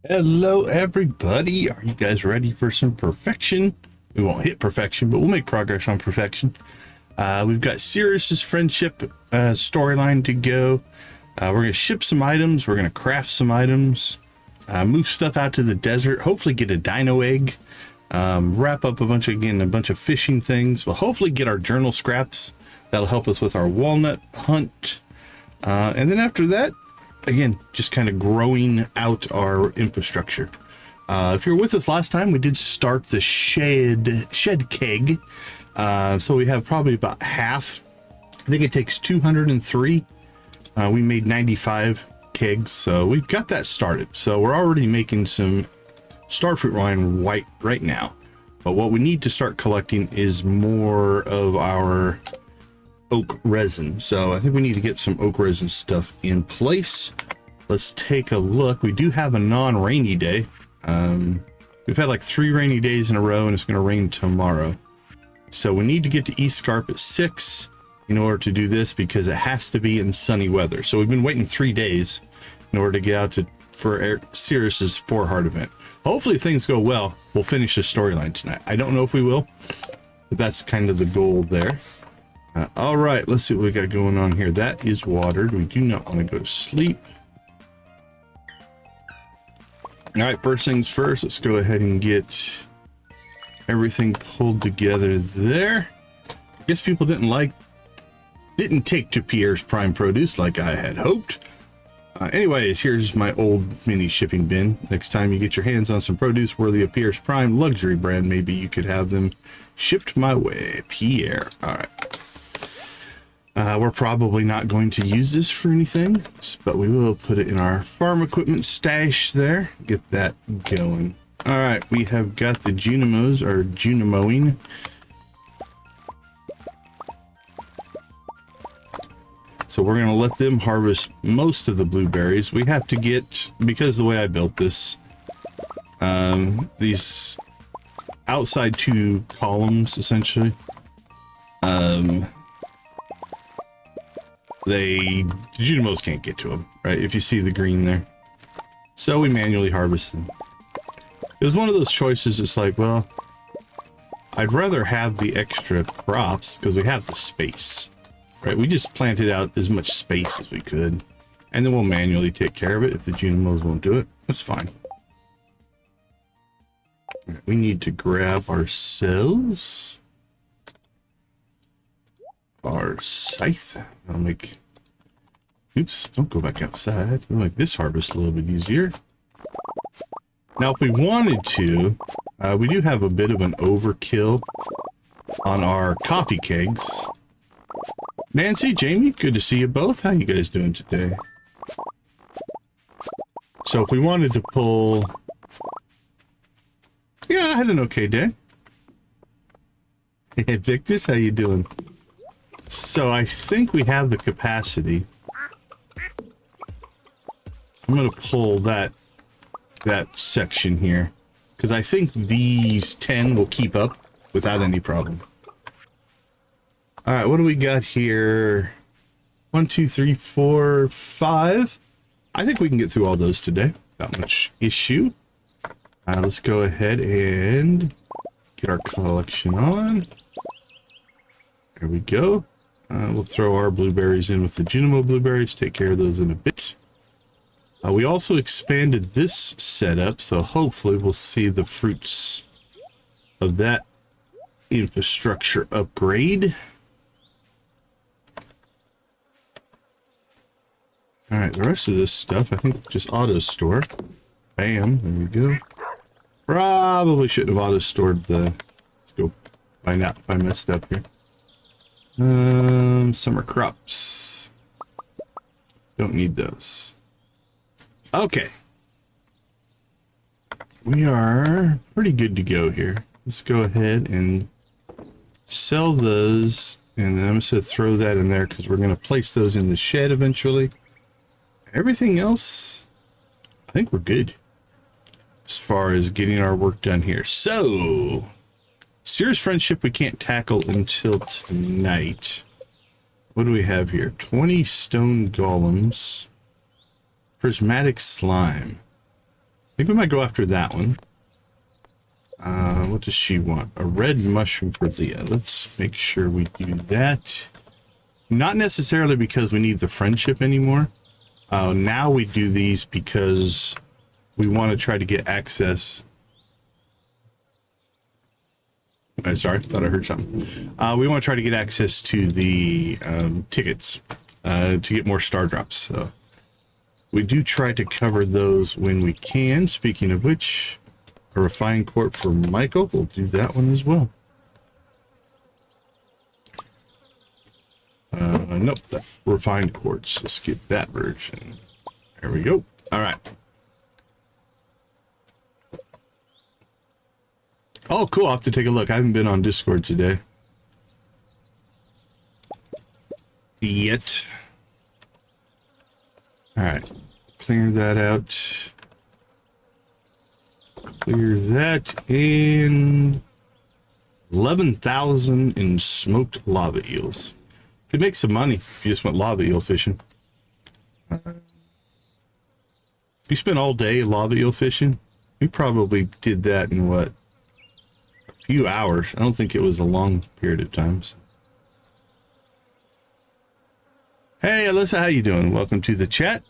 Hello everybody, are you guys ready for some perfection? We won't hit perfection, but we'll make progress on perfection. We've got Cirrus's friendship storyline to go. We're going to ship some items, we're going to craft some items, move stuff out to the desert, hopefully get a Dino Egg, wrap up a bunch of fishing things. We'll hopefully get our journal scraps. That'll help us with our walnut hunt. And then after that, again, just kind of growing out our infrastructure. If you were with us last time, we did start the shed keg. So we have probably about half. I think it takes 203. We made 95 kegs, so we've got that started. So we're already making some Starfruit wine right now. But what we need to start collecting is more of our oak resin. So I think we need to get some oak resin stuff in place. Let's take a look. We do have a non-rainy day. We've had like 3 rainy days in a row, and it's going to rain tomorrow. So we need to get to East Scarp at 6 in order to do this, because it has to be in sunny weather. So we've been waiting 3 days in order to get out for Cirrus's 4 Heart event. Hopefully things go well. We'll finish the storyline tonight. I don't know if we will, but that's kind of the goal there. All right, let's see what we got going on here. That is watered. We do not want to go to sleep. All right, first things first, let's go ahead and get everything pulled together there. I guess people didn't take to Pierre's Prime Produce like I had hoped. Anyways, here's my old mini shipping bin. Next time you get your hands on some produce worthy of Pierre's Prime luxury brand, maybe you could have them shipped my way. Pierre. All right. We're probably not going to use this for anything, but we will put it in our farm equipment stash there. Get that going. All right, we have got the Junimos, or Junimoing. So we're going to let them harvest most of the blueberries. We have to get, because the way I built this, these outside 2 columns, essentially, the Junimos can't get to them, right? If you see the green there. So we manually harvest them. It was one of those choices. It's like, well, I'd rather have the extra crops because we have the space, right? We just planted out as much space as we could, and then we'll manually take care of it if the Junimos won't do it. That's fine. We need to grab ourselves our scythe. I'll make, oops, don't go back outside. I'll make this harvest a little bit easier. Now, if we wanted to, we do have a bit of an overkill on our coffee kegs. Nancy, Jamie, good to see you both. How you guys doing today? So if we wanted to pull, yeah, I had an okay day. Hey, Victus, how you doing? So I think we have the capacity. I'm going to pull that section here, because I think these 10 will keep up without any problem. All right, what do we got here? 1, 2, 3, 4, 5. I think we can get through all those today without much issue. Let's go ahead and get our collection on. There we go. We'll throw our blueberries in with the Junimo blueberries, take care of those in a bit. We also expanded this setup, so hopefully we'll see the fruits of that infrastructure upgrade. All right, the rest of this stuff, I think just auto store. Bam, there we go. Probably shouldn't have auto stored the, let's go find out if I messed up here. Summer crops. Don't need those. Okay. We are pretty good to go here. Let's go ahead and sell those. And then I'm just going to throw that in there because we're going to place those in the shed eventually. Everything else, I think we're good as far as getting our work done here. So, Cirrus friendship we can't tackle until tonight. What do we have here? 20 stone golems. Prismatic slime. think we might go after that one. What does she want? A red mushroom for Leah. Let's make sure we do that. Not necessarily because we need the friendship anymore. Now we do these because we want to try to get access. I'm sorry, thought I heard something. We want to try to get access to the tickets to get more star drops. So we do try to cover those when we can. Speaking of which, a refined quart for Michael. We'll do that one as well. Nope, the refined quartz. Let's get that version. There we go. All right. Oh, cool. I'll have to take a look. I haven't been on Discord today. Yet. All right. Clear that out. Clear that. And 11,000 in smoked lava eels. Could make some money if you just went lava eel fishing. You spent all day lava eel fishing? We probably did that in what? A few hours. I don't think it was a long period of time. So. Hey, Alyssa, how you doing? Welcome to the chat.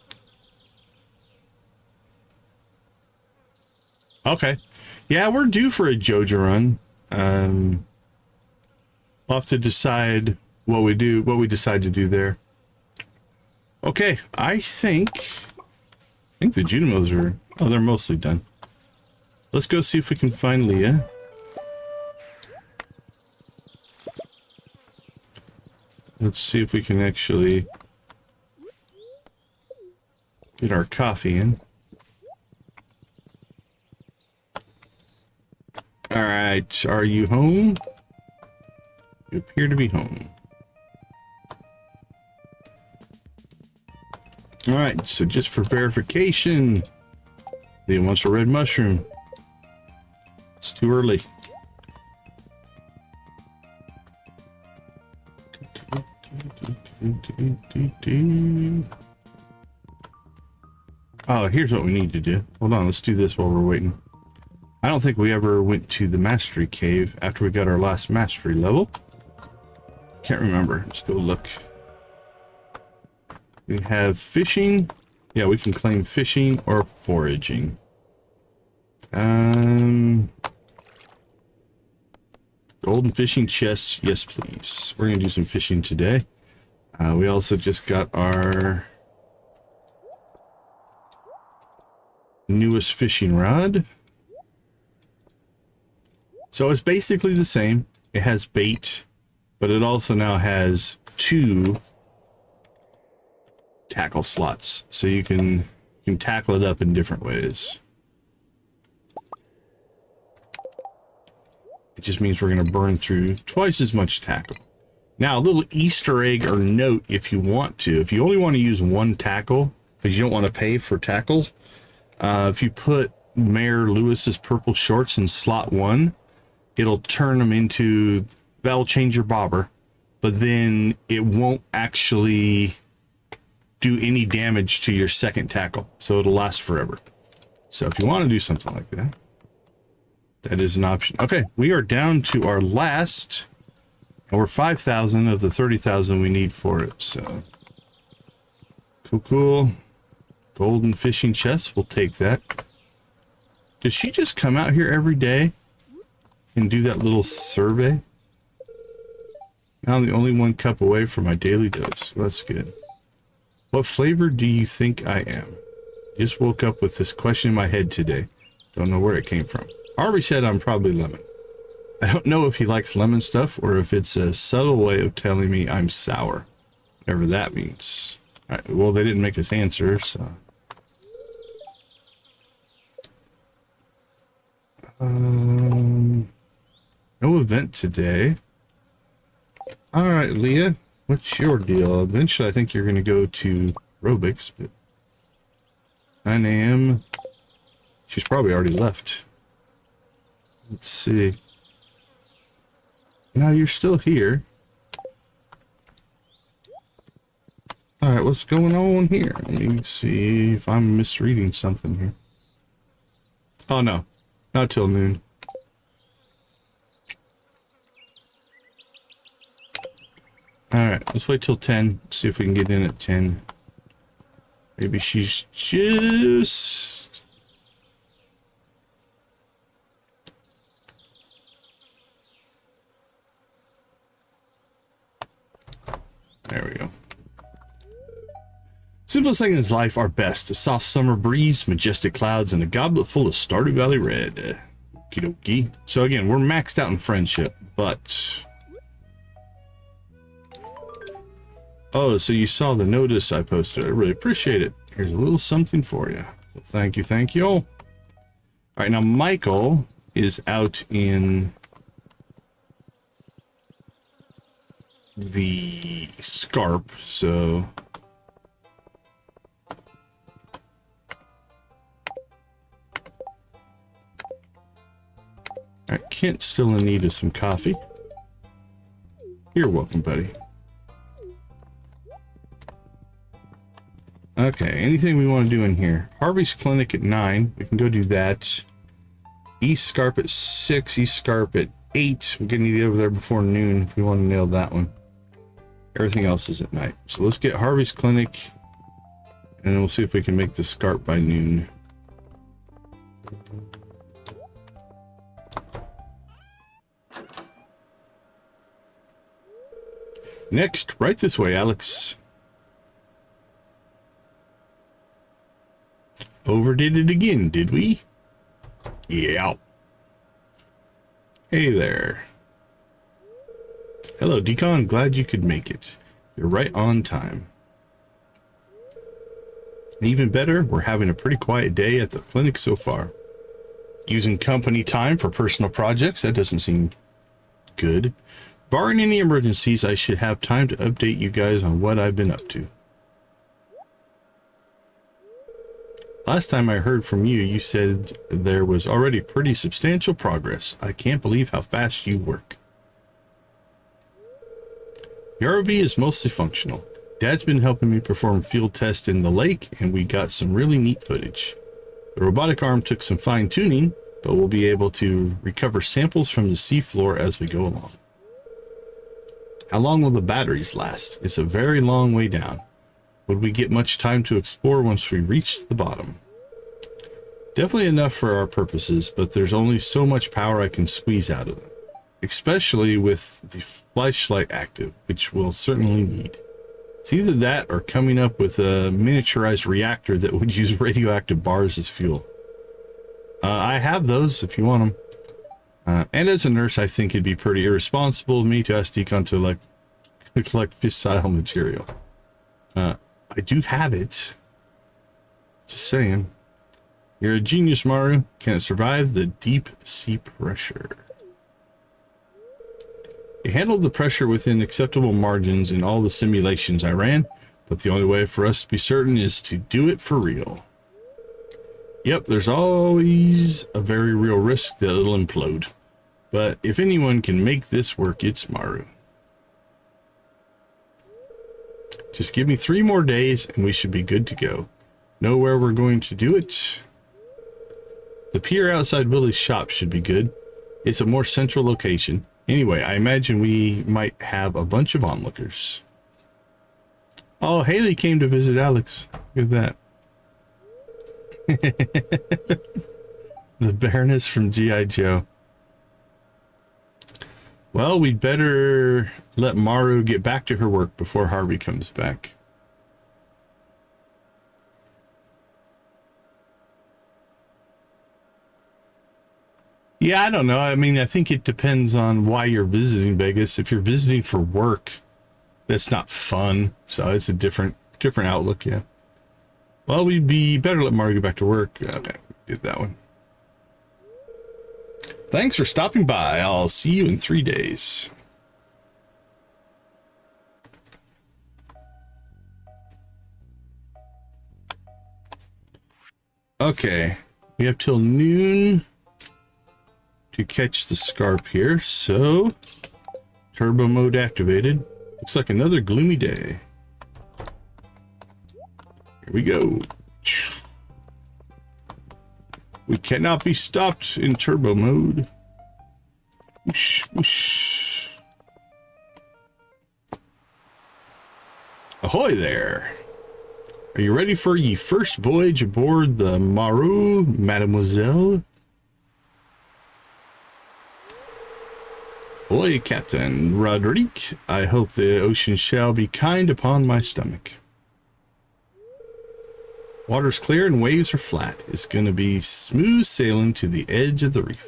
Okay. Yeah, we're due for a Joja run. We'll have to decide what we decide to do there. Okay, I think the Junimos are, oh, they're mostly done. Let's go see if we can find Leah. Let's see if we can actually get our coffee in. All right, are you home? You appear to be home. All right, so just for verification, Leah wants a red mushroom. It's too early. Oh, here's what we need to do. Hold on, let's do this while we're waiting. I don't think we ever went to the Mastery Cave after we got our last Mastery level. Can't remember. Let's go look. We have fishing. Yeah, we can claim fishing or foraging. Golden fishing chests. Yes, please. We're going to do some fishing today. We also just got our newest fishing rod. So it's basically the same. It has bait, but it also now has 2 tackle slots, so you can tackle it up in different ways. It just means we're going to burn through twice as much tackle. Now, a little Easter egg or note if you want to. If you only want to use 1 tackle, because you don't want to pay for tackle, if you put Mayor Lewis's purple shorts in slot 1, it'll turn them into, that'll change your bobber, but then it won't actually do any damage to your second tackle, so it'll last forever. So if you want to do something like that, that is an option. Okay, we are down to our last, and we're 5,000 of the 30,000 we need for it. So cool. Golden fishing chest, we'll take that. Does she just come out here every day and do that little survey? Now I'm the only 1 cup away from my daily dose. That's good. What flavor do you think I am? Just woke up with this question in my head today. Don't know where it came from. Harvey said I'm probably lemon. I don't know if he likes lemon stuff or if it's a subtle way of telling me I'm sour. Whatever that means. All right, well, they didn't make us answer, so. No event today. All right, Leah. What's your deal? Eventually, I think you're going to go to aerobics, but 9 a.m. She's probably already left. Let's see. Now you're still here. All right, what's going on here? Let me see if I'm misreading something here. Oh no, not till noon. Alright, let's wait till 10. See if we can get in at 10. Maybe she's just... There we go. Simplest things in life are best. A soft summer breeze, majestic clouds, and a goblet full of Stardew Valley red. Okie dokie. So again, we're maxed out in friendship, but... Oh, so you saw the notice I posted. I really appreciate it. Here's a little something for you. So thank you, thank you. All right, now Michael is out in the Scarp, so... All right, Kent's still in need of some coffee. You're welcome, buddy. Okay, anything we want to do in here? Harvey's Clinic at 9. We can go do that. East Scarp at 6. East Scarp at 8. We're going to get over there before noon if we want to nail that one. Everything else is at night. So let's get Harvey's Clinic. And then we'll see if we can make the Scarp by noon. Next, right this way, Alex. Overdid it again, did we? Yeah. Hey there. Hello, Decon. Glad you could make it. You're right on time. And even better, we're having a pretty quiet day at the clinic so far. Using company time for personal projects, that doesn't seem good. Barring any emergencies, I should have time to update you guys on what I've been up to. Last time I heard from you, you said there was already pretty substantial progress. I can't believe how fast you work. The ROV is mostly functional. Dad's been helping me perform field tests in the lake, and we got some really neat footage. The robotic arm took some fine-tuning, but we'll be able to recover samples from the seafloor as we go along. How long will the batteries last? It's a very long way down. Would we get much time to explore once we reach the bottom? Definitely enough for our purposes, but there's only so much power I can squeeze out of them. Especially with the flashlight active, which we'll certainly need. It's either that or coming up with a miniaturized reactor that would use radioactive bars as fuel. I have those if you want them. And as a nurse, I think it'd be pretty irresponsible of me to ask Decon to collect fissile material. I do have it. Just saying. You're a genius, Maru. Can it survive the deep sea pressure? It handled the pressure within acceptable margins in all the simulations I ran, but the only way for us to be certain is to do it for real. Yep, there's always a very real risk that it'll implode. But if anyone can make this work, it's Maru. Just give me 3 more days and we should be good to go. Know where we're going to do it? The pier outside Willie's shop should be good. It's a more central location. Anyway, I imagine we might have a bunch of onlookers. Oh, Haley came to visit Alex. Look at that. The Baroness from G.I. Joe. Well, we'd better let Maru get back to her work before Harvey comes back. Yeah, I don't know. I mean, I think it depends on why you're visiting Vegas. If you're visiting for work, that's not fun. So it's a different outlook, yeah. Well, we'd be better let Maru get back to work. Okay, did that one. Thanks for stopping by. I'll see you in 3 days. Okay, we have till noon to catch the Scarp here, so turbo mode activated. Looks like another gloomy day. Here we go. We cannot be stopped in turbo mode. Whoosh, whoosh. Ahoy there. Are you ready for your first voyage aboard the Maru, mademoiselle? Ahoy, Captain Roderick. I hope the ocean shall be kind upon my stomach. Water's clear and waves are flat. It's going to be smooth sailing to the edge of the reef.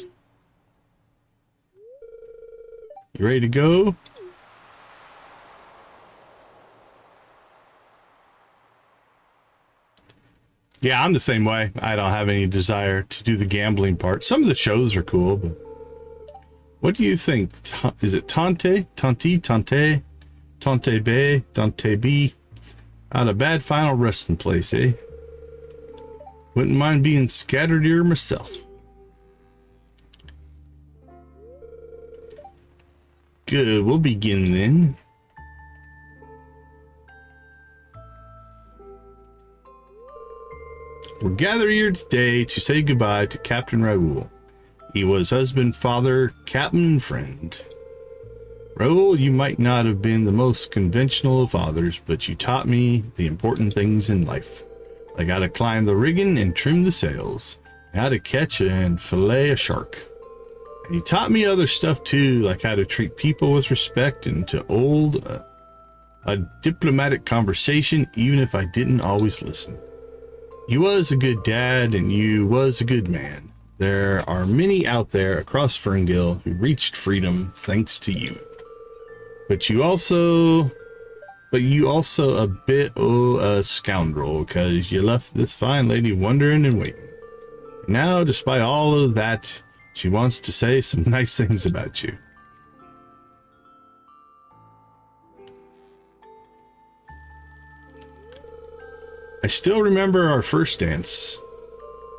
You ready to go? Yeah, I'm the same way. I don't have any desire to do the gambling part. Some of the shows are cool, but what do you think? Is it Tante? Tante Bay? Tante B? Not a bad final resting place, eh? Wouldn't mind being scattered here myself. Good, we'll begin then. We're gathered here today to say goodbye to Captain Raoul. He was husband, father, captain, and friend. Raoul, you might not have been the most conventional of fathers, but you taught me the important things in life. Like how to climb the rigging and trim the sails, and how to catch and fillet a shark. And you taught me other stuff too, like how to treat people with respect and to hold a diplomatic conversation, even if I didn't always listen. You was a good dad, and you was a good man. There are many out there across Ferngill who reached freedom thanks to you. But you also a bit of a scoundrel, because you left this fine lady wondering and waiting. Now, despite all of that, she wants to say some nice things about you. I still remember our first dance.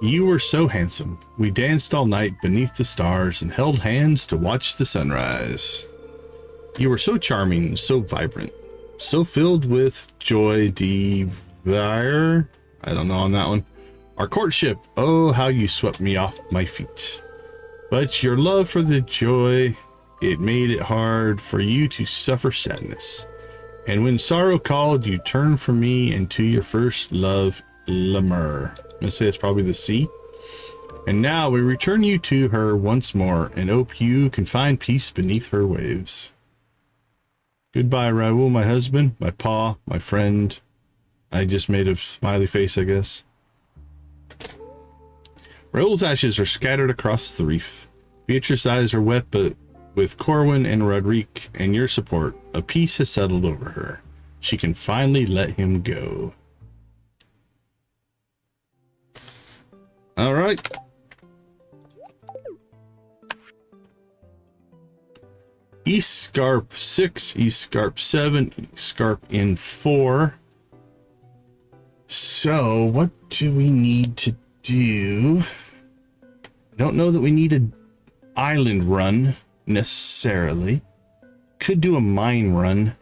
You were so handsome. We danced all night beneath the stars and held hands to watch the sunrise. You were so charming, so vibrant, so filled with joy d'vivre. I don't know on that one. Our courtship, oh, how you swept me off my feet. But your love for the joy, it made it hard for you to suffer sadness. And when sorrow called, you turned from me into your first love, Lemur. I'm gonna say it's probably the sea. And now we return you to her once more, and hope you can find peace beneath her waves. Goodbye, Raoul, my husband, my pa, my friend. I just made a smiley face, I guess. Raoul's ashes are scattered across the reef. Beatrice's eyes are wet, but with Corwin and Roderick and your support, a peace has settled over her. She can finally let him go. All right. East Scarp 6, East Scarp 7, East Scarp in 4. So, what do we need to do? I don't know that we need an island run necessarily. Could do a mine run.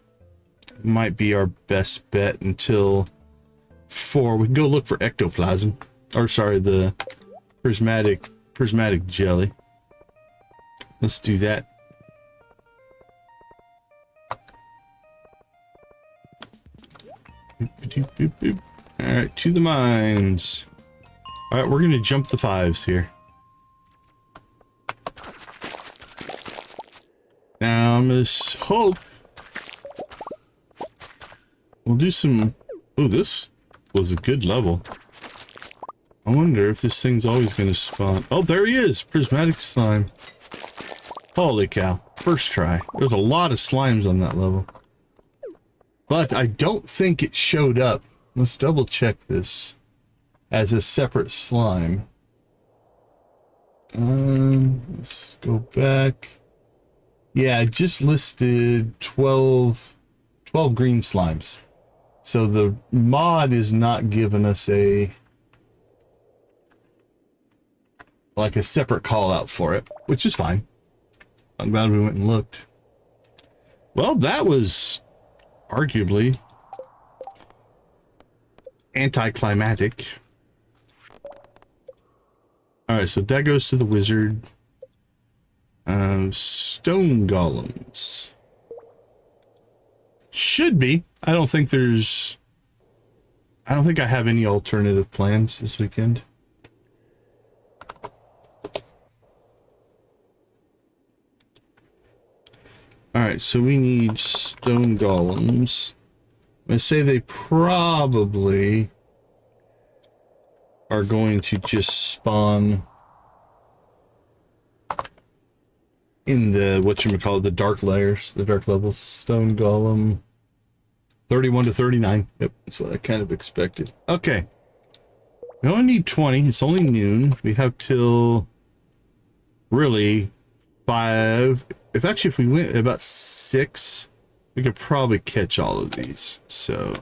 Might be our best bet until 4. We can go look for ectoplasm. Or sorry, the prismatic jelly. Let's do that. Alright, to the mines. Alright, we're gonna jump the 5s here. Now I'm gonna hope we'll do some. Oh, this was a good level. I wonder if this thing's always gonna spawn. Oh, there he is, prismatic slime. Holy cow! First try. There's a lot of slimes on that level, but I don't think it showed up. Let's double check this as a separate slime. Let's go back. Yeah, I just listed 12 green slimes. So the mod is not giving us a separate call out for it, which is fine. I'm glad we went and looked. Well, that was arguably anticlimactic. All right, so that goes to the wizard. Stone golems. Should be. I don't think I have any alternative plans this weekend. All right, so we need stone golems. I say they probably are going to just spawn in the whatchamacallit, the dark layers, the dark levels. Stone golem 31 to 39. Yep, that's what I kind of expected. Okay. We only need 20. It's only noon. We have till really 5. If we went about 6, we could probably catch all of these. So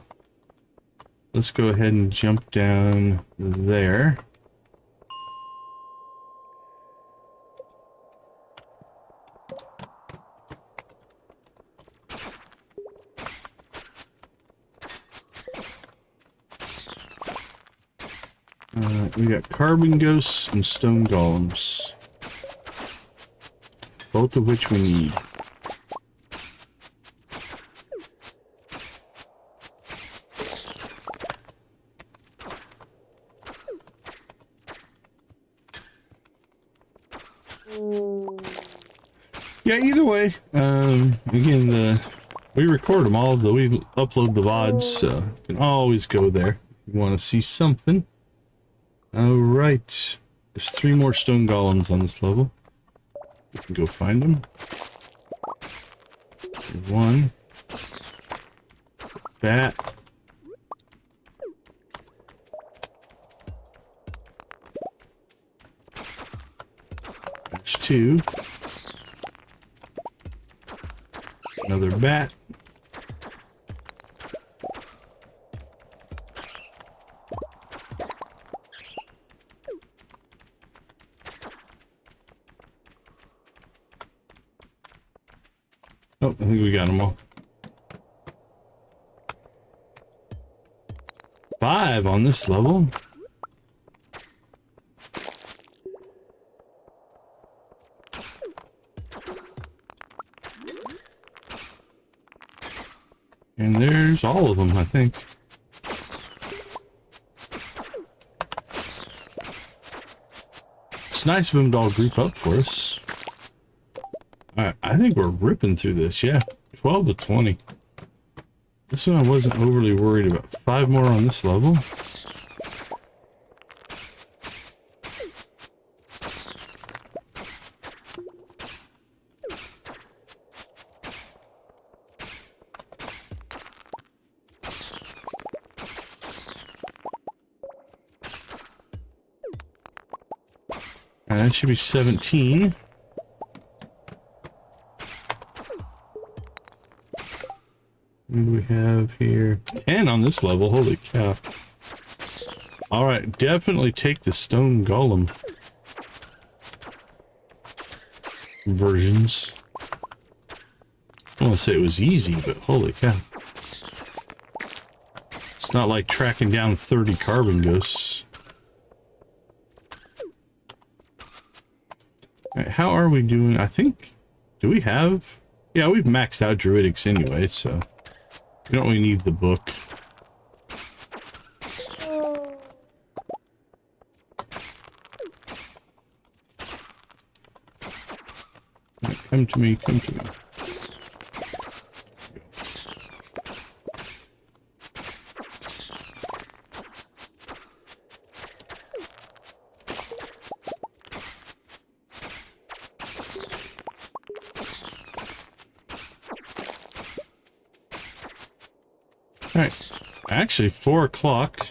let's go ahead and jump down there. We got carbon ghosts and stone golems, both of which we need. Yeah, either way, again, we record them all, we upload the VODs, so you can always go there if you want to see something. All right, there's 3 more stone golems on this level. We can go find them. 1 bat. There's 2. Another bat. Oh, I think we got them all. 5 on this level. And there's all of them, I think. It's nice of them to all group up for us. Alright, I think we're ripping through this, yeah. 12 to 20. This one I wasn't overly worried about. 5 more on this level. That should be 17. What do we have here? 10 on this level. Holy cow. Alright, definitely take the stone golem versions. I don't want to say it was easy, but holy cow. It's not like tracking down 30 carbon ghosts. Alright, how are we doing? I think... Do we have... Yeah, we've maxed out druidics anyway, so... We don't really need the book. Right, come to me, come to me. Alright, actually 4 o'clock.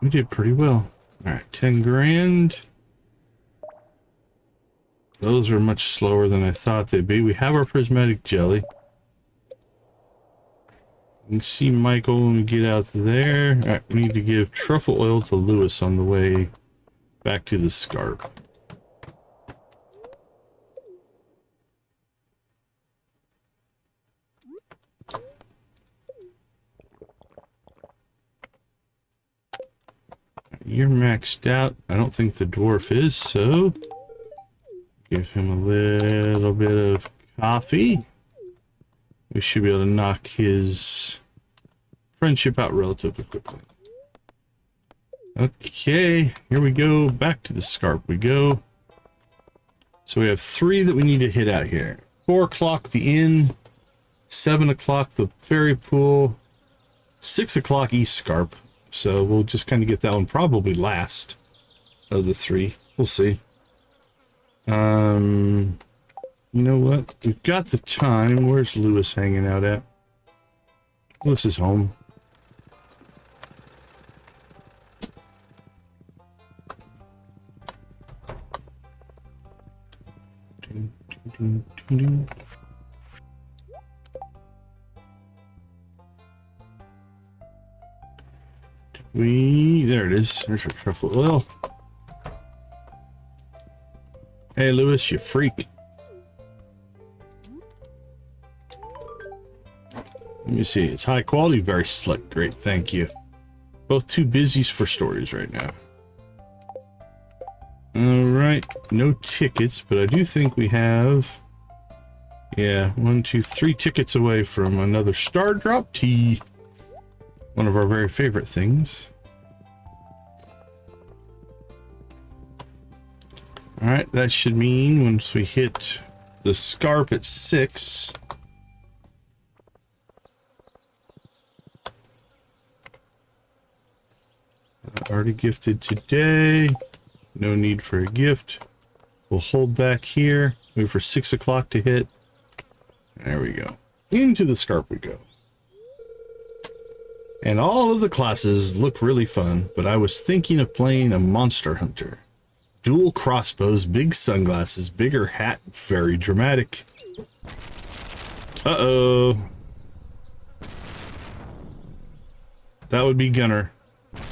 We did pretty well. Alright, 10 grand. Those are much slower than I thought they'd be. We have our prismatic jelly. You can see Michael when we get out there. Alright, we need to give truffle oil to Lewis on the way back to the scarp. you're maxed out. I don't think the dwarf is, so give him a little bit of coffee. We should be able to knock his friendship out relatively quickly. Okay, here we go. Back to the scarp we go. So we have 3 that we need to hit out here. 4 o'clock the inn, 7 o'clock the fairy pool, 6 o'clock East Scarp. So we'll just kind of get that one probably last of the 3. We'll see. You know what? We've got the time. Where's Lewis hanging out at? Lewis is home. There it is. There's our truffle oil. Hey, Lewis, you freak. Let me see. It's high quality, very slick. Great, thank you. Both too busy for stories right now. Alright, no tickets, but I do think we have... Yeah, 1, 2, 3 tickets away from another Star Drop Tea. One of our very favorite things. Alright, that should mean once we hit the scarp at 6... Already gifted today. No need for a gift. We'll hold back here. Wait for 6 o'clock to hit. There we go. Into the scarp we go. And all of the classes look really fun, but I was thinking of playing a monster hunter. Dual crossbows, big sunglasses, bigger hat, very dramatic. Uh-oh. That would be Gunner.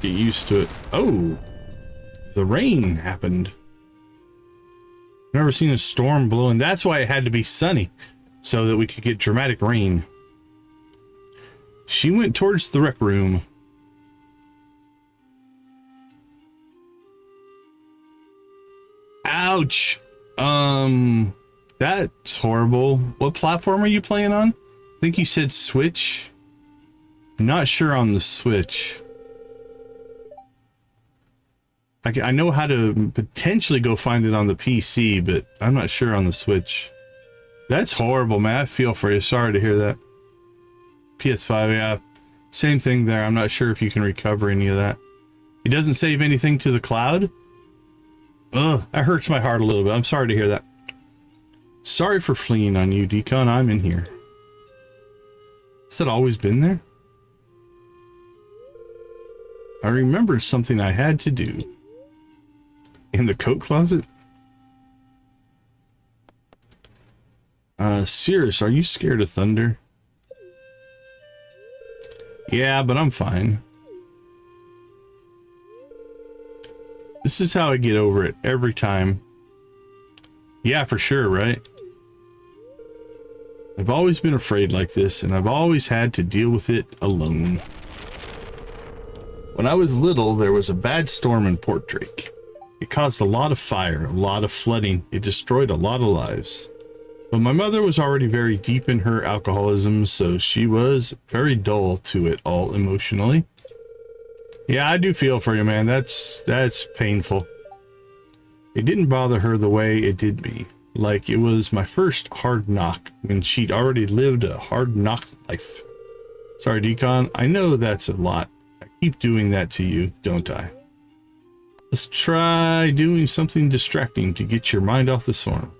Get used to it. Oh, the rain happened. Never seen a storm blowing. That's why it had to be sunny, so that we could get dramatic rain. She went towards the rec room. Ouch. That's horrible. What platform are you playing on? I think you said Switch. Not sure on the Switch. I know how to potentially go find it on the PC, but I'm not sure on the Switch. That's horrible, man. I feel for you. Sorry to hear that. PS5, yeah. Same thing there. I'm not sure if you can recover any of that. It doesn't save anything to the cloud? Ugh, that hurts my heart a little bit. I'm sorry to hear that. Sorry for fleeing on you, Decon. I'm in here. Has it always been there? I remembered something I had to do. In the coat closet? Cirrus, are you scared of thunder? Yeah, but I'm fine. This is how I get over it every time. Yeah, for sure, right? I've always been afraid like this, and I've always had to deal with it alone. When I was little, there was a bad storm in Port Drake. It caused a lot of fire, a lot of flooding. It destroyed a lot of lives. But my mother was already very deep in her alcoholism, so she was very dull to it all emotionally. Yeah, I do feel for you, man. That's painful. It didn't bother her the way it did me. Like it was my first hard knock when she'd already lived a hard knock life. Sorry, Decon. I know that's a lot. I keep doing that to you, don't I? Let's try doing something distracting to get your mind off the storm.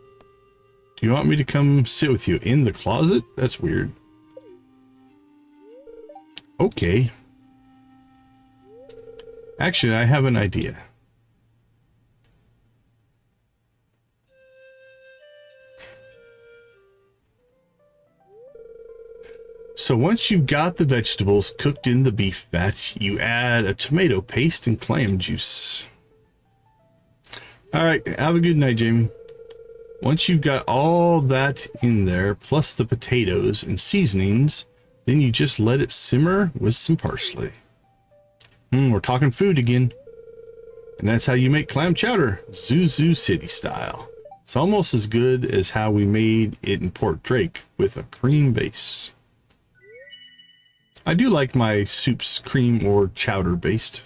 Do you want me to come sit with you in the closet? That's weird. Okay. Actually, I have an idea. So once you've got the vegetables cooked in the beef fat, you add a tomato paste and clam juice. All right, have a good night, Jamie. Once you've got all that in there, plus the potatoes and seasonings, then you just let it simmer with some parsley. We're talking food again. And that's how you make clam chowder, Zuzu City style. It's almost as good as how we made it in Port Drake with a cream base. I do like my soups cream or chowder based.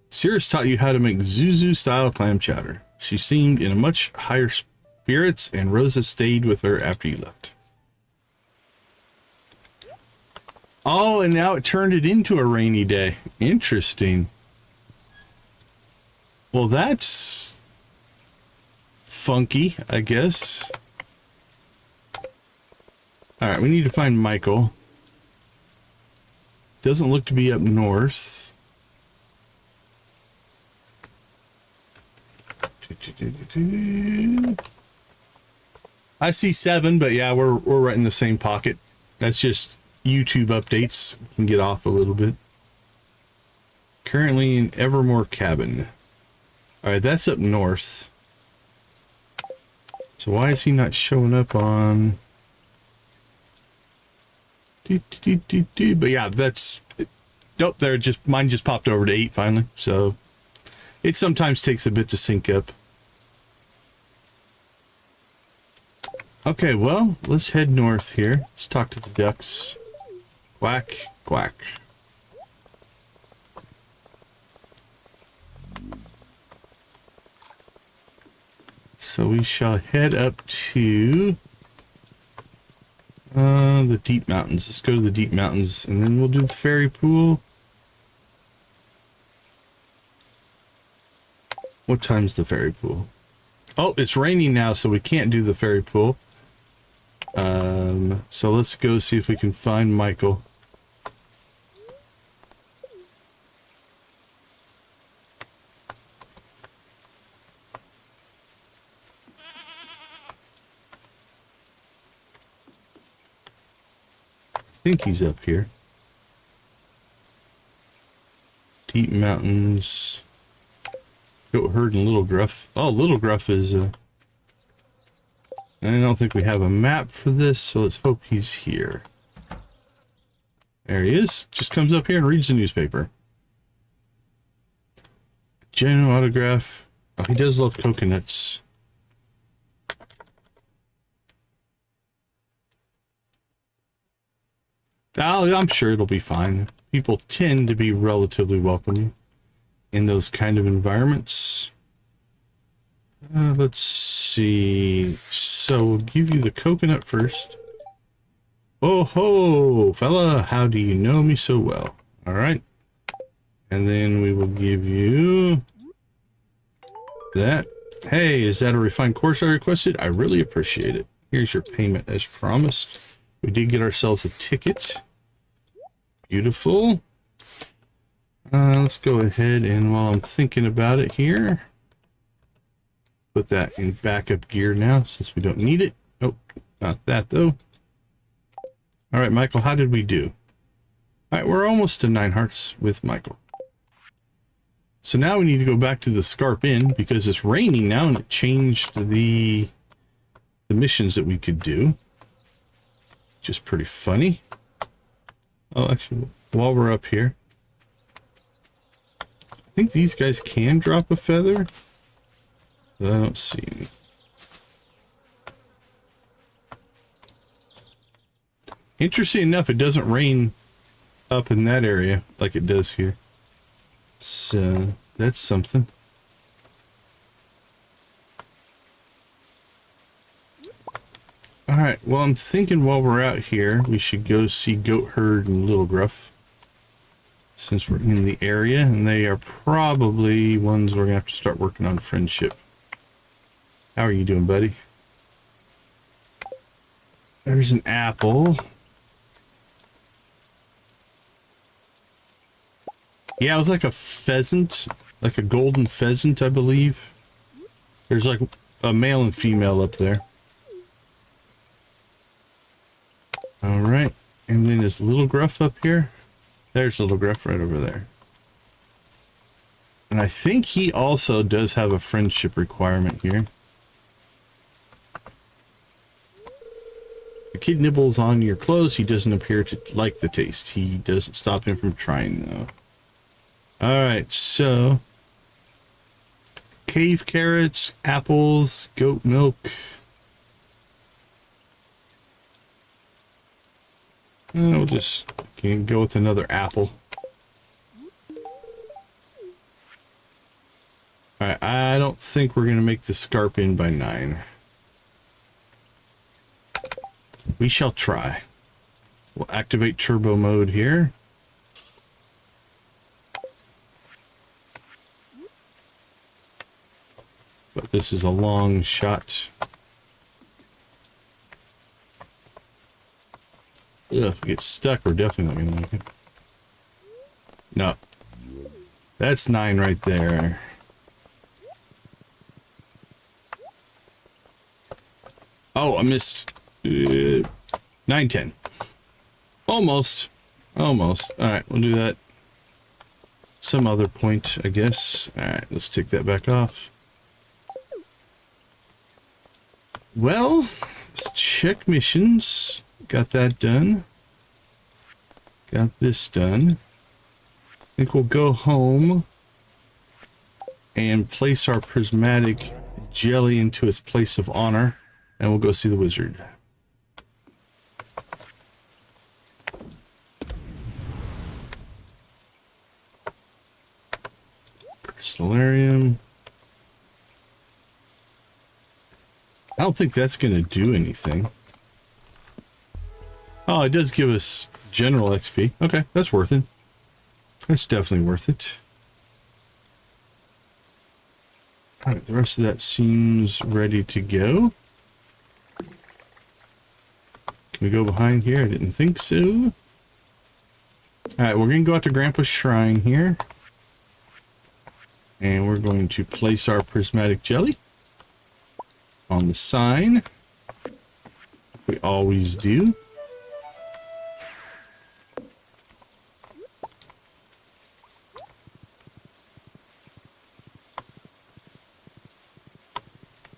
Cirrus taught you how to make Zuzu style clam chowder. She seemed in a much higher spirits, and Rosa stayed with her after you left. Oh, and now it turned it into a rainy day. Interesting. Well, that's funky, I guess. All right, we need to find Michael. Doesn't look to be up north. I see 7, but yeah, we're right in the same pocket. That's just YouTube updates. Can get off a little bit. Currently in Evermore Cabin. All right, that's up north. So why is he not showing up on? But yeah, that's. Nope, there mine just popped over to 8 finally. So it sometimes takes a bit to sync up. Okay, well, let's head north here. Let's talk to the ducks. Quack, quack. So we shall head up to the deep mountains. Let's go to the deep mountains, and then we'll do the fairy pool. What time's the fairy pool? Oh, it's raining now, so we can't do the fairy pool. So let's go see if we can find Michael. I think he's up here. Deep mountains. Goat herd and Little Gruff. Oh, Little Gruff is I don't think we have a map for this, so let's hope he's here. There he is. Just comes up here and reads the newspaper. Genuine autograph. Oh, he does love coconuts. Oh, I'm sure it'll be fine. People tend to be relatively welcoming in those kind of environments. Let's see. So we'll give you the coconut first. Oh ho, fella, how do you know me so well? All right. And then we will give you that. Hey, is that a refined course I requested? I really appreciate it. Here's your payment as promised. We did get ourselves a ticket. Beautiful. Let's go ahead, and while I'm thinking about it here, put that in backup gear now since we don't need it. Nope, not that though. All right, Michael, how did we do? All right, we're almost to 9 hearts with Michael. So now we need to go back to the Scarp Inn because it's raining now, and it changed the missions that we could do, which is pretty funny. Oh, actually, while we're up here, I think these guys can drop a feather, but I don't see any. Interesting enough, it doesn't rain up in that area like it does here. So that's something. Alright, well, I'm thinking while we're out here, we should go see Goat Herd and Little Gruff, since we're in the area, and they are probably ones we're going to have to start working on friendship. How are you doing, buddy? There's an apple. Yeah, it was like a pheasant, like a golden pheasant, I believe. There's like a male and female up there. All right, and then is Little Gruff up here? There's Little Gruff right over there. And I think he also does have a friendship requirement here. The kid nibbles on your clothes. He doesn't appear to like the taste. He doesn't stop him from trying, though. All right, so cave carrots, apples, goat milk. We'll just go with another apple. Alright, I don't think we're going to make the scarpin by 9. We shall try. We'll activate turbo mode here. But this is a long shot. Ugh, if we get stuck, we're definitely not going to make it. No. That's 9 right there. Oh, I missed 9, 10. Almost. Almost. Alright, we'll do that some other point, I guess. Alright, let's take that back off. Well, let's check missions. Got that done. Got this done. I think we'll go home and place our prismatic jelly into its place of honor. And we'll go see the wizard. Crystallarium. I don't think that's going to do anything. Oh, it does give us general XP. Okay, that's worth it. That's definitely worth it. Alright, the rest of that seems ready to go. Can we go behind here? I didn't think so. Alright, we're going to go out to Grandpa's shrine here. And we're going to place our prismatic jelly on the sign. We always do.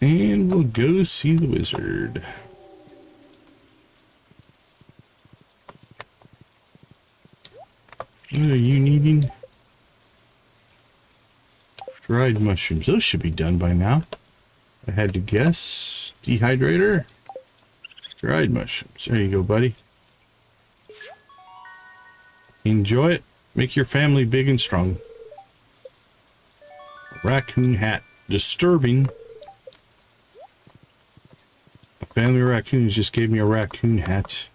And we'll go see the wizard. What are you needing? Dried mushrooms. Those should be done by now. I had to guess. Dehydrator. Dried mushrooms. There you go, buddy. Enjoy it. Make your family big and strong. Raccoon hat. Disturbing. A family of raccoons just gave me a raccoon hat.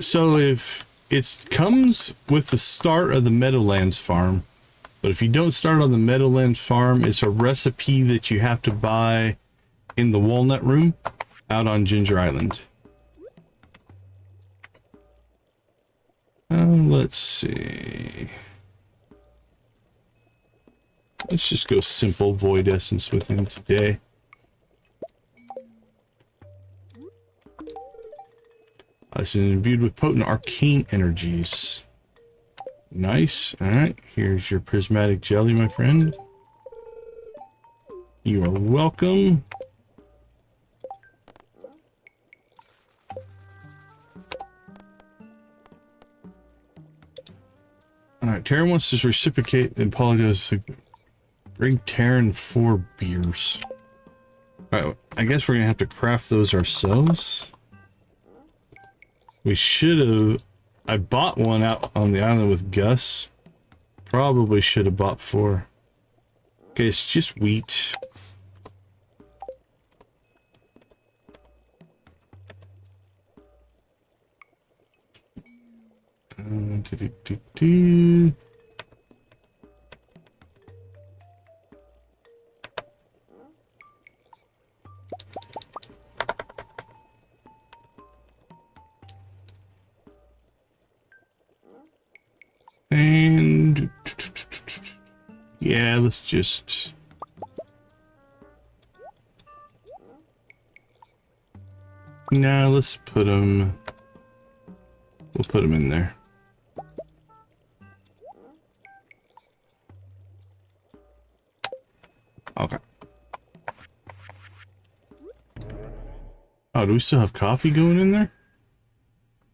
So if it comes with the start of the Meadowlands farm, but if you don't start on the Meadowlands farm, it's a recipe that you have to buy in the Walnut room out on Ginger Island. Let's see. Let's just go simple void essence with him today. It's imbued with potent arcane energies. Nice. Alright, here's your prismatic jelly, my friend. You are welcome. Alright, Terran wants to reciprocate and apologize. Bring Terran 4 beers. Alright, I guess we're gonna have to craft those ourselves. We should have... I bought one out on the island with Gus. Probably should have bought 4. Okay, it's just wheat. And yeah, let's just let's put them. We'll put them in there. Okay. Oh, do we still have coffee going in there?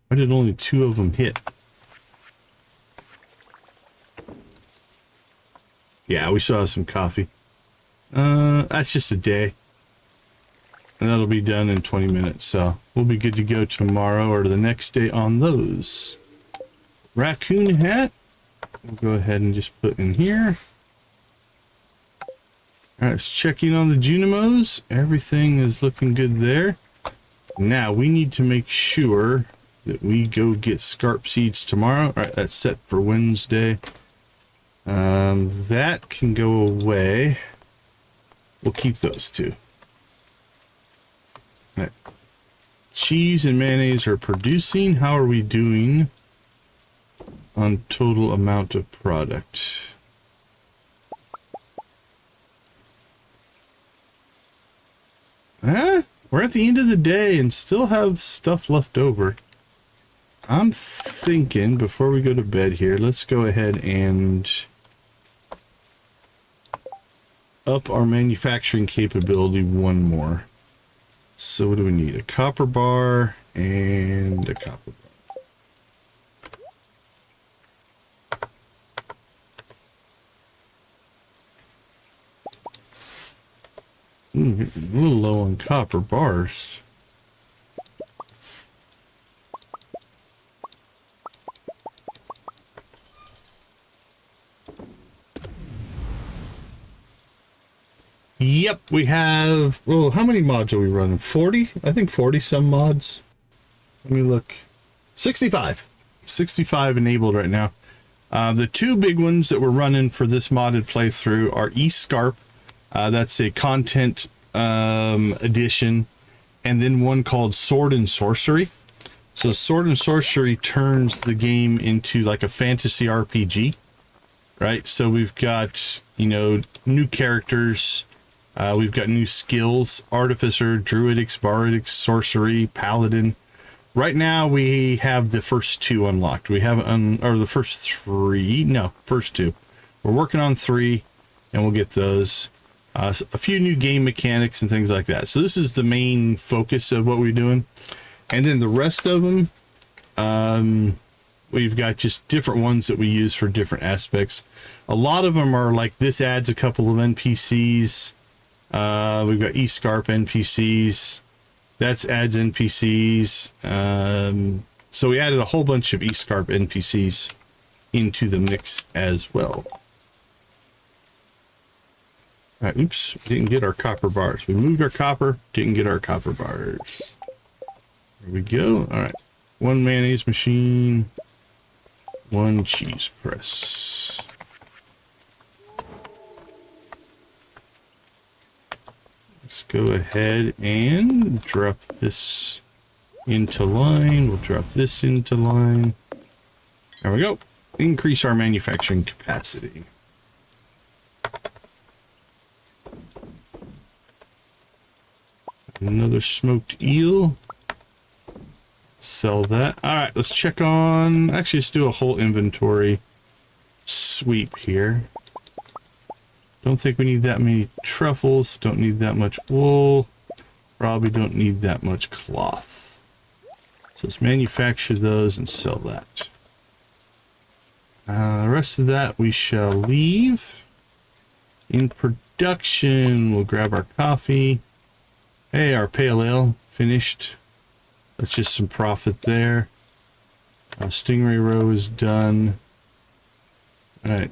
Why did only 2 of them hit? Yeah, we still have some coffee. That's just a day. And that'll be done in 20 minutes. So we'll be good to go tomorrow or the next day on those. Raccoon hat. We'll go ahead and just put in here. Alright, let's check in on the Junimos. Everything is looking good there. Now we need to make sure that we go get scarp seeds tomorrow. Alright, that's set for Wednesday. That can go away. We'll keep those two. All right. Cheese and mayonnaise are producing. How are we doing on total amount of product? We're at the end of the day and still have stuff left over. I'm thinking before we go to bed here, let's go ahead and up our manufacturing capability one more. So what do we need? A copper bar and a copper bar. Getting a little low on copper bars. Yep, we have, well, how many mods are we running? 40? I think 40 some mods. Let me look. 65. 65 enabled right now. The two big ones that we're running for this modded playthrough are eScarp. That's a content edition. And then one called Sword Sorcery. So Sword and Sorcery turns the game into like a fantasy RPG. Right? So we've got, you know, new characters. We've got new skills: Artificer, Druidics, Bardics, Sorcery, Paladin. Right now we have the first two unlocked. We haven't, or the first three. No, first two. We're working on 3, and we'll get those. A few new game mechanics and things like that. So this is the main focus of what we're doing. And then the rest of them, we've got just different ones that we use for different aspects. A lot of them are like this adds a couple of NPCs. We've got eScarp NPCs. That's adds NPCs. So we added a whole bunch of eScarp NPCs into the mix as well. All right, oops, didn't get our copper bars. We moved our copper, didn't get our copper bars. There we go. All right, 1 mayonnaise machine, 1 cheese press. Let's go ahead and drop this into line. We'll drop this into line. There we go. Increase our manufacturing capacity. Another smoked eel. Sell that. All right, let's check on, actually let's do a whole inventory sweep here. Don't think we need that many truffles. Don't need that much wool. Probably don't need that much cloth. So let's manufacture those and sell that. The rest of that we shall leave. In production, we'll grab our coffee. Hey, our pale ale finished. That's just some profit there. Our stingray roe is done. All right,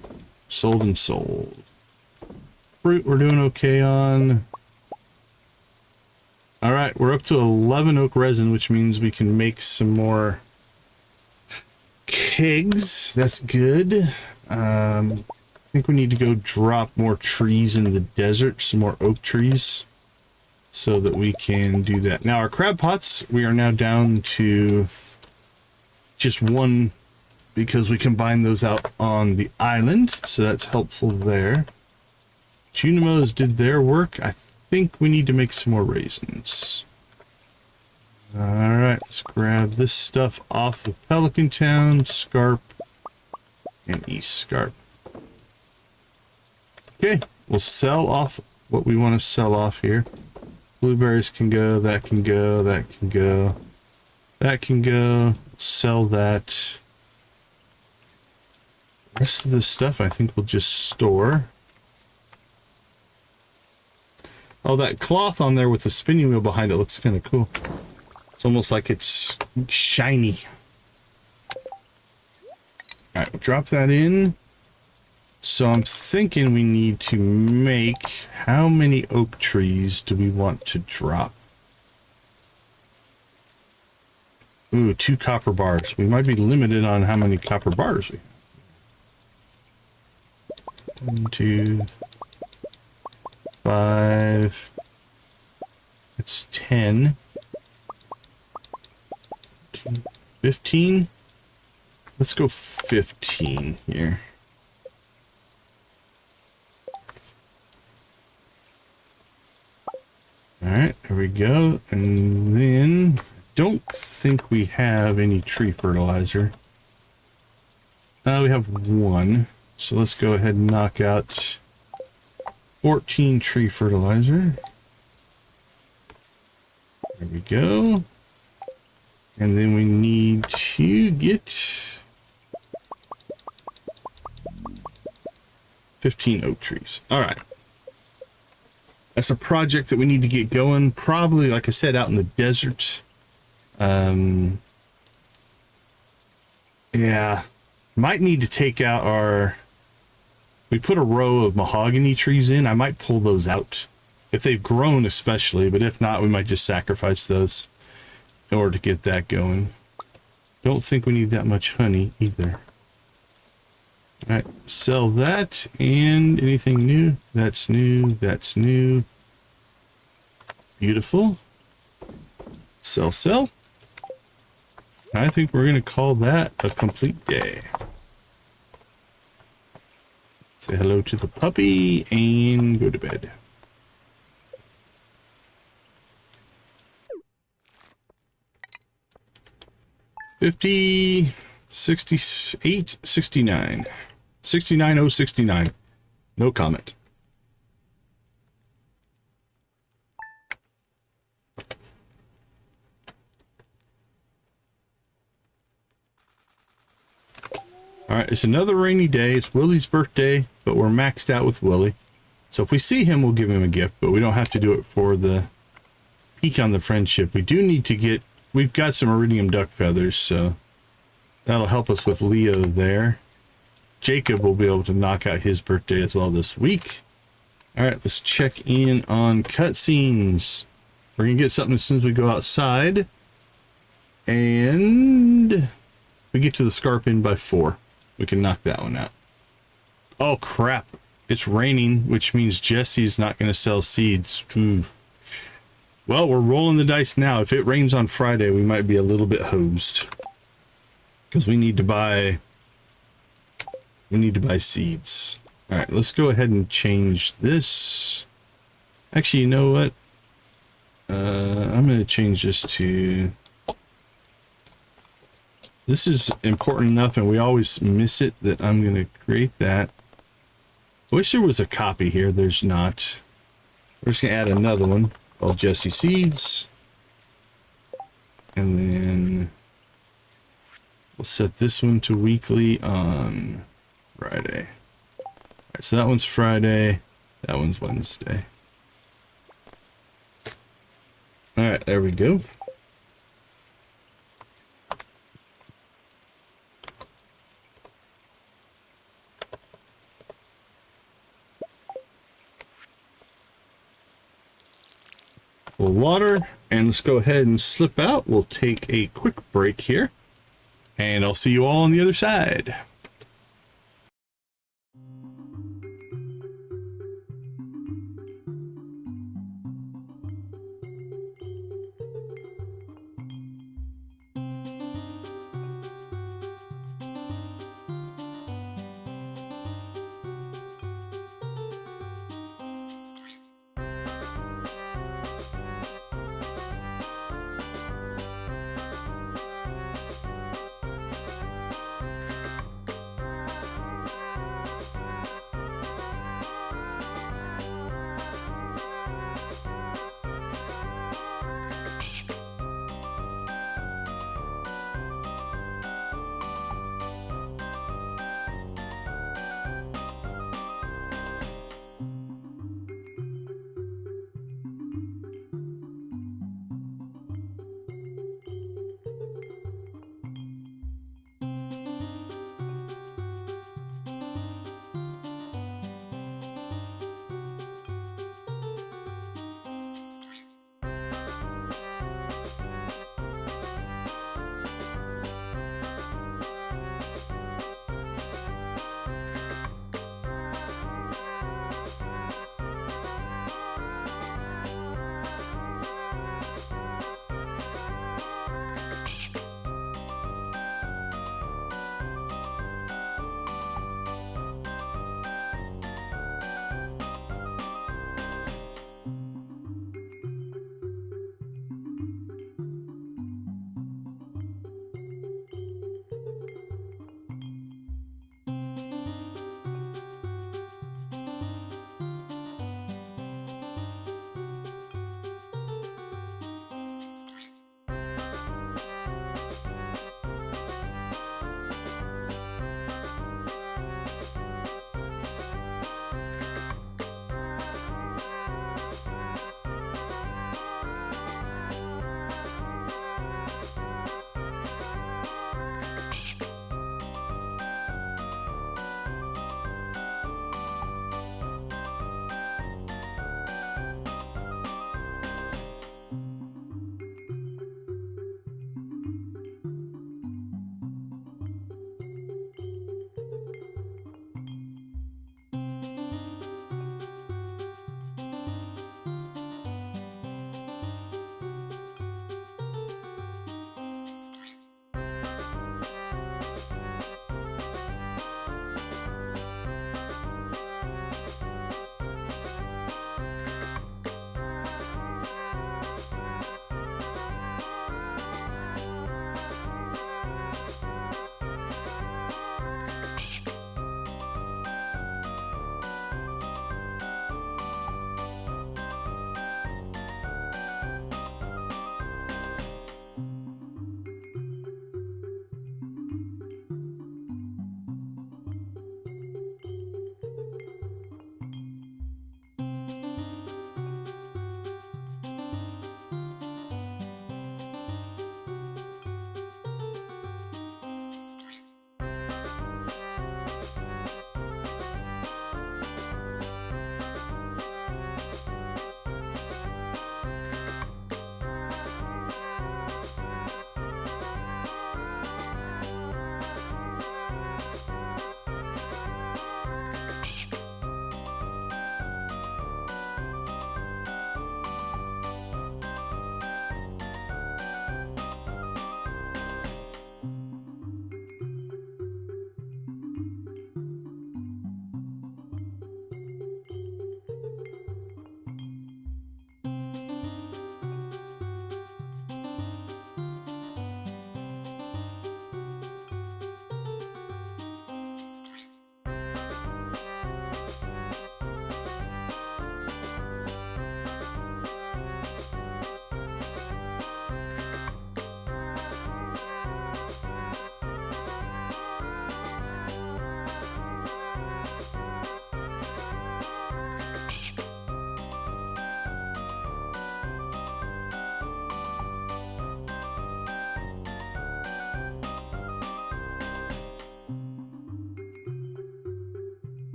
sold and sold. Fruit we're doing okay on. All right, we're up to 11 oak resin, which means we can make some more kegs. That's good. I think we need to go drop more trees in the desert, some more oak trees, so that we can do that. Now our crab pots, we are now down to just 1 because we combine those out on the island, so that's helpful there. Junimos did their work. I think we need to make some more raisins. All right, let's grab this stuff off of Pelican Town, Scarp, and eScarp. Okay, we'll sell off what we want to sell off here. Blueberries can go, that can go, that can go, that can go. Sell that. The rest of this stuff I think we'll just store. Oh, that cloth on there with the spinning wheel behind it looks kind of cool. It's almost like it's shiny. All right, we'll drop that in. So I'm thinking we need to make, how many oak trees do we want to drop? Ooh, 2 copper bars. We might be limited on how many copper bars we have. 1, 2, 5. It's 10. 15. Let's go 15 here. All right, there we go. And then I don't think we have any tree fertilizer. We have 1. So let's go ahead and knock out 14 tree fertilizer. There we go. And then we need to get 15 oak trees. All right. That's a project that we need to get going. Probably, like I said, out in the desert. Yeah. Might need to take out our... We put a row of mahogany trees in. I might pull those out. If they've grown especially. But if not, we might just sacrifice those in order to get that going. Don't think we need that much honey either. All right, sell that. And anything new? That's new. That's new. Beautiful. Sell, sell. I think we're going to call that a complete day. Say hello to the puppy and go to bed. $50, 68, 69. 69,069. No comment. All right, it's another rainy day. It's Willie's birthday, but we're maxed out with Willie. So if we see him, we'll give him a gift, but we don't have to do it for the peak on the friendship. We do need to get, we've got some iridium duck feathers, so that'll help us with Leo there. Jacob will be able to knock out his birthday as well this week. All right, let's check in on cutscenes. We're gonna get something as soon as we go outside. And we get to the Scarpin by 4. We can knock that one out. Oh crap, it's raining, which means Jesse's not gonna sell seeds. Ooh. Well, we're rolling the dice now. If it rains on Friday, we might be a little bit hosed. Because we need to buy seeds. All right, let's go ahead and change this. Actually, you know what? I'm going to change this to... This is important enough, and we always miss it, that I'm going to create that. I wish there was a copy here. There's not. We're just going to add another one called Jesse Seeds. And then we'll set this one to weekly on Friday. All right, so that one's Friday. That one's Wednesday. All right, there we go. Full water, and let's go ahead and slip out. We'll take a quick break here, and I'll see you all on the other side.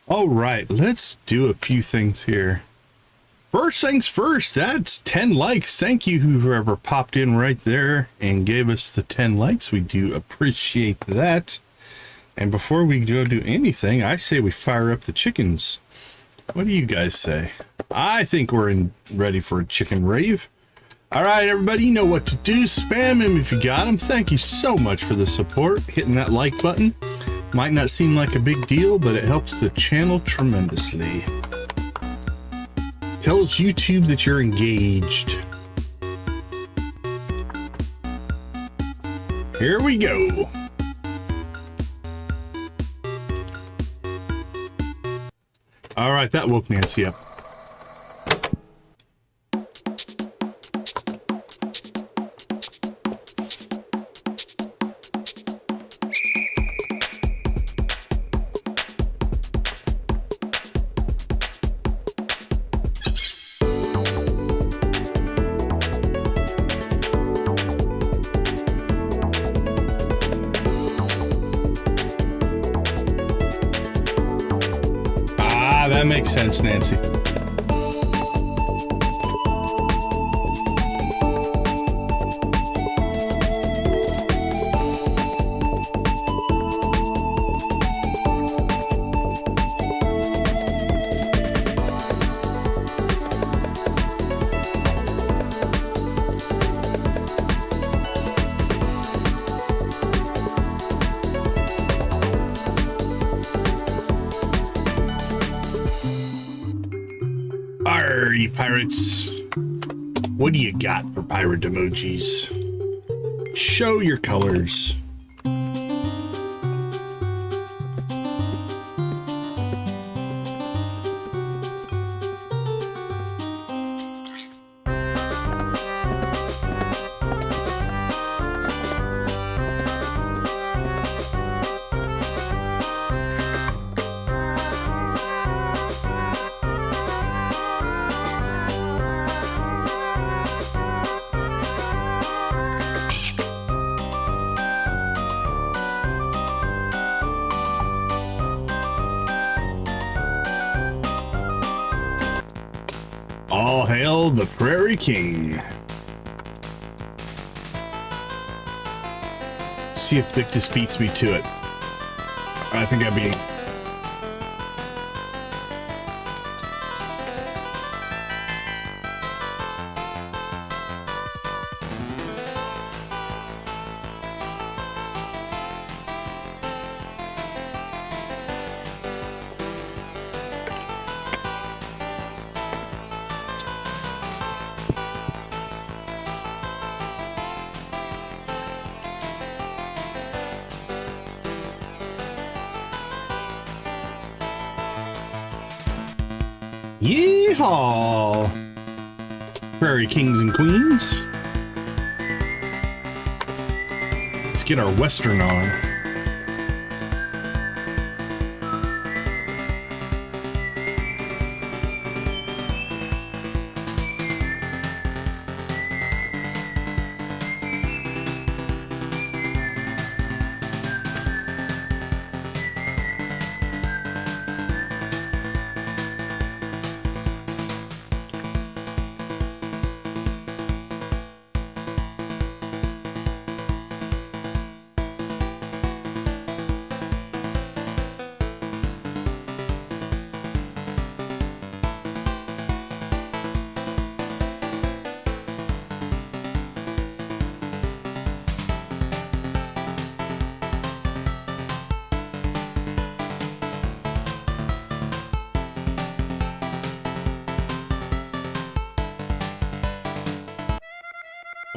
All right, let's do a few things here. First things first, that's 10 likes. Thank you whoever popped in right there and gave us the 10 likes. We do appreciate that. And before we go do anything, I say we fire up the chickens. What do you guys say? I think we're ready for a chicken rave. All right, everybody, you know what to do. Spam him if you got him. Thank you so much for the support. Hitting that like button might not seem like a big deal, but it helps the channel tremendously. Tells YouTube that you're engaged. Here we go. All right, that woke Nancy up. That makes sense, Nancy. You pirates, what do you got for pirate emojis? Show your colors. All hail the Prairie King. See if Victus beats me to it. I think I beat him. Yeehaw! Prairie Kings and Queens. Let's get our Western on.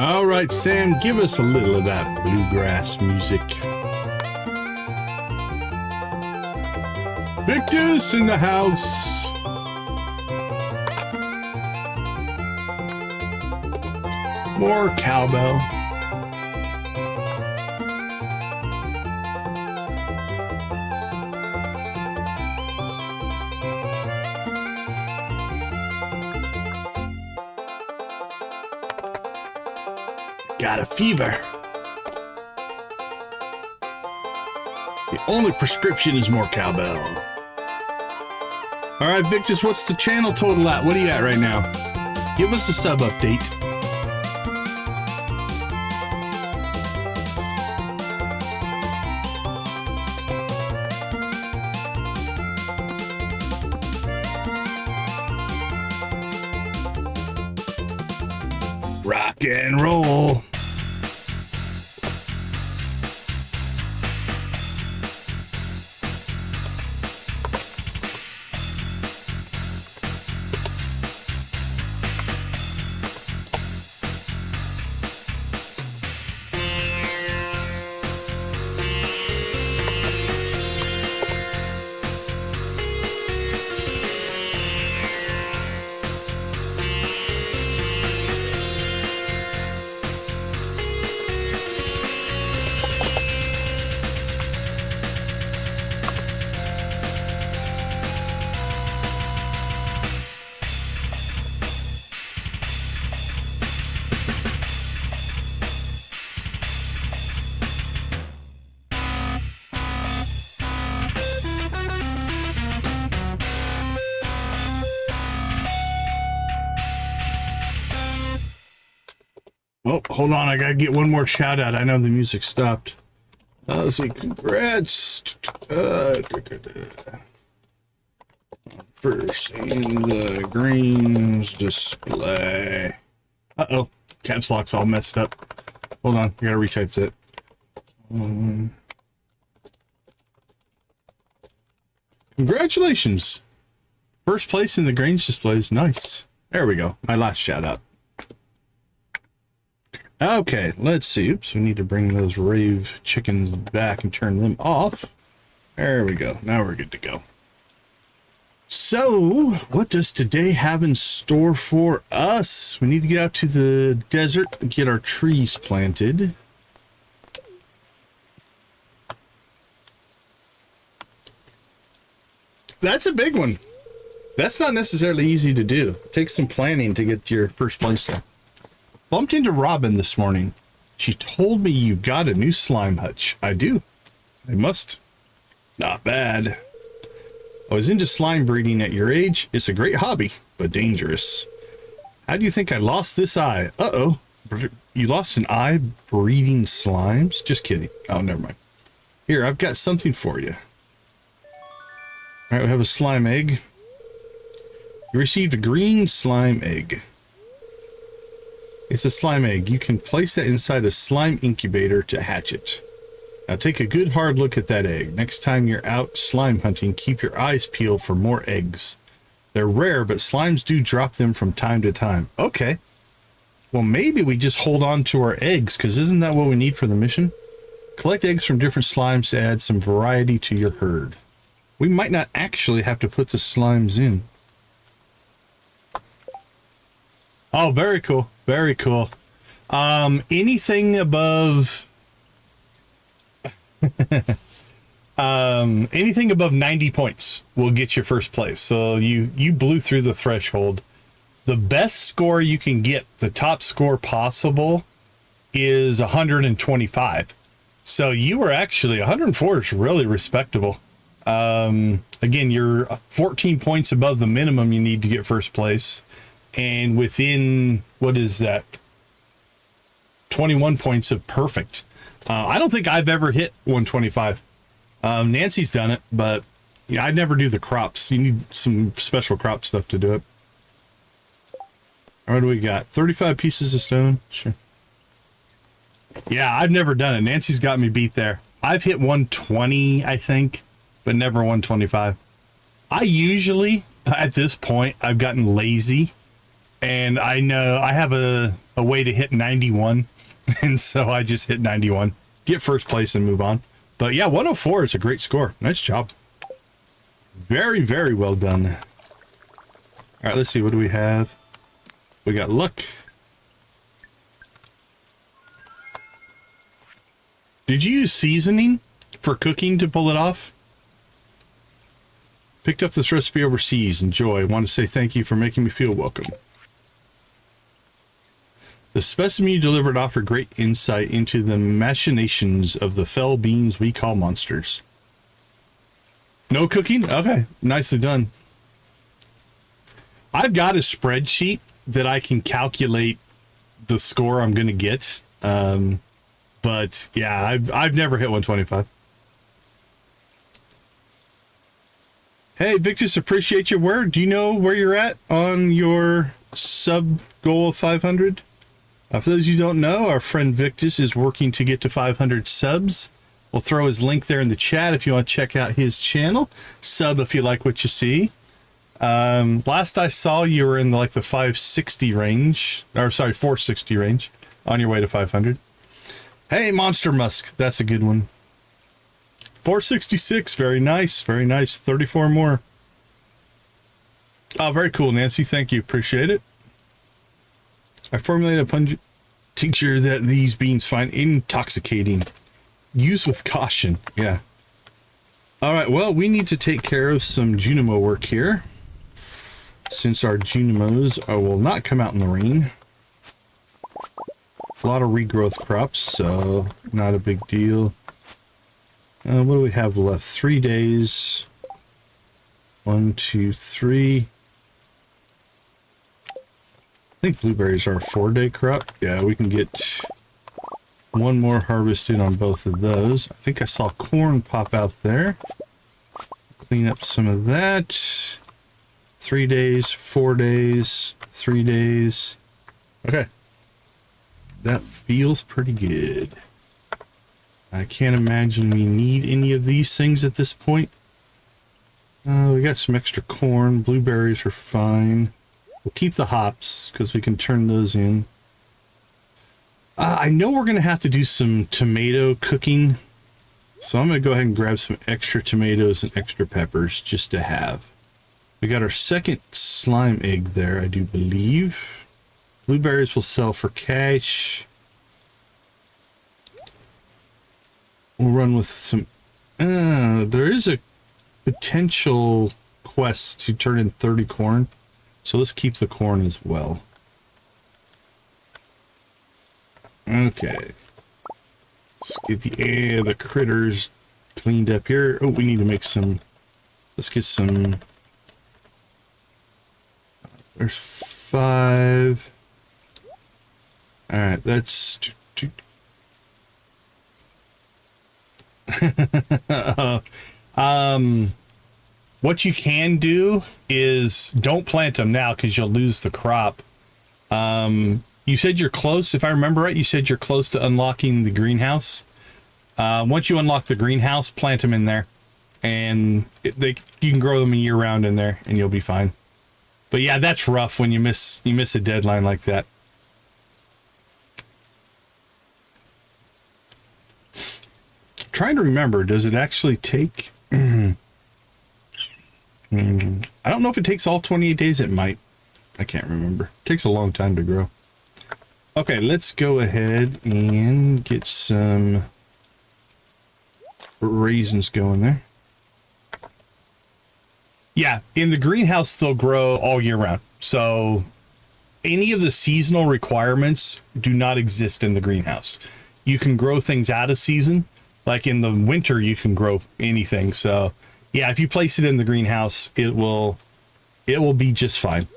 All right, Sam, give us a little of that bluegrass music. Victus in the house. More cowbell. Got a fever. The only prescription is more cowbell. All right, Victus, what's the channel total at? What are you at right now? Give us a sub update. Rock and roll. Oh, hold on. I gotta get one more shout out. I know the music stopped. Let's see. Congrats. First in the greens display. Uh-oh. Caps lock's all messed up. Hold on. I gotta retype that. Congratulations. First place in the greens displays. Nice. There we go. My last shout out. Okay, let's see. Oops, we need to bring those rave chickens back and turn them off. There we go. Now we're good to go. So, what does today have in store for us? We need to get out to the desert and get our trees planted. That's a big one. That's not necessarily easy to do. It takes some planning to get your first place there. Bumped into Robin this morning. She told me you got a new slime hutch. I do. I must. Not bad. I was into slime breeding at your age. It's a great hobby, but dangerous. How do you think I lost this eye? Uh-oh. You lost an eye breeding slimes? Just kidding. Oh, never mind. Here, I've got something for you. All right, we have a slime egg. You received a green slime egg. It's a slime egg. You can place that inside a slime incubator to hatch it. Now take a good hard look at that egg. Next time you're out slime hunting, keep your eyes peeled for more eggs. They're rare, but slimes do drop them from time to time. Okay. Well, maybe we just hold on to our eggs, because isn't that what we need for the mission? Collect eggs from different slimes to add some variety to your herd. We might not actually have to put the slimes in. Oh, very cool. Very cool. Anything above anything above 90 points will get you first place. So you blew through the threshold. The best score you can get, the top score possible, is 125. So you were actually 104 is really respectable. Again, you're 14 points above the minimum you need to get first place. And within, what is that? 21 points of perfect. I don't think I've ever hit 125. Nancy's done it, but yeah, I never do the crops. You need some special crop stuff to do it. What do we got? 35 pieces of stone? Sure. Yeah, I've never done it. Nancy's got me beat there. I've hit 120, I think, but never 125. I usually, at this point, I've gotten lazy. And I know I have a way to hit 91. And so I just hit 91. Get first place and move on. But yeah, 104 is a great score. Nice job. Very, very well done. All right, let's see. What do we have? We got luck. Did you use seasoning for cooking to pull it off? Picked up this recipe overseas. Enjoy. I want to say thank you for making me feel welcome. The specimen you delivered offered great insight into the machinations of the fell beings we call monsters. No cooking? Okay, nicely done. I've got a spreadsheet that I can calculate the score I'm going to get. But yeah, I've never hit 125. Hey, Victus, appreciate your word. Do you know where you're at on your sub goal of 500? For those of you who don't know, our friend Victus is working to get to 500 subs. We'll throw his link there in the chat if you want to check out his channel. Sub if you like what you see. Last I saw, you were in the 560 range, or sorry, 460 range, on your way to 500. Hey, Monster Musk, that's a good one. 466, very nice, very nice. 34 more. Oh, very cool, Nancy. Thank you, appreciate it. I formulated a pungent tincture that these beans find intoxicating. Use with caution. Yeah. All right, well, we need to take care of some Junimo work here, since our Junimos will not come out in the rain. A lot of regrowth crops, so not a big deal. What do we have left? 3 days. 1, 2, 3. I think blueberries are a 4-day crop. Yeah, we can get one more harvested on both of those. I think I saw corn pop out there. Clean up some of that. 3 days, 4 days, 3 days. Okay. That feels pretty good. I can't imagine we need any of these things at this point. We got some extra corn. Blueberries are fine. We'll keep the hops because we can turn those in. I know we're going to have to do some tomato cooking. So I'm going to go ahead and grab some extra tomatoes and extra peppers just to have. We got our second slime egg there, I do believe. Blueberries will sell for cash. We'll run with some... there is a potential quest to turn in 30 corn. So let's keep the corn as well. Okay. Let's get the critters cleaned up here. Oh, we need to make some... Let's get some... There's 5. Alright, that's... What you can do is don't plant them now because you'll lose the crop. You said you're close, if I remember right, you said you're close to unlocking the greenhouse. Once you unlock the greenhouse, plant them in there, and you can grow them year round in there, and you'll be fine. But yeah, that's rough when you miss a deadline like that. Trying to remember, does it actually take... I don't know if it takes all 28 days. It might. I can't remember. It takes a long time to grow. Okay, let's go ahead and get some raisins going there. Yeah, in the greenhouse, they'll grow all year round. So any of the seasonal requirements do not exist in the greenhouse. You can grow things out of season. Like in the winter, you can grow anything. So yeah, if you place it in the greenhouse, it will be just fine.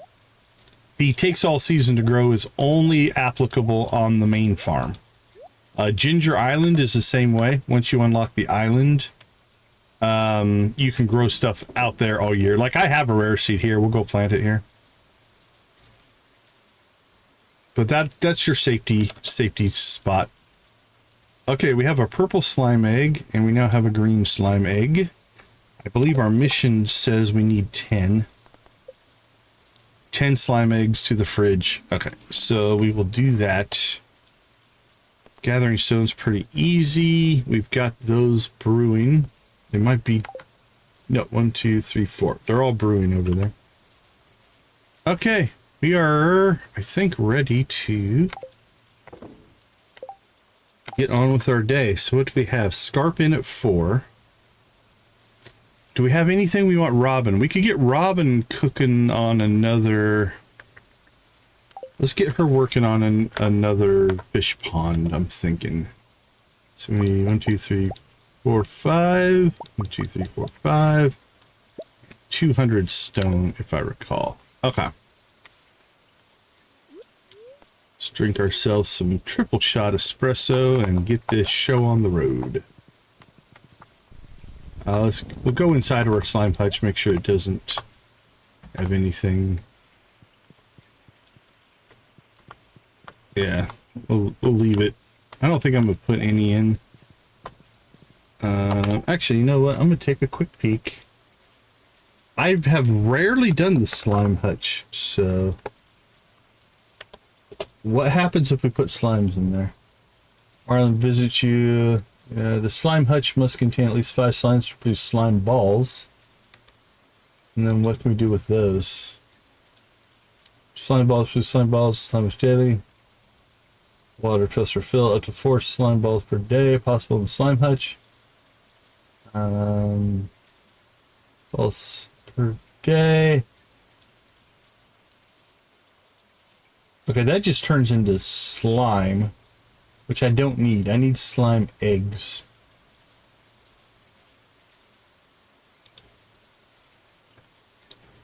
The takes all season to grow is only applicable on the main farm. Ginger Island is the same way. Once you unlock the island, you can grow stuff out there all year. Like I have a rare seed here. We'll go plant it here. But that's your safety spot. Okay, we have a purple slime egg, and we now have a green slime egg. I believe our mission says we need 10. 10 slime eggs to the fridge. Okay, so we will do that. Gathering stone's pretty easy. We've got those brewing. They might be... No, 1, 2, 3, 4. They're all brewing over there. Okay, we are, I think, ready to get on with our day. So what do we have? Scarp in at 4. Do we have anything we want Robin? We could get Robin cooking on another... Let's get her working on another fish pond, I'm thinking. So we 1, 2, 3, 4, 5. 1, 2, 3, 4, 5. 200 stone, if I recall. Okay. Let's drink ourselves some triple shot espresso and get this show on the road. We'll go inside of our slime hutch, make sure it doesn't have anything. Yeah, we'll leave it. I don't think I'm gonna put any in. Actually, you know what? I'm gonna take a quick peek. I have rarely done the slime hutch, so what happens if we put slimes in there? Marlon visits you. The slime hutch must contain at least 5 slimes to produce slime balls. And then what can we do with those? Slime balls produce slime balls, slime jelly. Water truss refill up to 4 slime balls per day, possible in the slime hutch. Balls per day. Okay, that just turns into slime, which I don't need. I need slime eggs.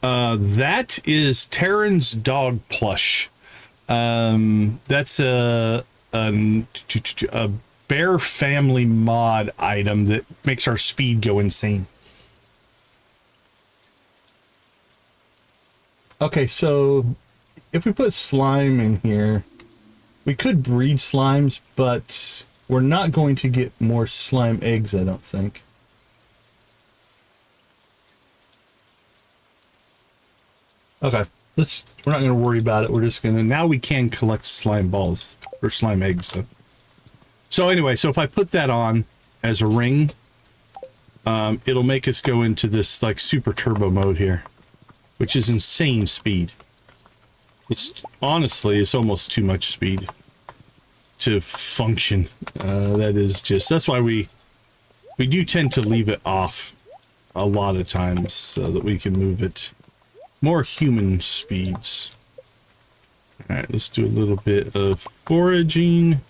That is Terran's dog plush. That's a bear family mod item that makes our speed go insane. Okay, so if we put slime in here, we could breed slimes, but we're not going to get more slime eggs, I don't think. Okay, we're not going to worry about it. We're just going to, now we can collect slime balls, or slime eggs. So anyway, so if I put that on as a ring, it'll make us go into this like super turbo mode here, which is insane speed. It's honestly, it's almost too much speed to function. That's why we do tend to leave it off a lot of times so that we can move it more human speeds. All right, let's do a little bit of foraging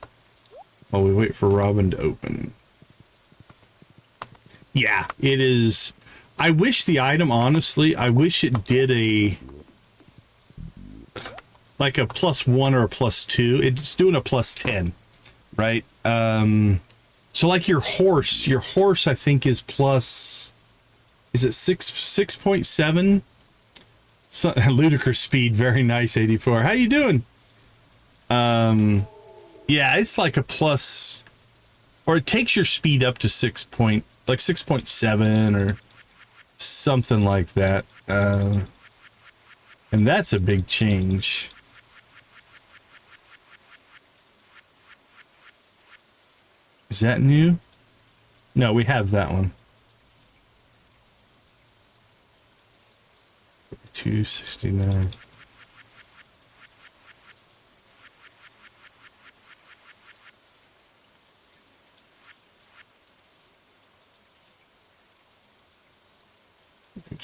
while we wait for Robin to open. Yeah, it is. I wish the item, honestly, I wish it did like a +1 or a +2. It's doing a +10, right? So like your horse I think is plus, is it 6.7? So, ludicrous speed, very nice, 84. How you doing? Yeah, it's like a plus, or it takes your speed up to 6.7 or something like that. And that's a big change. Is that new? No, we have that one. 269.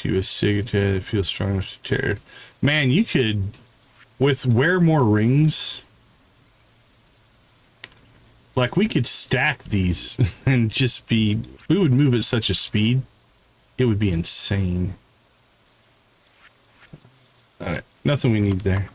You a signature, it feels strong enough to tear. Man, you could, with wear more rings, like we could stack these and just be, we would move at such a speed, it would be insane. All right, nothing we need there.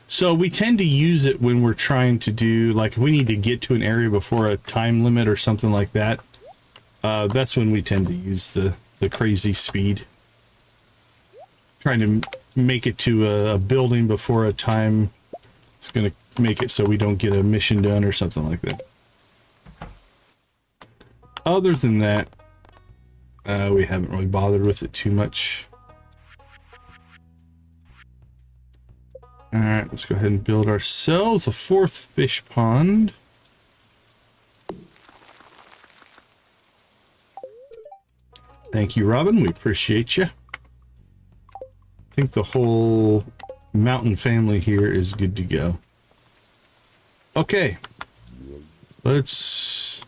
So we tend to use it when we're trying to do, like if we need to get to an area before a time limit or something like that. That's when we tend to use the crazy speed. Trying to make it to a building before a time. It's going to make it so we don't get a mission done or something like that. Other than that, we haven't really bothered with it too much. Alright, let's go ahead and build ourselves a 4th fish pond. Thank you, Robin. We appreciate you. I think the whole mountain family here is good to go. Okay. Let's...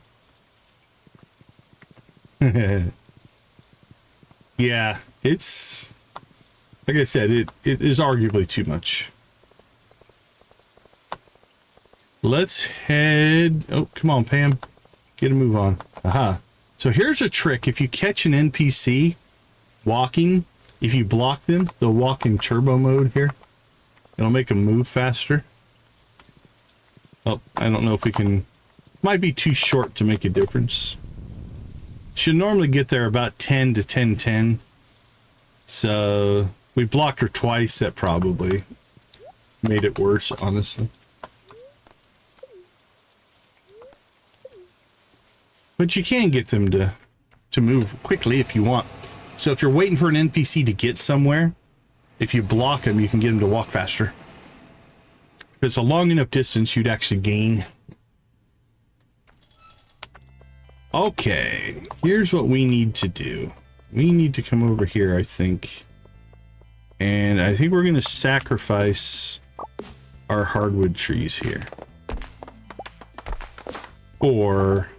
Yeah, it's... Like I said, it is arguably too much. Let's head... Oh, come on, Pam. Get a move on. Aha. So here's a trick. If you catch an NPC walking, If you block them, they'll walk in turbo mode here. It'll make them move faster. Oh, I don't know if we can... Might be too short to make a difference. Should normally get there about 10 to 10:10. So we blocked her twice. That probably made it worse, honestly. But you can get them to move quickly if you want. So if you're waiting for an NPC to get somewhere, if you block them, you can get them to walk faster. If it's a long enough distance, you'd actually gain. Okay, here's what we need to do. We need to come over here, I think. And I think we're going to sacrifice our hardwood trees here. Or...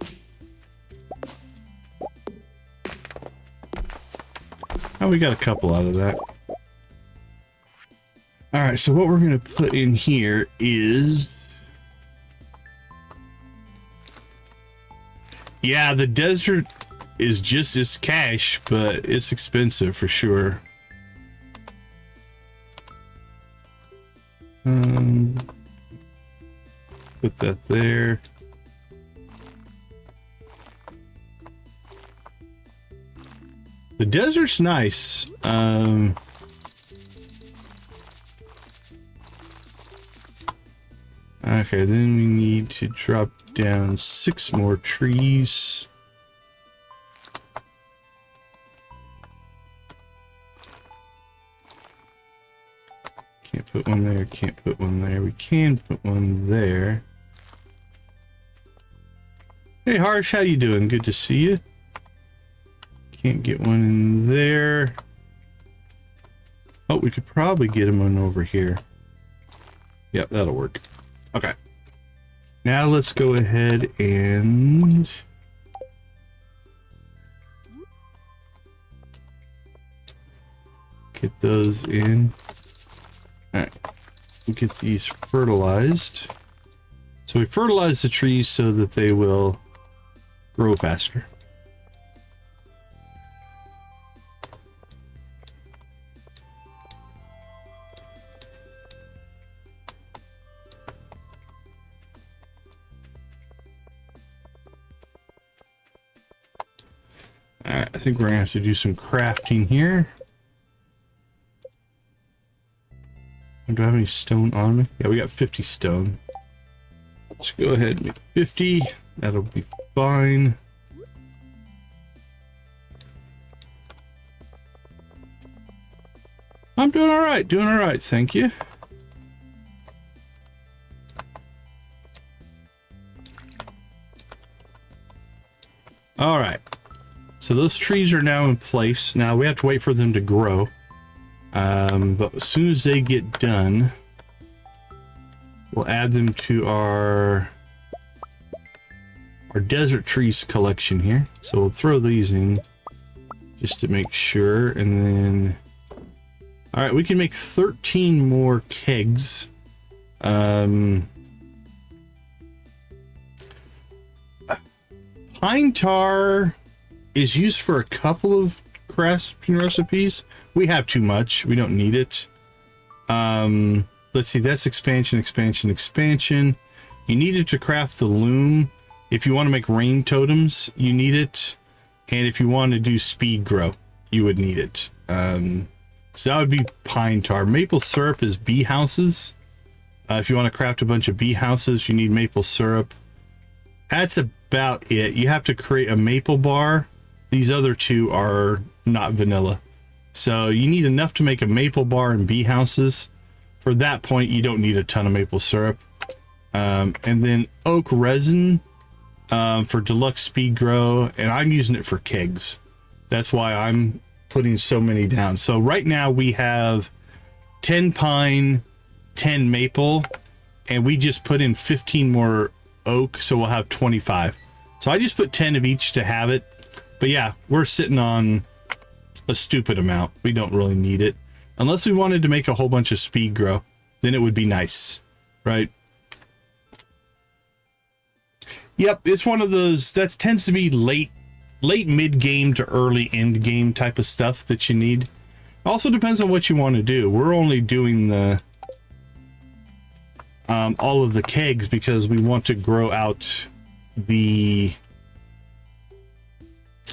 Oh, we got a couple out of that. All right, so what we're going to put in here is... Yeah, the desert is just as cash, but it's expensive for sure. Put that there. The desert's nice. Okay, then we need to drop down 6 more trees. Can't put one there, can't put one there. We can put one there. Hey Harsh, how you doing? Good to see you. Can't get one in there. Oh, we could probably get him one over here. Yep, that'll work. Okay. Now let's go ahead and get those in. All right. We'll get these fertilized. So we fertilize the trees so that they will grow faster. Alright, I think we're gonna have to do some crafting here. Do I have any stone on me? Yeah, we got 50 stone. Let's go ahead and make 50. That'll be fine. I'm doing alright, thank you. Alright. So those trees are now in place. Now we have to wait for them to grow. But as soon as they get done, we'll add them to our desert trees collection here. So we'll throw these in just to make sure. And then, all right, we can make 13 more kegs. Pine tar is used for a couple of crafting recipes. We have too much. We don't need it. Let's see. That's expansion. You need it to craft the loom. If you want to make rain totems, you need it. And if you want to do speed grow, you would need it. So that would be pine tar. Maple syrup is bee houses. If you want to craft a bunch of bee houses, you need maple syrup. That's about it. You have to create a maple bar. These other two are not vanilla. So you need enough to make a maple bar and bee houses. For that point, you don't need a ton of maple syrup. And then oak resin for deluxe speed grow. And I'm using it for kegs. That's why I'm putting so many down. So right now we have 10 pine, 10 maple, and we just put in 15 more oak. So we'll have 25. So I just put 10 of each to have it. But yeah, we're sitting on a stupid amount. We don't really need it. Unless we wanted to make a whole bunch of speed grow, then it would be nice, right? Yep, it's one of those that tends to be late mid game to early end game type of stuff that you need. Also depends on what you want to do. We're only doing the all of the kegs because we want to grow out the...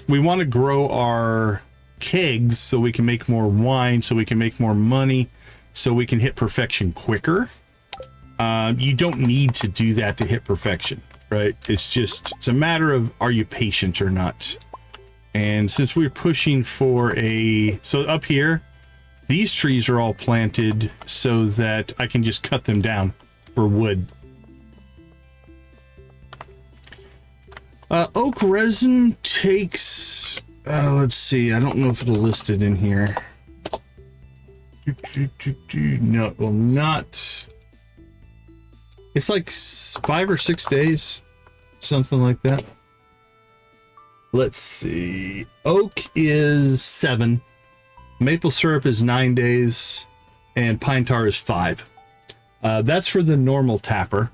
We want to grow our kegs so we can make more wine, so we can make more money, so we can hit perfection quicker. You don't need to do that to hit perfection, right? It's a matter of, are you patient or not? And since we're pushing for so up here, these trees are all planted so that I can just cut them down for wood. Oak resin takes, let's see, I don't know if it'll list it in here. No, it will not. It's like 5 or 6 days, something like that. Let's see. Oak is 7. Maple syrup is 9 days. And pine tar is 5. That's for the normal tapper.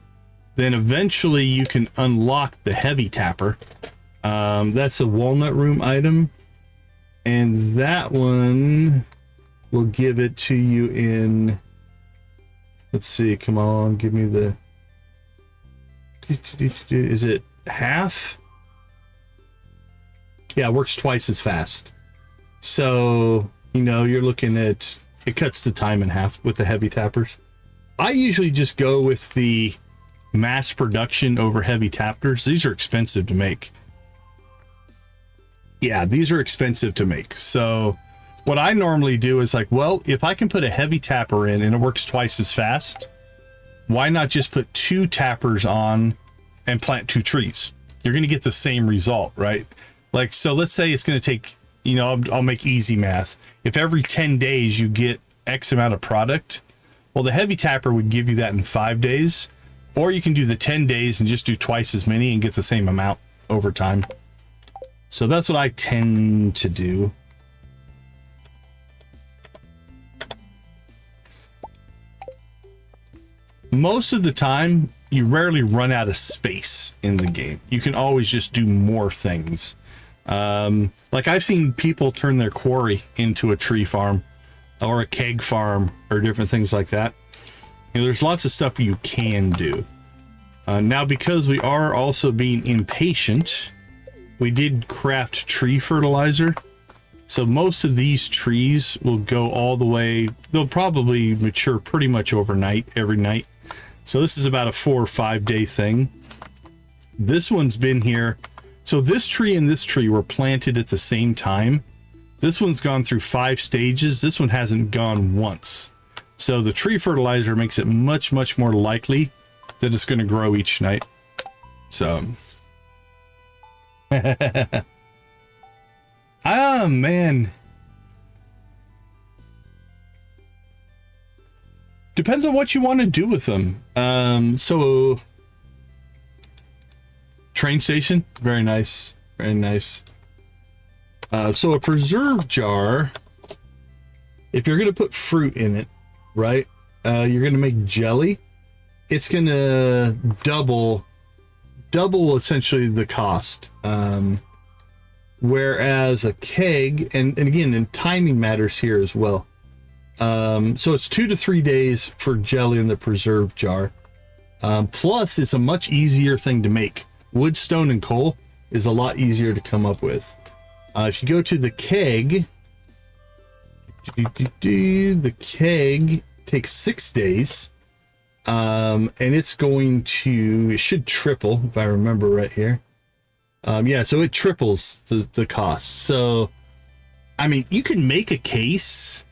Then eventually you can unlock the heavy tapper. That's a walnut room item. And that one will give it to you in... Let's see, come on, give me the... Is it half? Yeah, it works twice as fast. So, you know, you're looking at... It cuts the time in half with the heavy tappers. I usually just go with the mass production over heavy tappers. These are expensive to make. Yeah, these are expensive to make. So what I normally do is like, well, if I can put a heavy tapper in and it works twice as fast, why not just put 2 tappers on and plant 2 trees? You're going to get the same result, right? Like, so let's say it's going to take, you know, I'll make easy math. If every 10 days you get X amount of product, well, the heavy tapper would give you that in 5 days, or you can do the 10 days and just do twice as many and get the same amount over time. So that's what I tend to do. Most of the time, you rarely run out of space in the game. You can always just do more things. Like I've seen people turn their quarry into a tree farm or a keg farm or different things like that. You know, there's lots of stuff you can do. Now, because we are also being impatient, we did craft tree fertilizer. So most of these trees will go all the way. They'll probably mature pretty much overnight, every night. So this is about a 4 or 5 day thing. This one's been here. So this tree and this tree were planted at the same time. This one's gone through 5 stages. This one hasn't gone once. So the tree fertilizer makes it much, much more likely that it's going to grow each night. So. Ah, man. Depends on what you want to do with them. So train station, very nice, very nice. So a preserve jar, if you're going to put fruit in it, right? You're going to make jelly. It's going to double essentially the cost. Whereas a keg, and again, and timing matters here as well. So it's 2 to 3 days for jelly in the preserve jar. Plus, it's a much easier thing to make. Wood, stone, and coal is a lot easier to come up with. If you go to the keg, the keg takes 6 days. And it's going to, it should triple if I remember right here. Yeah, so it triples the cost. So, I mean, you can make a case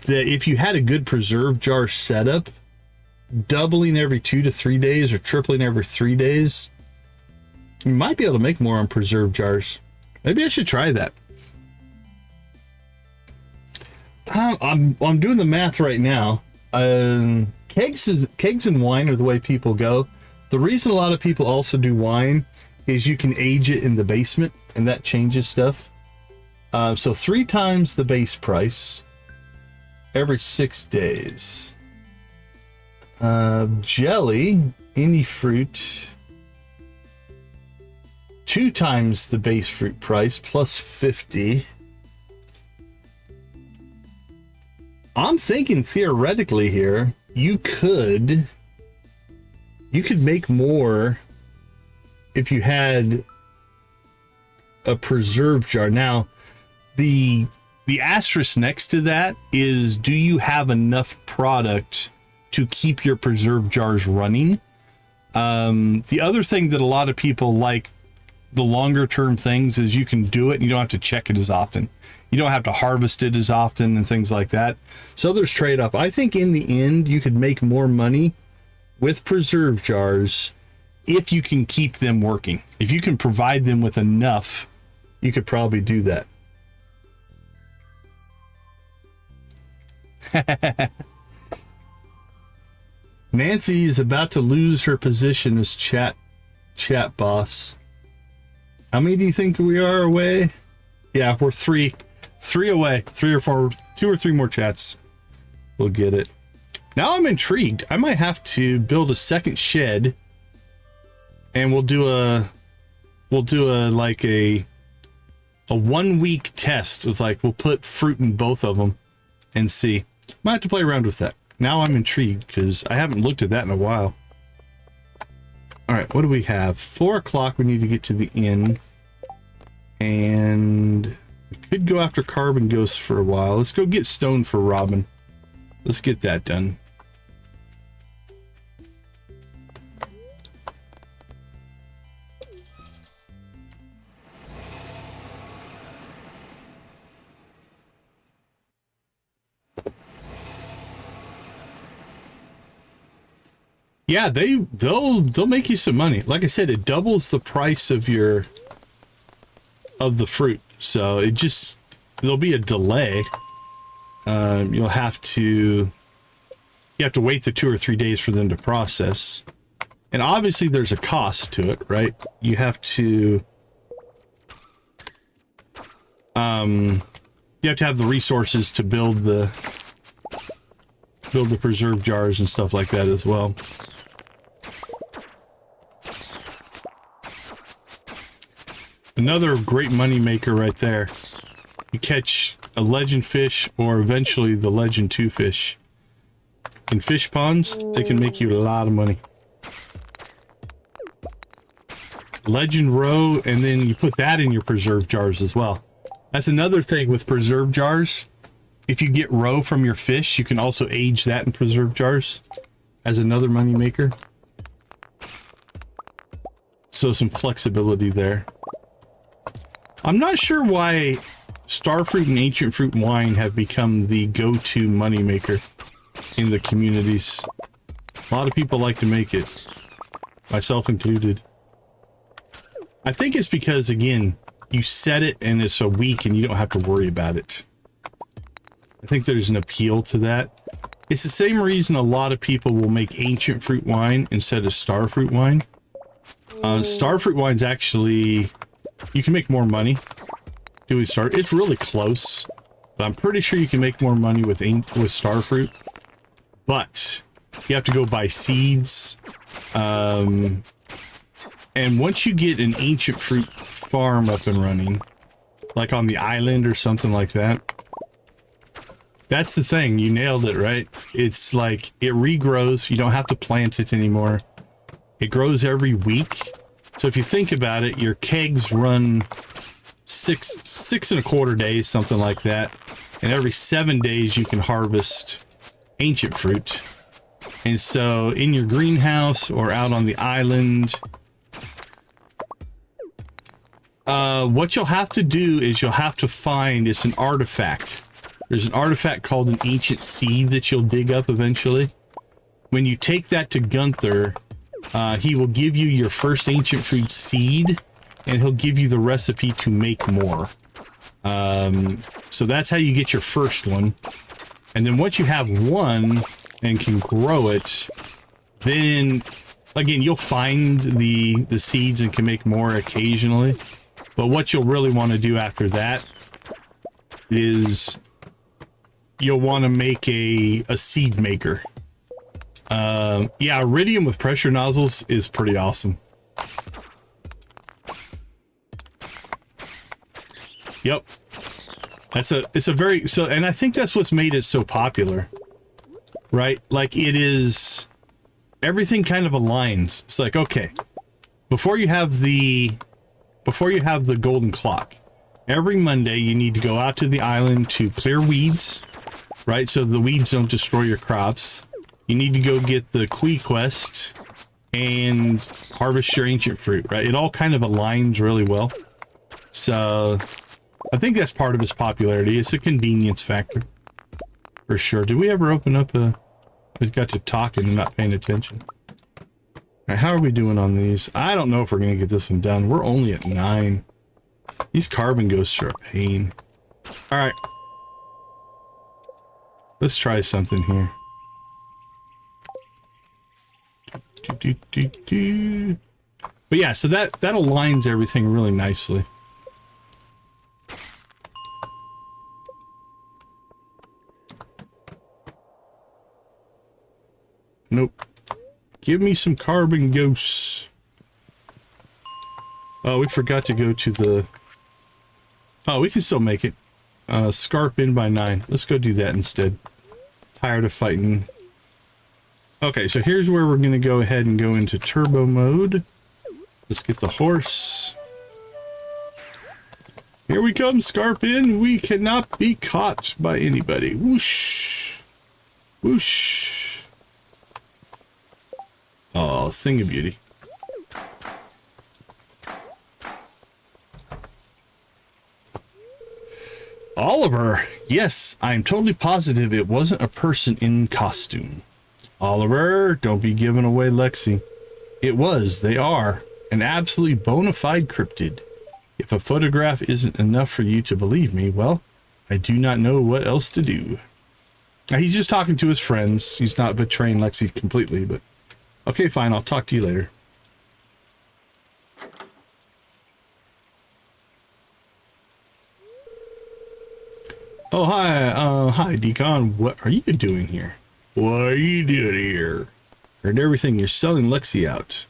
that if you had a good preserve jar setup, doubling every 2 to 3 days or tripling every 3 days, you might be able to make more on preserve jars. Maybe I should try that. I'm doing the math right now. Kegs and wine are the way people go. The reason a lot of people also do wine is you can age it in the basement, and that changes stuff. So 3 times the base price every 6 days. Jelly, any fruit, 2 times the base fruit price plus 50. I'm thinking theoretically here, you could make more if you had a preserve jar. Now, the asterisk next to that is, do you have enough product to keep your preserve jars running? The other thing that a lot of people like, the longer term things, is you can do it and you don't have to check it as often. You don't have to harvest it as often and things like that. So there's trade-off. I think in the end, you could make more money with preserve jars if you can keep them working. If you can provide them with enough, you could probably do that. Nancy is about to lose her position as chat boss. How many do you think we are away? Yeah, we're three away. 3 or 4, 2 or 3 more chats. We'll get it. Now I'm intrigued. I might have to build a second shed, and we'll do a like a 1 week test with, like, we'll put fruit in both of them and see. Might have to play around with that. Now I'm intrigued because I haven't looked at that in a while. All right, what do we have? 4 o'clock. We need to get to the inn, and we could go after Carbon Ghosts for a while. Let's go get stone for Robin. Let's get that done. Yeah, they'll make you some money. Like I said, it doubles the price of the fruit. So there'll be a delay. You have to wait the 2 or 3 days for them to process. And obviously there's a cost to it, right? You have to have the resources to build the preserve jars and stuff like that as well. Another great money maker right there. You catch a legend fish or eventually the legend 2 fish. In fish ponds, they can make you a lot of money. Legend roe, and then you put that in your preserve jars as well. That's another thing with preserve jars. If you get roe from your fish, you can also age that in preserve jars as another money maker. So some flexibility there. I'm not sure why Starfruit and Ancient Fruit wine have become the go-to moneymaker in the communities. A lot of people like to make it, myself included. I think it's because, again, you set it and it's a week and you don't have to worry about it. I think there's an appeal to that. It's the same reason a lot of people will make Ancient Fruit wine instead of Starfruit wine. Starfruit wine's actually... You can make more money doing It's really close, but I'm pretty sure you can make more money with Starfruit. But you have to go buy seeds. And once you get an Ancient Fruit farm up and running, like on the island or something like that, that's the thing. You nailed it, right? It's like it regrows. You don't have to plant it anymore. It grows every week. So if you think about it, your kegs run six and a quarter days, something like that. And every 7 days you can harvest Ancient Fruit. And so in your greenhouse or out on the island, what you'll have to do is you'll have to find, it's an artifact. There's an artifact called an ancient seed that you'll dig up eventually. When you take that to Gunther, he will give you your first Ancient Fruit seed, and he'll give you the recipe to make more. So that's how you get your first one. And then once you have one and can grow it, then, again, you'll find the seeds and can make more occasionally. But what you'll really want to do after that is you'll want to make a seed maker. Yeah, iridium with pressure nozzles is pretty awesome. Yep. it's a very, so, and I think that's what's made it so popular, right? Like it is, everything kind of aligns. It's like, okay, before you have the golden clock, every Monday you need to go out to the island to clear weeds, right? So the weeds don't destroy your crops. You need to go get the Key quest and harvest your ancient fruit, right? It all kind of aligns really well. So I think that's part of its popularity. It's a convenience factor for sure. Did we ever open up a, we got to talking and not paying attention. All right, how are we doing on these? I don't know if we're going to get this one done. We're only at 9. These carbon ghosts are a pain. All right. Let's try something here. But yeah, so that aligns everything really nicely. Nope. Give me some carbon ghosts. Oh, we forgot to go to the... Oh, we can still make it. Scarp in by 9. Let's go do that instead. Tired of fighting. Okay, so here's where we're going to go ahead and go into turbo mode. Let's get the horse. Here we come, Scarp in. We cannot be caught by anybody. Whoosh. Whoosh. Oh, thing of beauty. Oliver. Yes, I'm totally positive it wasn't a person in costume. Oliver, don't be giving away Lexi. It was, they are, an absolutely bona fide cryptid. If a photograph isn't enough for you to believe me, well, I do not know what else to do. Now, he's just talking to his friends. He's not betraying Lexi completely, but... Okay, fine, I'll talk to you later. Oh, hi, Decon. What are you doing here? What are you doing here? Heard everything. You're selling Lexi out.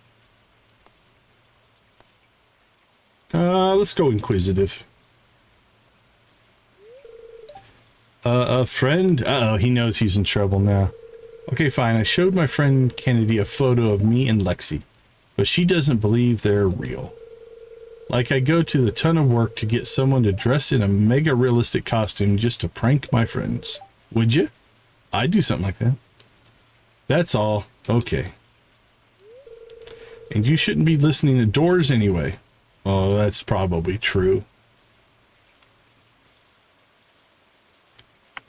Let's go inquisitive. A friend? Uh-oh, he knows he's in trouble now. Okay, fine. I showed my friend Kennedy a photo of me and Lexi, but she doesn't believe they're real. Like I go to the ton of work to get someone to dress in a mega realistic costume just to prank my friends. Would you? I'd do something like that. That's all. Okay. And you shouldn't be listening to doors anyway. Oh, that's probably true.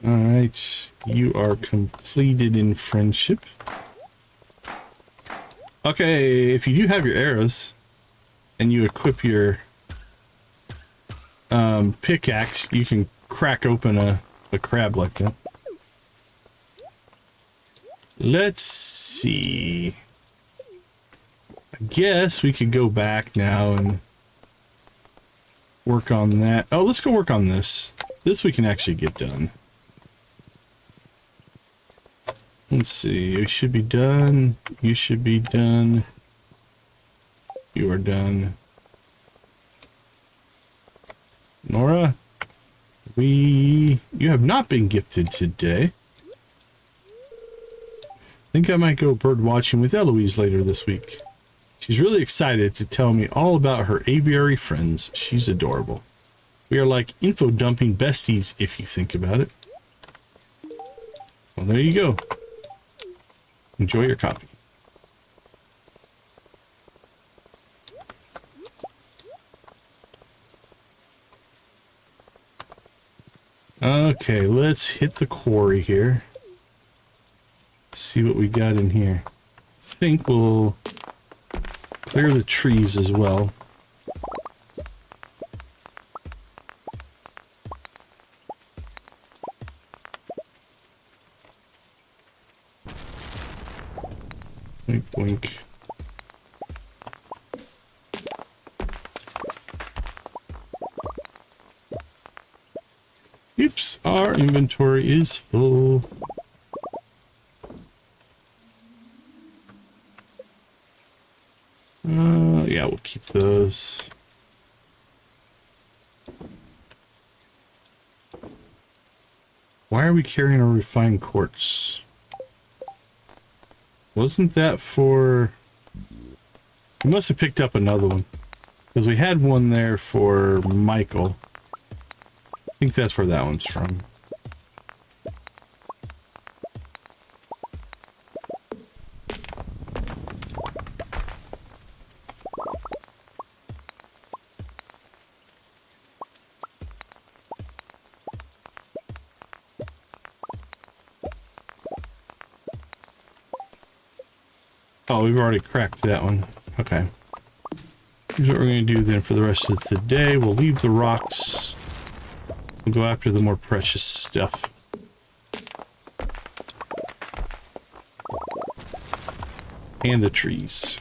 Alright. You are completed in friendship. Okay, if you do have your arrows and you equip your pickaxe, you can crack open a crab like that. Let's see. I guess we could go back now and work on that. Oh, let's go work on this. This we can actually get done. Let's see. You should be done. You should be done. You are done. Nora, you have not been gifted today. I think I might go bird watching with Eloise later this week. She's really excited to tell me all about her aviary friends. She's adorable. We are like info dumping besties if you think about it. Well, there you go. Enjoy your coffee. Okay, let's hit the quarry here. See what we got in here. I think we'll clear the trees as well. Boink, boink. Oops, our inventory is full. Yeah, we'll keep those. Why are we carrying a refined quartz? Wasn't that for... We must have picked up another one. Because we had one there for Michael. I think that's where that one's from. Oh, we've already cracked that one. Okay. Here's what we're going to do then for the rest of the day. We'll leave the rocks. We'll go after the more precious stuff. And the trees.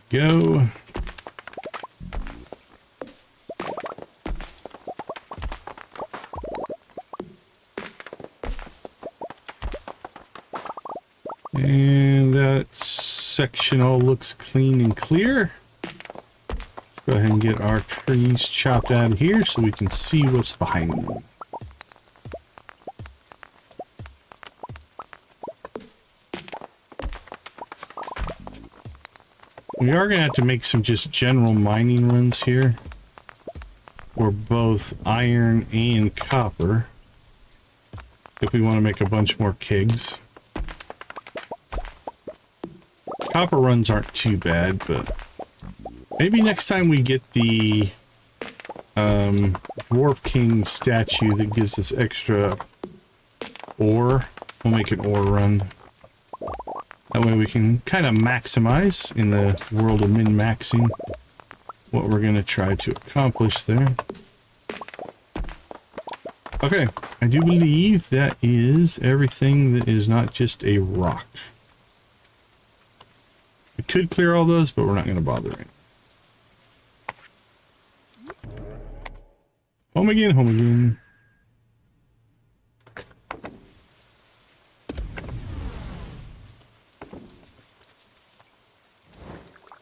Go. And that section all looks clean and clear. Let's go ahead and get our trees chopped out of here so we can see what's behind them. We are going to have to make some just general mining runs here for both iron and copper if we want to make a bunch more kegs. Copper runs aren't too bad, but maybe next time we get the Dwarf King statue that gives us extra ore, we'll make an ore run. That way we can kind of maximize in the world of min-maxing what we're going to try to accomplish there. Okay, I do believe that is everything that is not just a rock. We could clear all those, but we're not going to bother it. Home again, home again.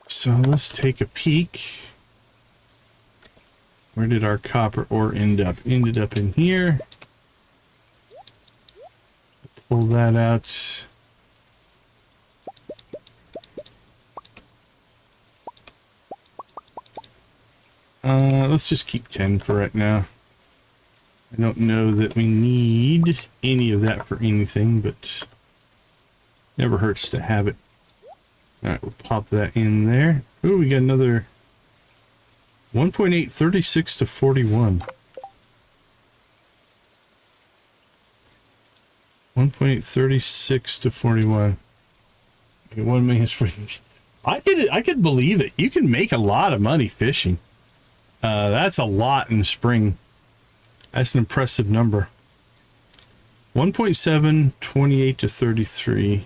So let's take a peek. Where did our copper ore end up? Ended up in here. Pull that out. Let's just keep 10 for right now. I don't know that we need any of that for anything, but never hurts to have it. Alright, we'll pop that in there. Ooh, we got another 1.8, 36 to 41. 1.8, 36 to 41. Okay, 1 million spring. I could believe it. You can make a lot of money fishing. That's a lot in the spring. That's an impressive number. 1.7, 28 to 33.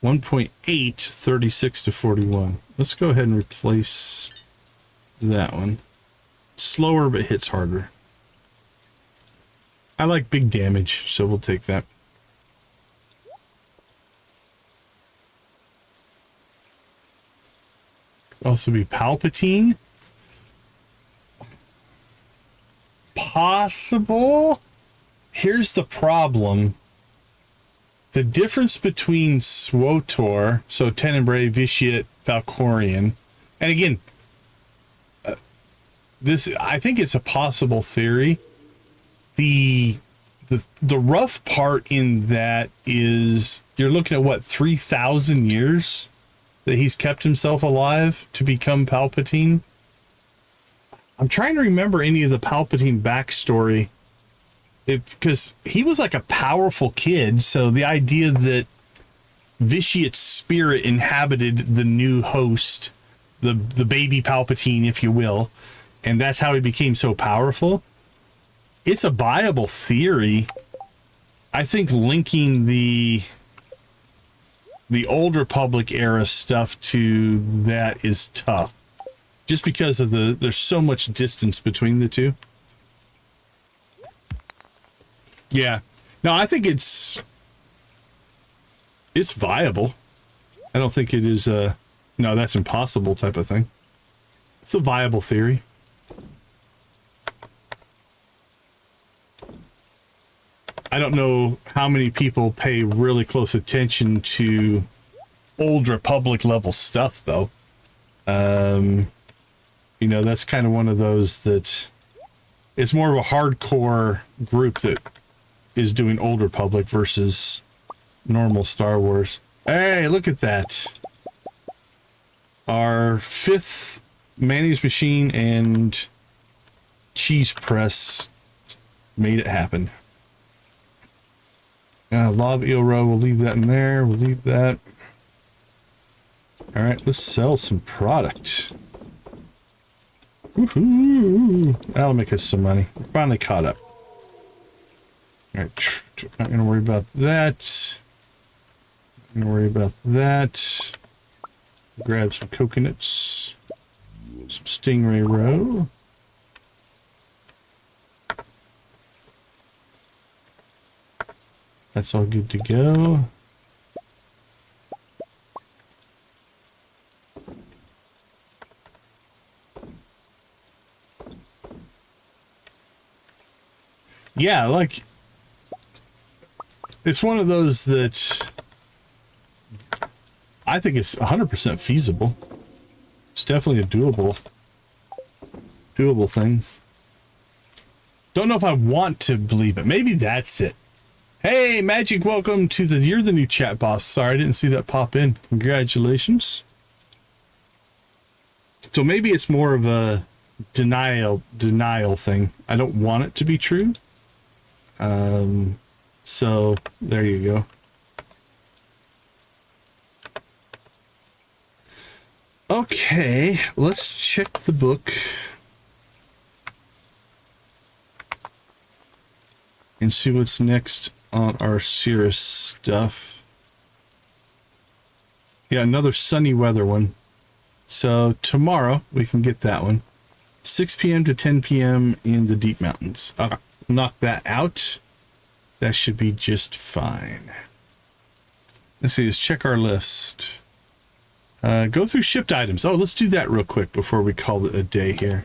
1.8, 36 to 41. Let's go ahead and replace that one. Slower, but hits harder. I like big damage, so we'll take that. Could also be Palpatine. Possible. Here's the problem. The difference between SWTOR, so Tenebrae, Vitiate, Valkorion, and again, this, I think it's a possible theory. The rough part in that is you're looking at what, 3,000 years that he's kept himself alive to become Palpatine. I'm trying to remember any of the Palpatine backstory, because he was like a powerful kid, so the idea that Vitiate's spirit inhabited the new host, the baby Palpatine, if you will, and that's how he became so powerful. It's a viable theory. I think linking the Old Republic era stuff to that is tough, just because of there's so much distance between the two. Yeah. No, I think it's viable. I don't think it is no, that's impossible type of thing. It's a viable theory. I don't know how many people pay really close attention to Old Republic level stuff, though. You know, that's kind of one of those that it's more of a hardcore group that is doing Old Republic versus normal Star Wars. Hey, look at that. Our 5th mayonnaise machine and cheese press made it happen. Lava eel row, we'll leave that in there. We'll leave that. All right, let's sell some product. Woohoo! That'll make us some money. We're finally caught up. All right, not gonna worry about that. Not gonna worry about that. Grab some coconuts. Some stingray roe. That's all good to go. Yeah, like, it's one of those that I think it's 100% feasible. It's definitely a doable thing. Don't know if I want to believe it. Maybe that's it. Hey, Magic, welcome to you're the new chat boss. Sorry, I didn't see that pop in. Congratulations. So maybe it's more of a denial thing. I don't want it to be true. So there you go. Okay, let's check the book and see what's next on our Cirrus stuff. Yeah, another sunny weather one. So tomorrow we can get that one. 6 p.m. to 10 p.m. in the deep mountains. Okay, knock that out. That should be just fine. Let's see, let's check our list. Go through shipped items. Oh, let's do that real quick before we call it a day here.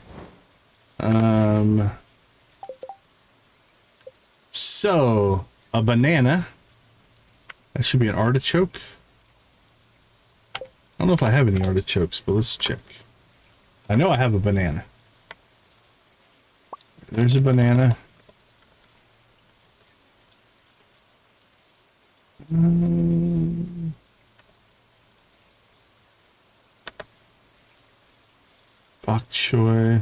So, a banana. That should be an artichoke. I don't know if I have any artichokes, but let's check. I know I have a banana. There's a banana. Bok choy.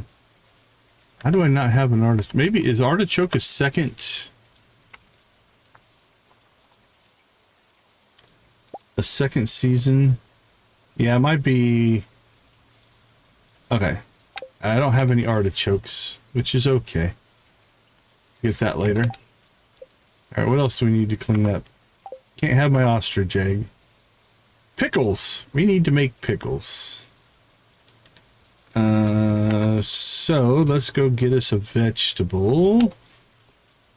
How do I not have an artichoke? Maybe is artichoke a second season? Yeah, it might be. Okay. I don't have any artichokes, which is okay. Get that later. All right, what else do we need to clean up? Can't have my ostrich egg. Pickles. We need to make pickles. So let's go get us a vegetable.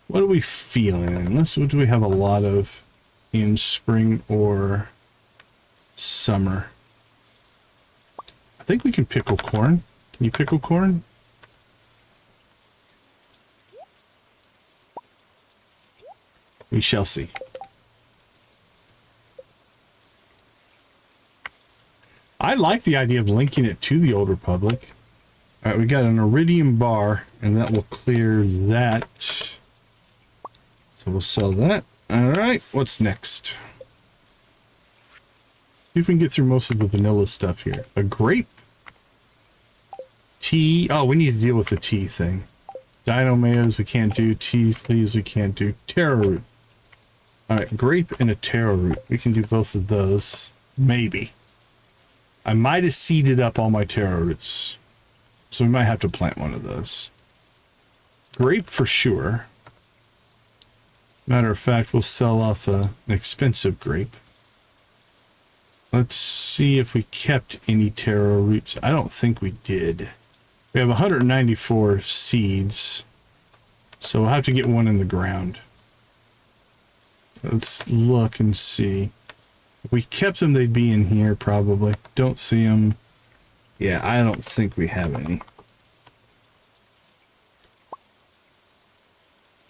What are we feeling? What do we have a lot of in spring or summer? I think we can pickle corn. Can you pickle corn? We shall see. I like the idea of linking it to the Old Republic. All right, we got an iridium bar, and that will clear that. So we'll sell that. All right, what's next? See if we can get through most of the vanilla stuff here. A grape. Tea. Oh, we need to deal with the tea thing. Dino mayos we can't do. Tea leaves we can't do. Taro root. All right, grape and a taro root. We can do both of those. Maybe. I might have seeded up all my taro roots. So we might have to plant one of those. Grape for sure. Matter of fact, we'll sell off an expensive grape. Let's see if we kept any taro roots. I don't think we did. We have 194 seeds. So we'll have to get one in the ground. Let's look and see. If we kept them, they'd be in here probably. Don't see them. Yeah, I don't think we have any.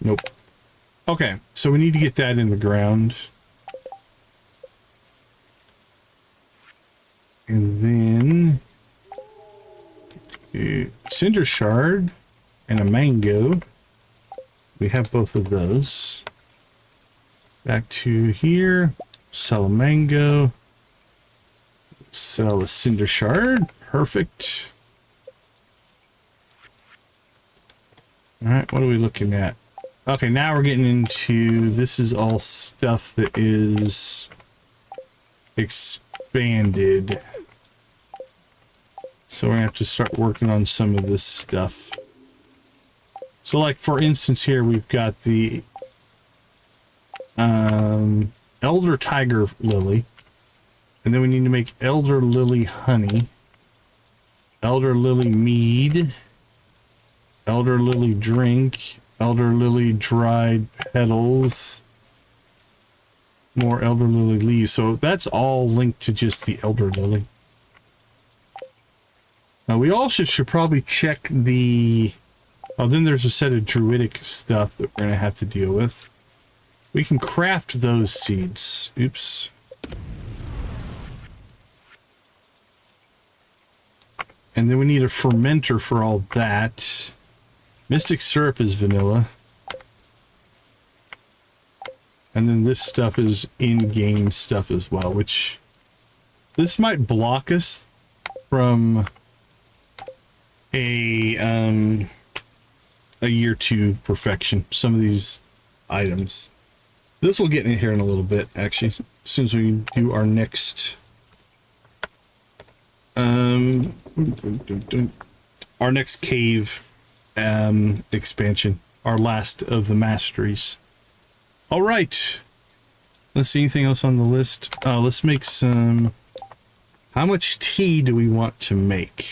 Nope. Okay, so we need to get that in the ground. And then cinder shard and a mango. We have both of those. Back to here. Sell a mango. Sell a cinder shard. Perfect. Alright, what are we looking at? Okay, now we're getting into... This is all stuff that is expanded. So we're going to have to start working on some of this stuff. So like, for instance, here we've got the Elder Tiger Lily. And then we need to make Elder Lily Honey. Elder Lily Mead. Elder Lily Drink. Elder Lily Dried Petals. More Elder Lily Leaves. So that's all linked to just the Elder Lily. Now we also should probably check the... Oh, then there's a set of druidic stuff that we're going to have to deal with. We can craft those seeds. Oops. And then we need a fermenter for all that. Mystic syrup is vanilla. And then this stuff is in-game stuff as well, which... This might block us from a year to perfection, some of these items. This will get in here in a little bit, actually, as soon as we do our next cave expansion, our last of the masteries. All right, let's see, anything else on the list. Let's make some... How much tea do we want to make?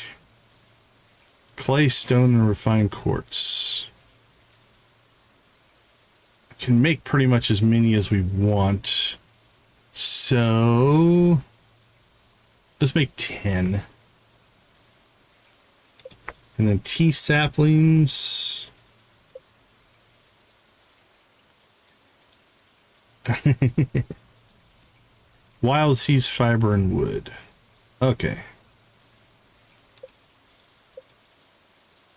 Clay, stone, and refined quartz. We can make pretty much as many as we want. So let's make 10. And then tea saplings. Wild seeds, fiber, and wood. Okay.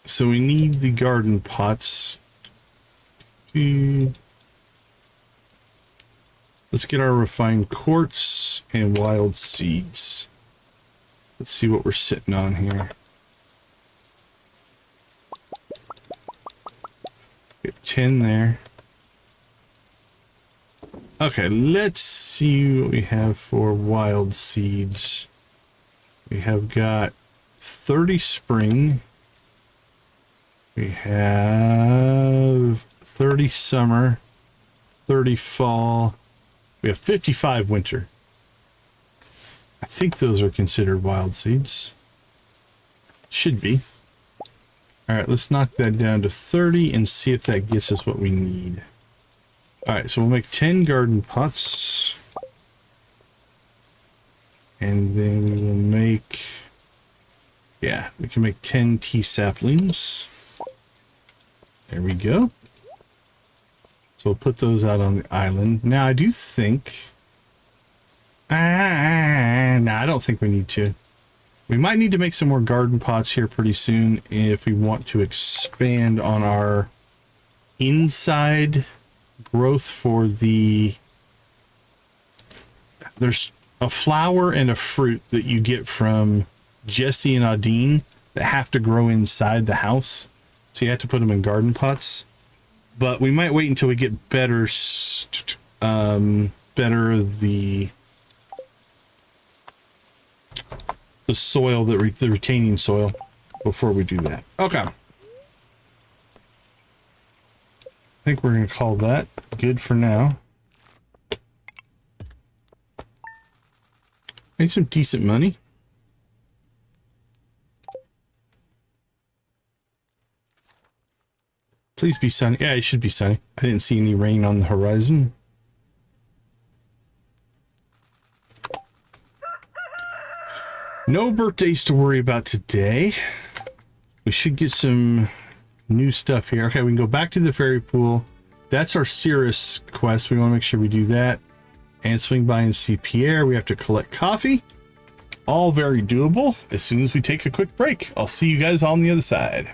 So we need the garden pots. Let's get our refined quartz and wild seeds. Let's see what we're sitting on here. Get 10 there. Okay, let's see what we have for wild seeds. We have got 30 spring. We have 30 summer, 30 fall. We have 55 winter. I think those are considered wild seeds. Should be. All right, let's knock that down to 30 and see if that gets us what we need. All right, so we'll make 10 garden pots. And then we will make... Yeah, we can make 10 tea saplings. There we go. So we'll put those out on the island. Now I do think... No, I don't think we need to. We might need to make some more garden pots here pretty soon if we want to expand on our inside growth for the... There's a flower and a fruit that you get from Jesse and Audine that have to grow inside the house. So you have to put them in garden pots. But we might wait until we get better the soil, the retaining soil, before we do that. Okay. I think we're going to call that good for now. Made some decent money. Please be sunny. Yeah, it should be sunny. I didn't see any rain on the horizon. No birthdays to worry about today. We should get some new stuff here. Okay, we can go back to the fairy pool. That's our Cirrus quest. We want to make sure we do that. And swing by and see Pierre. We have to collect coffee. All very doable as soon as we take a quick break. I'll see you guys on the other side.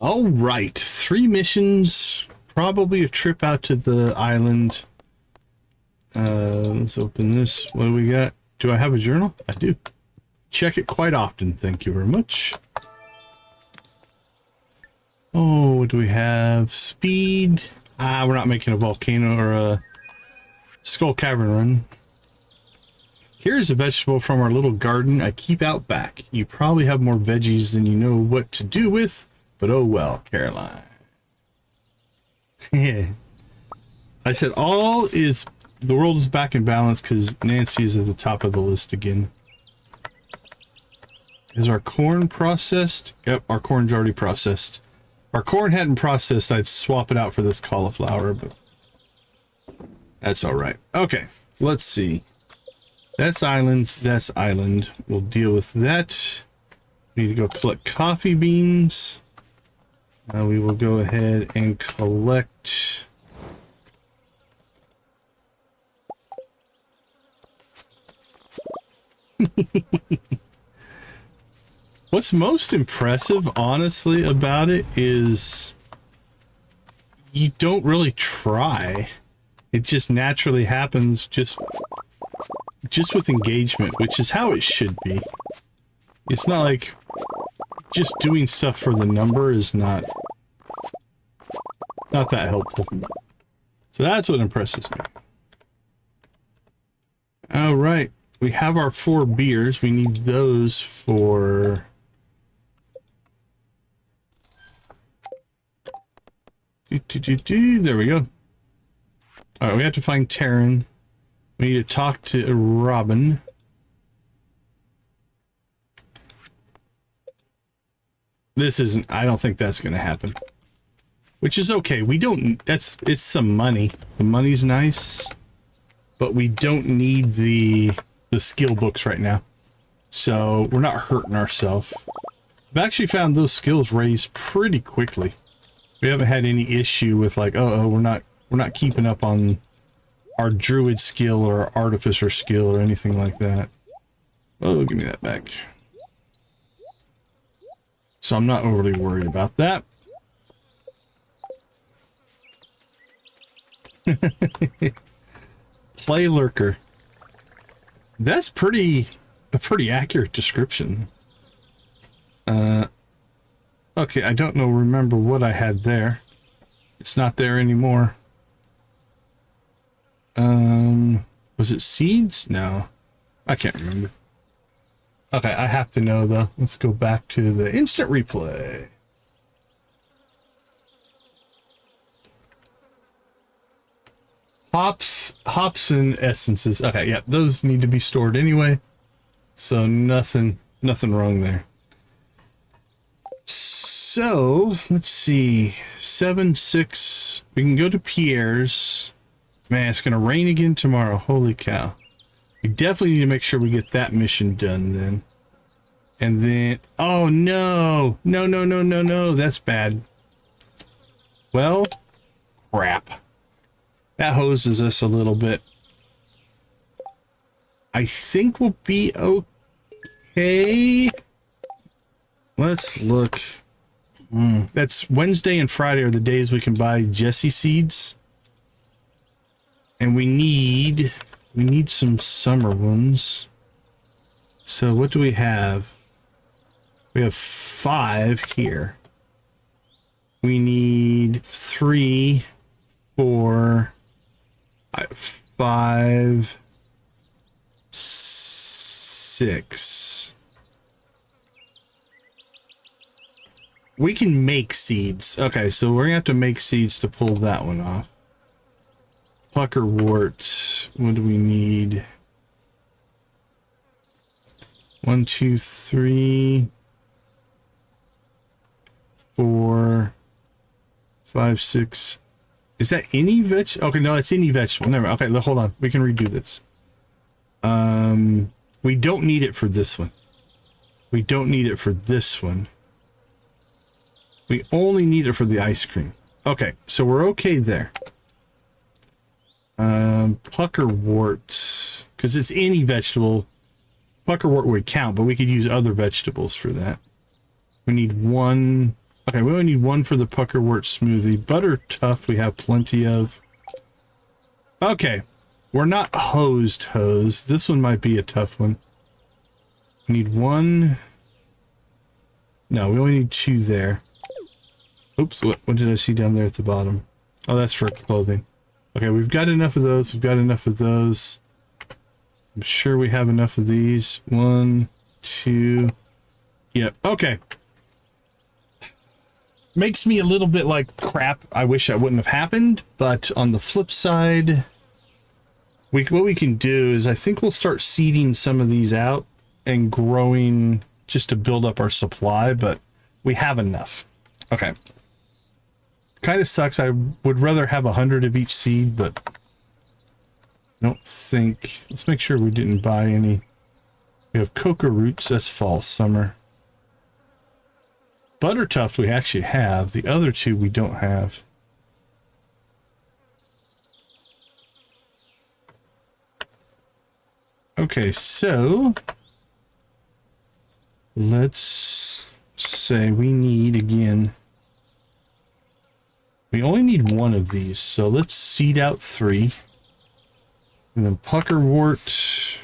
All right, 3 missions, probably a trip out to the island. Let's open this. What do we got? Do I have a journal? I do. Check it quite often. Thank you very much. Oh, what do we have? Speed. We're not making a volcano or a skull cavern run. Here's a vegetable from our little garden I keep out back. You probably have more veggies than you know what to do with, but oh well, Caroline. Yeah. I said the world is back in balance because Nancy is at the top of the list again. Is our corn processed? Yep, our corn's already processed. If our corn hadn't processed, I'd swap it out for this cauliflower, but that's all right. Okay, let's see. That's island. That's island. We'll deal with that. We need to go collect coffee beans. We will go ahead and collect... What's most impressive, honestly, about it is you don't really try. It just naturally happens just with engagement, which is how it should be. It's not like just doing stuff for the number is not that helpful. So that's what impresses me. All right. We have our 4 beers. We need those for... There we go. All right, we have to find Taryn. We need to talk to Robin. This isn't... I don't think that's going to happen. Which is okay. We don't... It's some money. The money's nice. But we don't need the skill books right now. So we're not hurting ourselves. I've actually found those skills raised pretty quickly. We haven't had any issue with like, we're not keeping up on our druid skill or our artificer skill or anything like that. Oh, give me that back. So I'm not overly worried about that. Play lurker. That's a pretty accurate description. Okay, I don't remember what I had there. It's not there anymore. Was it seeds? No. I can't remember. Okay, I have to know though. Let's go back to the instant replay. Hops and essences. Okay, yeah, those need to be stored anyway. So nothing wrong there. So, let's see. 7, 6. We can go to Pierre's. Man, it's going to rain again tomorrow. Holy cow. We definitely need to make sure we get that mission done then. And then... Oh, no. No. That's bad. Well, crap. That hoses us a little bit. I think we'll be okay. Let's look. That's Wednesday and Friday are the days we can buy Jessie seeds. And we need some summer ones. So what do we have? We have 5 here. We need 3, 4, 5, 6. We can make seeds. Okay, so we're gonna have to make seeds to pull that one off. Puckerwort. What do we need? 1, 2, 3, 4, 5, 6. Is that any veg? Okay, no, it's any vegetable. Never. Okay, hold on. We can redo this. We don't need it for this one. We don't need it for this one. We only need it for the ice cream. Okay, so we're okay there. Puckerwort, because it's any vegetable. Puckerwort would count, but we could use other vegetables for that. We need 1, Okay, we only need one for the puckerwort smoothie. Butter tough we have plenty of. Okay, we're not hosed. This one might be a tough one. We need one. No, we only need two there. Oops, what did I see down there at the bottom? Oh, that's for clothing. Okay, we've got enough of those. We've got enough of those. I'm sure we have enough of these. 1, 2. Yep, okay. Makes me a little bit like crap. I wish that wouldn't have happened, but on the flip side, what we can do is I think we'll start seeding some of these out and growing just to build up our supply, but we have enough. Okay. Kind of sucks. I would rather have 100 of each seed, but I don't think. Let's make sure we didn't buy any. We have coca roots. That's fall, summer. Buttertuft we actually have. The other two we don't have. Okay, so let's say we need again. We only need one of these, so let's seed out 3. And then puckerwort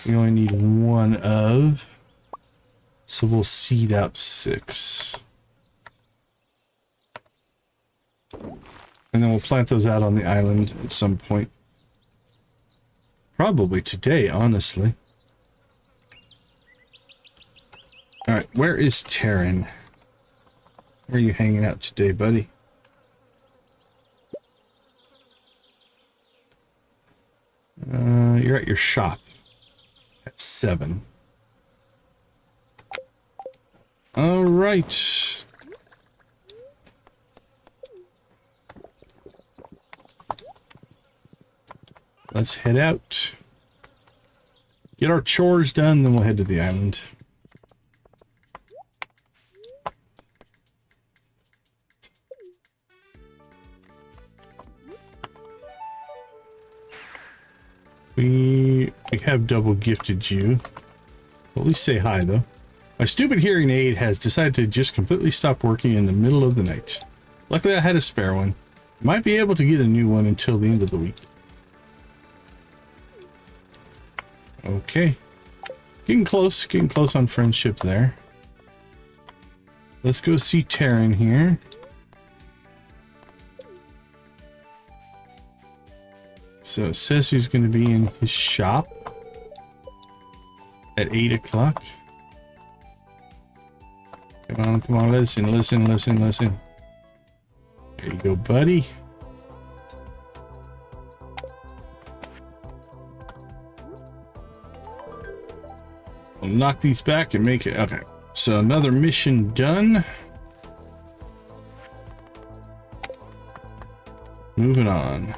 we only need 1 of. So we'll seed out 6. And then we'll plant those out on the island at some point. Probably today, honestly. Alright, where is Terran? Where are you hanging out today, buddy? You're at your shop. At 7. All right. Let's head out. Get our chores done, then we'll head to the island. We have double gifted you. At least say hi, though. My stupid hearing aid has decided to just completely stop working in the middle of the night. Luckily, I had a spare one. Might be able to get a new one until the end of the week. Okay. Getting close on friendship there. Let's go see Terran here. So it says he's going to be in his shop at 8 o'clock. Come on, listen. There you go, buddy. We'll knock these back and make it. Okay, so another mission done. Moving on.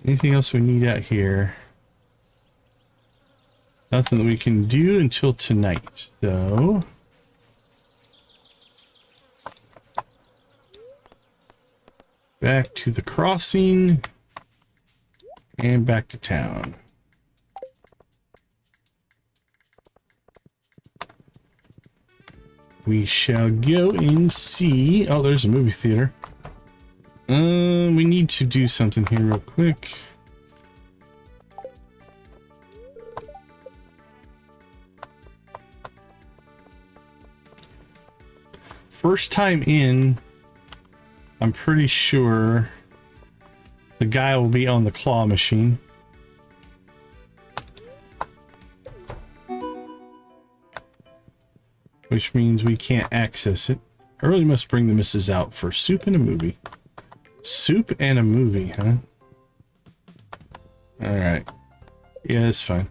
Anything else we need out here? Nothing that we can do until tonight, so back to the crossing and back to town. We shall go and see. Oh, there's a movie theater. We need to do something here real quick. First time in, I'm pretty sure the guy will be on the claw machine. Which means we can't access it. I really must bring the missus out for soup and a movie. Soup and a movie, huh? Alright. Yeah, that's fine.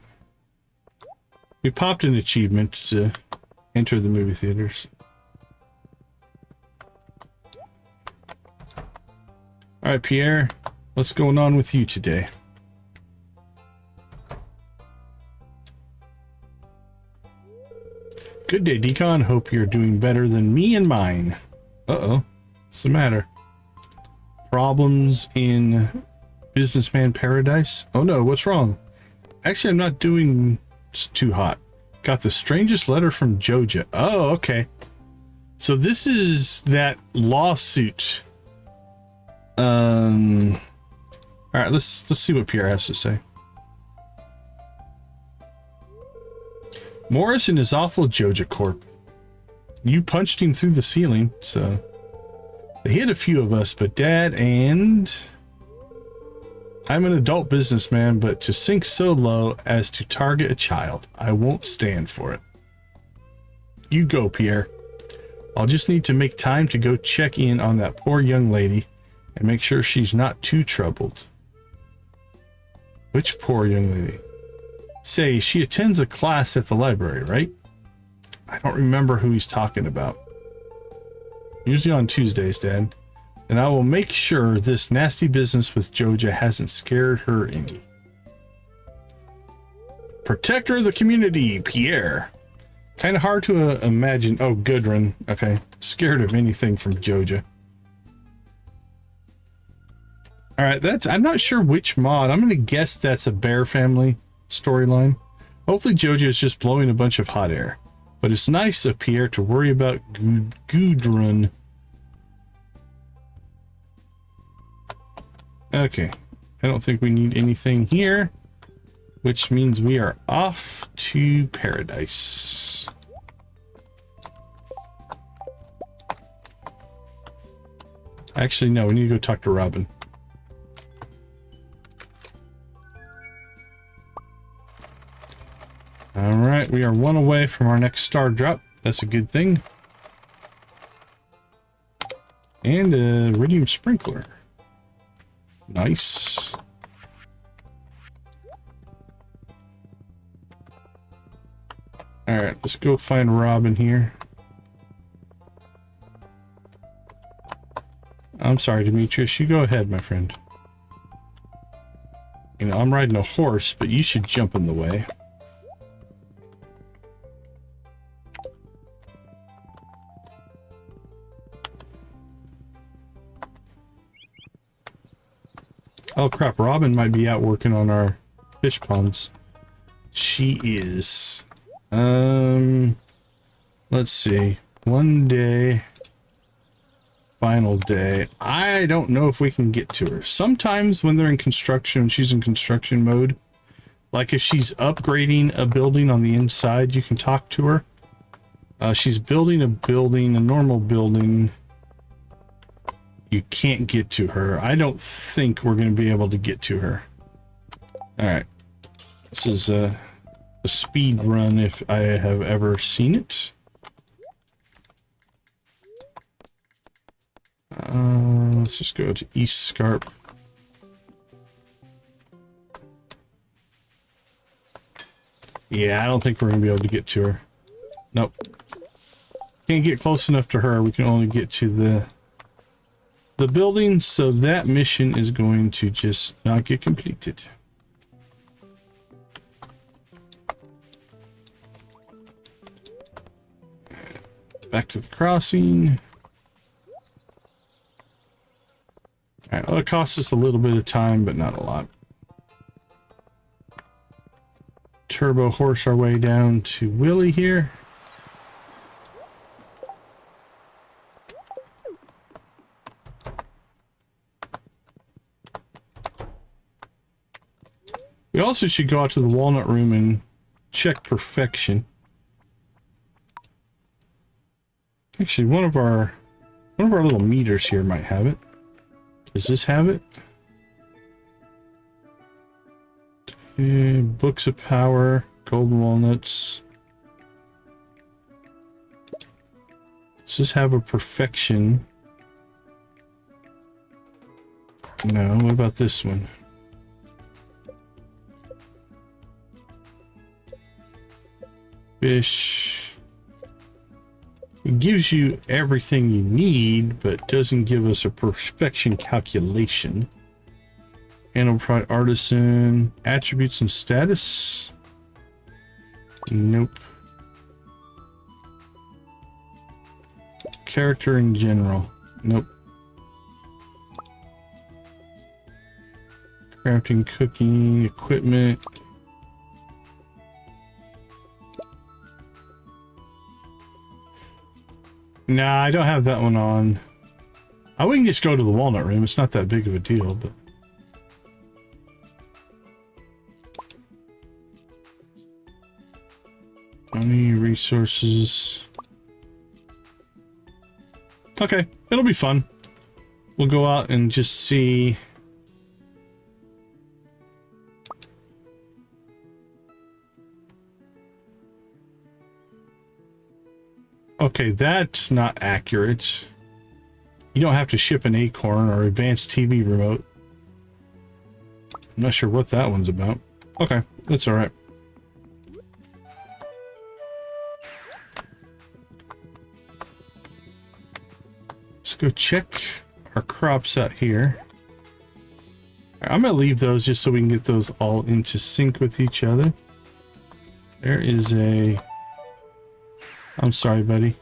We popped an achievement to enter the movie theaters. Alright, Pierre. What's going on with you today? Good day, Decon. Hope you're doing better than me and mine. Uh-oh. What's the matter? Problems in Businessman Paradise? Oh no, what's wrong? Actually, I'm not doing too hot. Got the strangest letter from Joja. Oh, okay. So this is that lawsuit. All right, let's see what Pierre has to say. Morrison is awful, Joja Corp. You punched him through the ceiling, so they hit a few of us, but Dad and I'm an adult businessman, but to sink so low as to target a child, I won't stand for it. You go, Pierre. I'll just need to make time to go check in on that poor young lady and make sure she's not too troubled. Which poor young lady? Say, she attends a class at the library, right? I don't remember who he's talking about. Usually on Tuesdays, Dad. And I will make sure this nasty business with Joja hasn't scared her any. Protector of the community, Pierre. Kind of hard to imagine. Oh, Gudrun. Okay. Scared of anything from Joja. Alright, I'm not sure which mod. I'm going to guess that's a Bear family storyline. Hopefully Joja is just blowing a bunch of hot air. But it's nice of Pierre to worry about Gudrun. Okay. I don't think we need anything here. Which means we are off to paradise. Actually, no, we need to go talk to Robin. Alright, we are one away from our next star drop. That's a good thing. And a iridium sprinkler. Nice. Alright, let's go find Robin here. I'm sorry, Demetrius. You go ahead, my friend. You know, I'm riding a horse, but you should jump in the way. Oh crap, Robin might be out working on our fish ponds. She is. Let's see. One day. Final day. I don't know if we can get to her. Sometimes when they're in construction, she's in construction mode. Like if she's upgrading a building on the inside, you can talk to her. She's building a building, a normal building. You can't get to her. I don't think we're going to be able to get to her. Alright. This is a speed run if I have ever seen it. Let's just go to East Scarp. Yeah, I don't think we're going to be able to get to her. Nope. Can't get close enough to her. We can only get to the building, so that mission is going to just not get completed. Back to the crossing. Alright, well, it costs us a little bit of time, but not a lot. Turbo horse our way down to Willie here. We also should go out to the Walnut Room and check perfection. Actually, one of our little meters here might have it. Does this have it? Okay, books of power, golden walnuts. Does this have a perfection? No, what about this one? Fish. It gives you everything you need, but doesn't give us a perfection calculation. Animal product artisan, attributes and status. Nope. Character in general. Nope. Crafting, cooking, equipment. Nah, I don't have that one on. We can just go to the walnut room. It's not that big of a deal, but... Money, resources... Okay, it'll be fun. We'll go out and just see... Okay, that's not accurate. You don't have to ship an acorn or advanced TV remote. I'm not sure what that one's about. Okay, that's alright. Let's go check our crops out here. I'm gonna leave those just so we can get those all into sync with each other. There is a... I'm sorry, buddy.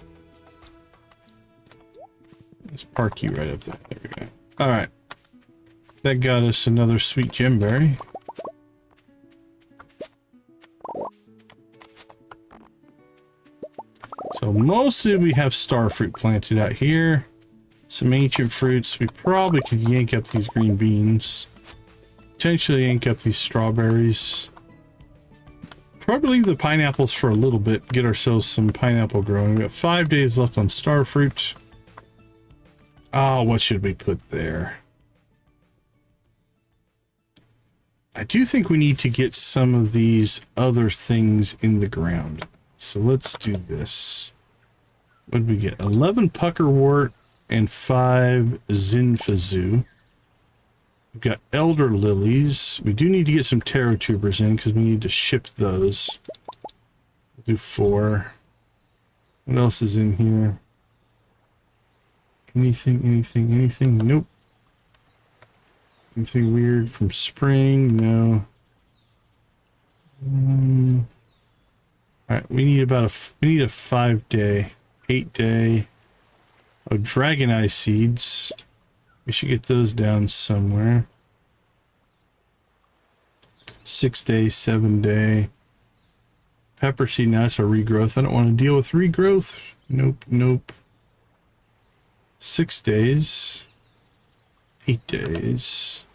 Let's park you right up there. There we go. Alright. That got us another sweet gemberry. So mostly we have starfruit planted out here. Some ancient fruits. We probably could yank up these green beans. Potentially yank up these strawberries. Probably leave the pineapples for a little bit. Get ourselves some pineapple growing. We got 5 days left on starfruit. Oh, what should we put there? I do think we need to get some of these other things in the ground. So let's do this. What did we get? 11 puckerwort and 5 zinfazoo. We've got elder lilies. We do need to get some taro tubers in because we need to ship those. We'll do 4. What else is in here? Anything? Nope. Anything weird from spring? No. Alright, we need about a 5-day, 8-day. Oh, dragon eye seeds. We should get those down somewhere. 6-day, 7-day. Pepper seed, now it's a regrowth. I don't want to deal with regrowth. Nope. 6 days. 8 days.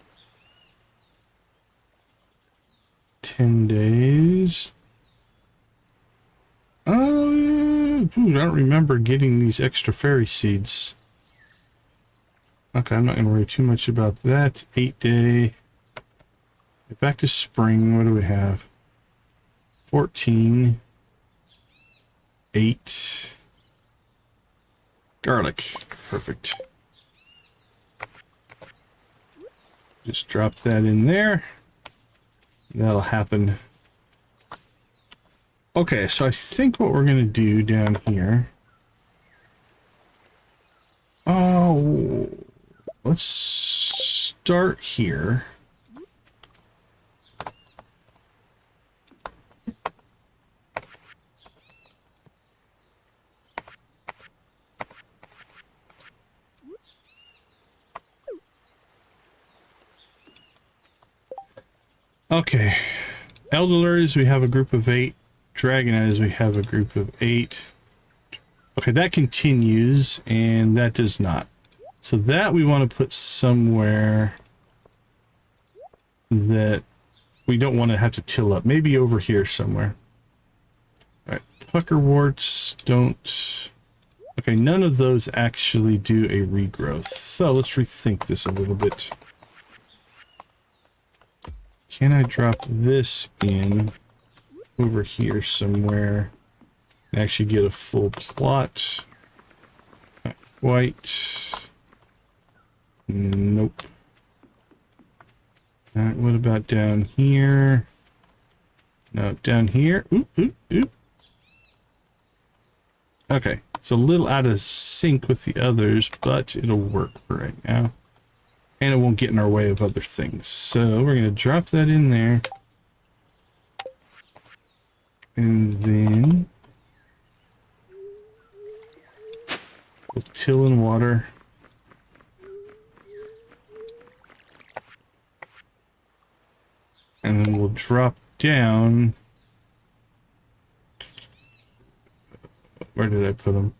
10 days. Oh, I don't remember getting these extra fairy seeds. Okay, I'm not going to worry too much about that. 8-day. Back to spring. What do we have? 14. 8. Garlic. Perfect. Just drop that in there. That'll happen. Okay, so I think what we're going to do down here... Oh, let's start here. Okay, elderlers, we have a group of 8. Dragon eyes, we have a group of 8. Okay, that continues, and that does not. So that we want to put somewhere that we don't want to have to till up. Maybe over here somewhere. Alright, puckerworts don't... Okay, none of those actually do a regrowth. So let's rethink this a little bit. Can I drop this in over here somewhere and actually get a full plot? Not quite. Nope. Alright, what about down here? No, down here. Oop. Okay, it's a little out of sync with the others, but it'll work for right now. And it won't get in our way of other things. So we're going to drop that in there. And then we'll till in water. And then we'll drop down. Where did I put them?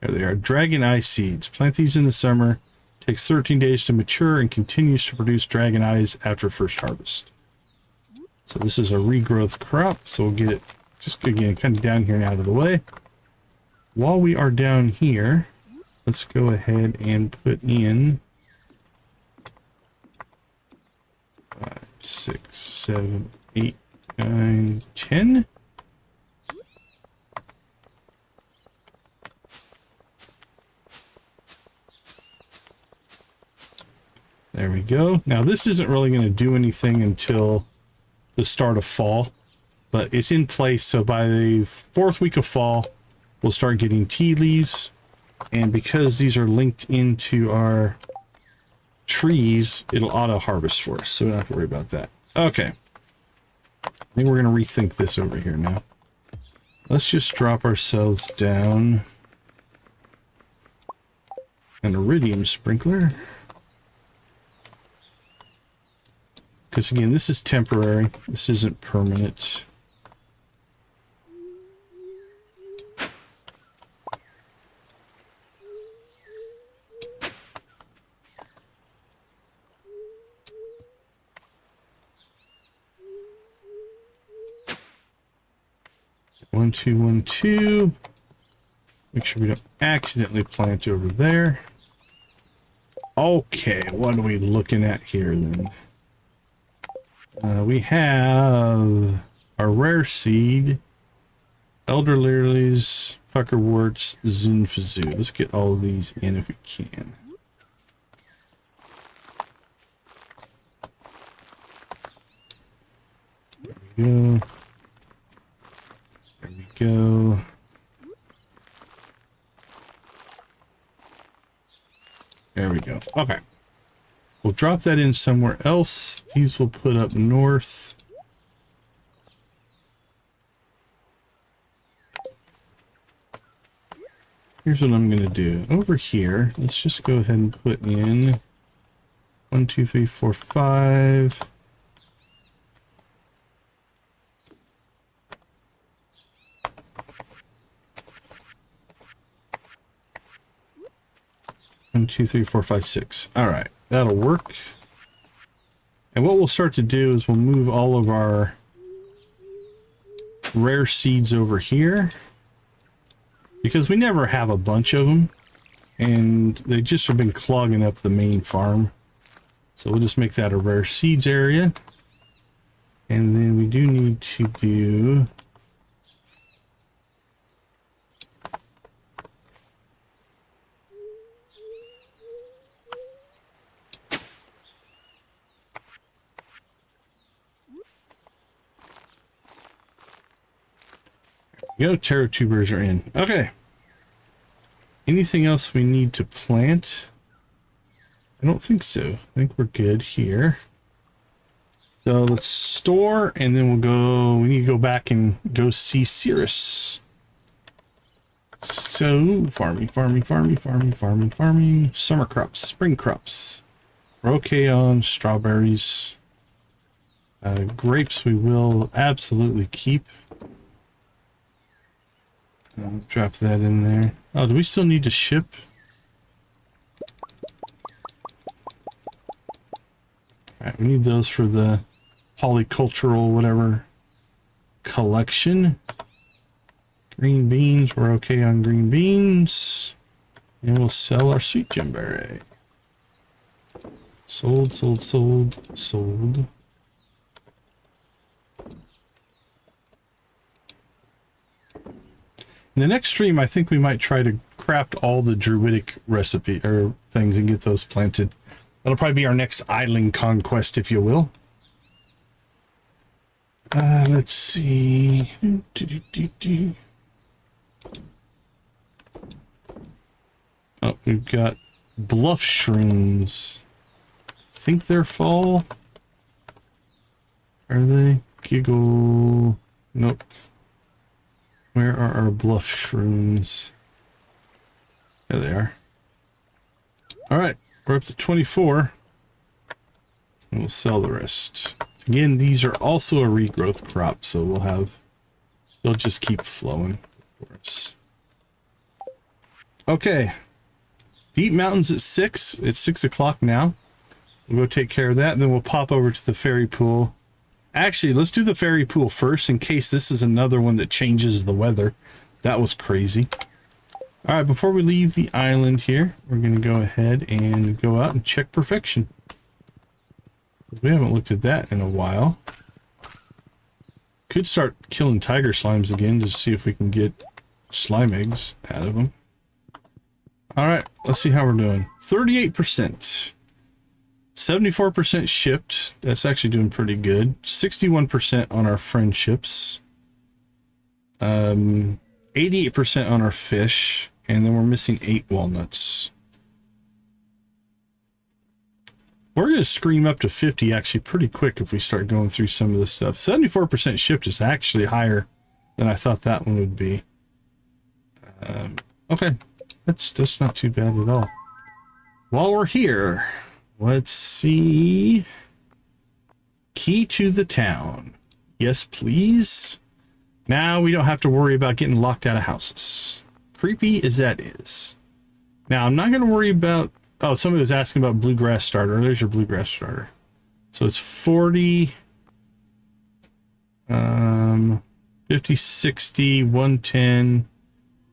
There they are. Dragon eye seeds. Plant these in the summer. Takes 13 days to mature and continues to produce dragon eyes after first harvest. So this is a regrowth crop. So we'll get it just again kind of down here and out of the way. While we are down here, let's go ahead and put in 5, 6, 7, 8, 9, 10. There we go. Now this isn't really going to do anything until the start of fall, but it's in place. So by the 4th week of fall, we'll start getting tea leaves. And because these are linked into our trees, it'll auto harvest for us. So we don't have to worry about that. Okay. I think we're going to rethink this over here now. Let's just drop ourselves down an iridium sprinkler. Because again, this is temporary. This isn't permanent. One, two, 1, 2. Make sure we don't accidentally plant over there. Okay, what are we looking at here then? We have our rare seed, elder lilies, puckerworts, zinfazoo. Let's get all of these in if we can. There we go. There we go. There we go. Okay. We'll drop that in somewhere else. These will put up north. Here's what I'm going to do. Over here, let's just go ahead and put in 1, 2, 3, 4, 5. One, 2, 3, 4, 5, 6. All right. That'll work. And what we'll start to do is we'll move all of our rare seeds over here, because we never have a bunch of them and they just have been clogging up the main farm. So we'll just make that a rare seeds area. And then we do need to do go. Taro tubers are in. Okay. Anything else we need to plant? I don't think so. I think we're good here. So let's store, and then we'll go. We need to go back and go see Cirrus. So farming. Summer crops, spring crops. We're okay on strawberries. Grapes we will absolutely keep. Drop that in there. Oh, do we still need to ship? Alright, we need those for the polycultural whatever collection. Green beans, we're okay on green beans. And we'll sell our sweet gemberry. Sold. In the next stream, I think we might try to craft all the druidic recipe or things and get those planted. That'll probably be our next island conquest, if you will. Let's see. Oh, we've got bluff shrooms. Think they're fall? Are they? Giggle. Nope. Where are our bluff shrooms? There they are. Alright, we're up to 24. And we'll sell the rest. Again, these are also a regrowth crop, so they'll just keep flowing for us. Okay. Deep Mountains at 6. It's 6 o'clock now. We'll go take care of that, and then we'll pop over to the fairy pool. Actually, let's do the fairy pool first in case this is another one that changes the weather. That was crazy. All right, before we leave the island here, we're going to go ahead and go out and check perfection. We haven't looked at that in a while. Could start killing tiger slimes again to see if we can get slime eggs out of them. All right, let's see how we're doing. 38%. 74% shipped. That's actually doing pretty good. 61% on our friendships. 88% on our fish. And then we're missing 8 walnuts. We're going to scream up to 50 actually pretty quick if we start going through some of this stuff. 74% shipped is actually higher than I thought that one would be. Okay. That's not too bad at all. While we're here... Let's see. Key to the town. Yes, please. Now we don't have to worry about getting locked out of houses. Creepy as that is. Now, I'm not going to worry about... Oh, somebody was asking about bluegrass starter. There's your bluegrass starter. So it's 40... 50, 60, 110,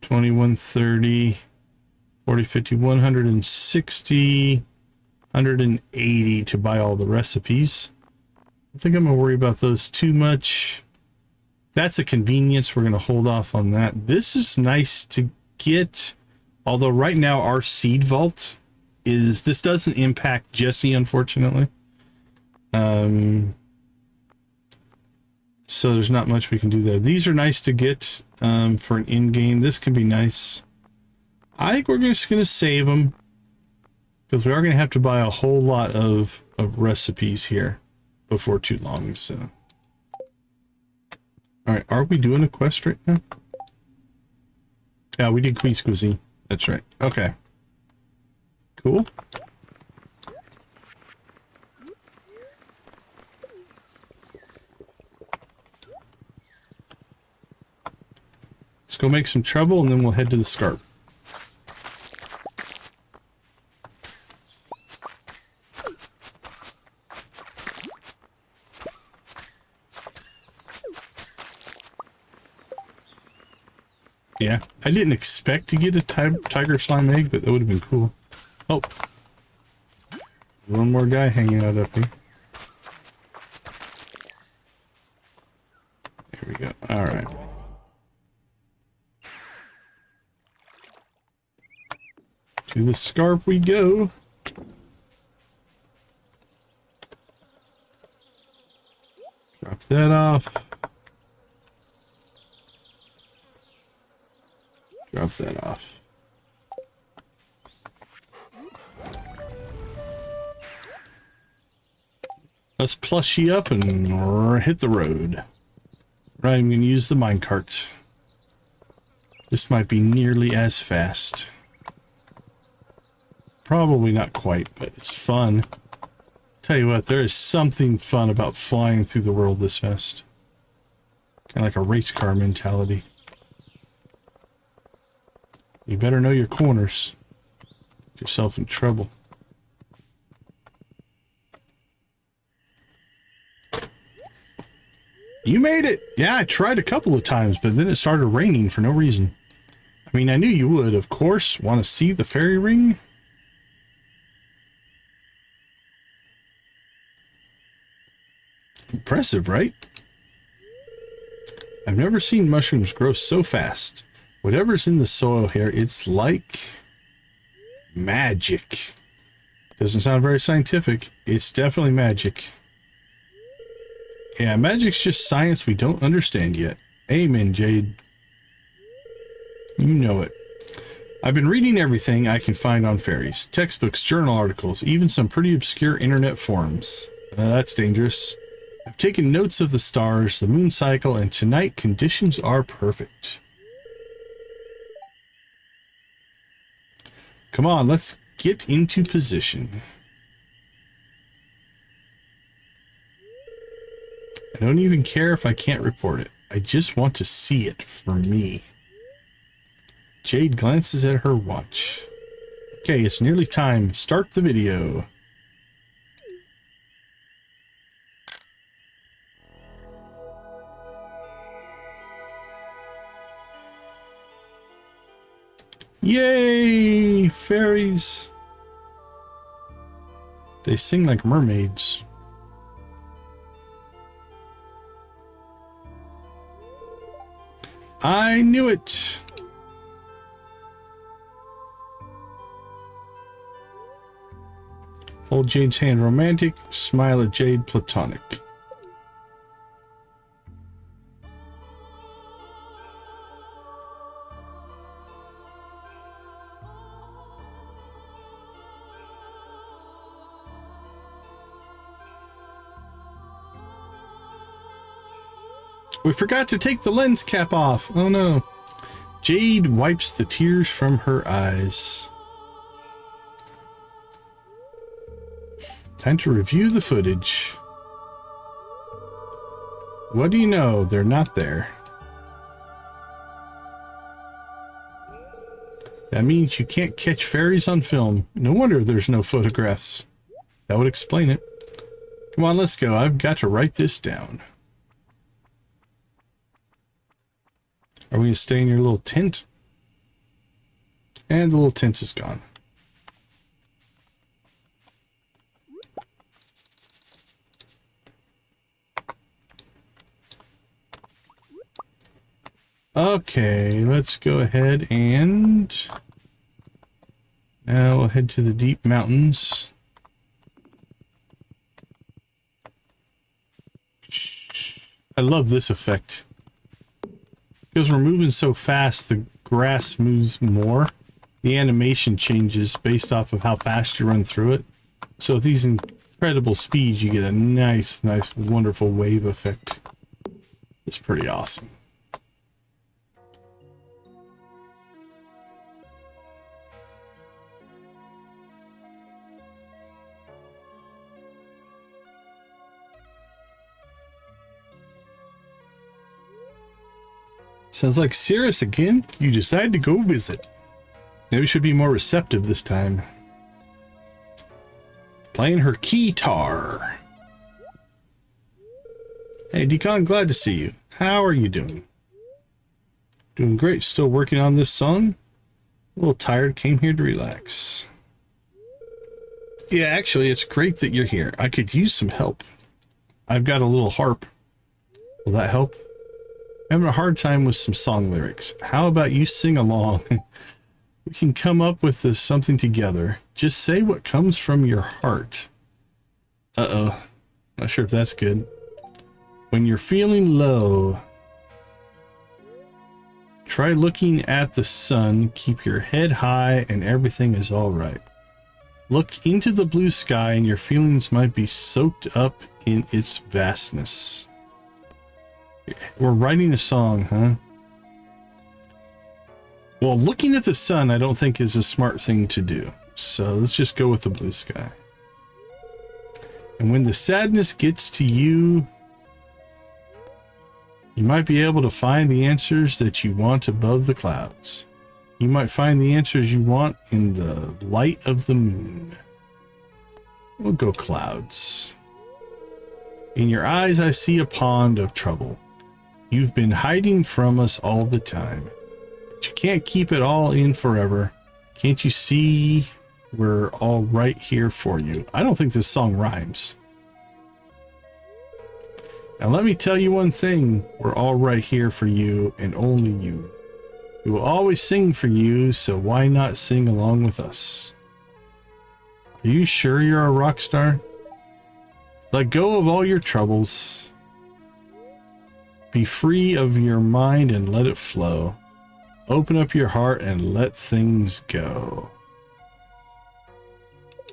20, 130, 40, 50, 160... 180 to buy all the recipes. I think I'm going to worry about those too much. That's a convenience. We're going to hold off on that. This is nice to get, although right now our seed vault is, this doesn't impact Jesse, unfortunately. So there's not much we can do there. These are nice to get for an in-game. This can be nice. I think we're just going to save them. Because we are going to have to buy a whole lot of recipes here before too long, so. Alright, are we doing a quest right now? Yeah, we did Queen Cuisine. That's right. Okay. Cool. Let's go make some trouble and then we'll head to the Scarp. Yeah, I didn't expect to get a tiger slime egg, but that would have been cool. Oh, one more guy hanging out up here. There we go. All right. To the Scarp we go. Drop that off. Drop that off. Let's plushie up and hit the road. Right, I'm going to use the minecart. This might be nearly as fast. Probably not quite, but it's fun. Tell you what, there is something fun about flying through the world this fast. Kind of like a race car mentality. You better know your corners. Get yourself in trouble. You made it! Yeah, I tried a couple of times, but then it started raining for no reason. I mean, I knew you would, of course. Want to see the fairy ring? Impressive, right? I've never seen mushrooms grow so fast. Whatever's in the soil here, it's like magic. Doesn't sound very scientific. It's definitely magic. Yeah, magic's just science we don't understand yet. Amen, Jade. You know it. I've been reading everything I can find on fairies. Textbooks, journal articles, even some pretty obscure internet forums. That's dangerous. I've taken notes of the stars, the moon cycle, and tonight conditions are perfect. Come on, let's get into position. I don't even care if I can't report it. I just want to see it for me. Jade glances at her watch. Okay, it's nearly time. Start the video. Yay! Fairies! They sing like mermaids. I knew it! Hold Jade's hand romantic, smile at Jade platonic. We forgot to take the lens cap off. Oh no. Jade wipes the tears from her eyes. Time to review the footage. What do you know? They're not there. That means you can't catch fairies on film. No wonder there's no photographs. That would explain it. Come on, let's go. I've got to write this down. Are we going to stay in your little tent? And the little tent is gone. Okay, let's go ahead and now we'll head to the deep mountains. I love this effect. Because we're moving so fast, the grass moves more. The animation changes based off of how fast you run through it. So at these incredible speeds, you get a nice, wonderful wave effect. It's pretty awesome. Sounds like Cirrus again. You decide to go visit. Maybe we should be more receptive this time. Playing her keytar. Hey, Decon, glad to see you. How are you doing? Doing great. Still working on this song. A little tired. Came here to relax. Yeah, actually, it's great that you're here. I could use some help. I've got a little harp. Will that help? I'm having a hard time with some song lyrics. How about you sing along? We can come up with something together. Just say what comes from your heart. Uh-oh. Not sure if that's good. When you're feeling low, try looking at the sun. Keep your head high and everything is all right. Look into the blue sky and your feelings might be soaked up in its vastness. We're writing a song, huh? Well, looking at the sun, I don't think is a smart thing to do. So let's just go with the blue sky. And when the sadness gets to you, you might be able to find the answers that you want above the clouds. You might find the answers you want in the light of the moon. We'll go clouds. In your eyes, I see a pond of trouble. You've been hiding from us all the time. But you can't keep it all in forever. Can't you see we're all right here for you? I don't think this song rhymes. Now let me tell you one thing. We're all right here for you and only you. We will always sing for you, so why not sing along with us? Are you sure you're a rock star? Let go of all your troubles. Be free of your mind and let it flow. Open up your heart and let things go.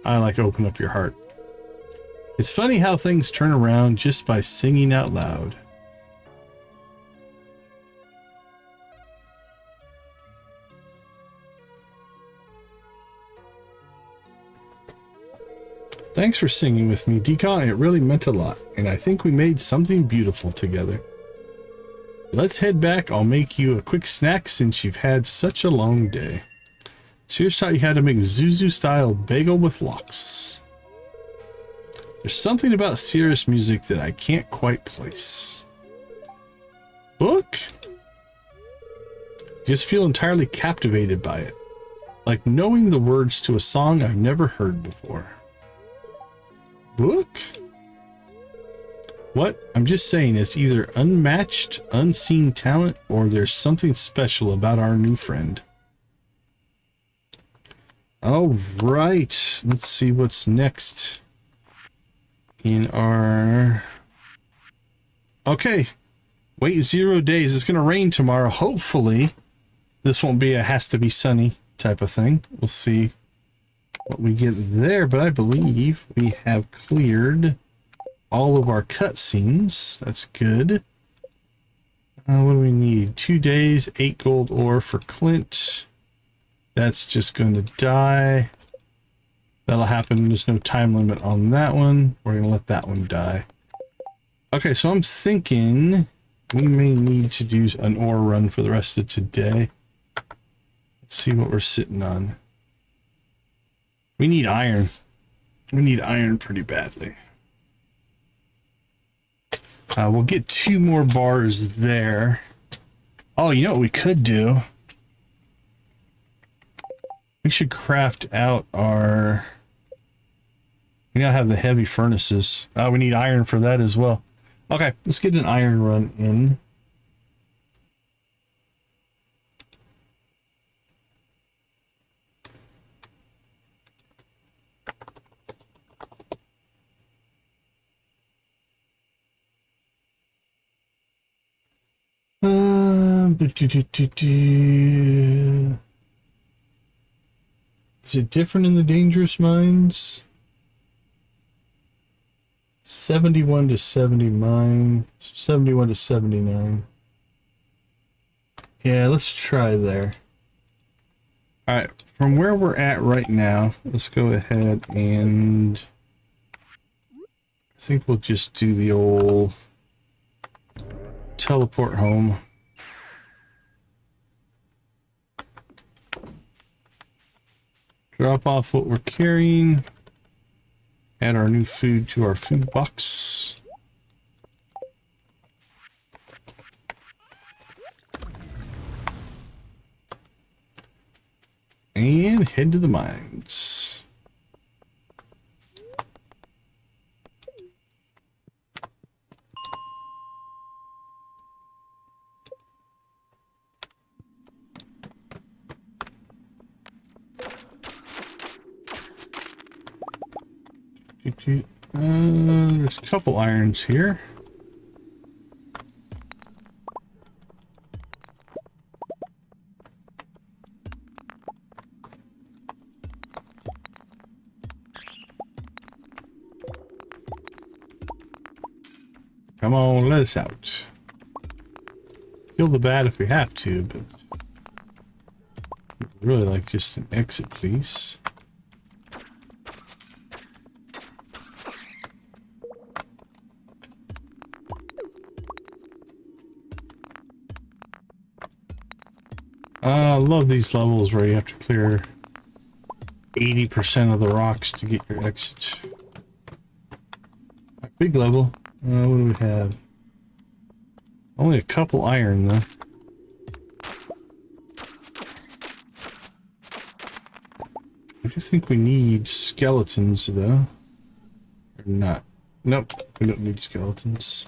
I like open up your heart. It's funny how things turn around just by singing out loud. Thanks for singing with me, Decon. It really meant a lot, and I think we made something beautiful together. Let's head back. I'll make you a quick snack since you've had such a long day. Cirrus taught you how to make Zuzu style bagel with lox. There's something about Cirrus music that I can't quite place. Book? Just feel entirely captivated by it. Like knowing the words to a song I've never heard before. Book? What? I'm just saying it's either unmatched, unseen talent, or there's something special about our new friend. All right, let's see what's next in our... Okay, wait 0 days. It's going to rain tomorrow. Hopefully, this won't be a has to be sunny type of thing. We'll see what we get there, but I believe we have cleared all of our cutscenes. That's good. What do we need? 2 days, 8 gold ore for Clint. That's just going to die. That'll happen. There's no time limit on that one. We're going to let that one die. Okay, so I'm thinking we may need to do an ore run for the rest of today. Let's see what we're sitting on. We need iron. We need iron pretty badly. We'll get 2 more bars there. Oh, you know what we could do? We should craft out our... We gotta have the heavy furnaces. We need iron for that as well. Okay, let's get an iron run in. Is it different in the dangerous mines? 71 to 79, 71 to 79. Yeah, let's try there. All right, from where we're at right now, let's go ahead and I think we'll just do the old teleport home. Drop off what we're carrying. Add our new food to our food box. And head to the mines. There's a couple irons here. Come on, let us out. Kill the bat if we have to, but I'd really like just an exit, please. I love these levels where you have to clear 80% of the rocks to get your exit. Big level. What do we have? Only a couple iron though. I do think we need skeletons though. Or not. Nope, we don't need skeletons.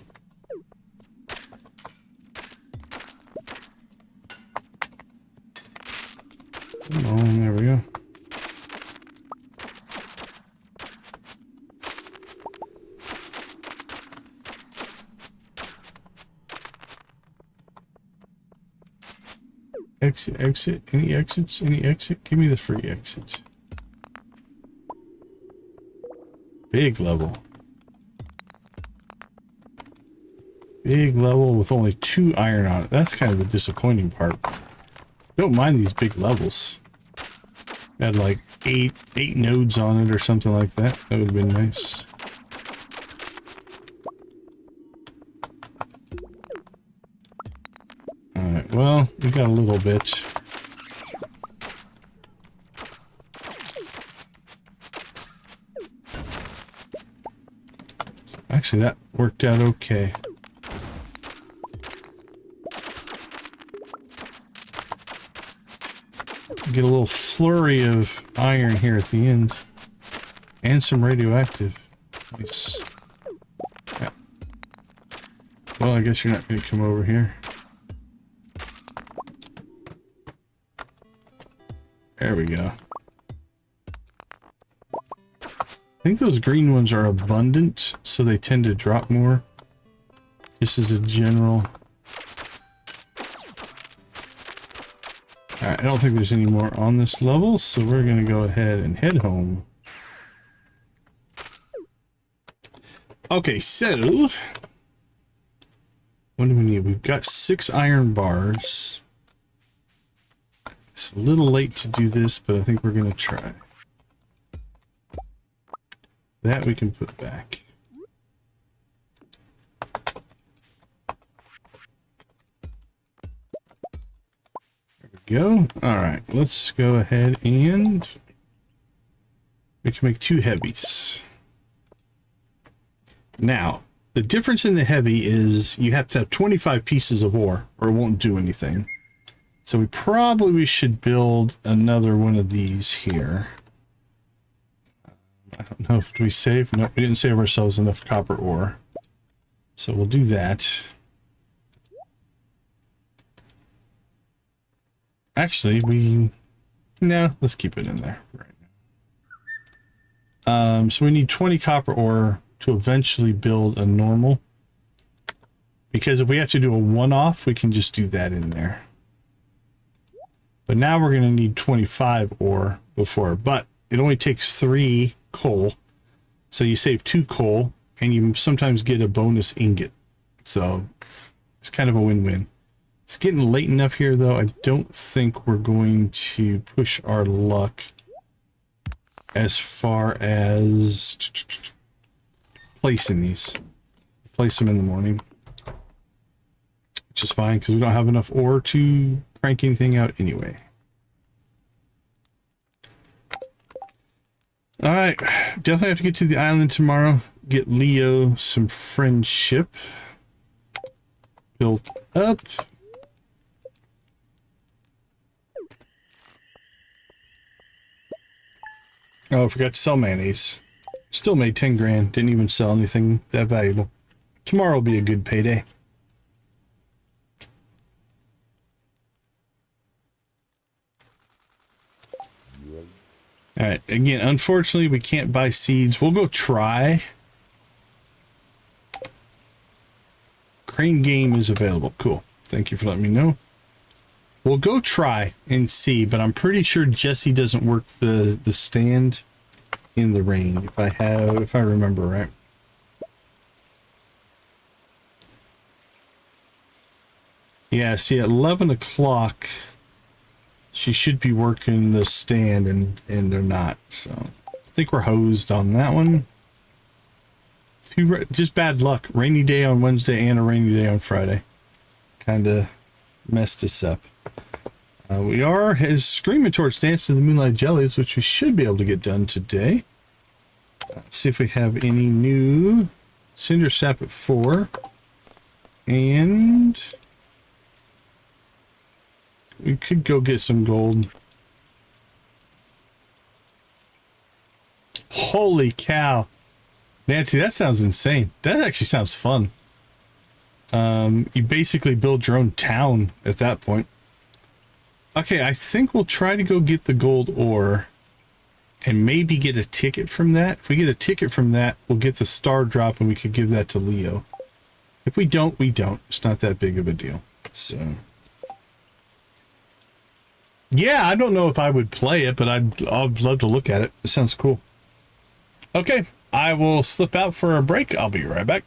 Oh, there we go. Exit, exit, any exits, any exit? Give me the free exit. Big level. Big level with only 2 iron on it. That's kind of the disappointing part. Don't mind these big levels. Had like eight nodes on it or something like that. That would have been nice. well, we got a little bit. Actually, that worked out okay. Get a little flurry of iron here at the end. And some radioactive. Nice. Yeah. Well, I guess you're not going to come over here. There we go. I think those green ones are abundant, so they tend to drop more. This is a general... Alright, I don't think there's any more on this level, so we're going to go ahead and head home. Okay, so... what do we need? We've got 6 iron bars. It's a little late to do this, but I think we're going to try. That we can put back. There we go. Alright, let's go ahead and we can make 2 heavies. Now, the difference in the heavy is you have to have 25 pieces of ore or it won't do anything. So we probably should build another one of these here. I don't know if we save. No, we didn't save ourselves enough copper ore. So we'll do that. Actually, no, let's keep it in there right now. So we need 20 copper ore to eventually build a normal. Because if we have to do a one-off, we can just do that in there. But now we're going to need 25 ore before. But it only takes 3 coal. So you save 2 coal, and you sometimes get a bonus ingot. So it's kind of a win-win. It's getting late enough here, though. I don't think we're going to push our luck as far as placing these. Place them in the morning. Which is fine, because we don't have enough ore to crank anything out anyway. Alright, definitely have to get to the island tomorrow. Get Leo some friendship built up. Oh, I forgot to sell mayonnaise. Still made 10 grand. Didn't even sell anything that valuable. Tomorrow will be a good payday. Alright, again, unfortunately we can't buy seeds. We'll go try. Crane game is available. Cool. Thank you for letting me know. We'll go try and see, but I'm pretty sure Jesse doesn't work the stand in the rain, if I remember right. Yeah, see, at 11 o'clock she should be working the stand, and they're not, so I think we're hosed on that one. Just bad luck. Rainy day on Wednesday and a rainy day on Friday. Kind of messed us up. We are screaming towards Dance to the Moonlight Jellies, which we should be able to get done today. Let's see if we have any new Cinder Sap at 4. And we could go get some gold. Holy cow. Nancy, that sounds insane. That actually sounds fun. You basically build your own town at that point. Okay, I think we'll try to go get the gold ore and maybe get a ticket from that. If we get a ticket from that, we'll get the star drop and we could give that to Leo. If we don't, we don't. It's not that big of a deal. So yeah, I don't know if I would play it, but I'd love to look at it. It sounds cool. Okay, I will slip out for a break. I'll be right back.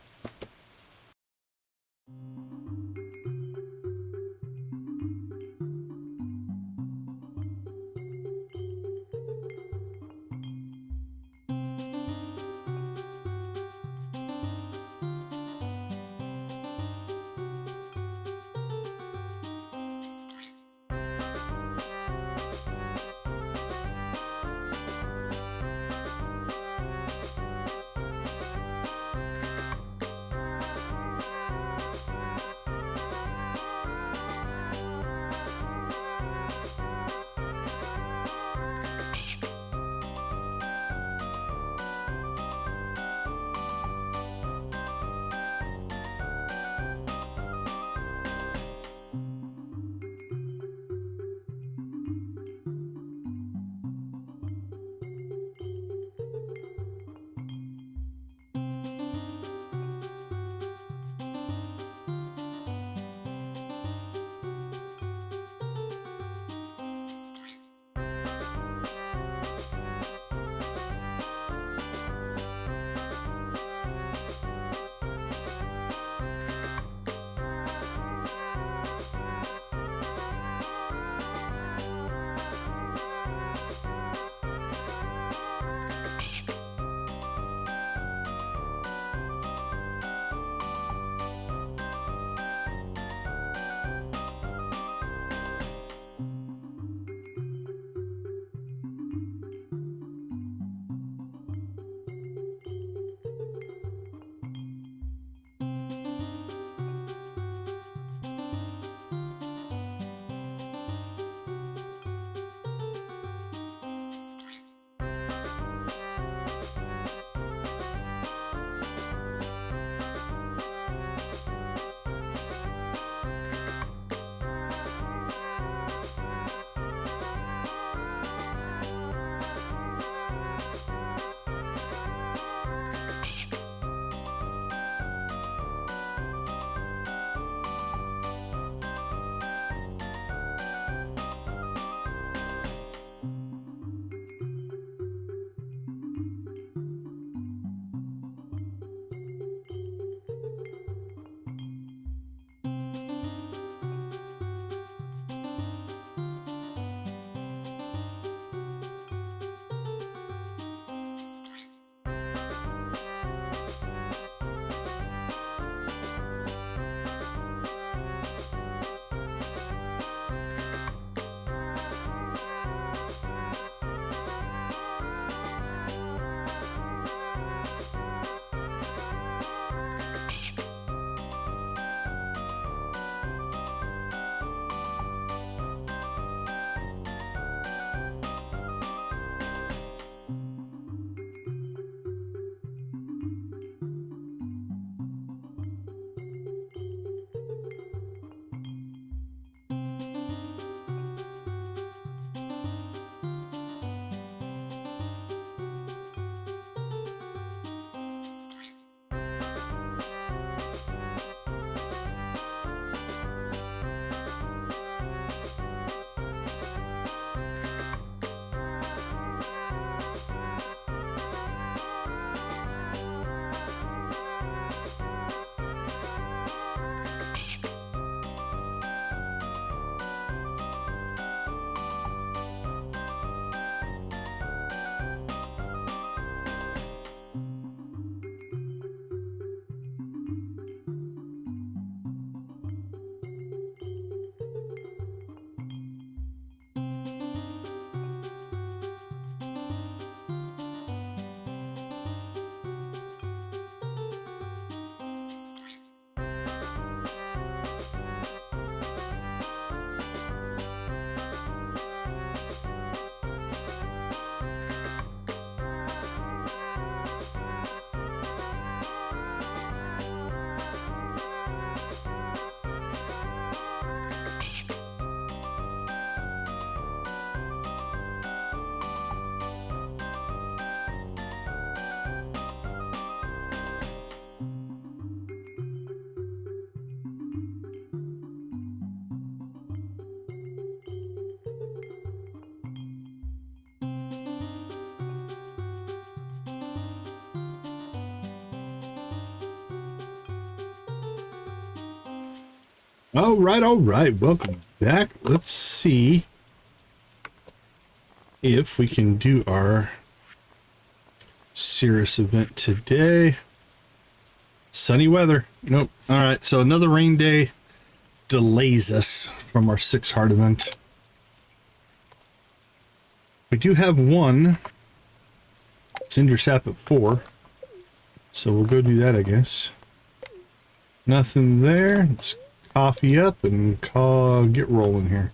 All right. Welcome back. Let's see if we can do our Cirrus event today. Sunny weather. Nope. All right. So another rain day delays us from our 6 heart event. We do have one Cinder Sap at 4. So we'll go do that, I guess. Nothing there. Let's coffee up and get rolling here.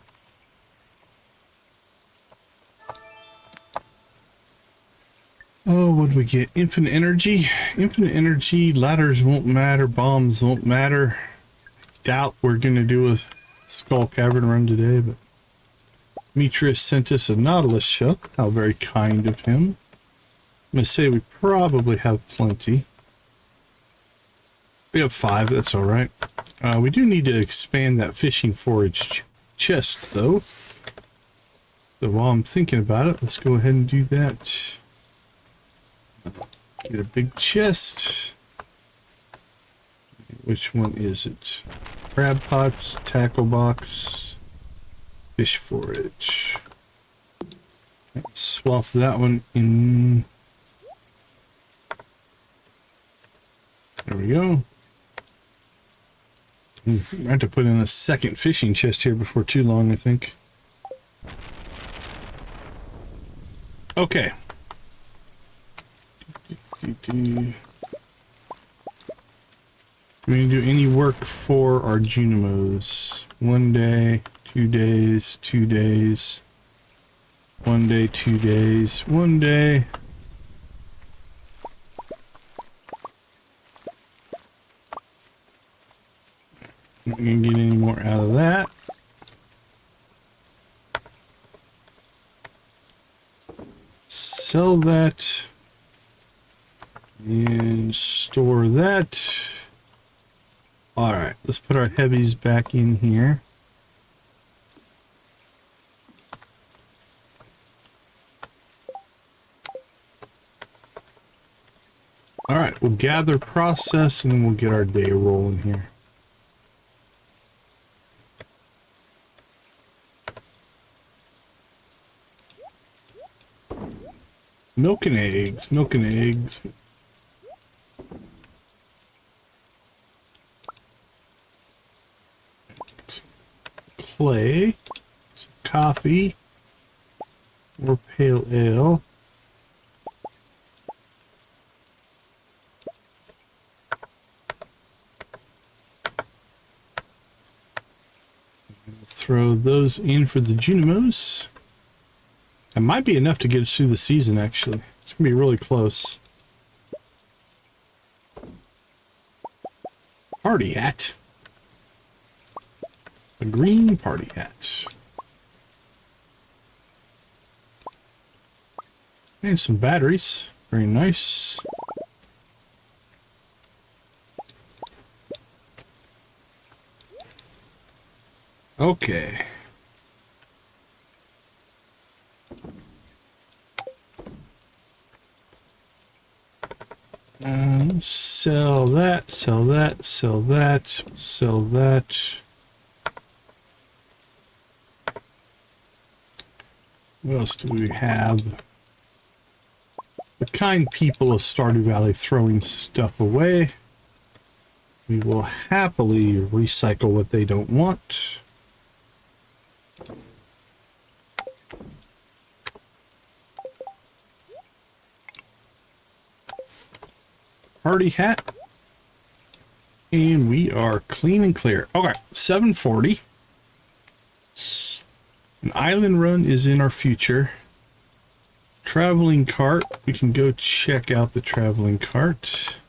Oh, what do we get? Infinite energy. Infinite energy. Ladders won't matter. Bombs won't matter. Doubt we're going to do a Skull Cavern run today, but Demetrius sent us a Nautilus shell. How very kind of him. I'm going to say we probably have plenty. We have 5, that's all right. We do need to expand that fishing forage chest, though. So while I'm thinking about it, let's go ahead and do that. Get a big chest. Which one is it? Crab pots, tackle box, fish forage. Swap that one in. There we go. I have to put in a second fishing chest here before too long, I think. Okay. Do we do any work for our Junimos? 1 day, 2 days, 2 days. 1 day, 2 days, 1 day. Not gonna get any more out of that. Sell that. And store that. Alright, let's put our heavies back in here. Alright, we'll gather, process, and then we'll get our day rolling here. Milk and eggs, milk and eggs. Clay, some coffee, or pale ale. Throw those in for the Junimos. That might be enough to get us through the season, actually. It's going to be really close. Party hat. A green party hat. And some batteries. Very nice. Okay. Sell that, sell that, sell that, sell that. What else do we have? The kind people of Stardew Valley throwing stuff away. We will happily recycle what they don't want. Party hat. And we are clean and clear. Okay, 740. An island run is in our future. Traveling cart. We can go check out the traveling cart.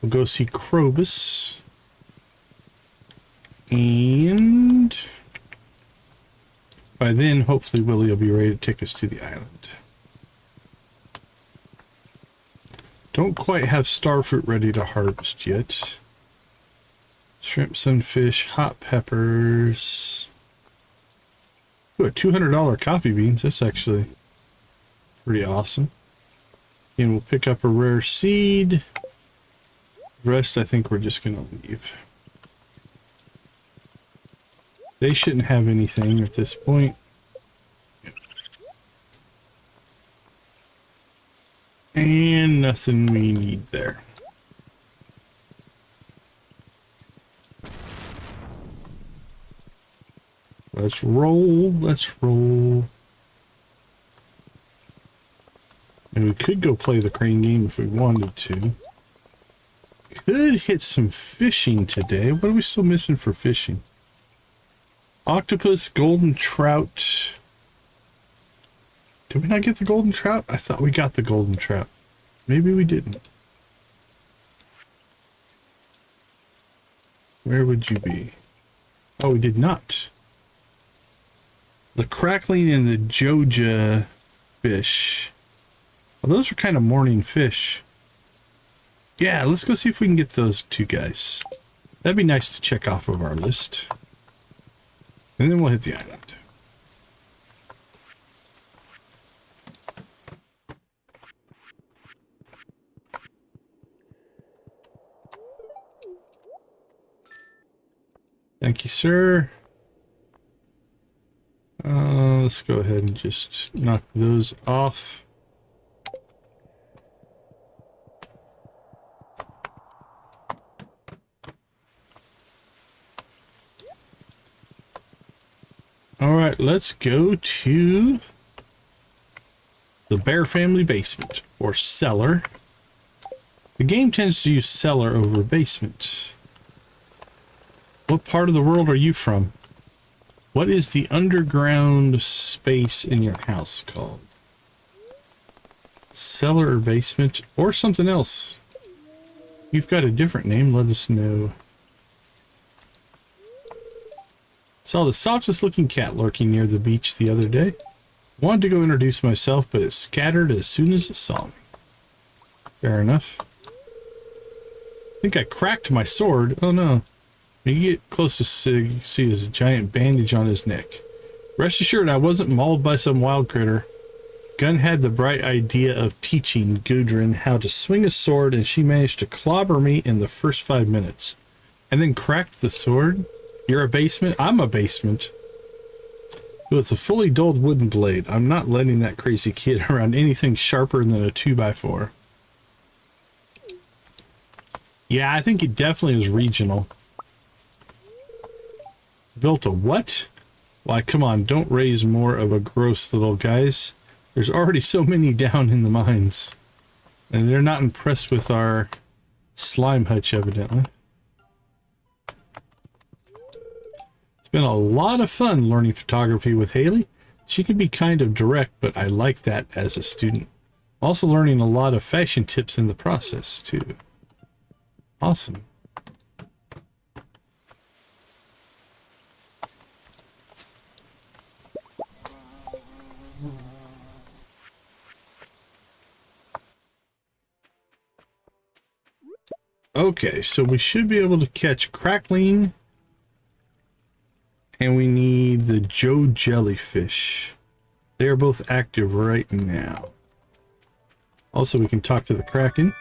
We'll go see Krobus. And by then, hopefully Willie will be ready to take us to the island. Don't quite have starfruit ready to harvest yet. Shrimp, sunfish, hot peppers. Ooh, a $200 coffee beans. That's actually pretty awesome. And we'll pick up a rare seed. The rest, I think we're just going to leave. They shouldn't have anything at this point. And nothing we need there. Let's roll, let's roll. And we could go play the crane game if we wanted to. Could hit some fishing today. What are we still missing for fishing? Octopus, golden trout. Did we not get the golden trout? I thought we got the golden trout. Maybe we didn't. Where would you be? Oh, we did not. The crackling and the Joja fish. Well, those are kind of morning fish. Yeah, let's go see if we can get those two guys. That'd be nice to check off of our list. And then we'll hit the island. Thank you, sir. Let's go ahead and just knock those off. All right, let's go to the Bear Family basement, or cellar. The game tends to use cellar over basement. What part of the world are you from? What is the underground space in your house called? Cellar or basement, or something else? You've got a different name, let us know. Saw the softest looking cat lurking near the beach the other day. Wanted to go introduce myself, but it scattered as soon as it saw me. Fair enough. I think I cracked my sword. Oh no. When you get close to see there's a giant bandage on his neck. Rest assured I wasn't mauled by some wild critter. Gun had the bright idea of teaching Gudrun how to swing a sword, and she managed to clobber me in the first 5 minutes. And then cracked the sword? You're a basement? I'm a basement. Well, it's a fully dulled wooden blade. I'm not letting that crazy kid around anything sharper than a 2x4. Yeah, I think it definitely is regional. Built a what? Why, come on, don't raise more of a gross little guys. There's already so many down in the mines. And they're not impressed with our slime hutch, evidently. Been a lot of fun learning photography with Haley. She can be kind of direct, but I like that as a student. Also learning a lot of fashion tips in the process too. Awesome. Okay, so we should be able to catch crackling. And we need the Joe jellyfish. They are both active right now. Also, we can talk to the Kraken.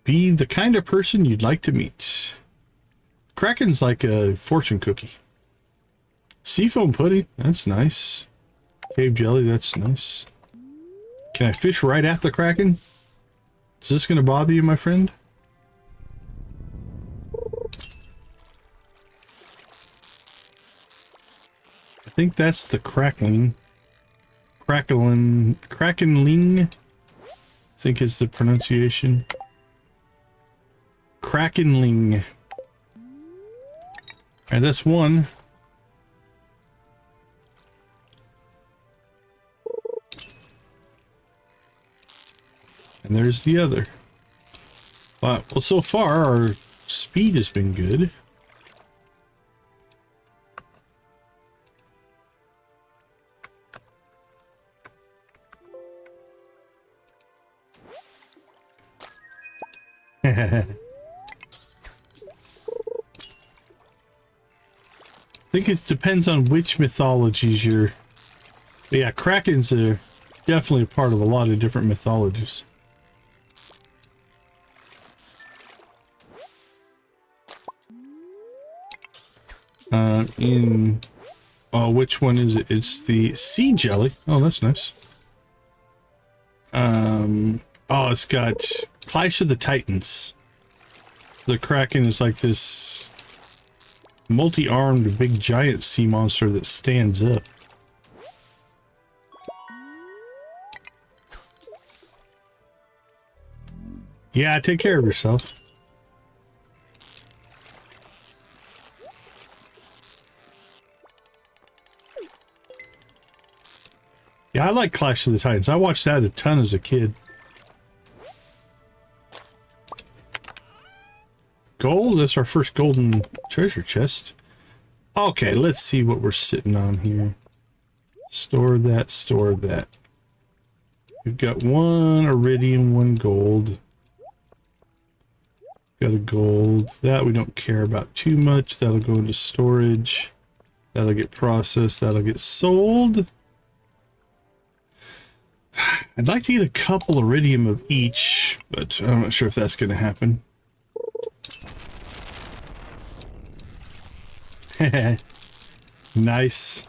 Be the kind of person you'd like to meet. Kraken's like a fortune cookie. Seafoam pudding, that's nice. Cave jelly, that's nice. Can I fish right at the Kraken? Is this going to bother you, my friend? I think that's the crackling. Krakenling, I think is the pronunciation. Krakenling. And that's one. And there's the other. Well, so far our speed has been good. I think it depends on which mythologies you're... But yeah, Krakens are definitely a part of a lot of different mythologies. in... Oh, which one is it? It's the sea jelly. Oh, that's nice. Oh, it's got Clash of the Titans. The Kraken is like this multi-armed big giant sea monster that stands up. Yeah, take care of yourself. Yeah, I like Clash of the Titans. I watched that a ton as a kid. Gold? That's our first golden treasure chest. Okay, let's see what we're sitting on here. Store that, store that. We've got one iridium, one gold. Got a gold. That we don't care about too much. That'll go into storage. That'll get processed. That'll get sold. I'd like to get a couple iridium of each, but I'm not sure if that's going to happen. Nice.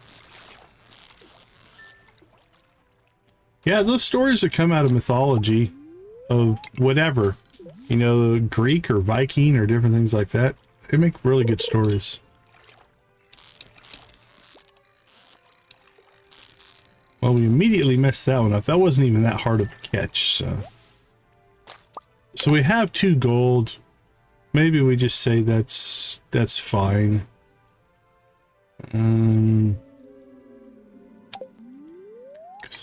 Yeah, those stories that come out of mythology, of whatever, you know, Greek or Viking or different things like that, they make really good stories. Well, we immediately messed that one up. That wasn't even that hard of a catch, so... So we have 2 gold. Maybe we just say that's fine. Because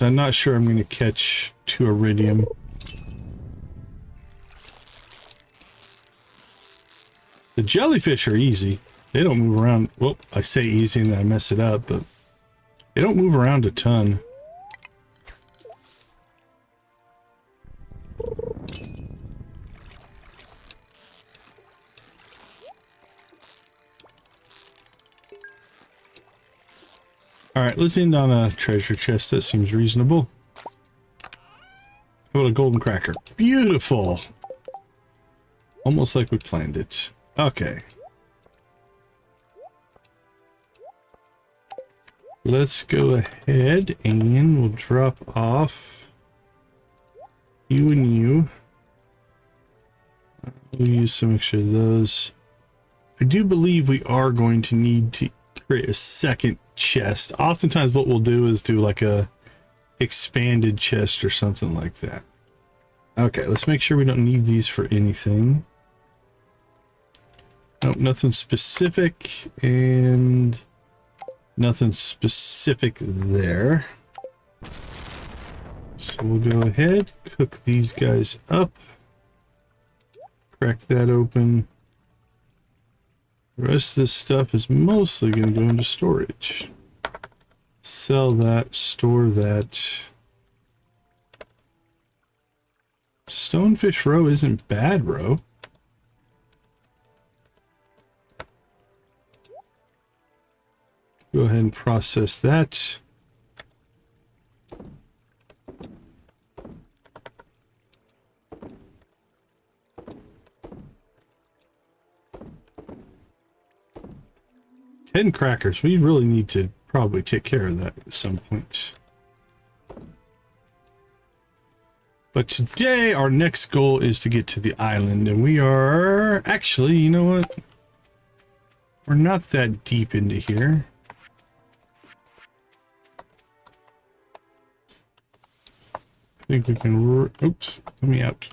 I'm not sure I'm going to catch 2 iridium. The jellyfish are easy. They don't move around. Well, I say easy and then I mess it up, but they don't move around a ton. Alright, let's end on a treasure chest. That seems reasonable. How about a golden cracker? Beautiful! Almost like we planned it. Okay. Let's go ahead and we'll drop off you and you. We'll use some extra of those. I do believe we are going to need to create a second chest. Oftentimes what we'll do is do like a expanded chest or something like that. Okay, let's make sure we don't need these for anything. Nope, nothing specific, and nothing specific there. So we'll go ahead, cook these guys up, crack that open. The rest of this stuff is mostly going to go into storage. Sell that, store that. Stonefish roe isn't bad, roe. Go ahead and process that. And crackers. We really need to probably take care of that at some point. But today our next goal is to get to the island, and we are actually, you know what? We're not that deep into here. I think we can, oops, let me out.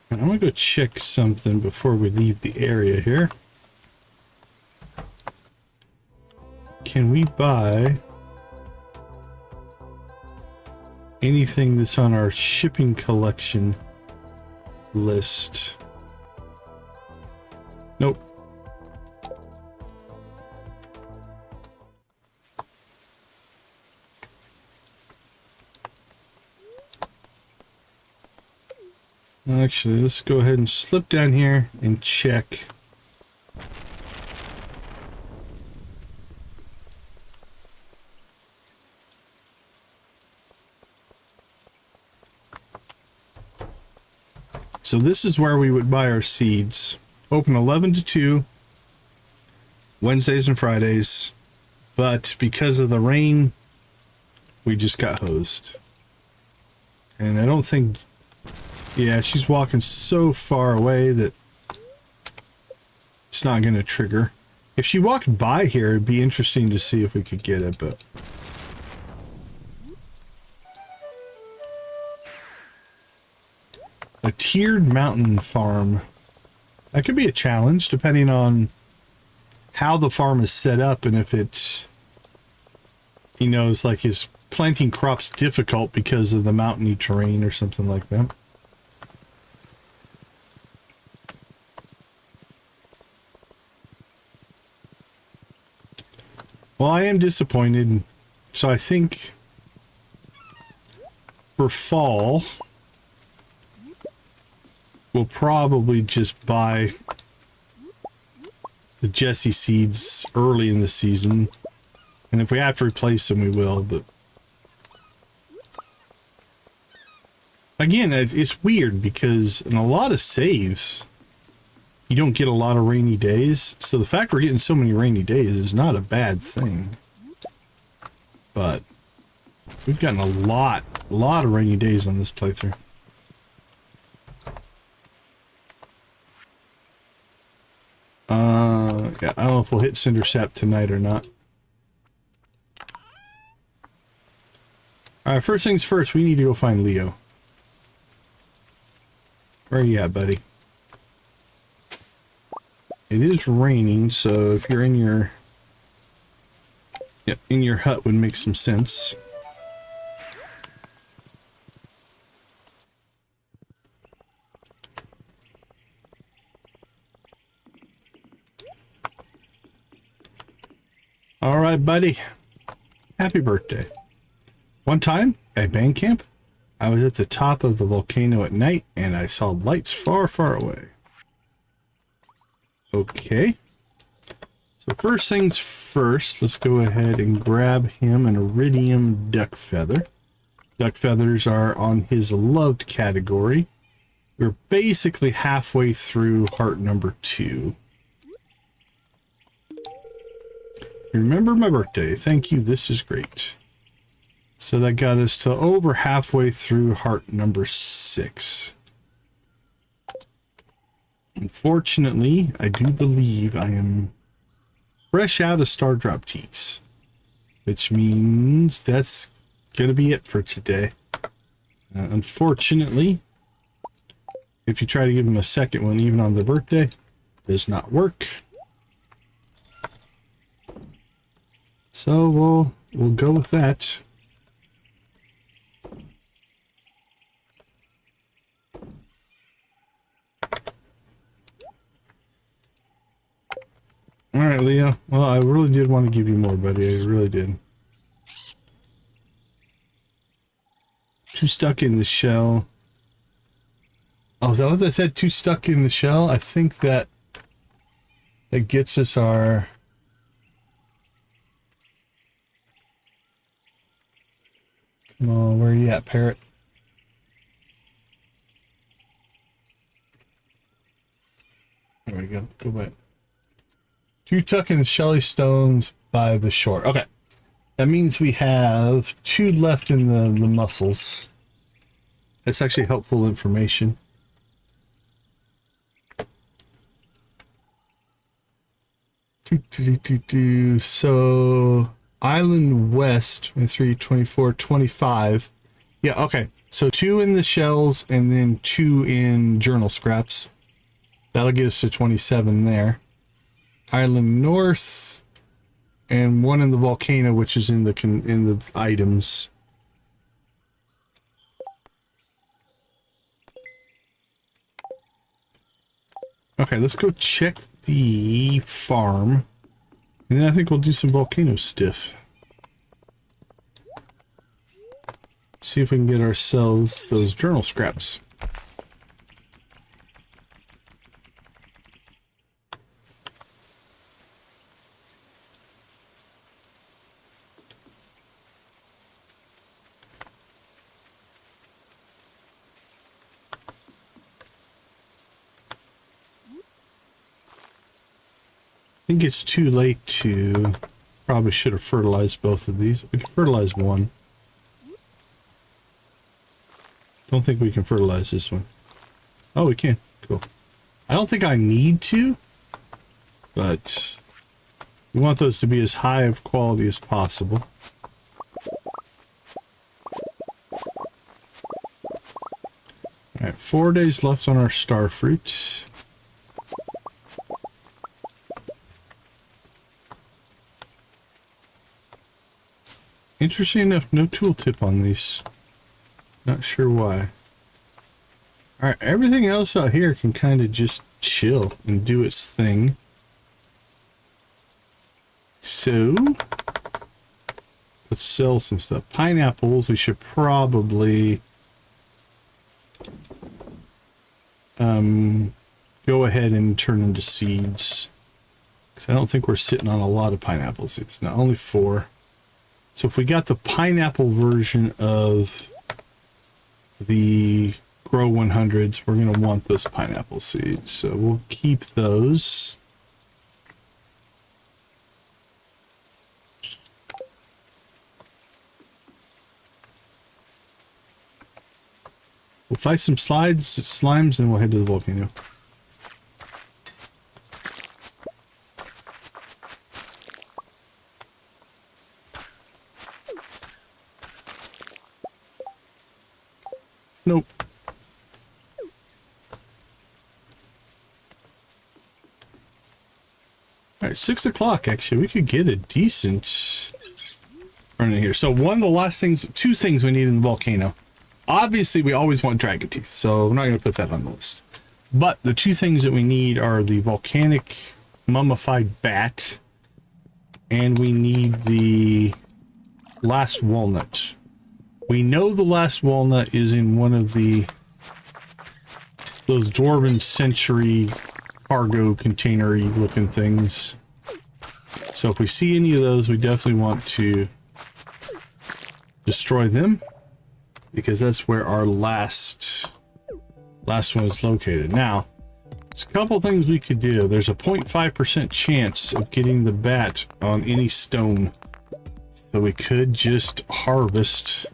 I'm gonna go check something before we leave the area here. Can we buy anything that's on our shipping collection list? Nope. Actually, let's go ahead and slip down here and check. So this is where we would buy our seeds. Open 11 to 2, Wednesdays and Fridays. But because of the rain, we just got hosed. And I don't think... Yeah, she's walking so far away that it's not going to trigger. If she walked by here, it'd be interesting to see if we could get it, but... A tiered mountain farm. That could be a challenge, depending on how the farm is set up, and if it's... You know, it's like is planting crops difficult because of the mountainy terrain or something like that. Well, I am disappointed. So I think for fall, we'll probably just buy the Jessie seeds early in the season. And if we have to replace them, we will, but... Again, it's weird because in a lot of saves, you don't get a lot of rainy days. So the fact we're getting so many rainy days is not a bad thing. But we've gotten a lot of rainy days on this playthrough. Yeah, I don't know if we'll hit Cinder Sap tonight or not. Alright, first things first, we need to go find Leo. Where are you at, buddy? It is raining, so if you're in your... Yep, in your hut would make some sense. Alright, buddy. Happy birthday. One time, at band camp, I was at the top of the volcano at night, and I saw lights far, far away. Okay. So first things first, let's go ahead and grab him an iridium duck feather. Duck feathers are on his loved category. We're basically halfway through heart number 2. Remember my birthday. Thank you. This is great. So that got us to over halfway through heart number 6. Unfortunately, I do believe I am fresh out of Star Drop Teas, which means that's going to be it for today. Unfortunately, if you try to give him a second one, even on the birthday, it does not work. So we'll go with that. All right, Leo. Well, I really did want to give you more, buddy. I really did. Too stuck in the shell. Oh, is that what I said? Too stuck in the shell? I think that gets us our... Come on, where are you at, parrot? There we go. Go back. Two tuck in the shelly stones by the shore. Okay. That means we have 2 left in the mussels. That's actually helpful information. So, Island West, 23, 24, 25. Yeah, okay. So 2 in the shells and then 2 in journal scraps. That'll get us to 27 there. Island North and 1 in the volcano, which is in the items. Okay, let's go check the farm, and then I think we'll do some volcano stiff. See if we can get ourselves those journal scraps. think it's too late to... Probably should have fertilized both of these. We can fertilize one. Don't think we can fertilize this one. Oh, we can. Cool. I don't think I need to, but we want those to be as high of quality as possible. Alright, 4 days left on our Starfruit. Interesting enough, no tooltip on these. Not sure why. Alright, everything else out here can kind of just chill and do its thing. So, let's sell some stuff. Pineapples, we should probably go ahead and turn into seeds. Because I don't think we're sitting on a lot of pineapple seeds. Now, only 4. So if we got the pineapple version of the Grow 100s, we're going to want those pineapple seeds. So we'll keep those. We'll fight some slimes, and we'll head to the volcano. Nope. All right, 6 o'clock. Actually, we could get a decent run in here. So one of the last things, 2 things we need in the volcano. Obviously, we always want dragon teeth, so we're not going to put that on the list. But the 2 things that we need are the volcanic mummified bat, and we need the last walnut. We know the last walnut is in one of those Dwarven Century cargo containery looking things. So if we see any of those, we definitely want to destroy them, because that's where our last one is located. Now, there's a couple things we could do. There's a 0.5% chance of getting the bat on any stone. So we could just harvest.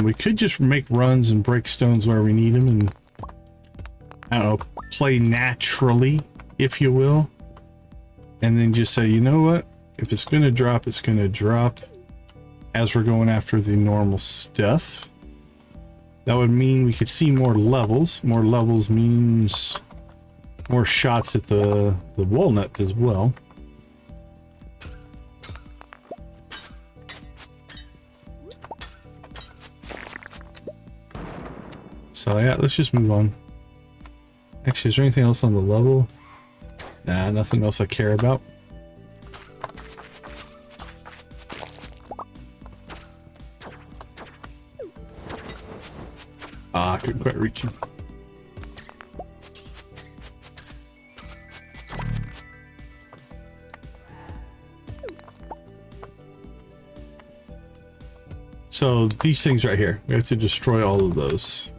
We could just make runs and break stones where we need them and, I don't know, play naturally, if you will. And then just say, you know what? If it's going to drop, it's going to drop as we're going after the normal stuff. That would mean we could see more levels. More levels means more shots at the walnut as well. So yeah, let's just move on. Actually, is there anything else on the level? Nah, nothing else I care about. Ah, I couldn't quite reach him. So these things right here, we have to destroy all of those,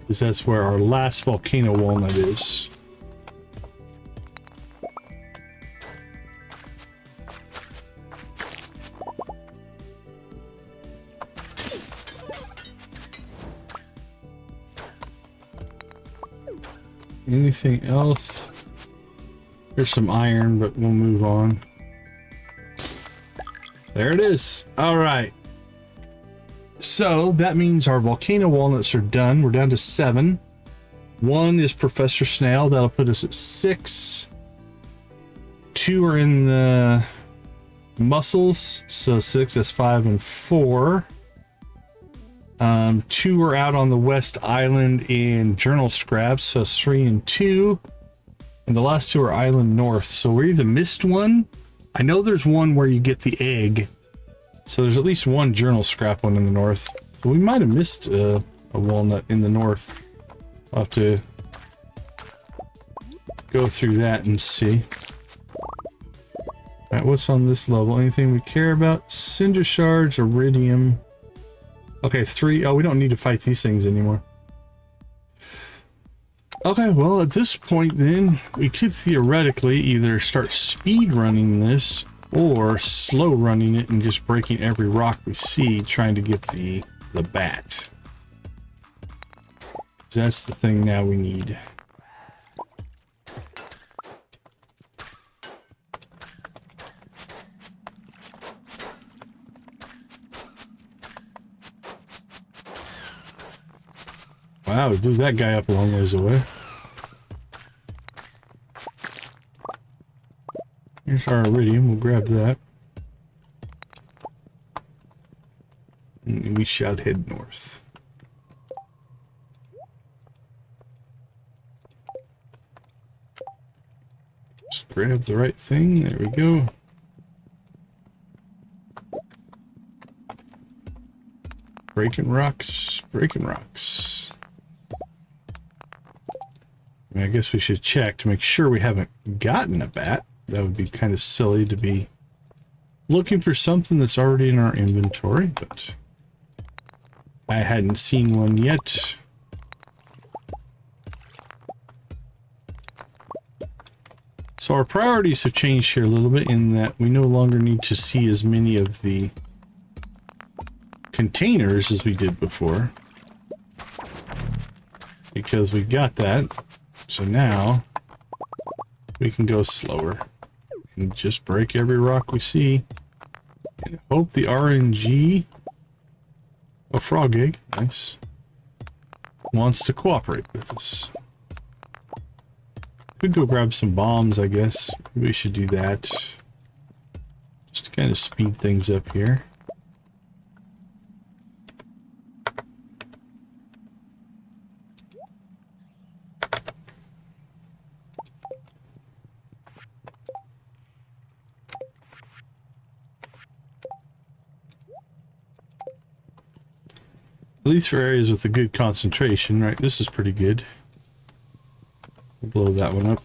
because that's where our last volcano walnut is. Anything else? There's some iron, but we'll move on. There it is. All right. So that means our volcano walnuts are done. We're down to 7. 1 is Professor Snail. That'll put us at 6. 2 are in the mussels. So 6 is 5 and 4. 2 are out on the West Island in journal scraps, so 3 and 2. And the last 2 are Island North. So we either missed one. I know there's one where you get the egg. So there's at least one journal scrap one in the north. But we might have missed a walnut in the north. I'll have to go through that and see. Alright, what's on this level? Anything we care about? Cinder shards, iridium. Okay, 3. Oh, we don't need to fight these things anymore. Okay, well, at this point then, we could theoretically either start speed running this or slow running it and just breaking every rock we see, trying to get the bat. That's the thing now we need. Wow, we blew that guy up a long ways away. Here's our iridium, we'll grab that. And we shall head north. Just grab the right thing, there we go. Breaking rocks, breaking rocks. I mean, I guess we should check to make sure we haven't gotten a bat. That would be kind of silly to be looking for something that's already in our inventory, but I hadn't seen one yet. So our priorities have changed here a little bit in that we no longer need to see as many of the containers as we did before, because we got that. So now we can go slower and just break every rock we see and hope the RNG, a frog egg, nice, wants to cooperate with us. Could go grab some bombs, I guess. We should do that just to kind of speed things up here. At least for areas with a good concentration, right? This is pretty good. We'll blow that one up.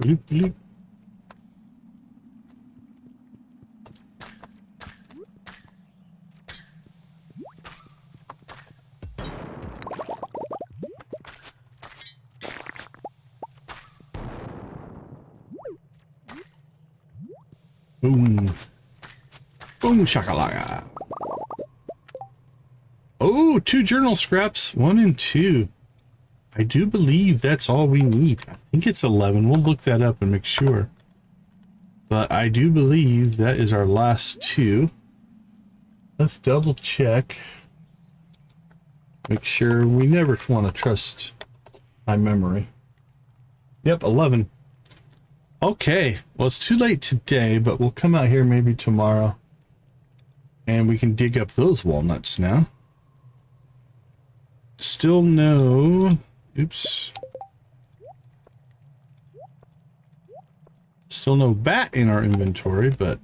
Bloop, bloop. Boom. Boom shakalaka. Oh, 2 journal scraps, 1 and 2. I do believe that's all we need. I think it's 11. We'll look that up and make sure. But I do believe that is our last 2. Let's double check. Make sure. We never want to trust my memory. Yep, 11. Okay, well, it's too late today, but we'll come out here maybe tomorrow. And we can dig up those walnuts now. Still no... Oops. Still no bat in our inventory, but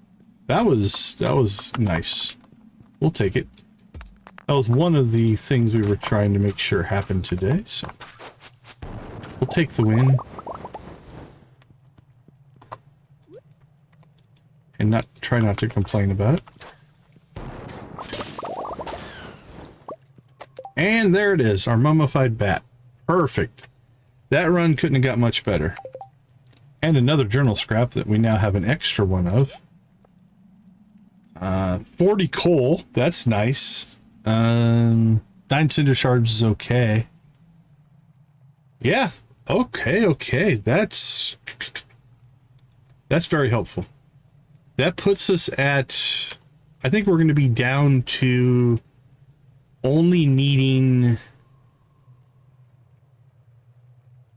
that was nice. We'll take it. That was one of the things we were trying to make sure happened today, so we'll take the win. And try not to complain about it. And there it is, our mummified bat. Perfect. That run couldn't have got much better. And another journal scrap that we now have an extra one of. 40 coal, that's nice. 9 cinder shards is okay. Yeah, okay. That's very helpful. That puts us at, I think we're going to be down to only needing,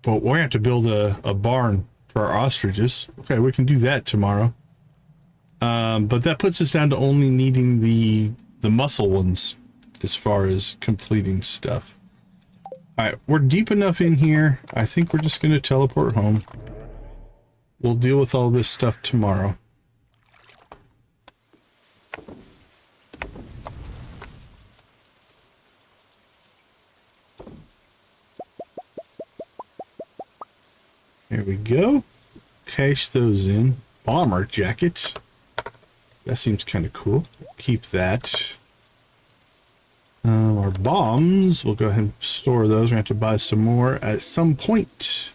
well, we're going to have to build a barn for our ostriches. Okay, we can do that tomorrow. But that puts us down to only needing the muscle ones as far as completing stuff. All right, we're deep enough in here. I think we're just going to teleport home. We'll deal with all this stuff tomorrow. There we go. Cash those in. Bomber jackets. That seems kind of cool. Keep that. Our bombs, we'll go ahead and store those. We're going to have to buy some more at some point.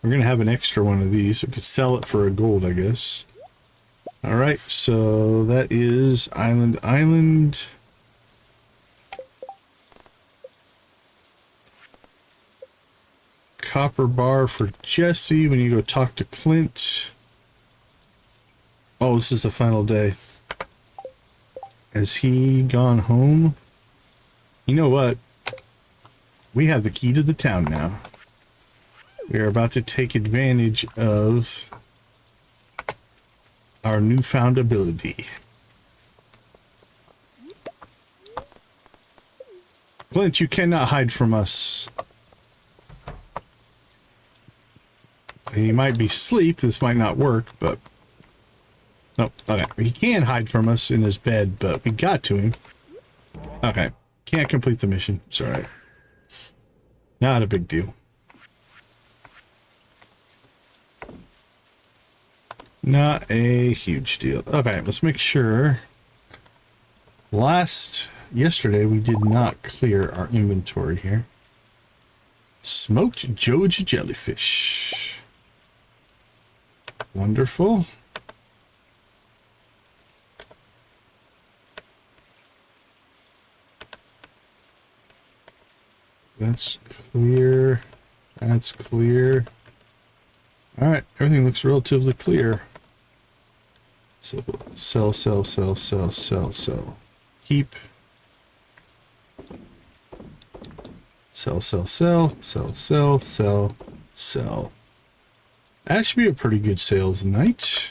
We're going to have an extra one of these. We could sell it for a gold, I guess. Alright, so that is Island. Copper bar for Jesse when you go talk to Clint. Oh, this is the final day. Has he gone home? You know what? We have the key to the town now. We are about to take advantage of our newfound ability. Clint, you cannot hide from us. He might be asleep. This might not work, but... No, okay. He can hide from us in his bed, but we got to him. Okay. Can't complete the mission. It's alright. Not a big deal. Not a huge deal. Okay, let's make sure. Yesterday, we did not clear our inventory here. Smoked Georgia jellyfish. Wonderful. That's clear. That's clear. Alright, everything looks relatively clear. So, sell. Keep. Sell. That should be a pretty good sales night.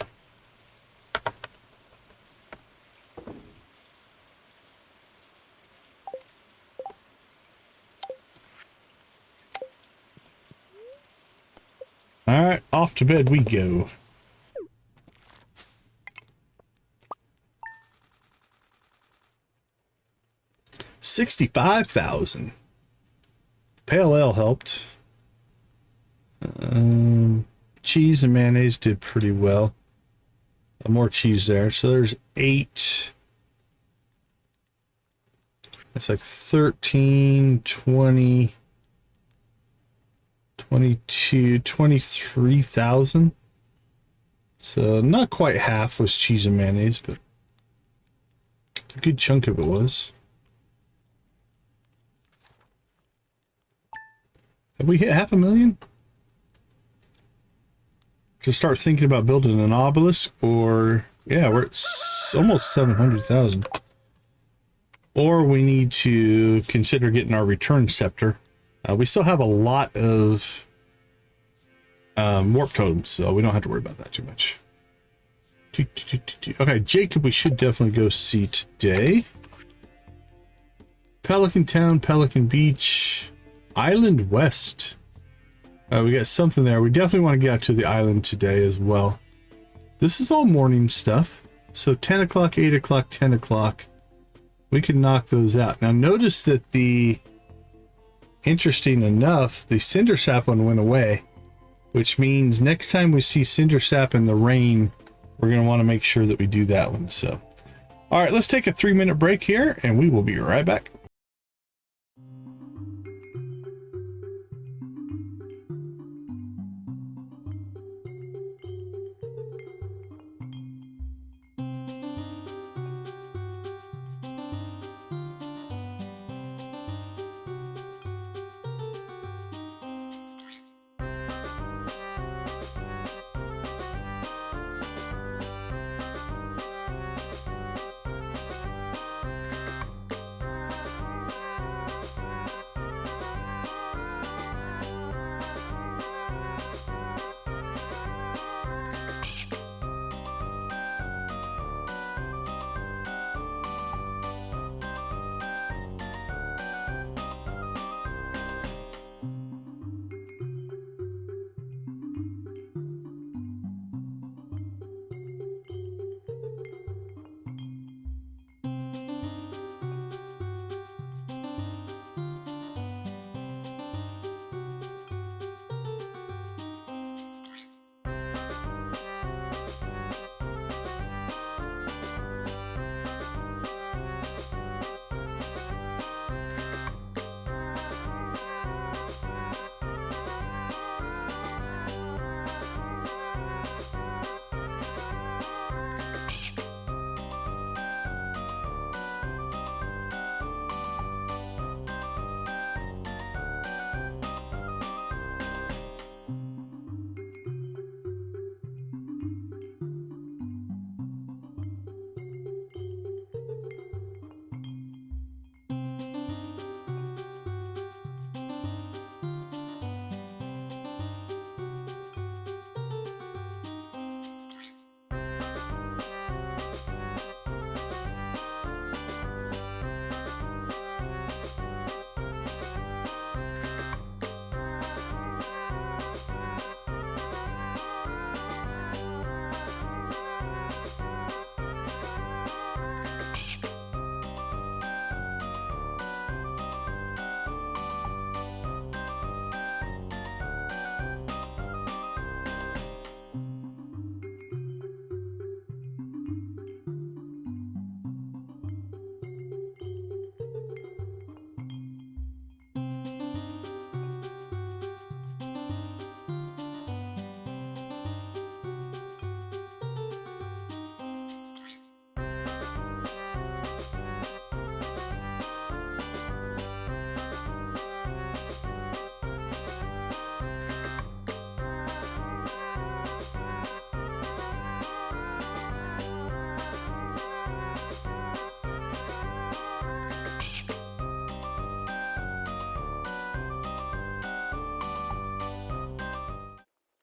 Alright, off to bed we go. $65,000. Pale ale helped. Cheese and mayonnaise did pretty well. More cheese there. So there's 8. That's like 13, 20, 22, 23,000. So not quite half was cheese and mayonnaise, but a good chunk of it was. Have we hit 500,000? To start thinking about building an obelisk, or yeah, we're at almost 700,000. Or we need to consider getting our return scepter. We still have a lot of warp totems, so we don't have to worry about that too much. Okay, Jacob, we should definitely go see today. Pelican Town, Pelican Beach, Island West. We got something there. We definitely want to get out to the island today as well. This is all morning stuff. So 10 o'clock, 8 o'clock, 10 o'clock. We can knock those out. Now notice that interesting enough, the cinder sap one went away, which means next time we see cinder sap in the rain, we're going to want to make sure that we do that one. So, all right, let's take a 3-minute break here and we will be right back.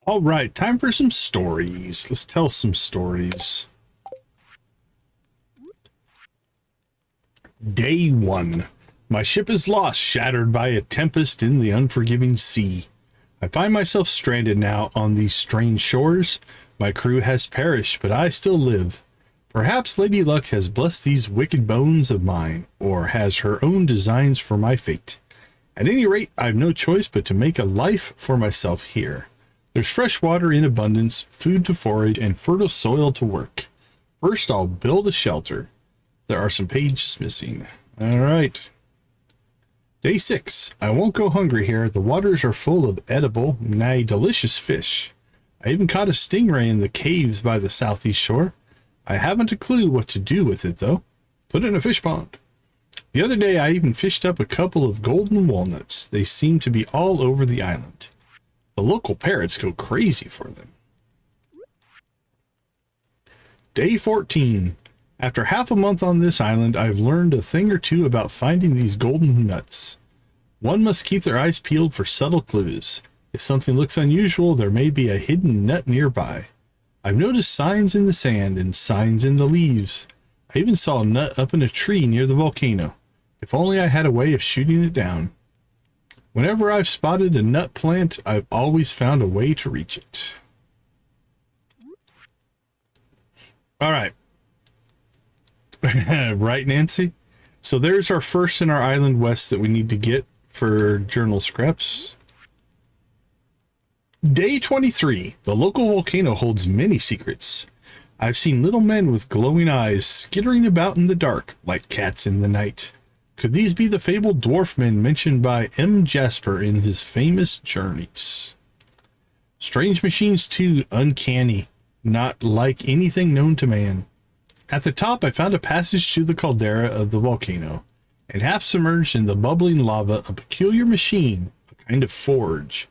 All right, time for some stories. Let's tell some stories. Day 1. My ship is lost, shattered by a tempest in the unforgiving sea. I find myself stranded now on these strange shores. My crew has perished, but I still live. Perhaps Lady Luck has blessed these wicked bones of mine, or has her own designs for my fate. At any rate, I've no choice but to make a life for myself here. There's fresh water in abundance, food to forage, and fertile soil to work. First, I'll build a shelter. There are some pages missing. All right. Day 6. I won't go hungry here. The waters are full of edible, nay, delicious fish. I even caught a stingray in the caves by the southeast shore. I haven't a clue what to do with it, though. Put it in a fish pond. The other day, I even fished up a couple of golden walnuts. They seem to be all over the island. The local parrots go crazy for them. Day 14. After half a month on this island, I've learned a thing or two about finding these golden nuts. One must keep their eyes peeled for subtle clues. If something looks unusual, there may be a hidden nut nearby. I've noticed signs in the sand and signs in the leaves. I even saw a nut up in a tree near the volcano. If only I had a way of shooting it down. Whenever I've spotted a nut plant, I've always found a way to reach it. All right. Right, Nancy? So there's our first in our island west that we need to get for journal scraps. Day 23. The local volcano holds many secrets. I've seen little men with glowing eyes skittering about in the dark like cats in the night. Could these be the fabled dwarf men mentioned by M. Jasper in his famous journeys? Strange machines too, uncanny, not like anything known to man. At the top, I found a passage to the caldera of the volcano, and half submerged in the bubbling lava, a peculiar machine, a kind of forge.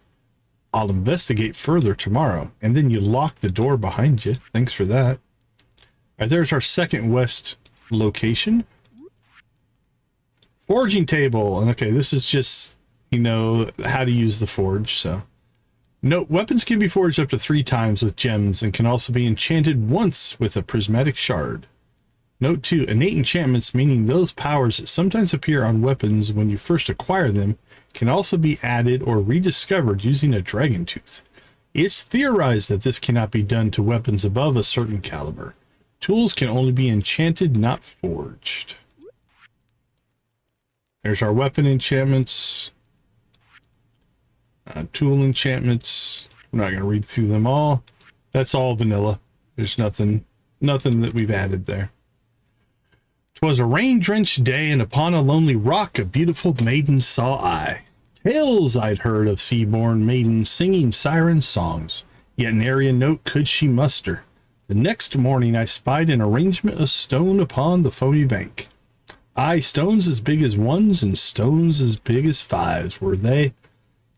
I'll investigate further tomorrow, and then you lock the door behind you. Thanks for that. All right, there's our second west location. Forging table. And okay, this is just, you know, how to use the forge. So, note, weapons can be forged up to 3 times with gems and can also be enchanted once with a prismatic shard. Note 2, innate enchantments, meaning those powers that sometimes appear on weapons when you first acquire them, can also be added or rediscovered using a dragon tooth. It's theorized that this cannot be done to weapons above a certain caliber. Tools can only be enchanted, not forged. There's our weapon enchantments. Tool enchantments. We're not going to read through them all. That's all vanilla. There's nothing that we've added there. 'Twas a rain-drenched day, and upon a lonely rock a beautiful maiden saw I. Tales I'd heard of sea-born maidens singing siren songs, yet nary a note could she muster. The next morning I spied an arrangement of stone upon the foamy bank. Aye, stones as big as 1s and stones as big as 5s were they.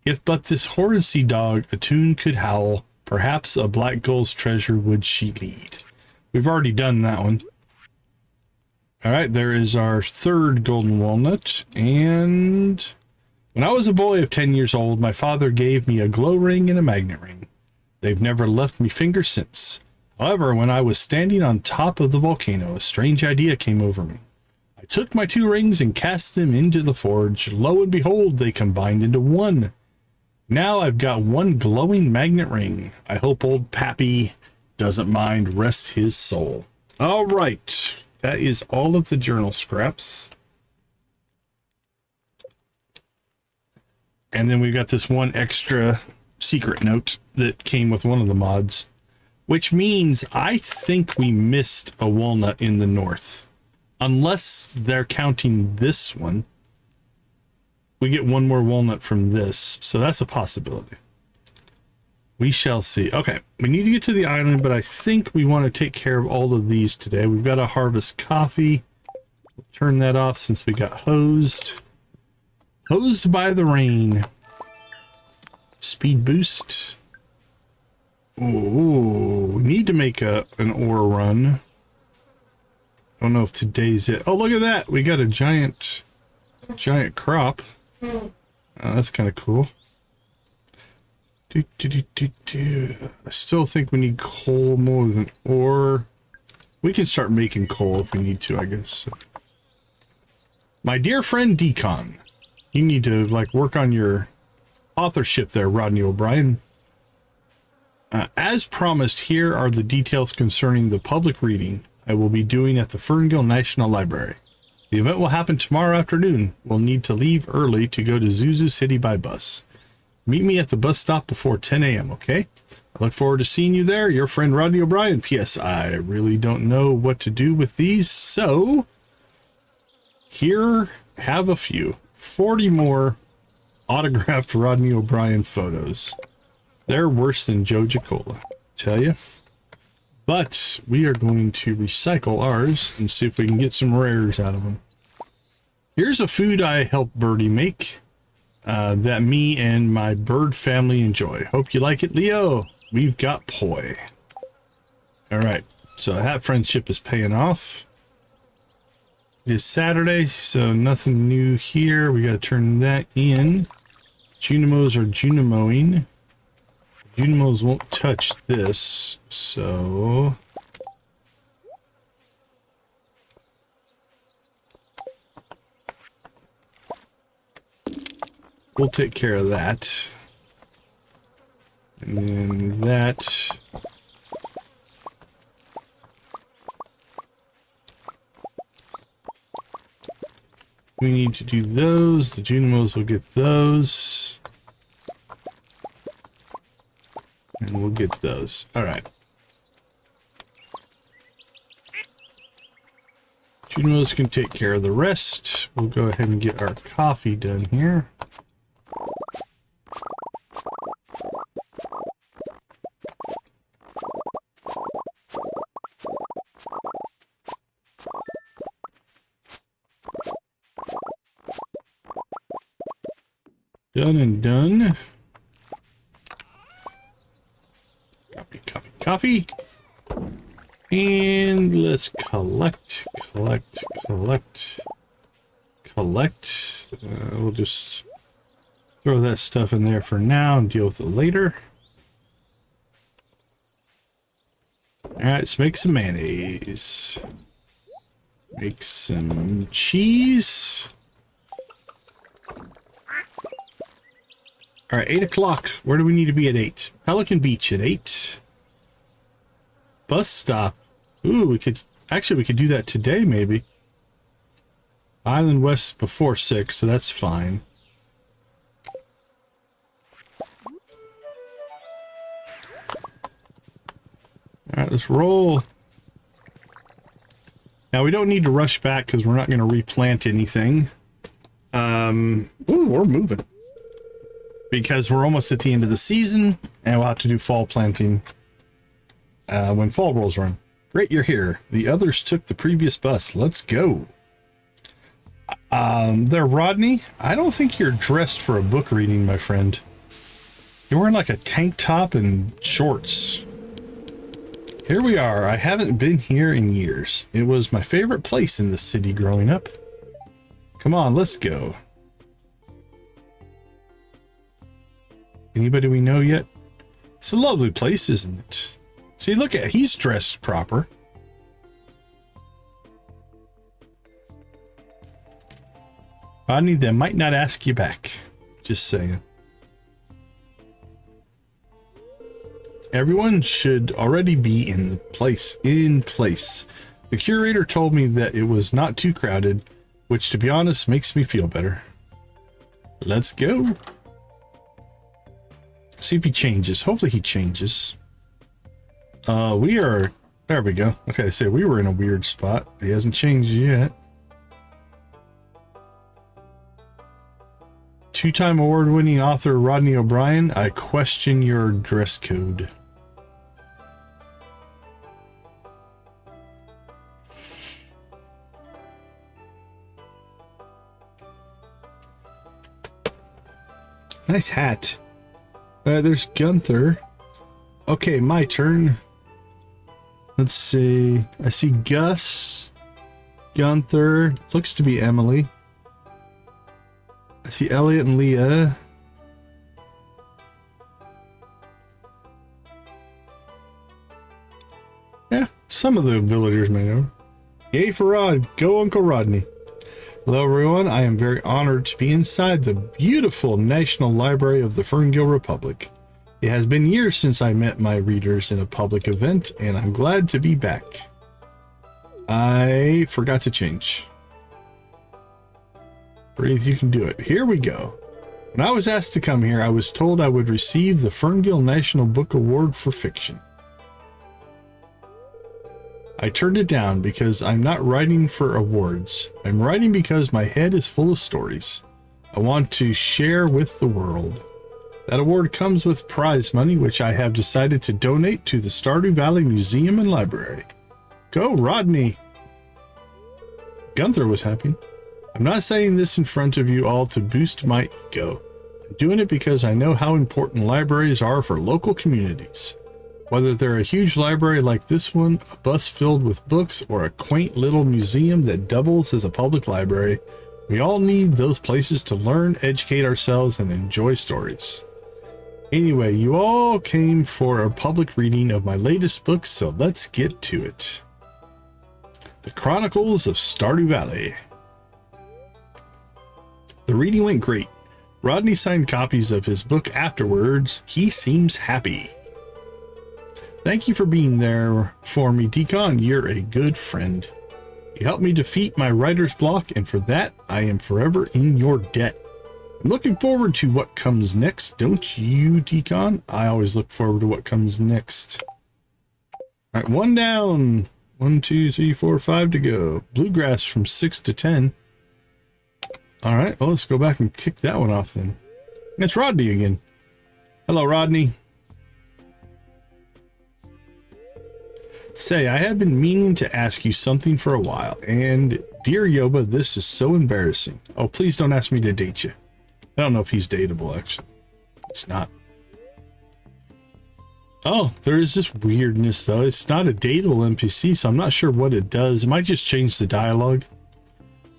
If but this horned sea dog a tune could howl, perhaps a black gull's treasure would she lead. We've already done that one. All right, there is our third golden walnut. And when I was a boy of 10 years old, my father gave me a glow ring and a magnet ring. They've never left me finger since. However, when I was standing on top of the volcano, a strange idea came over me. I took my 2 rings and cast them into the forge. Lo and behold, they combined into one. Now I've got one glowing magnet ring. I hope old Pappy doesn't mind, rest his soul. All right. That is all of the journal scraps. And then we've got this one extra secret note that came with one of the mods, which means I think we missed a walnut in the north. Unless they're counting this one. We get one more walnut from this, so that's a possibility. We shall see. Okay, we need to get to the island, but I think we want to take care of all of these today. We've got to harvest coffee. We'll turn that off since we got hosed. Hosed by the rain. Speed boost. Ooh, we need to make an ore run. I don't know if today's it. Oh, look at that. We got a giant crop. That's kind of cool. I still think we need coal more than ore. We can start making coal if we need to, I guess. My dear friend Decon, you need to like work on your authorship there, Rodney O'Brien. As promised, here are the details concerning the public reading I will be doing at the Ferngale National Library. The event will happen tomorrow afternoon. We'll need to leave early to go to Zuzu City by bus. Meet me at the bus stop before 10 a.m., okay? I look forward to seeing you there. Your friend Rodney O'Brien. P.S. I really don't know what to do with these, so here, have a few. 40 more autographed Rodney O'Brien photos. They're worse than Joe Gicola, tell you. But we are going to recycle ours and see if we can get some rares out of them. Here's a food I helped Birdie make that me and my bird family enjoy. Hope you like it, Leo. We've got poi. All right, so that friendship is paying off. It is Saturday, so nothing new here. We got to turn that in. Junimos are Junimoing. Junimos won't touch this, so we'll take care of that. And then that. We need to do those. The Junimos will get those. And we'll get those. All right. Junimos can take care of the rest. We'll go ahead and get our coffee done here. Done and done. Copy, copy, copy. And let's collect. We'll just throw that stuff in there for now and deal with it later. Alright, let's make some mayonnaise. Make some cheese. Alright, 8 o'clock. Where do we need to be at 8? Pelican Beach at 8. Bus stop. Ooh, we could do that today, maybe. Island West before 6, so that's fine. Alright, let's roll. Now, we don't need to rush back because we're not going to replant anything. Ooh, we're moving. Because we're almost at the end of the season, and we'll have to do fall planting when fall rolls around. Great, you're here. The others took the previous bus. Let's go. There, Rodney. I don't think you're dressed for a book reading, my friend. You're wearing like a tank top and shorts. Here we are. I haven't been here in years. It was my favorite place in the city growing up. Come on, let's go. Anybody we know yet? It's a lovely place, isn't it? See, look at, he's dressed proper. Rodney, they might not ask you back. Just saying. Everyone should already be in the place. The curator told me that it was not too crowded, which, to be honest, makes me feel better. Let's go. See if he changes. Hopefully he changes. There we go. Okay, so we were in a weird spot. He hasn't changed yet. Two-time award-winning author Rodney O'Brien, I question your dress code. Nice hat. There's Gunther. Okay, my turn. Let's see. I see Gus. Gunther. Looks to be Emily. I see Elliot and Leah. Some of the villagers may know. Yay for Rod. Go Uncle Rodney. Hello everyone. I am very honored to be inside the beautiful National Library of the Ferngill Republic. It has been years since I met my readers in a public event, and I'm glad to be back. I forgot to change. Breathe, you can do it. Here we go. When I was asked to come here, I was told I would receive the Ferngill National Book Award for Fiction. I turned it down because I'm not writing for awards. I'm writing because my head is full of stories I want to share with the world. That award comes with prize money, which I have decided to donate to the Stardew Valley Museum and Library. Go, Rodney! Gunther was happy. I'm not saying this in front of you all to boost my ego. I'm doing it because I know how important libraries are for local communities. Whether they're a huge library like this one, a bus filled with books, or a quaint little museum that doubles as a public library, we all need those places to learn, educate ourselves, and enjoy stories. Anyway, you all came for a public reading of my latest book, so let's get to it. The Chronicles of Stardew Valley. The reading went great. Rodney signed copies of his book afterwards. He seems happy. Thank you for being there for me, Decon. You're a good friend. You helped me defeat my writer's block, and for that, I am forever in your debt. I'm looking forward to what comes next, don't you, Decon? I always look forward to what comes next. All right, one down. 1, 2, 3, 4, 5 to go. Bluegrass from 6 to 10. All right, well, let's go back and kick that one off then. It's Rodney again. Hello, Rodney. Say, I have been meaning to ask you something for a while, and dear Yoba, this is so embarrassing. Oh, please don't ask me to date you. I don't know if he's dateable, actually. It's not. Oh, there is this weirdness, though. It's not a dateable NPC, so I'm not sure what it does. It might just change the dialogue.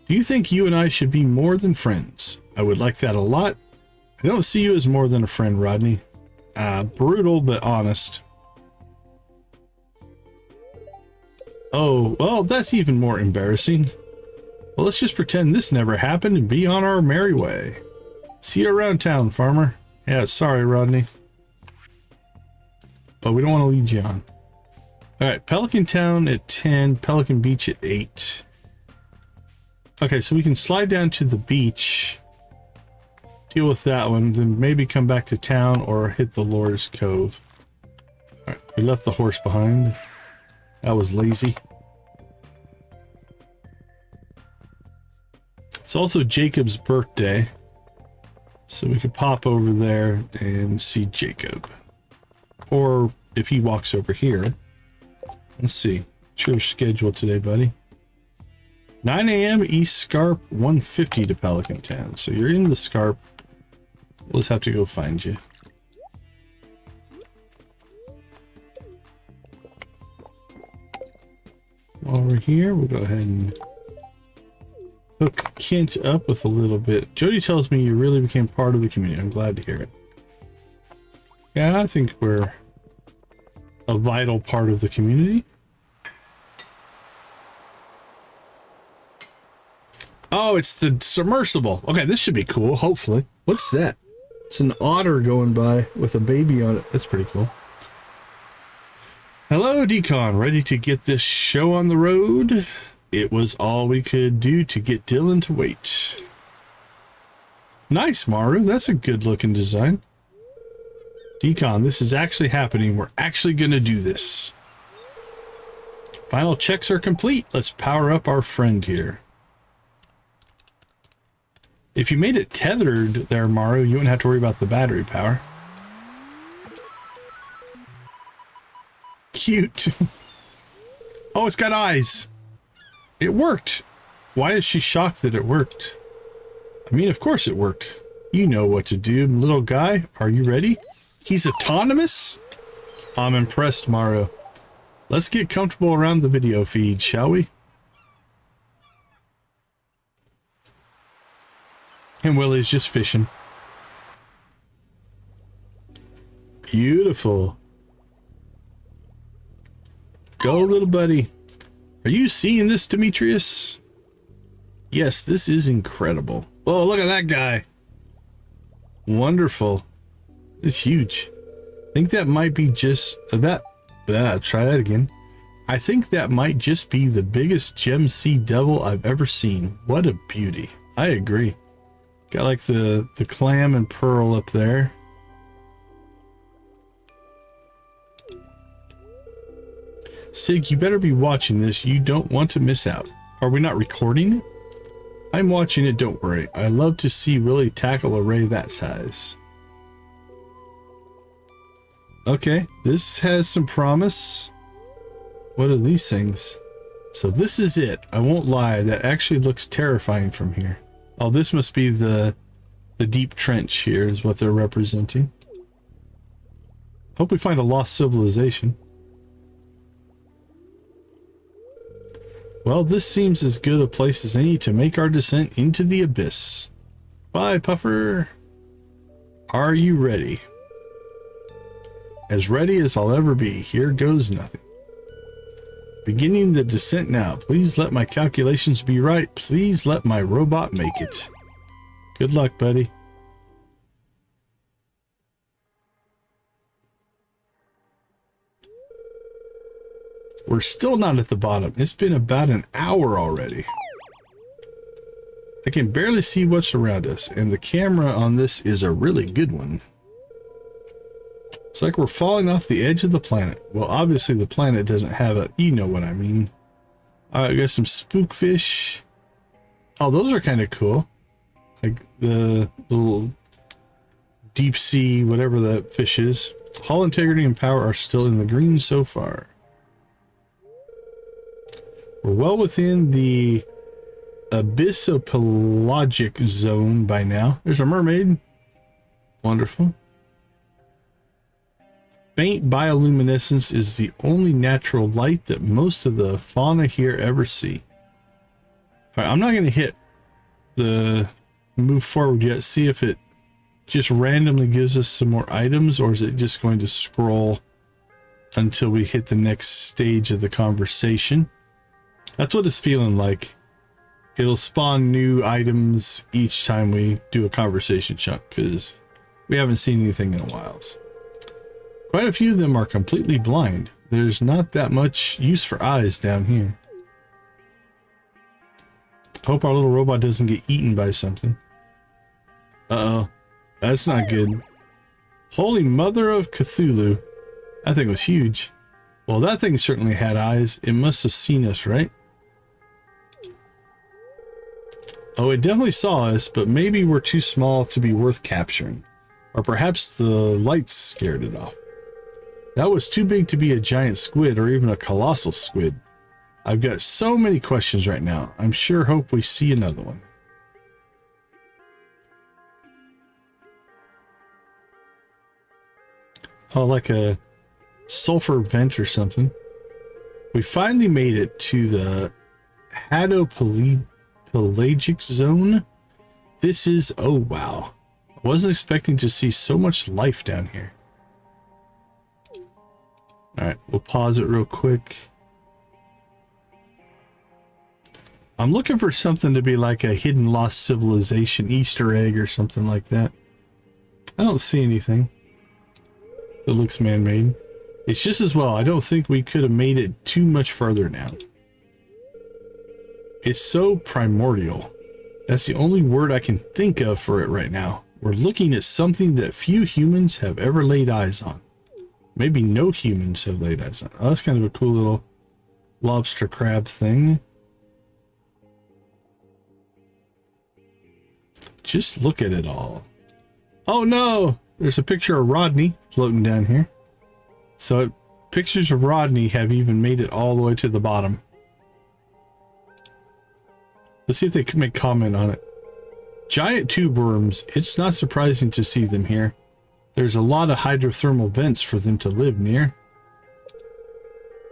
Do you think you and I should be more than friends? I would like that a lot. I don't see you as more than a friend, Rodney. Brutal, but honest. Oh, well, that's even more embarrassing. Well, let's just pretend this never happened and be on our merry way. See you around town, farmer. Yeah, sorry, Rodney. But we don't want to lead you on. All right, Pelican Town at 10, Pelican Beach at 8. Okay, so we can slide down to the beach, deal with that one, then maybe come back to town or hit the Lord's Cove. All right, we left the horse behind. That was lazy. It's also Jacob's birthday, so we could pop over there and see Jacob. Or if he walks over here. Let's see. What's your schedule today, buddy? 9 a.m. East Scarp, 150 to Pelican Town. So you're in the Scarp. We'll just have to go find you. While we're here, we'll go ahead and hook Kent up with a little bit. Jody tells me you really became part of the community. I'm glad to hear it. Yeah, I think we're a vital part of the community. Oh, it's the submersible. Okay, this should be cool, hopefully. What's that? It's an otter going by with a baby on it. That's pretty cool. Hello, Decon. Ready to get this show on the road? It was all we could do to get Dylan to wait. Nice, Maru. That's a good-looking design. Decon, this is actually happening. We're actually going to do this. Final checks are complete. Let's power up our friend here. If you made it tethered there, Maru, you wouldn't have to worry about the battery power. Cute. Oh, it's got eyes. It worked. Why is she shocked that it worked? I mean, of course it worked. You know what to do, little guy. Are you ready? He's autonomous? I'm impressed, Maru. Let's get comfortable around the video feed, shall we? And Willie's just fishing. Beautiful. go, little buddy. Are you seeing this, Demetrius? Yes, this is incredible. Oh, look at that guy. Wonderful. It's huge. I think that might be just that. Try that again. I think that might just be the biggest gem sea devil I've ever seen. What a beauty. I agree. Got like the clam and pearl up there. Sig, you better be watching this. You don't want to miss out. Are we not recording it? I'm watching it, don't worry. I love to see Willie tackle a ray that size. Okay, this has some promise. What are these things? So this is it. I won't lie, that actually looks terrifying from here. Oh, this must be the deep trench here is what they're representing. Hope we find a lost civilization. Well, this seems as good a place as any to make our descent into the abyss. Bye, Puffer. Are you ready? As ready as I'll ever be. Here goes nothing. Beginning the descent now. Please let my calculations be right. Please let my robot make it. Good luck, buddy. We're still not at the bottom. It's been about an hour already. I can barely see what's around us, and the camera on this is a really good one. It's like we're falling off the edge of the planet. Well, obviously the planet doesn't have a... You know what I mean. I got some spookfish. Oh, those are kind of cool. Like the little deep sea, whatever that fish is. Hull integrity and power are still in the green so far. We're well within the abyssopelagic zone by now. There's a mermaid. Wonderful. Faint bioluminescence is the only natural light that most of the fauna here ever see. All right, I'm not going to hit the move forward yet. See if it just randomly gives us some more items, or is it just going to scroll until we hit the next stage of the conversation? That's what it's feeling like. It'll spawn new items each time we do a conversation chunk, because we haven't seen anything in a while. Quite a few of them are completely blind. There's not that much use for eyes down here. Hope our little robot doesn't get eaten by something. Uh-oh. That's not good. Holy Mother of Cthulhu. That thing was huge. Well, that thing certainly had eyes. It must have seen us, right? Oh, it definitely saw us, but maybe we're too small to be worth capturing. Or perhaps the lights scared it off. That was too big to be a giant squid or even a colossal squid. I've got so many questions right now. I'm sure hope we see another one. Oh, like a sulfur vent or something. We finally made it to the hadopelagic zone. This is, oh wow. I wasn't expecting to see so much life down here. Alright, we'll pause it real quick. I'm looking for something to be like a hidden lost civilization Easter egg or something like that. I don't see anything that looks man-made. It's just as well. I don't think we could have made it too much further down. It's so primordial. That's the only word I can think of for it right now. We're looking at something that few humans have ever laid eyes on. Maybe no humans have laid eyes on. Oh, that's kind of a cool little lobster crab thing. Just look at it all. Oh no! There's a picture of Rodney floating down here. So pictures of Rodney have even made it all the way to the bottom. Let's see if they can make comment on it. Giant tube worms. It's not surprising to see them here. There's a lot of hydrothermal vents for them to live near.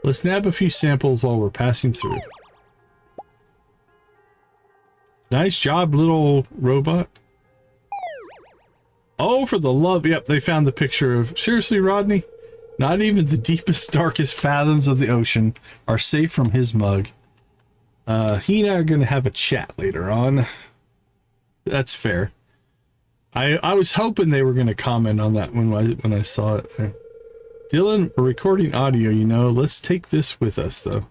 Let's nab a few samples while we're passing through. Nice job, little robot. Oh, for the love. Yep, they found the picture of... Seriously, Rodney? Not even the deepest, darkest fathoms of the ocean are safe from his mug. He and I are going to have a chat later on. That's fair. I was hoping they were going to comment on that when I saw it there. Dylan, we're recording audio, you know. Let's take this with us, though.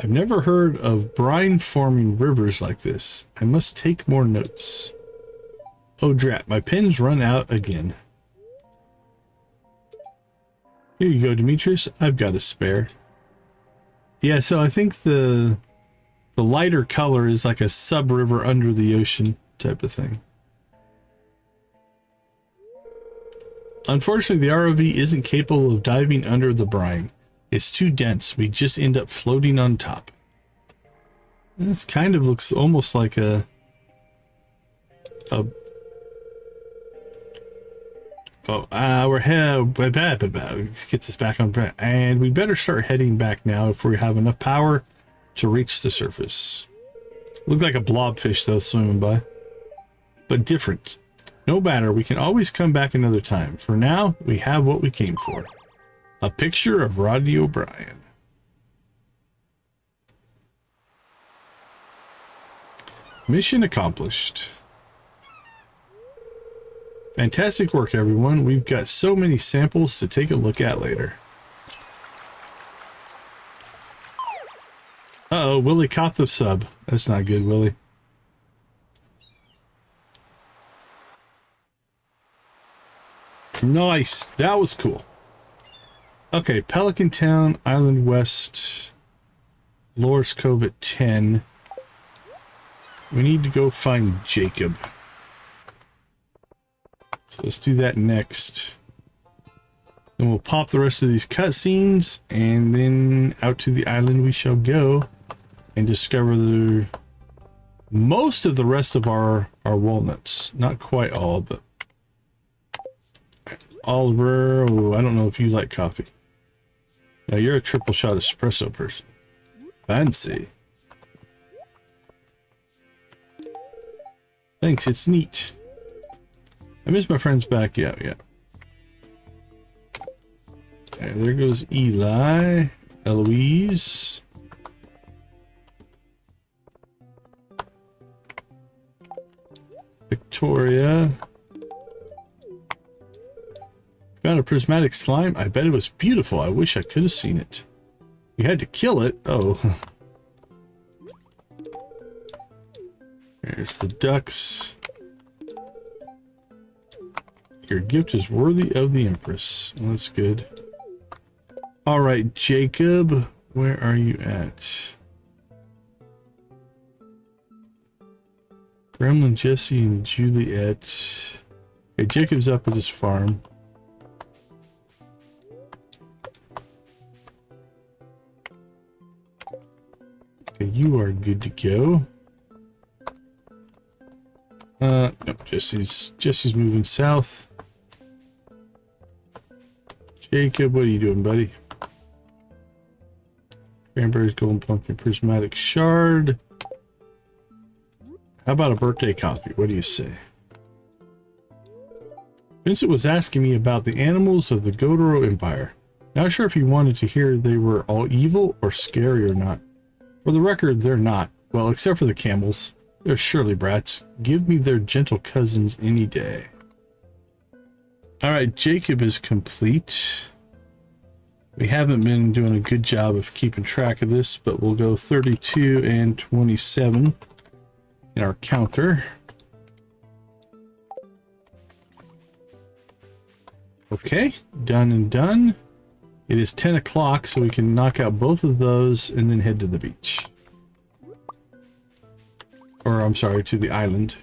I've never heard of brine forming rivers like this. I must take more notes. Oh drat, my pen's run out again. Here you go, Demetrius. I've got a spare. Yeah, so I think the lighter color is like a sub-river under the ocean type of thing. Unfortunately, the ROV isn't capable of diving under the brine. It's too dense. We just end up floating on top. This kind of looks almost like a we're head. Let's get this back on track, and we better start heading back now if we have enough power to reach the surface. Looked like a blobfish though, swimming by, but different. No matter, we can always come back another time. For now, we have what we came for: a picture of Rodney O'Brien. Mission accomplished. Fantastic work, everyone. We've got so many samples to take a look at later. Uh-oh, Willie caught the sub. That's not good, Willie. Nice. That was cool. Okay, Pelican Town, Island West, Loris Cove at 10. We need to go find Jacob. So let's do that next. Then we'll pop the rest of these cutscenes, and then out to the island we shall go and discover most of the rest of our walnuts. Not quite all, but Oliver, oh, I don't know if you like coffee. Now you're a triple shot espresso person. Fancy. Thanks, it's neat. I miss my friends back. Yeah. Okay, there goes Eli, Eloise. Victoria. Found a prismatic slime. I bet it was beautiful. I wish I could have seen it. You had to kill it. Oh. There's the ducks. Your gift is worthy of the Empress. Well, that's good. All right, Jacob, where are you at? Gremlin, Jesse, and Juliet. Okay, Jacob's up at his farm. Okay, you are good to go. No, Jesse's moving south. Jacob, what are you doing, buddy? Cranberries, golden pumpkin, prismatic shard. How about a birthday coffee? What do you say? Vincent was asking me about the animals of the Godoro Empire. Not sure if he wanted to hear they were all evil or scary or not. For the record, they're not. Well, except for the camels. They're surely brats. Give me their gentle cousins any day. Alright, Jacob is complete. We haven't been doing a good job of keeping track of this, but we'll go 32 and 27 in our counter. Okay, done and done. It is 10 o'clock, so we can knock out both of those and then head to the beach. Or, I'm sorry, to the island.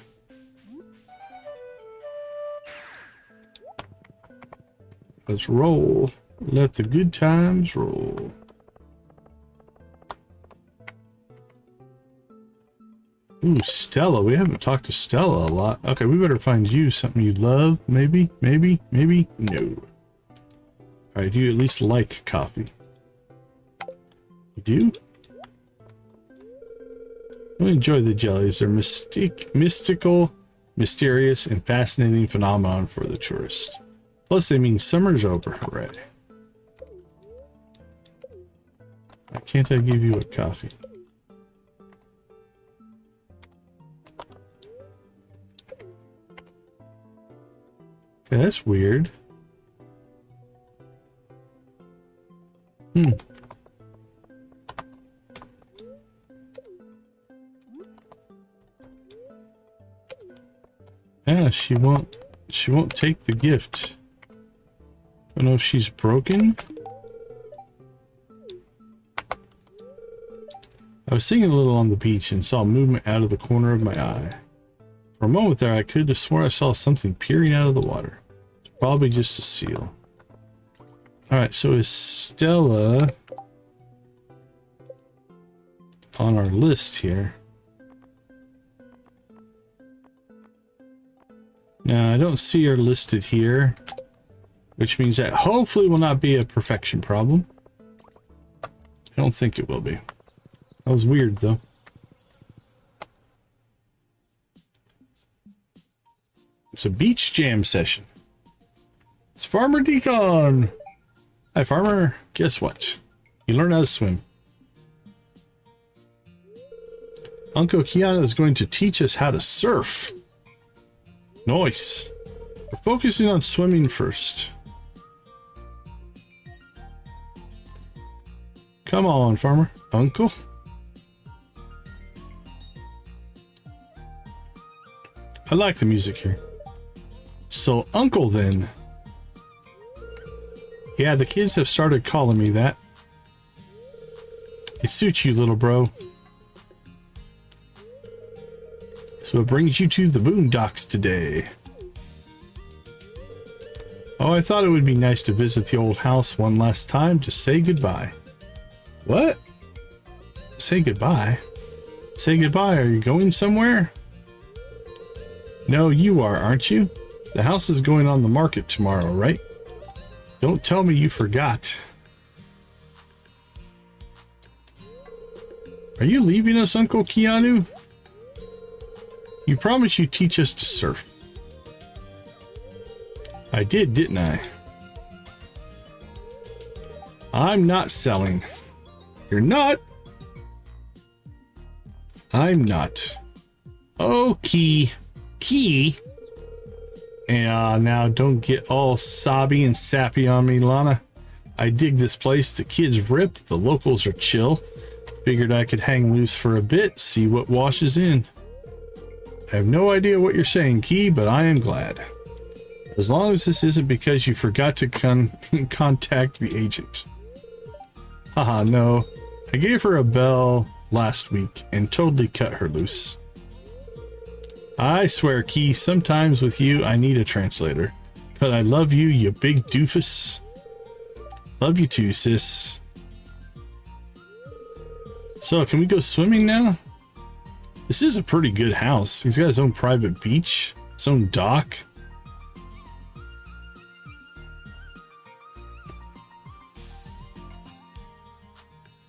Let's roll. Let the good times roll. Ooh, Stella. We haven't talked to Stella a lot. Okay, we better find you something you love. Maybe. No. Alright, do you at least like coffee? You do? I enjoy the jellies. They're mystical mysterious, and fascinating phenomenon for the tourist. Plus, they mean summer's over. Hooray. Why can't I give you a coffee? Okay, that's weird. Yeah, she won't take the gift. I don't know if she's broken. I was sitting a little on the beach and saw movement out of the corner of my eye. For a moment there, I could have sworn I saw something peering out of the water. It's probably just a seal. Alright, so is Stella on our list here? Now, I don't see her listed here, which means that hopefully will not be a perfection problem. I don't think it will be. That was weird, though. It's a beach jam session. It's Farmer Decon. Hi, Farmer. Guess what? You learn how to swim. Uncle Kiana is going to teach us how to surf. Nice. We're focusing on swimming first. Come on, Farmer. Uncle? I like the music here. So, Uncle, then. Yeah, the kids have started calling me that. It suits you, little bro. So it brings you to the boondocks today. Oh, I thought it would be nice to visit the old house one last time to say goodbye. What? Say goodbye? Say goodbye, are you going somewhere? No, you are, aren't you? The house is going on the market tomorrow, right? Don't tell me you forgot. Are you leaving us, Uncle Keanu? You promised you'd teach us to surf. I did, didn't I? I'm not selling. You're not? I'm not. Oh, Key. Key? Yeah, now don't get all sobby and sappy on me, Lana. I dig this place. The kids rip. The locals are chill. Figured I could hang loose for a bit, see what washes in. I have no idea what you're saying, Key, but I am glad. As long as this isn't because you forgot to contact the agent. Haha, no. I gave her a bell last week and totally cut her loose. I swear, Key, sometimes with you I need a translator. But I love you, you big doofus. Love you too, sis. So, can we go swimming now? This is a pretty good house. He's got his own private beach, his own dock.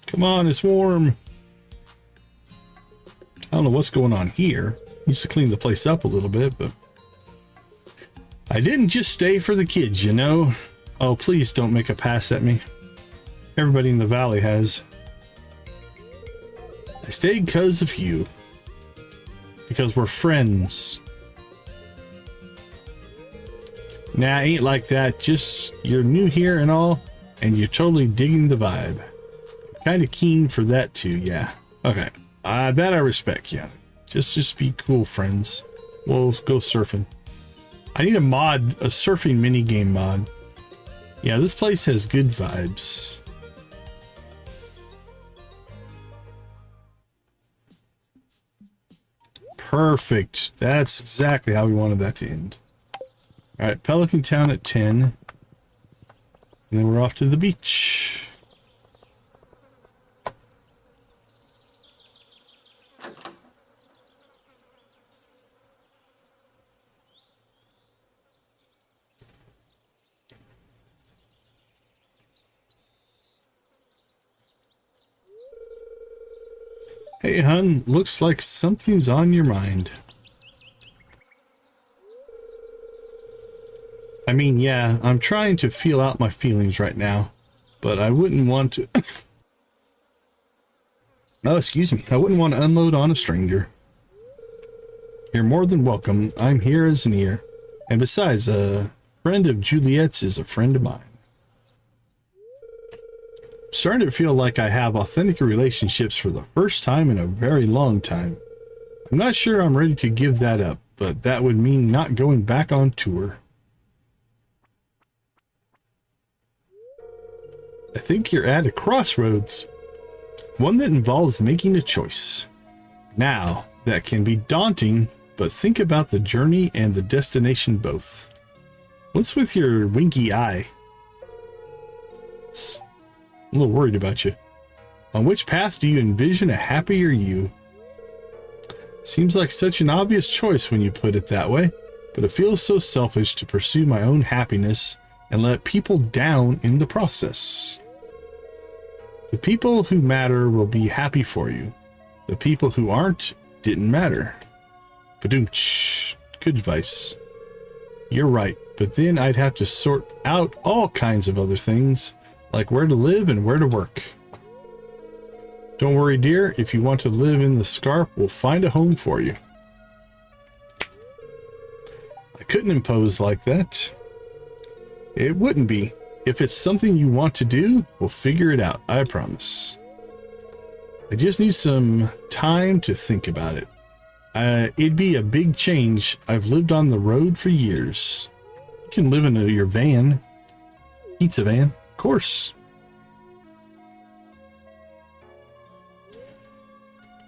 Come on, it's warm. I don't know what's going on here. Needs to clean the place up a little bit, but I didn't just stay for the kids, you know. Oh, please don't make a pass at me. Everybody in the valley has. I stayed because of you. Because we're friends. Nah, ain't like that. Just you're new here and all, and you're totally digging the vibe. Kind of keen for that too, yeah. Okay, that I respect, yeah. Just be cool, friends. We'll go surfing. I need a mod, a surfing minigame mod. Yeah, this place has good vibes. Perfect. That's exactly how we wanted that to end. All right, Pelican Town at 10. And then we're off to the beach. Hey, hun, looks like something's on your mind. I mean, yeah, I'm trying to feel out my feelings right now, but I wouldn't want to... Oh, excuse me. I wouldn't want to unload on a stranger. You're more than welcome. I'm here as an ear. And besides, a friend of Juliet's is a friend of mine. I'm starting to feel like I have authentic relationships for the first time in a very long time. I'm not sure I'm ready to give that up, but that would mean not going back on tour. I think you're at a crossroads. One that involves making a choice. Now, that can be daunting, but think about the journey and the destination both. What's with your winky eye? I'm a little worried about you. On which path do you envision a happier you? Seems like such an obvious choice when you put it that way, but it feels so selfish to pursue my own happiness and let people down in the process. The people who matter will be happy for you. The people who aren't didn't matter. Badoom-tsh. Good advice. You're right, but then I'd have to sort out all kinds of other things, like where to live and where to work. Don't worry, dear. If you want to live in the Scarp, we'll find a home for you. I couldn't impose like that. It wouldn't be. If it's something you want to do, we'll figure it out, I promise. I just need some time to think about it. It'd be a big change. I've lived on the road for years. You can live in your van. Pizza van, of course.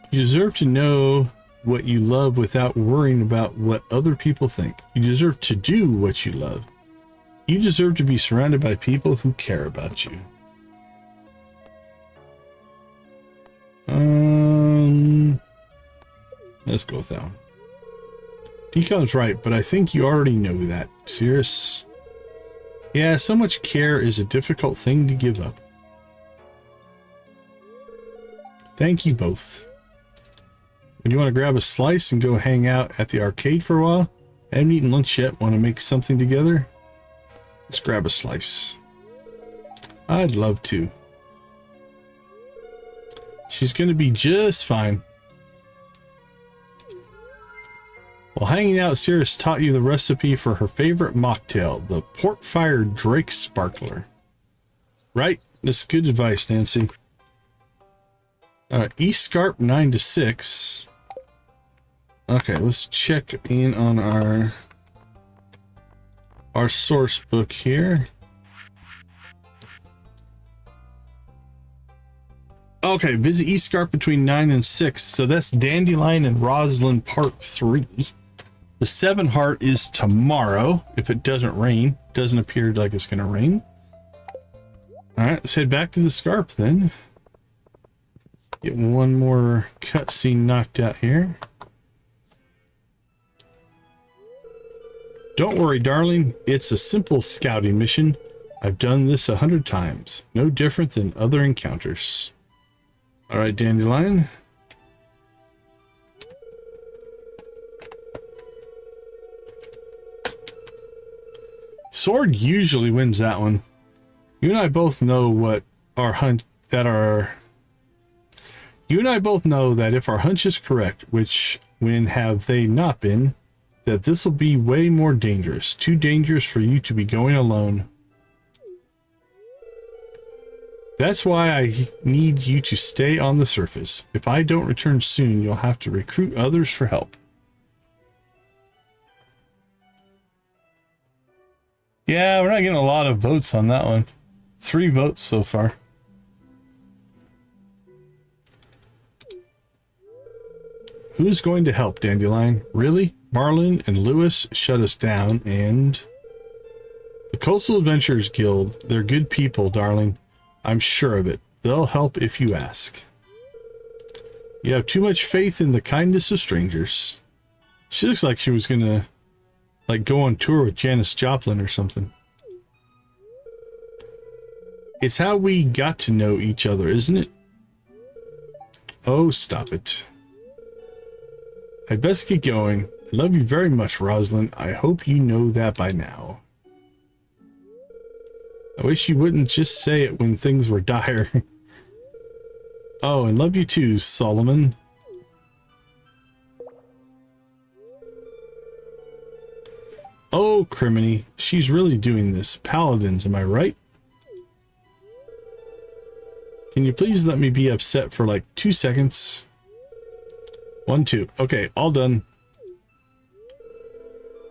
You deserve to know what you love without worrying about what other people think. You deserve to do what you love. You deserve to be surrounded by people who care about you. Let's go with that one. Decon's right, but I think you already know that. Cirrus. Yeah, so much care is a difficult thing to give up. Thank you both. When you want to grab a slice and go hang out at the arcade for a while? I haven't eaten lunch yet. Want to make something together? Let's grab a slice. I'd love to. She's going to be just fine. While hanging out, Cirrus taught you the recipe for her favorite mocktail, the port-fired Drake Sparkler. Right? That's good advice, Nancy. East Scarp 9 to 6. Okay, let's check in on our source book here. Okay, visit East Scarp between 9 and 6. So that's Dandelion and Roslyn Part 3. The 7 heart is tomorrow, if it doesn't rain. Doesn't appear like it's going to rain. Alright, let's head back to the Scarp then. Get one more cutscene knocked out here. Don't worry, darling. It's a simple scouting mission. I've done this 100 times. No different than other encounters. Alright, Dandelion. Sword usually wins that one. You and I both know what our hunch You and I both know that if our hunch is correct, which when have they not been, that this will be way more dangerous. Too dangerous for you to be going alone. That's why I need you to stay on the surface. If I don't return soon, you'll have to recruit others for help. Yeah, we're not getting a lot of votes on that one. 3 votes so far. Who's going to help, Dandelion? Really? Marlin and Lewis shut us down, and... The Coastal Adventurers Guild. They're good people, darling. I'm sure of it. They'll help if you ask. You have too much faith in the kindness of strangers. She looks like she was gonna, like, go on tour with Janis Joplin or something. It's how we got to know each other, isn't it? Oh, stop it. I'd best get going. I love you very much, Rosalind. I hope you know that by now. I wish you wouldn't just say it when things were dire. Oh, and love you too, Solomon. Oh, criminy. She's really doing this. Paladins, am I right? Can you please let me be upset for like 2 seconds? 1, 2. Okay, all done.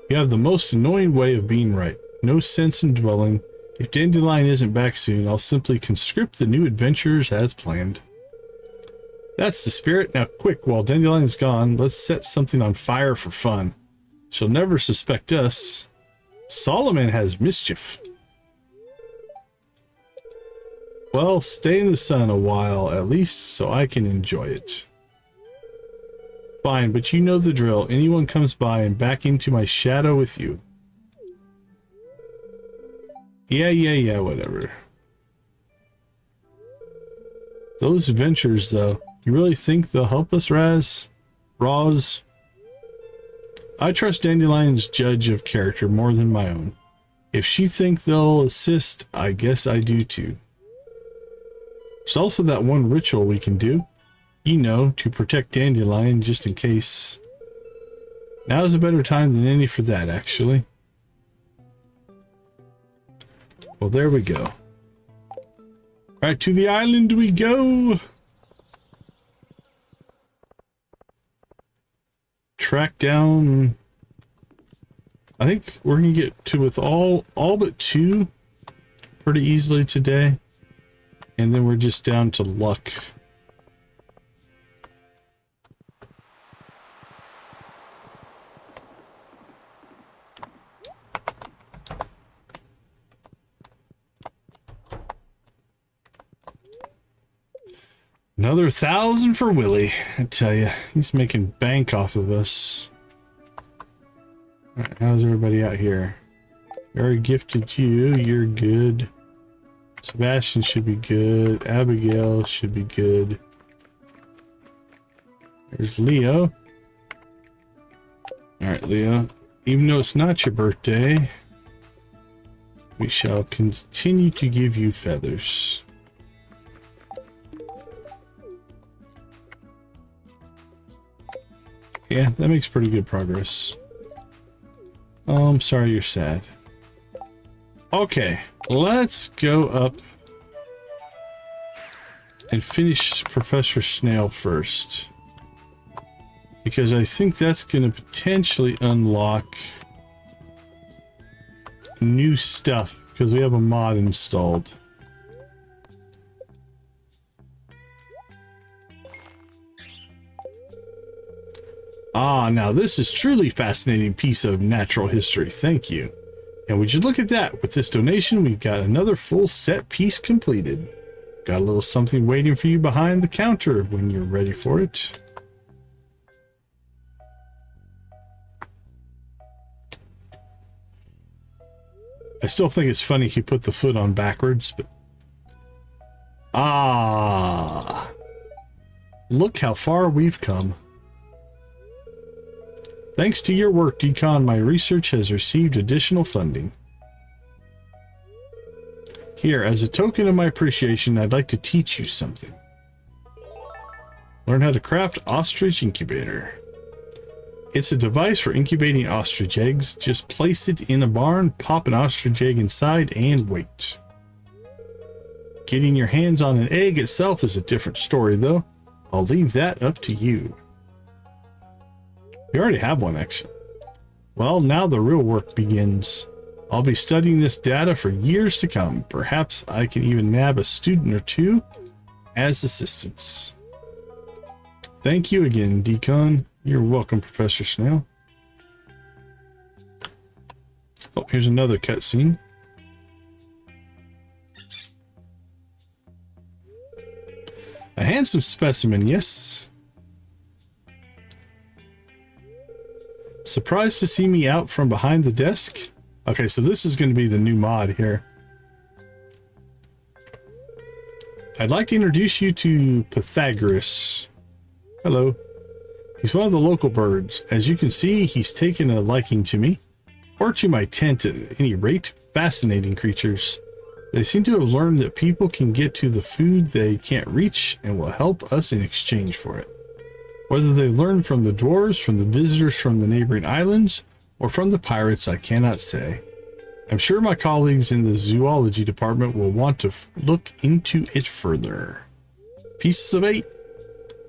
You have the most annoying way of being right. No sense in dwelling. If Dandelion isn't back soon, I'll simply conscript the new adventurers as planned. That's the spirit. Now quick, while Dandelion's gone, let's set something on fire for fun. She'll never suspect us. Solomon has mischief. Well, stay in the sun a while at least so I can enjoy it. Fine, but you know the drill. Anyone comes by and back into my shadow with you. Yeah, whatever. Those adventures, though. You really think they'll help us, Roz? I trust Dandelion's judge of character more than my own. If she thinks they'll assist, I guess I do too. There's also that one ritual we can do. You know, to protect Dandelion just in case. Now's a better time than any for that, actually. Well, there we go. Right to the island we go. Track down. I think we're gonna get to with all but 2 pretty easily today, and then we're just down to luck. Another 1,000 for Willie. I tell you, he's making bank off of us. All right, how's everybody out here? Very gifted you. You're good. Sebastian should be good. Abigail should be good. There's Leo. All right, Leo. Even though it's not your birthday, we shall continue to give you feathers. Yeah, that makes pretty good progress. Oh, I'm sorry you're sad. Okay, let's go up and finish Professor Snail first. Because I think that's going to potentially unlock new stuff, because we have a mod installed. Ah, now this is truly fascinating piece of natural history. Thank you. And would you look at that? With this donation, we've got another full set piece completed. Got a little something waiting for you behind the counter when you're ready for it. I still think it's funny he put the foot on backwards, but... Ah! Look how far we've come. Thanks to your work, Decon, my research has received additional funding. Here, as a token of my appreciation, I'd like to teach you something. Learn how to craft ostrich incubator. It's a device for incubating ostrich eggs. Just place it in a barn, pop an ostrich egg inside, and wait. Getting your hands on an egg itself is a different story, though. I'll leave that up to you. We already have one, actually. Well, now the real work begins. I'll be studying this data for years to come. Perhaps I can even nab a student or 2 as assistants. Thank you again, Decon. You're welcome, Professor Snail. Oh, here's another cutscene. A handsome specimen, yes. Surprised to see me out from behind the desk? Okay, so this is going to be the new mod here. I'd like to introduce you to Pythagoras. Hello. He's one of the local birds. As you can see, he's taken a liking to me, or to my tent at any rate. Fascinating creatures. They seem to have learned that people can get to the food they can't reach and will help us in exchange for it. Whether they learned from the dwarves, from the visitors from the neighboring islands, or from the pirates, I cannot say. I'm sure my colleagues in the zoology department will want to look into it further. Pieces of 8.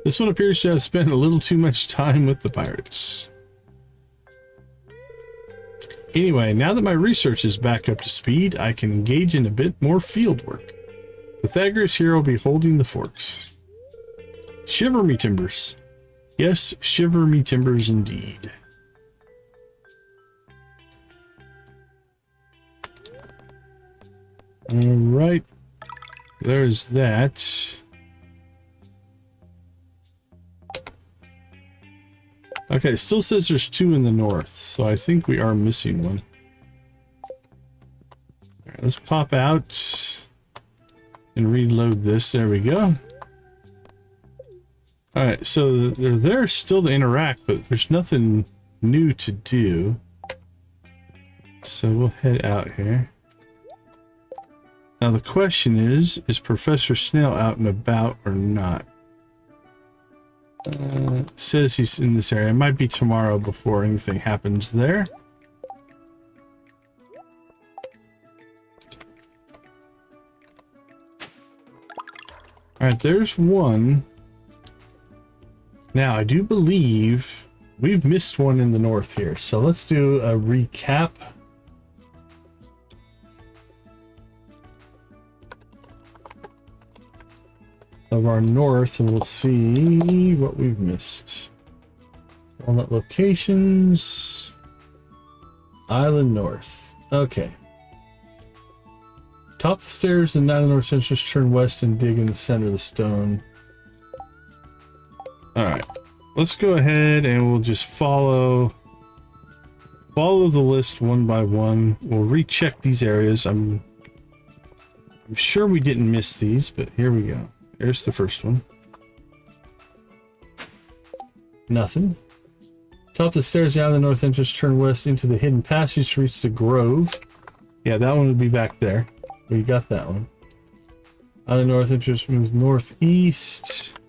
This one appears to have spent a little too much time with the pirates. Anyway, now that my research is back up to speed, I can engage in a bit more field work. Pythagoras here will be holding the forks. Shiver me timbers. Yes, shiver me timbers indeed. Alright. There's that. Okay, it still says there's 2 in the north, so I think we are missing one. All right, let's pop out and reload this. There we go. Alright, so they're there still to interact, but there's nothing new to do. So we'll head out here. Now the question is Professor Snail out and about or not? Says he's in this area. It might be tomorrow before anything happens there. Alright, there's one. Now, I do believe we've missed one in the north here. So let's do a recap. Of our north, and we'll see what we've missed. Walnut locations. Island north. Okay. Top the stairs and Island north entrance, turn west and dig in the center of the stone. Alright. Let's go ahead and we'll just follow the list one by one. We'll recheck these areas. I'm sure we didn't miss these, but here we go. There's the first one. Nothing. Top the stairs down the north entrance, turn west into the hidden passage to reach the grove. Yeah, that one would be back there. We got that one. On the north entrance moves northeast.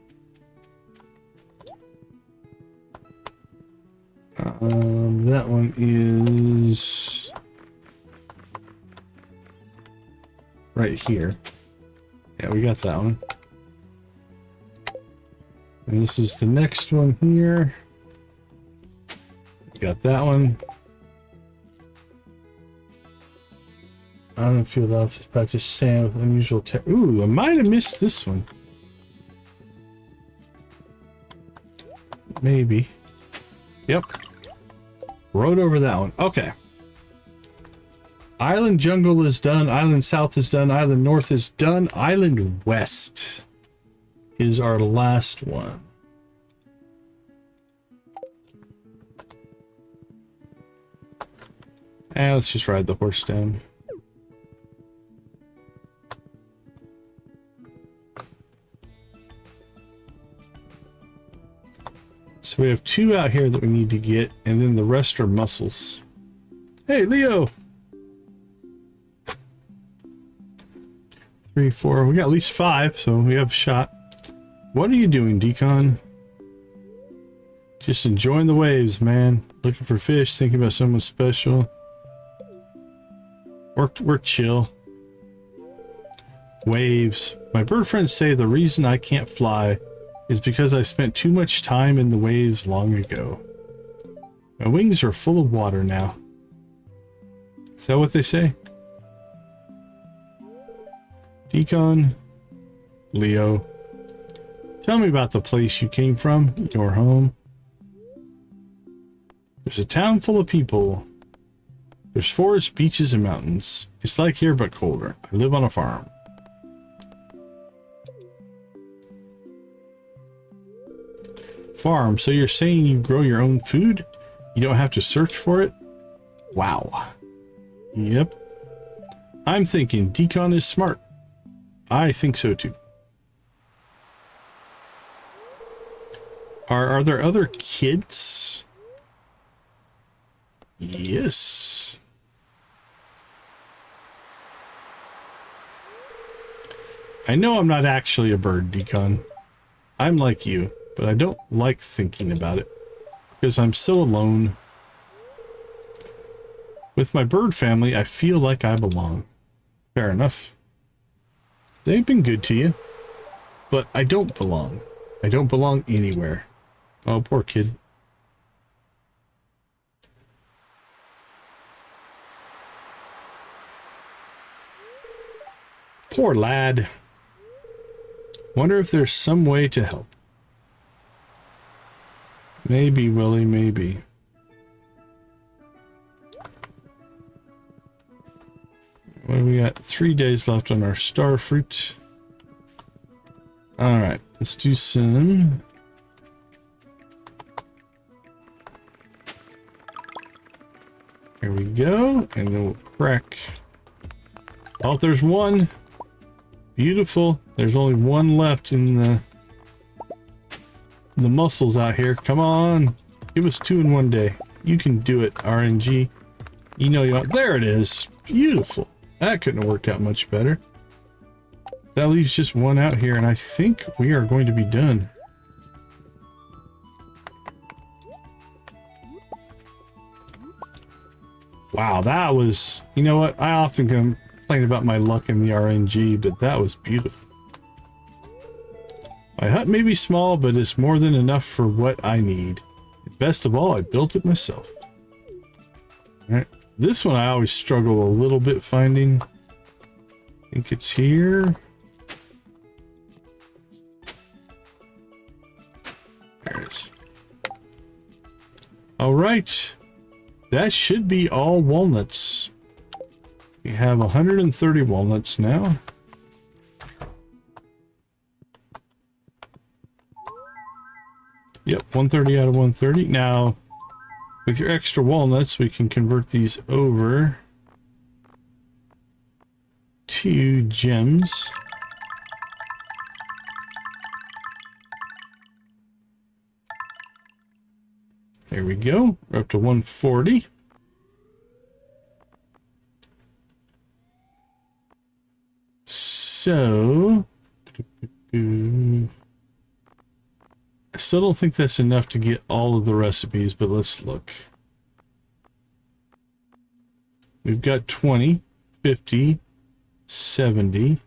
That one is right here. Yeah, we got that one. And this is the next one here. Got that one. Island field office patch of sand with unusual ooh, I might have missed this one. Maybe. Yep. Rode over that one. Okay. Island jungle is done. Island south is done. Island north is done. Island west is our last one. Let's just ride the horse down. So we have 2 out here that we need to get, and then the rest are mussels. Hey, Leo! 3, 4. We got at least 5, so we have a shot. What are you doing, Decon? Just enjoying the waves, man. Looking for fish, thinking about someone special. We're chill. Waves. My bird friends say the reason I can't fly is because I spent too much time in the waves long ago. My wings are full of water now. Is that what they say? Decon, Leo, tell me about the place you came from, your home. There's a town full of people. There's forests, beaches, and mountains. It's like here, but colder. I live on a farm. Farm, so you're saying you grow your own food? You don't have to search for it? Wow. Yep. I'm thinking Decon is smart. I think so too. Are there other kids? Yes. I know I'm not actually a bird, Decon. I'm like you, but I don't like thinking about it because I'm so alone. With my bird family, I feel like I belong. Fair enough. They've been good to you, but I don't belong. I don't belong anywhere. Oh, poor kid. Poor lad. Wonder if there's some way to help. Maybe, Willie, maybe. Well, we got 3 days left on our Starfruit. Alright, let's do some... Here we go, and then we'll crack. Oh, there's one. Beautiful. There's only one left in the muscles out here. Come on. Give us 2 in 1 day. You can do it, RNG. You know you are. There it is. Beautiful. That couldn't have worked out much better. That leaves just one out here, and I think we are going to be done. Wow, that was... You know what? I often complain about my luck in the RNG, but that was beautiful. My hut may be small, but it's more than enough for what I need. Best of all, I built it myself. Alright. This one I always struggle a little bit finding. I think it's here. There it is. Alright. That should be all walnuts. We have 130 walnuts now. Yep, 130 out of 130. Now, with your extra walnuts, we can convert these over to gems. There we go. We're up to 140. So, I still don't think that's enough to get all of the recipes, but let's look. We've got 20, 50, 70,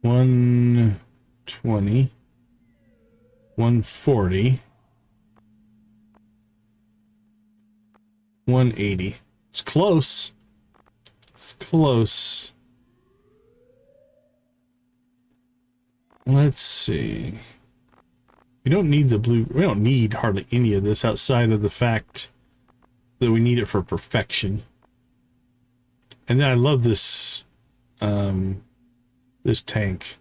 120, 140, 180. It's close. It's close. Let's see. We don't need the blue. We don't need hardly any of this outside of the fact that we need it for perfection. And then I love this, this tank.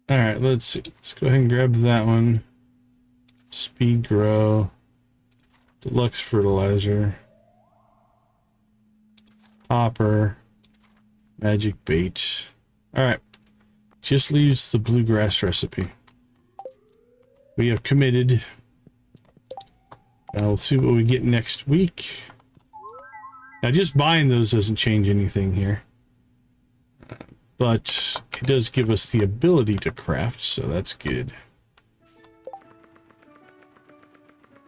All right, let's see. Let's go ahead and grab that one. Speed grow. Deluxe fertilizer. Hopper. Magic bait. All right. Just leaves the bluegrass recipe. We have committed. Now we'll see what we get next week. Now just buying those doesn't change anything here. But it does give us the ability to craft, so that's good.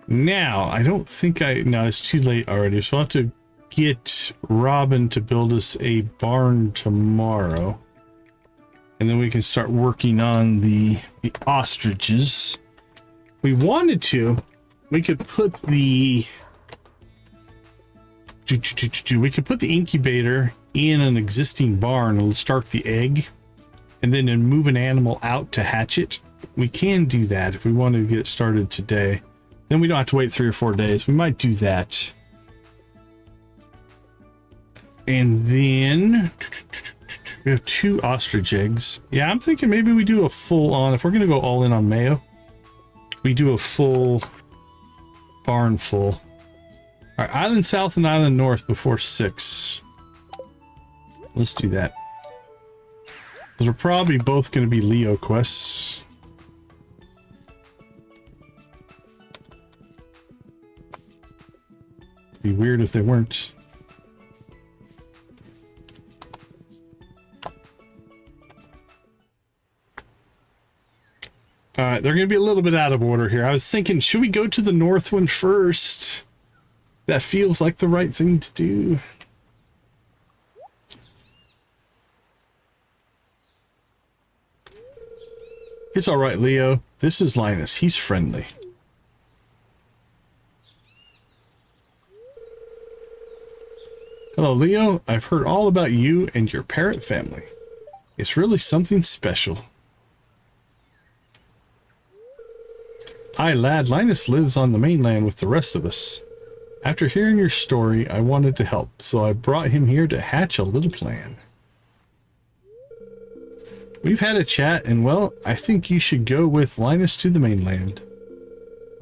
Now, I don't think no, it's too late already, so I'll have to get Robin to build us a barn tomorrow. And then we can start working on the ostriches. We wanted to. We could put the... We could put the incubator in an existing barn and start the egg. And then move an animal out to hatch it. We can do that if we wanted to get it started today. Then we don't have to wait 3 or 4 days. We might do that. And then... We have 2 ostrich eggs. Yeah, I'm thinking maybe we do a full on, if we're going to go all in on mayo, we do a full barn full. All right, Island South and Island North before 6. Let's do that. Those are probably both going to be Leo quests. Be weird if they weren't. right, they're going to be a little bit out of order here. I was thinking, should we go to the north one first? That feels like the right thing to do. It's all right, Leo. This is Linus. He's friendly. Hello, Leo. I've heard all about you and your parrot family. It's really something special. Aye, lad. Linus lives on the mainland with the rest of us. After hearing your story, I wanted to help, so I brought him here to hatch a little plan. We've had a chat, and well, I think you should go with Linus to the mainland.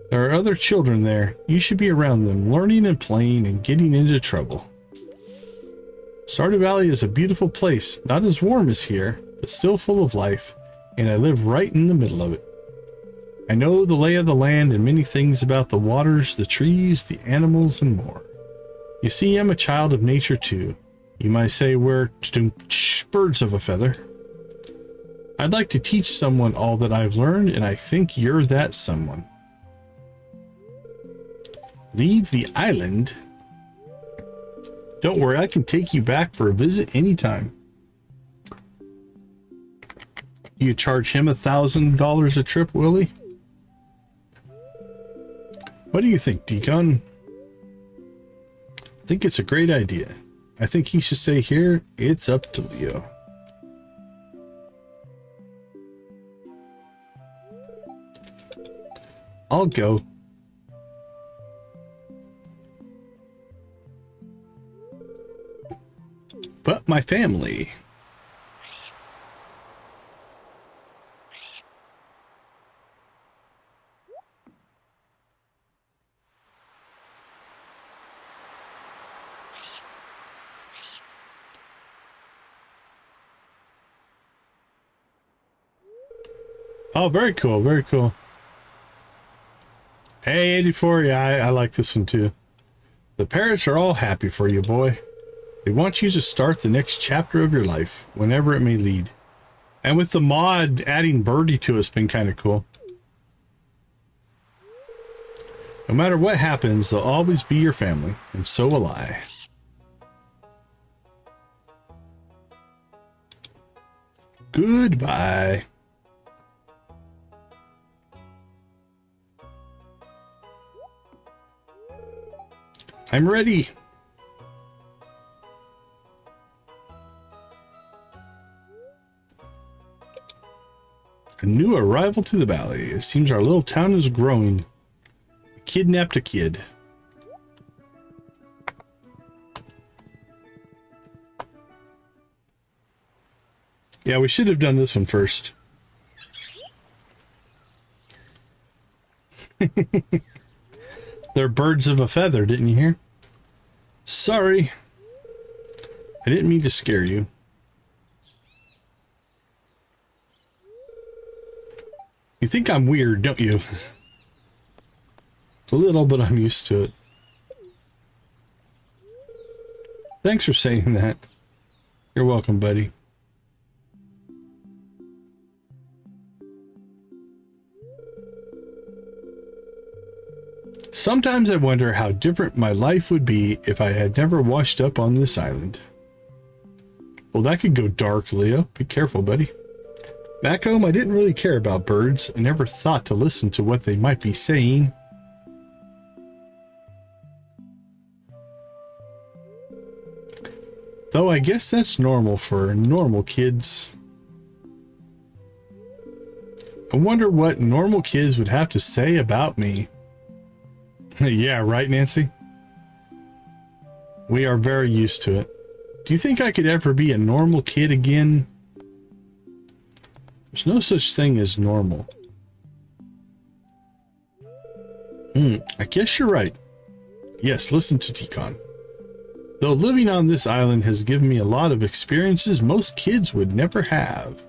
There are other children there. You should be around them, learning and playing and getting into trouble. Stardew Valley is a beautiful place, not as warm as here, but still full of life, and I live right in the middle of it. I know the lay of the land and many things about the waters, the trees, the animals, and more. You see, I'm a child of nature too. You might say we're birds of a feather. I'd like to teach someone all that I've learned, and I think you're that someone. Leave the island? Don't worry, I can take you back for a visit anytime. You charge him $1,000 a trip, Willie? What do you think, Decon? I think it's a great idea. I think he should stay here. It's up to Leo. I'll go. But my family. Oh, very cool, very cool. Hey, 84, yeah, I like this one too. The parrots are all happy for you, boy. They want you to start the next chapter of your life, whenever it may lead. And with the mod, adding Birdie to it's been kind of cool. No matter what happens, they'll always be your family, and so will I. Goodbye. I'm ready. A new arrival to the valley. It seems our little town is growing. We kidnapped a kid. Yeah, we should have done this one first. They're birds of a feather, didn't you hear? Sorry. I didn't mean to scare you. You think I'm weird, don't you? A little, but I'm used to it. Thanks for saying that. You're welcome, buddy. Sometimes I wonder how different my life would be if I had never washed up on this island. Well, that could go dark, Leo. Be careful, buddy. Back home, I didn't really care about birds. I never thought to listen to what they might be saying. Though I guess that's normal for normal kids. I wonder what normal kids would have to say about me. Yeah, right, Nancy? We are very used to it. Do you think I could ever be a normal kid again? There's no such thing as normal. I guess you're right. Yes, listen to Decon. Though living on this island has given me a lot of experiences most kids would never have.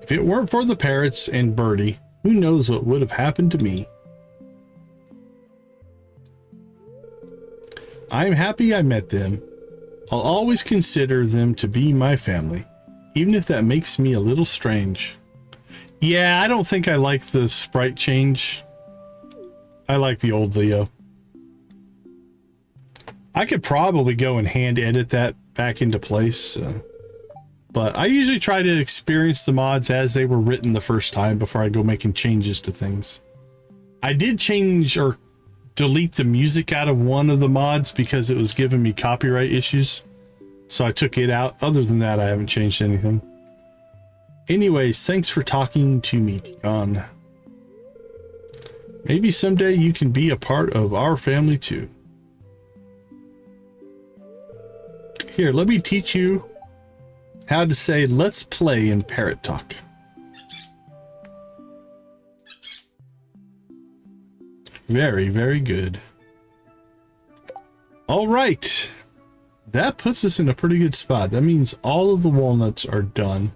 If it weren't for the parrots and Birdie, who knows what would have happened to me? I'm happy I met them. I'll always consider them to be my family, even if that makes me a little strange. Yeah, I don't think I like the sprite change. I like the old Leo. I could probably go and hand edit that back into place. But I usually try to experience the mods as they were written the first time before I go making changes to things. I did change or delete the music out of one of the mods because it was giving me copyright issues. So I took it out. Other than that, I haven't changed anything. Anyways, thanks for talking to me, Deacon. Maybe someday you can be a part of our family too. Here, let me teach you how to say let's play in Parrot Talk. Very, very good. All right. That puts us in a pretty good spot. That means all of the walnuts are done.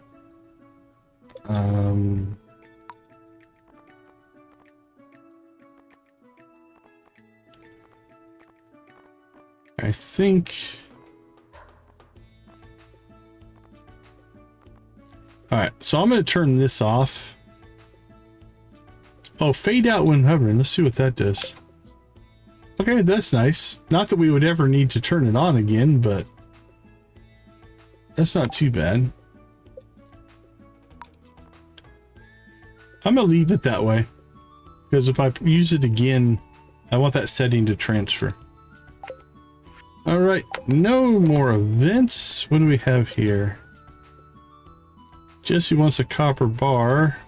I think... Alright, so I'm going to turn this off. Oh, fade out when hovering. Let's see what that does. Okay, that's nice. Not that we would ever need to turn it on again, but that's not too bad. I'm going to leave it that way, because if I use it again, I want that setting to transfer. All right, no more events. What do we have here? Jesse wants a copper bar.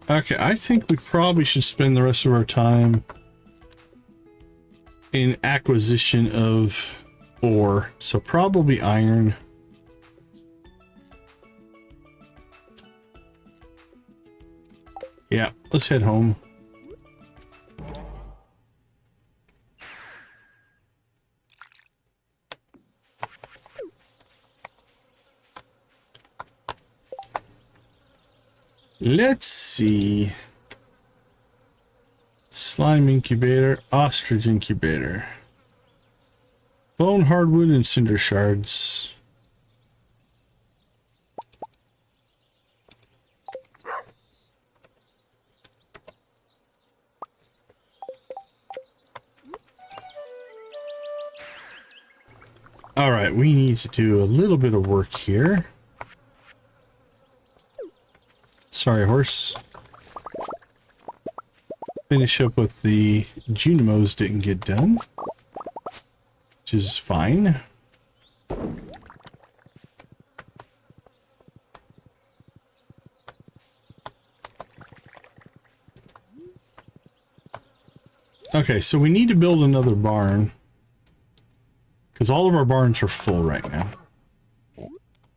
Okay, I think we probably should spend the rest of our time in acquisition of ore. So probably iron. Yeah, let's head home. Let's see. Slime incubator, ostrich incubator. Bone, hardwood, and cinder shards. All right, we need to do a little bit of work here. Sorry, horse. Finish up with the Junimos didn't get done, which is fine. Okay, so we need to build another barn because all of our barns are full right now.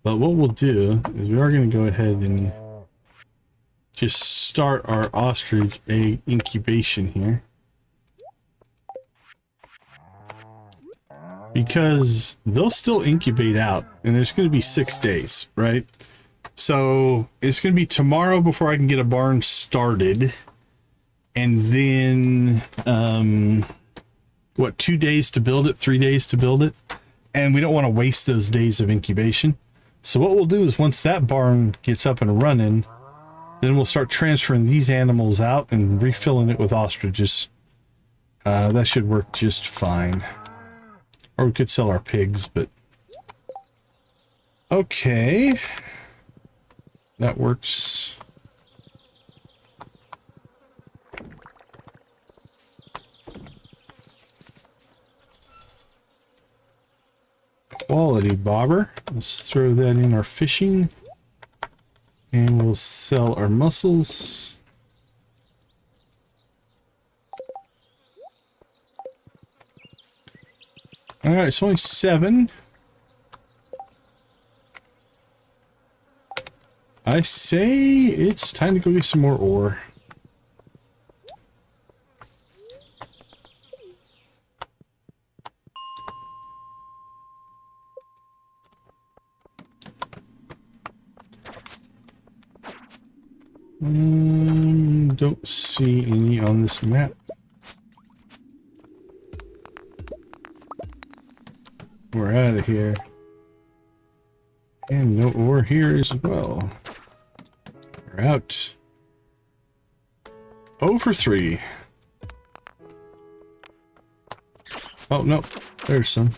But what we'll do is we are going to go ahead and just start our ostrich egg incubation here. Because they'll still incubate out, and there's going to be 6 days, right? So it's going to be tomorrow before I can get a barn started. And then, 2 days to build it, 3 days to build it. And we don't want to waste those days of incubation. So what we'll do is once that barn gets up and running, then we'll start transferring these animals out and refilling it with ostriches. That should work just fine. Or we could sell our pigs, but... Okay. That works. Quality bobber. Let's throw that in our fishing. And we'll sell our mussels. All right, it's only 7. I say it's time to go get some more ore. Don't see any on this map. We're out of here. And no ore here as well. We're out. 0 for 3. Oh, no. There's some.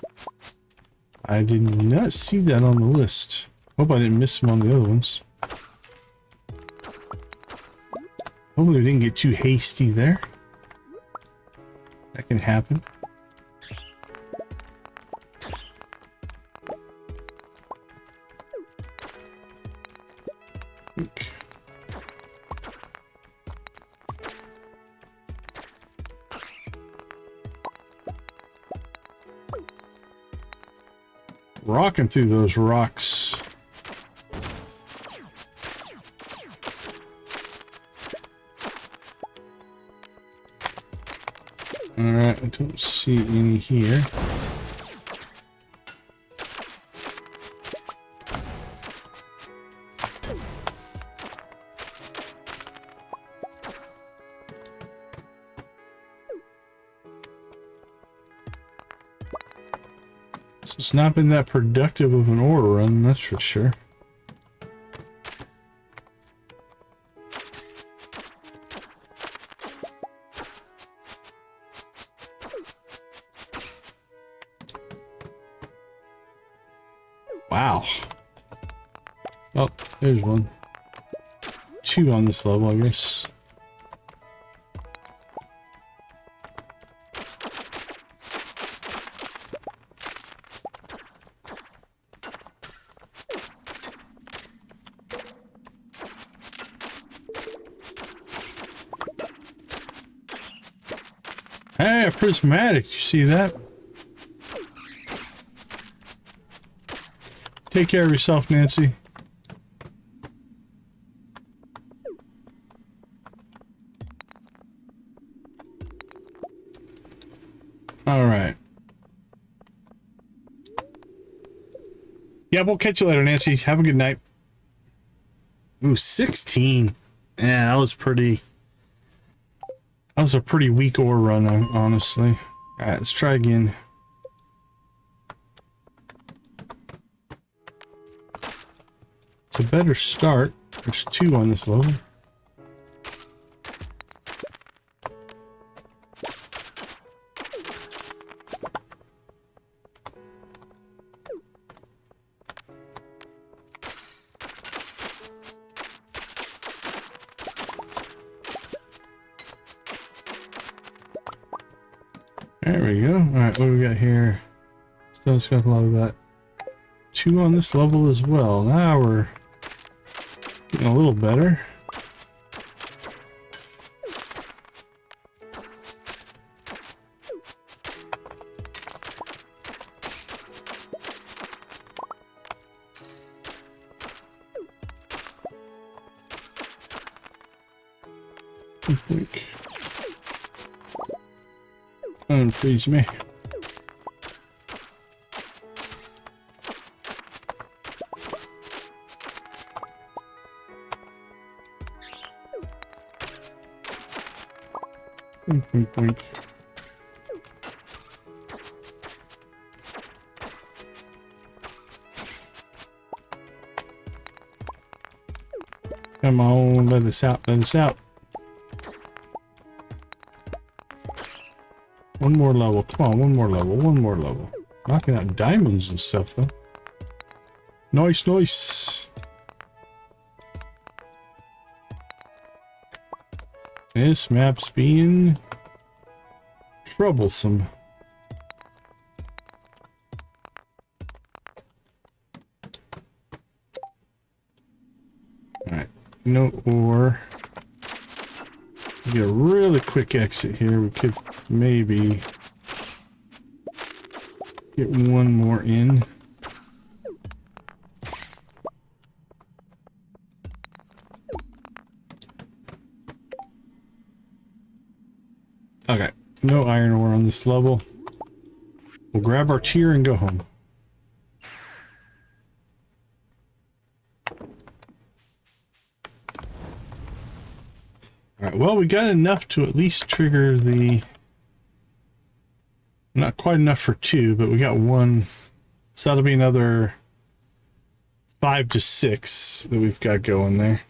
I did not see that on the list. Hope I didn't miss some on the other ones. Hopefully we didn't get too hasty there. That can happen. Okay. Rocking through those rocks. Alright, I don't see any here. It's not been that productive of an ore run, that's for sure. Wow. Oh, there's one. 2 on this level, I guess. Hey, a prismatic, you see that? Take care of yourself, Nancy. All right. Yeah, we'll catch you later, Nancy. Have a good night. Ooh, 16. Yeah, that was pretty... That was a pretty weak ore run, honestly. Alright, let's try again. It's a better start. There's 2 on this level. There we go. Alright, what do we got here? Stone scrap a lot of that. 2 on this level as well. Now we're getting a little better. Unfreeze me. Boink, boink, boink. Come on, let us out, let us out. One more level, come on, one more level, one more level. Knocking out diamonds and stuff, though. Nice, nice. This map's being troublesome. Alright, no ore. Get a really quick exit here. We could maybe get one more in. Okay, no iron ore on this level. We'll grab our tier and go home. Alright, well, we got enough to at least trigger the... Not quite enough for 2, but we got 1. So that'll be another 5 to 6 that we've got going there.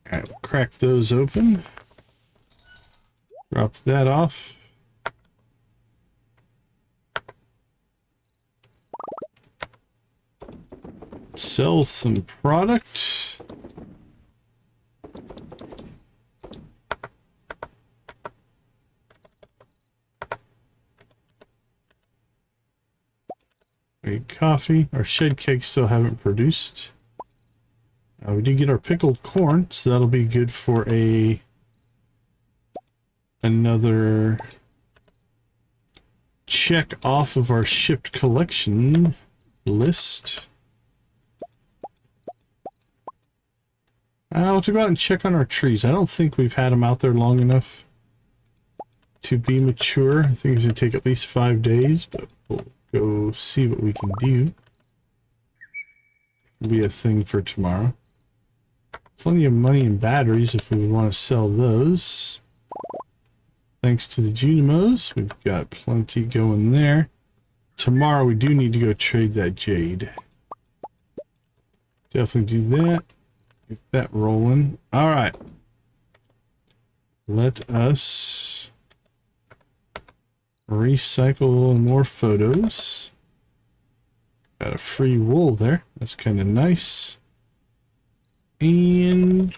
All right, we'll crack those open. Drop that off. Sell some product. Great coffee. Our shed cakes still haven't produced. We did get our pickled corn, so that'll be good for another check off of our shipped collection list. I'll have to go out and check on our trees. I don't think we've had them out there long enough to be mature. I think it's going to take at least 5 days, but we'll go see what we can do. It'll be a thing for tomorrow. Plenty of money in batteries if we would want to sell those. Thanks to the Junimos, we've got plenty going there. Tomorrow we do need to go trade that jade. Definitely do that. Get that rolling. All right. Let us recycle more photos. Got a free wool there. That's kind of nice. And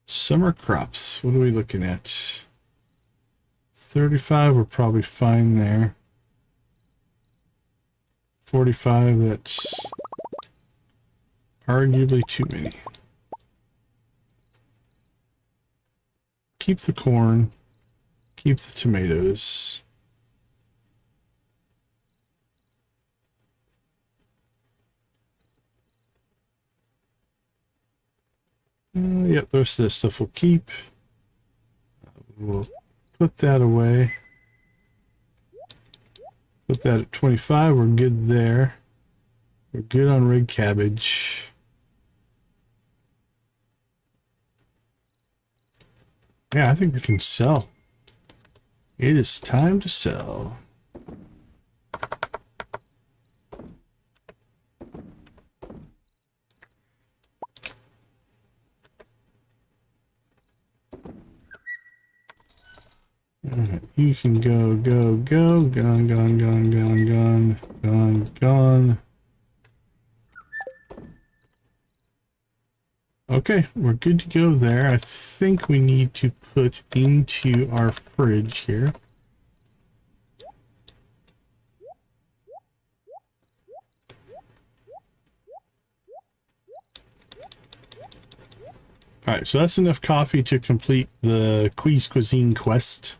summer crops. What are we looking at? 35, we're probably fine there. 45, that's arguably too many. Keep the corn. Keep the tomatoes. Yep, the rest of this stuff we'll keep. We'll put that away. Put that at 25. We're good there. We're good on red cabbage. Yeah, I think we can sell. It is time to sell. Alright, you can go, go, go. Gone, gone, gone, gone, gone, gone, gone. Okay, we're good to go there. I think we need to put into our fridge here. Alright, so that's enough coffee to complete the Quiz Cuisine quest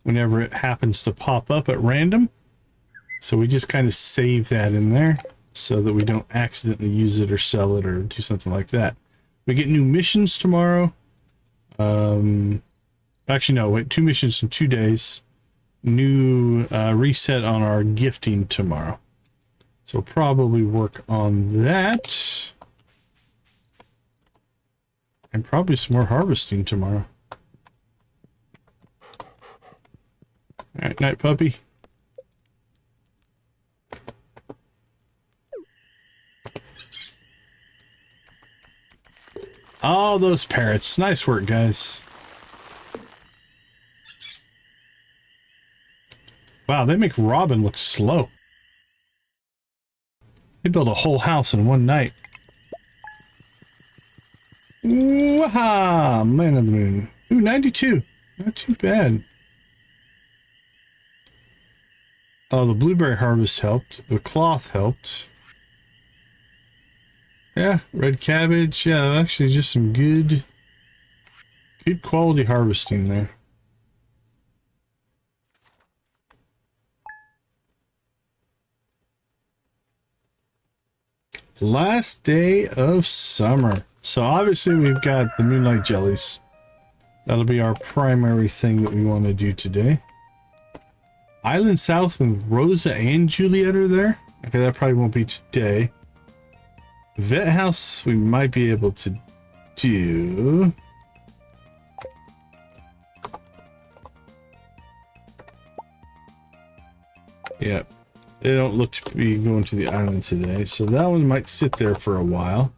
whenever it happens to pop up at random. So we just kind of save that in there so that we don't accidentally use it or sell it or do something like that. We get new missions tomorrow. Actually, no, wait, 2 missions in 2 days. New reset on our gifting tomorrow. So probably work on that. And probably some more harvesting tomorrow. Alright, night puppy. Oh, those parrots. Nice work, guys. Wow, they make Robin look slow. They built a whole house in one night. Waha! Man of the moon. Ooh, 92. Not too bad. Oh, the blueberry harvest helped. The cloth helped. Yeah, red cabbage. Yeah, actually just some good quality harvesting there. Last day of summer. So obviously we've got the Moonlight Jellies. That'll be our primary thing that we want to do today. Island South when Rosa and Juliet are there. Okay, that probably won't be today. Vet House we might be able to do. Yep. They don't look to be going to the island today, so that one might sit there for a while.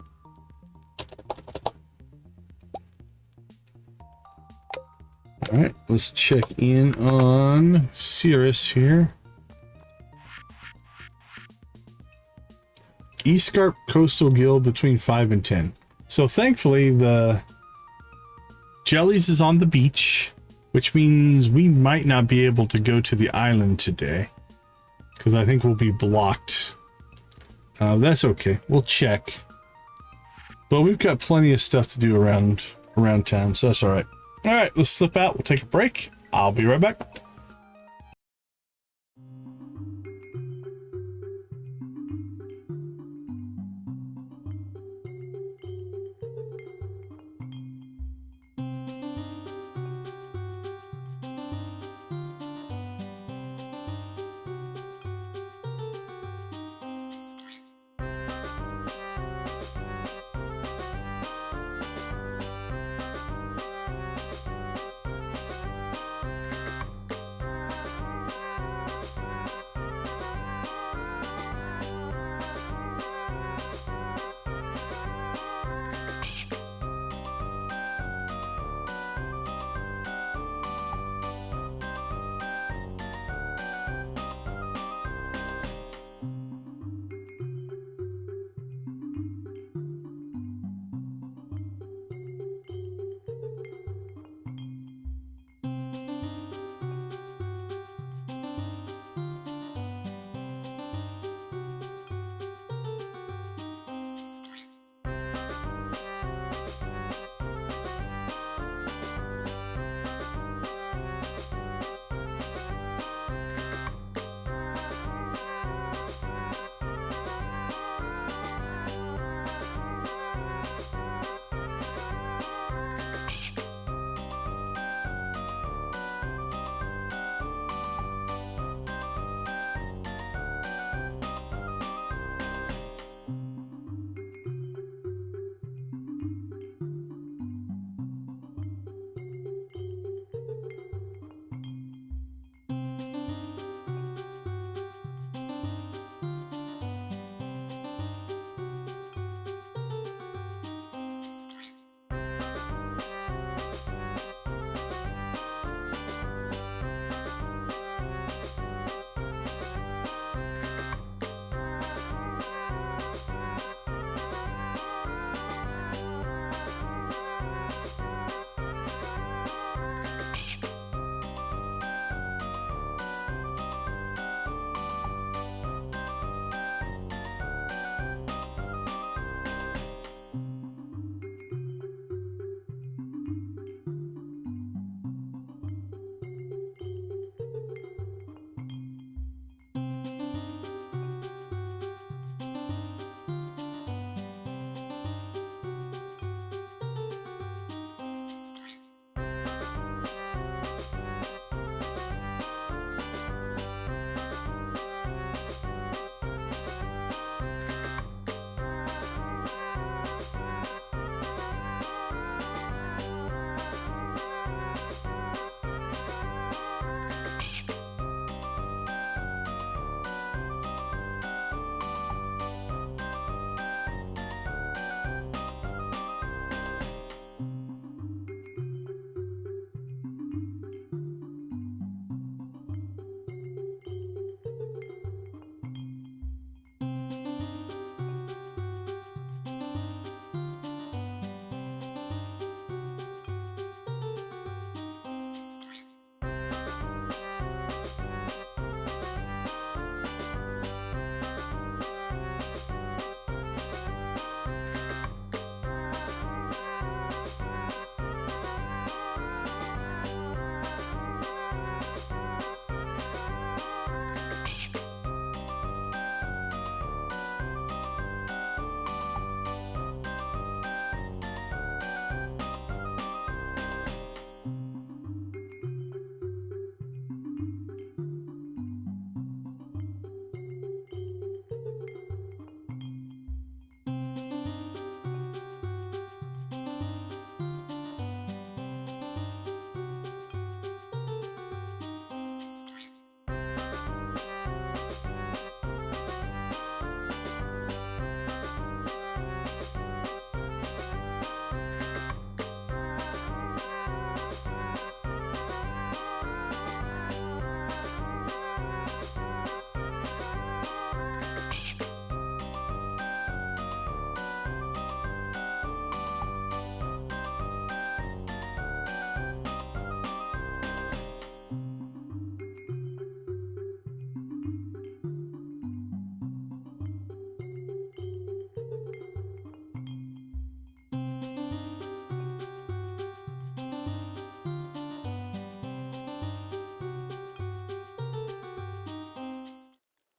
Alright, let's check in on Cirrus here. Escarp Coastal Guild between 5 and 10. So thankfully the Jellies is on the beach, which means we might not be able to go to the island today, because I think we'll be blocked. That's okay. We'll check. But we've got plenty of stuff to do around town, so that's all right. All right, let's slip out. We'll take a break. I'll be right back.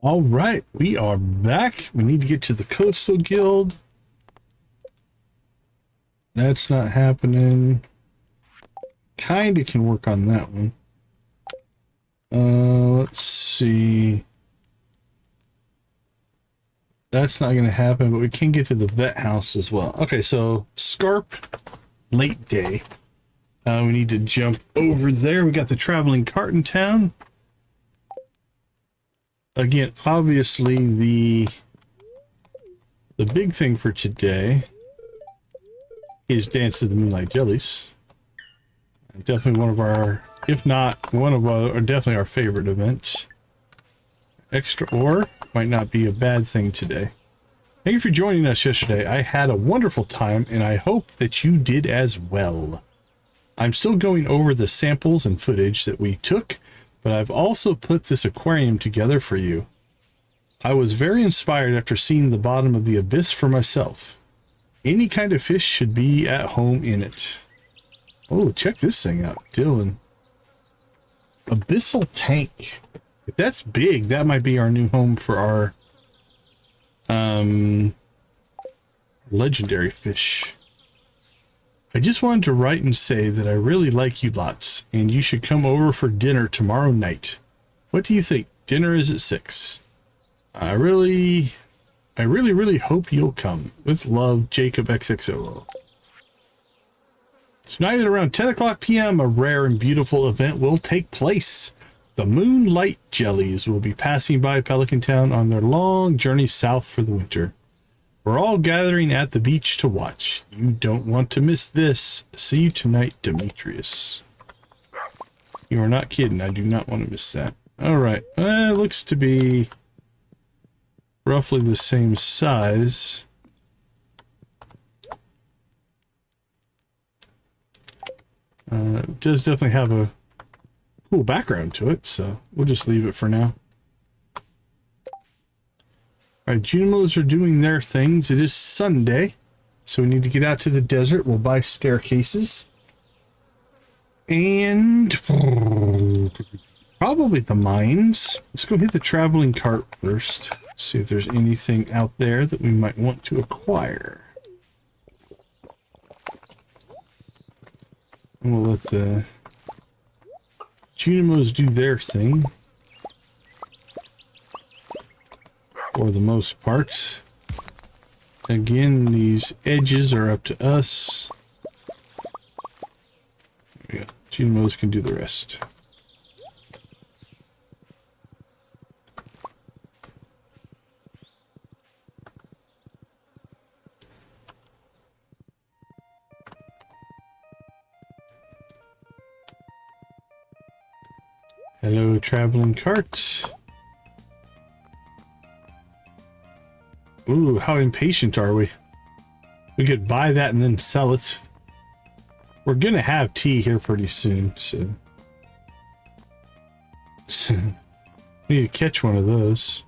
All right, we are back. We need to get to the Coastal Guild. That's not happening. Kinda can work on that one. Let's see. That's not going to happen, but we can get to the vet house as well. Okay, so Scarp, late day. We need to jump over there. We got the traveling cart in town. Again, obviously the big thing for today is Dance to the Moonlight Jellies. Definitely one of our, if not one of our, or definitely our favorite events. Extra ore might not be a bad thing today. Thank you for joining us yesterday. I had a wonderful time, and I hope that you did as well. I'm still going over the samples and footage that we took, but I've also put this aquarium together for you. I was very inspired after seeing the bottom of the abyss for myself. Any kind of fish should be at home in it. Oh, check this thing out, Dylan. Abyssal tank. If that's big, that might be our new home for our legendary fish. I just wanted to write and say that I really like you lots, and you should come over for dinner tomorrow night. What do you think? Dinner is at 6. I really hope you'll come. With love, Jacob XXO. Tonight at around 10 o'clock p.m., a rare and beautiful event will take place. The Moonlight Jellies will be passing by Pelican Town on their long journey south for the winter. We're all gathering at the beach to watch. You don't want to miss this. See you tonight, Demetrius. You are not kidding. I do not want to miss that. Alright. It looks to be roughly the same size. It does definitely have a cool background to it, so we'll just leave it for now. Alright, Junimos are doing their things. It is Sunday, so we need to get out to the desert. We'll buy staircases. And probably the mines. Let's go hit the traveling cart first. See if there's anything out there that we might want to acquire. And we'll let the Junimos do their thing. For the most part. Again, these edges are up to us. There we go. Junimos can do the rest. Hello, traveling cart. Ooh, how impatient are we? We could buy that and then sell it. We're gonna have tea here pretty soon, so we need to catch one of those.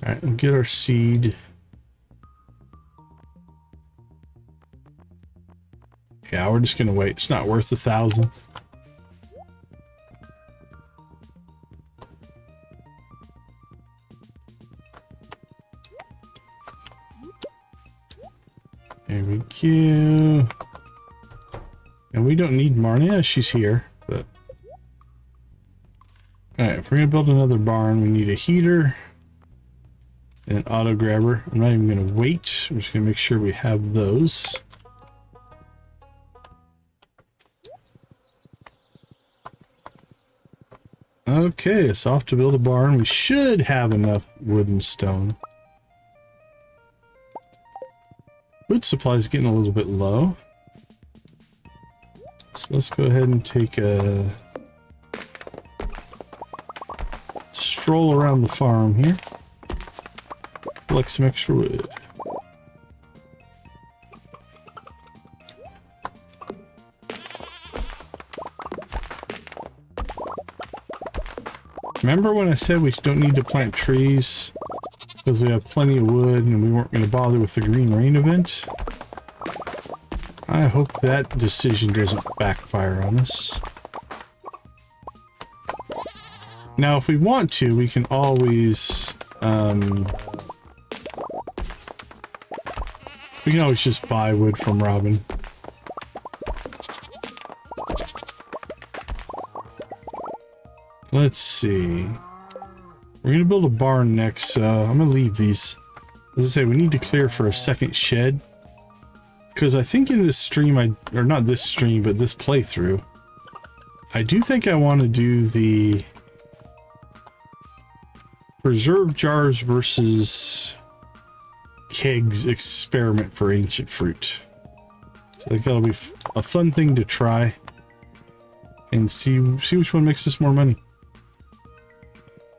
Alright, we'll get our seed. Yeah, we're just gonna wait. It's not worth 1,000. There we go. And we don't need Marnia. She's here, but alright, if we're gonna build another barn, we need a heater and an auto grabber. I'm not even gonna wait. I'm just gonna make sure we have those. Okay, it's off to build a barn. We should have enough wood and stone. Wood supply is getting a little bit low. So let's go ahead and take a stroll around the farm here. Collect some extra wood. Remember when I said we don't need to plant trees because we have plenty of wood and we weren't going to bother with the Green Rain event? I hope that decision doesn't backfire on us. Now, if we want to, we can always, we can always just buy wood from Robin. Let's see. We're gonna build a barn next, so I'm gonna leave these. As I say, we need to clear for a second shed. Because I think in this stream, or not this stream, but this playthrough, I do think I want to do the preserve jars versus kegs experiment for ancient fruit. So I think that'll be a fun thing to try and see which one makes us more money.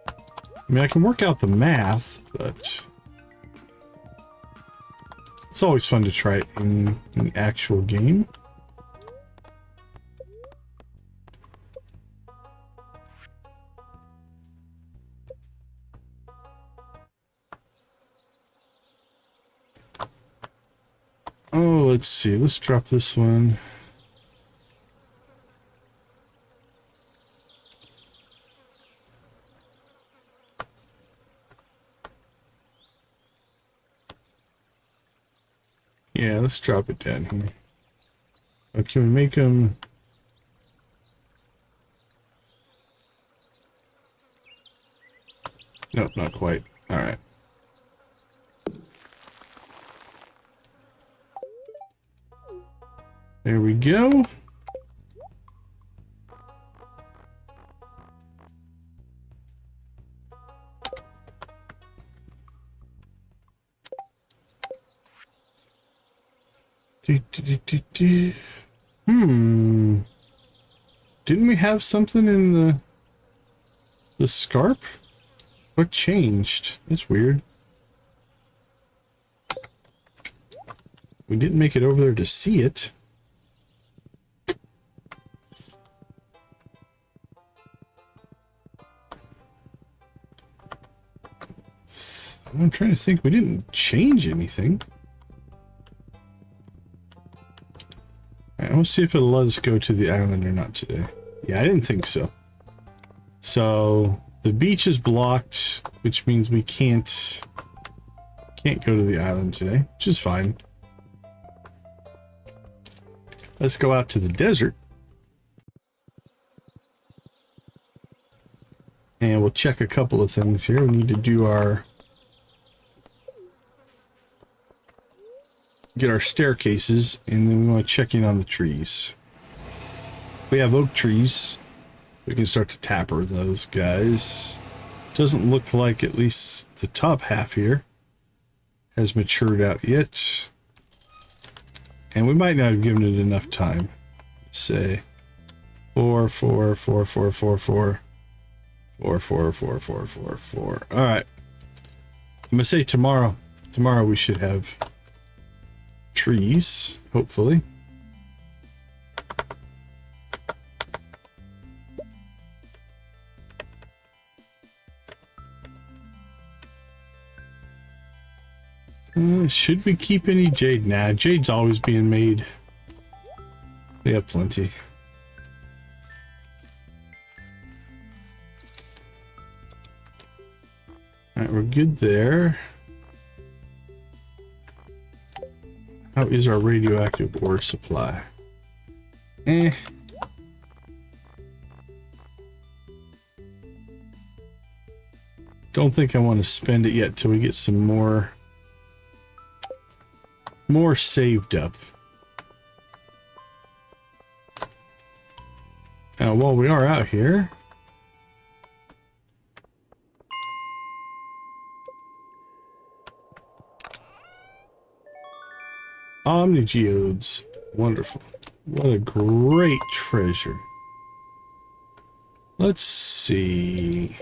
I mean, I can work out the math, but it's always fun to try it in the actual game. Oh, let's see. Let's drop this one. Yeah, let's drop it down here. Oh, can we make them? Nope, not quite. All right. There we go. Didn't we have something in the scarp? What changed? That's weird. We didn't make it over there to see it. I'm trying to think. We didn't change anything. Alright, let's see if it'll let us go to the island or not today. Yeah, I didn't think so. So the beach is blocked, which means we can't go to the island today, which is fine. Let's go out to the desert. And we'll check a couple of things here. We need to do get our staircases, and then we want to check in on the trees. We have oak trees. We can start to tapper those guys. Doesn't look like at least the top half here has matured out yet. And we might not have given it enough time. Say 4, 4, 4, 4, 4, 4. 4, 4, 4, 4, 4, 4. All right. I'm gonna say tomorrow. Tomorrow we should have trees, hopefully. Should we keep any jade? Nah, jade's always being made. We have plenty. Alright, we're good there. How is our radioactive ore supply? Don't think I want to spend it yet till we get some more saved up. Now, while we are out here, Omnigeodes. Wonderful. What a great treasure. Let's see.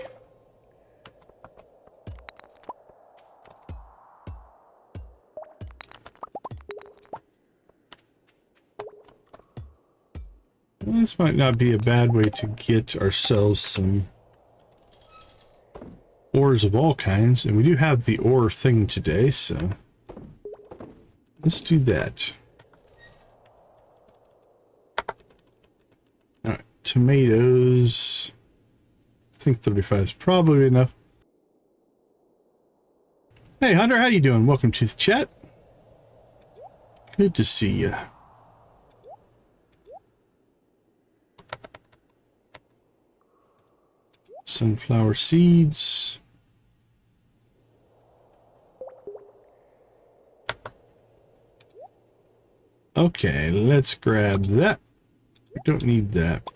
This might not be a bad way to get ourselves some ores of all kinds. And we do have the ore thing today, so let's do that. Alright, tomatoes. think 35 is probably enough. Hey Hunter, how you doing? Welcome to the chat. Good to see you. Sunflower seeds. Okay, let's grab that. We don't need that.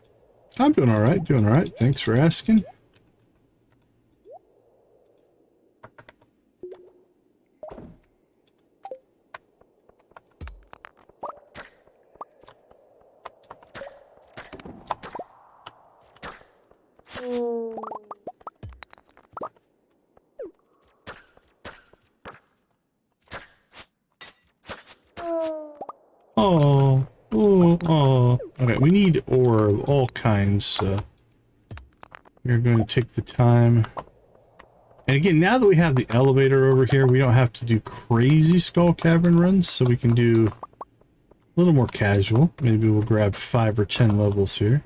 I'm doing all right, doing all right. Thanks for asking. Oh, oh, oh. Okay, we need ore of all kinds, so we're going to take the time. And again, now that we have the elevator over here, we don't have to do crazy skull cavern runs, so we can do a little more casual. Maybe we'll grab 5 or 10 levels here.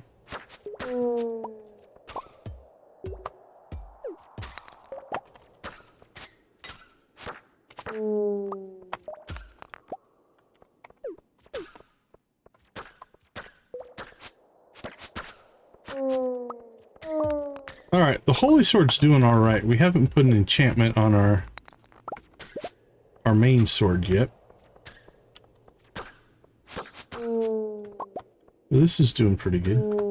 Alright, the Holy Sword's doing alright. We haven't put an enchantment on our main sword yet. This is doing pretty good.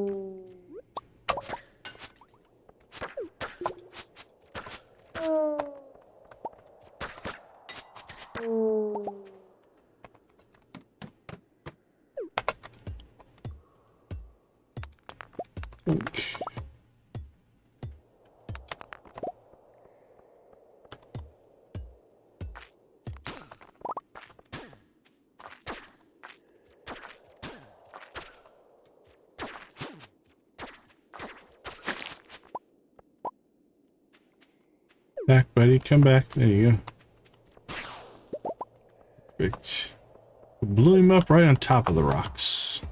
Back, buddy. Come back. There you go. Perfect. We blew him up right on top of the rocks.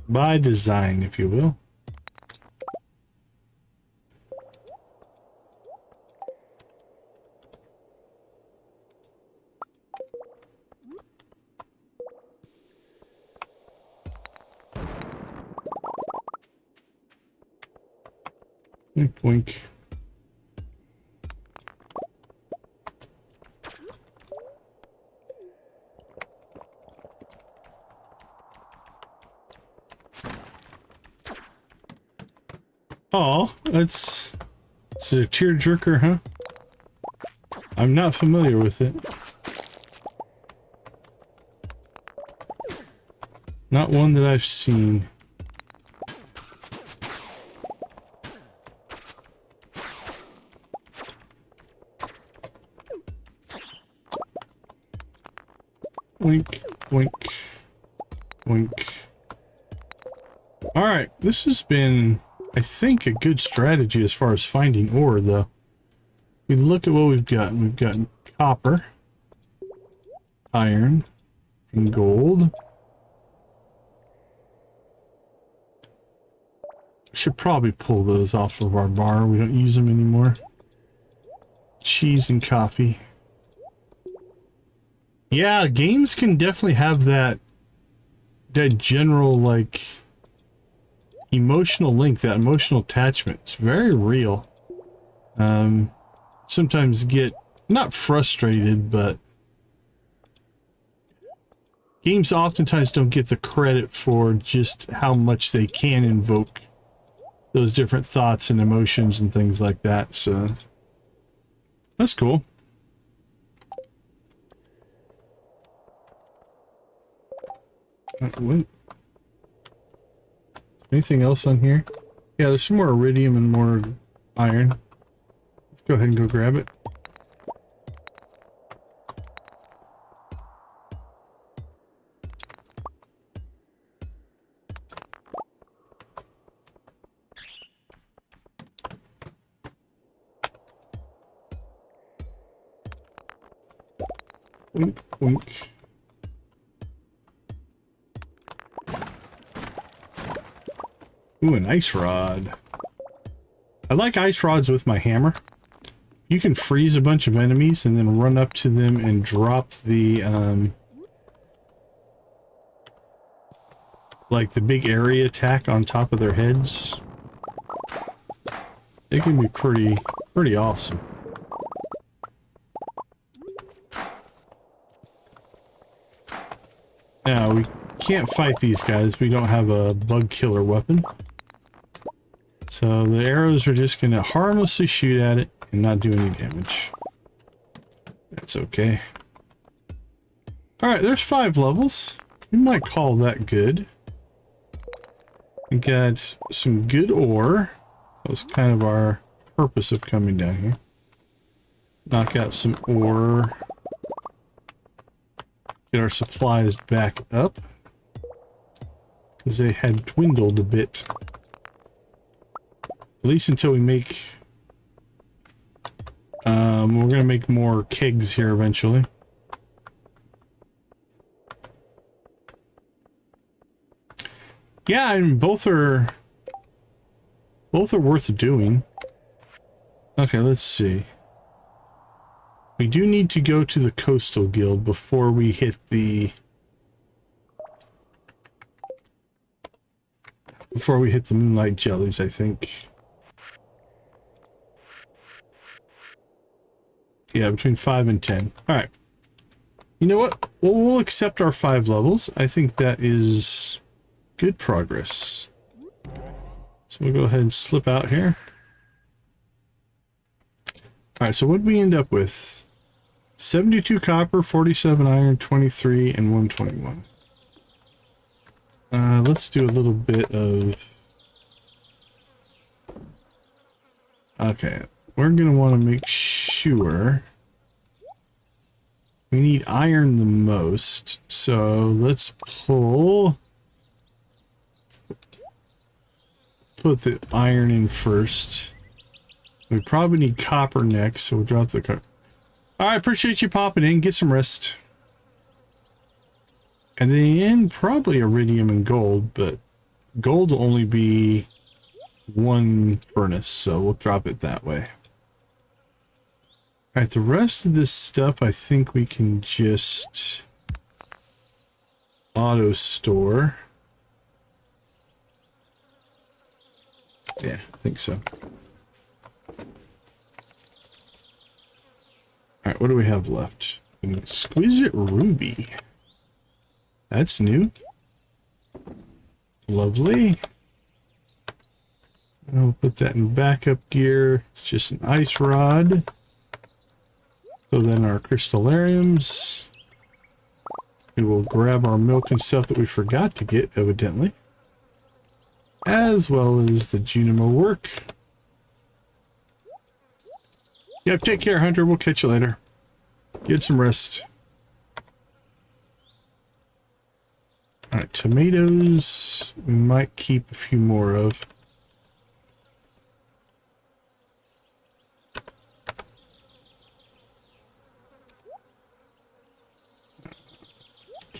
By design, if you will. Boink, boink. Oh, it's a tearjerker, huh? I'm not familiar with it. Not one that I've seen. Wink, wink, wink. Alright, this has been, I think, a good strategy as far as finding ore, though. We look at what we've got. We've got copper, iron, and gold. Should probably pull those off of our bar. We don't use them anymore. Cheese and coffee. Yeah, games can definitely have that general, like, emotional link, that emotional attachment. It's very real. Sometimes get, not frustrated, but games oftentimes don't get the credit for just how much they can invoke those different thoughts and emotions and things like that, so that's cool. Anything else on here? Yeah, there's some more iridium and more iron. Let's go ahead and go grab it. Wink, wink. Ooh, an ice rod. I like ice rods with my hammer. You can freeze a bunch of enemies and then run up to them and drop the, like the big area attack on top of their heads. It can be pretty awesome. Now, we can't fight these guys. We don't have a bug killer weapon. So the arrows are just going to harmlessly shoot at it and not do any damage. That's okay. Alright, there's 5 levels. We might call that good. We got some good ore. That was kind of our purpose of coming down here. Knock out some ore. Get our supplies back up. Because they had dwindled a bit. At least until we make... we're going to make more kegs here eventually. Yeah, and both are worth doing. Okay, let's see. We do need to go to the Coastal Guild before we hit the Moonlight Jellies, I think. Yeah, between 5 and 10. Alright. You know what? We'll accept our 5 levels. I think that is good progress. So we'll go ahead and slip out here. Alright, so what did we end up with? 72 copper, 47 iron, 23, and 121. Let's do a little bit of... Okay, we're going to want to make sure... We need iron the most, so let's put the iron in first. We probably need copper next, so we'll drop the copper. Alright, appreciate you popping in. Get some rest. And then probably iridium and gold, but gold will only be 1 furnace, so we'll drop it that way. Alright, the rest of this stuff I think we can just auto store. Yeah, I think so. Alright, what do we have left? An exquisite ruby. That's new. Lovely. I'll put that in backup gear. It's just an ice rod. So then our crystallariums. We will grab our milk and stuff that we forgot to get, evidently. As well as the Junimo work. Yep, take care, Hunter. We'll catch you later. Get some rest. Alright, tomatoes we might keep a few more of.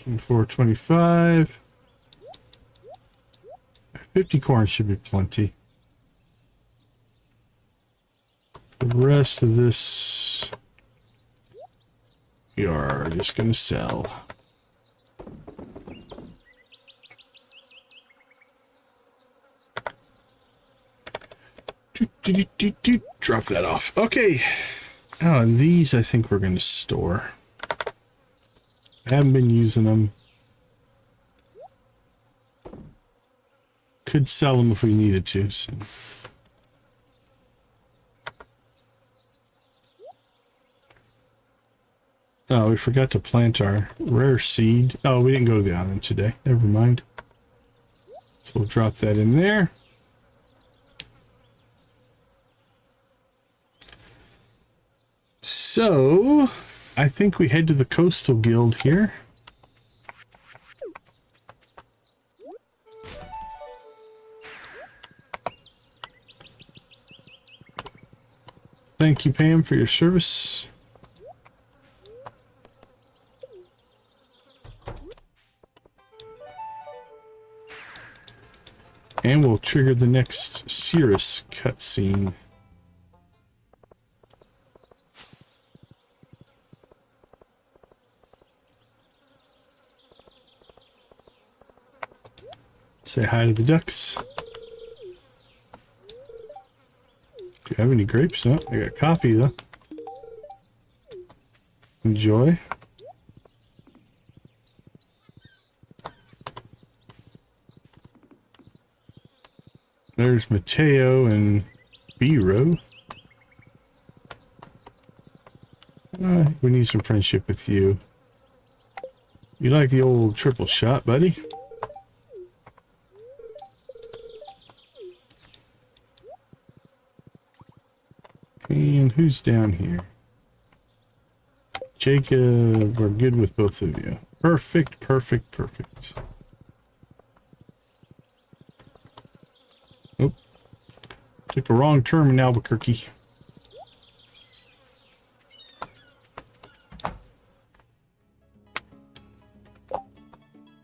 $4.25. 50 corn should be plenty. The rest of this we are just going to sell. Drop that off. Okay. Oh, and these I think we're going to store. I haven't been using them. Could sell them if we needed to. So. Oh, we forgot to plant our rare seed. Oh, we didn't go to the island today. Never mind. So we'll drop that in there. So, I think we head to the Coastal Guild here. Thank you, Pam, for your service. And we'll trigger the next Cirrus cutscene. Say hi to the ducks. Do you have any grapes? No, I got coffee though. Enjoy. There's Mateo and B-Row. We need some friendship with you. You like the old triple shot, buddy? And who's down here? Jacob, we're good with both of you. Perfect, perfect, perfect. Oh, took a wrong turn in Albuquerque.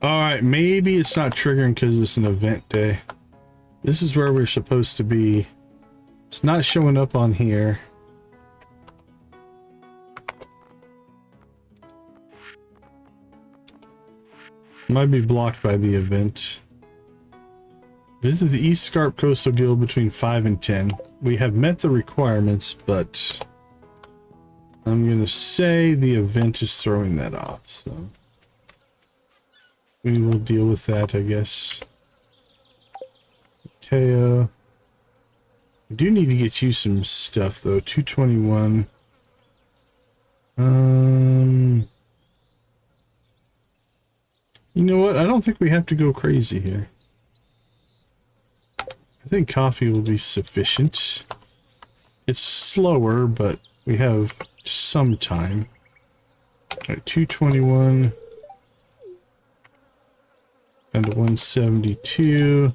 Alright, maybe it's not triggering because it's an event day. This is where we're supposed to be. It's not showing up on here. Might be blocked by the event. Visit the East Scarp Coastal Guild between 5 and 10. We have met the requirements, but I'm going to say the event is throwing that off, so we will deal with that, I guess. Mateo. I do need to get you some stuff, though. 221. You know what? I don't think we have to go crazy here. I think coffee will be sufficient. It's slower, but we have some time. Alright, 221. Down to 172.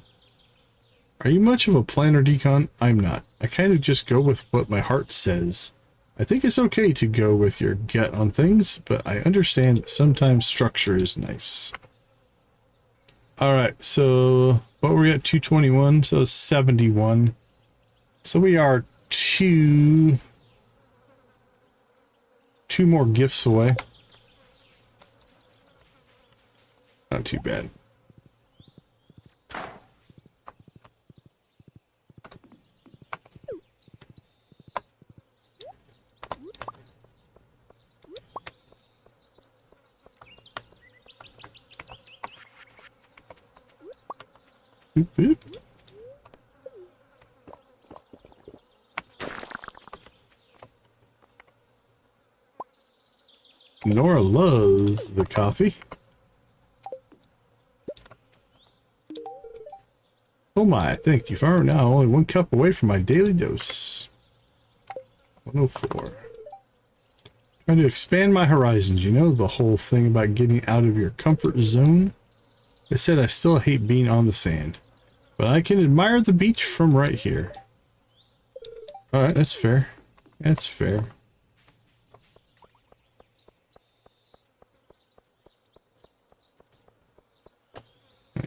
Are you much of a planner, Decon? I'm not. I kind of just go with what my heart says. I think it's okay to go with your gut on things, but I understand that sometimes structure is nice. Alright, so what were we at? 221, so 71. So we are two more gifts away. Not too bad. Boop, boop. Nora loves the coffee. Oh my, thank you. I'm now only 1 cup away from my daily dose. 104. Trying to expand my horizons, you know, the whole thing about getting out of your comfort zone. I said I still hate being on the sand, but I can admire the beach from right here. Alright, that's fair. That's fair.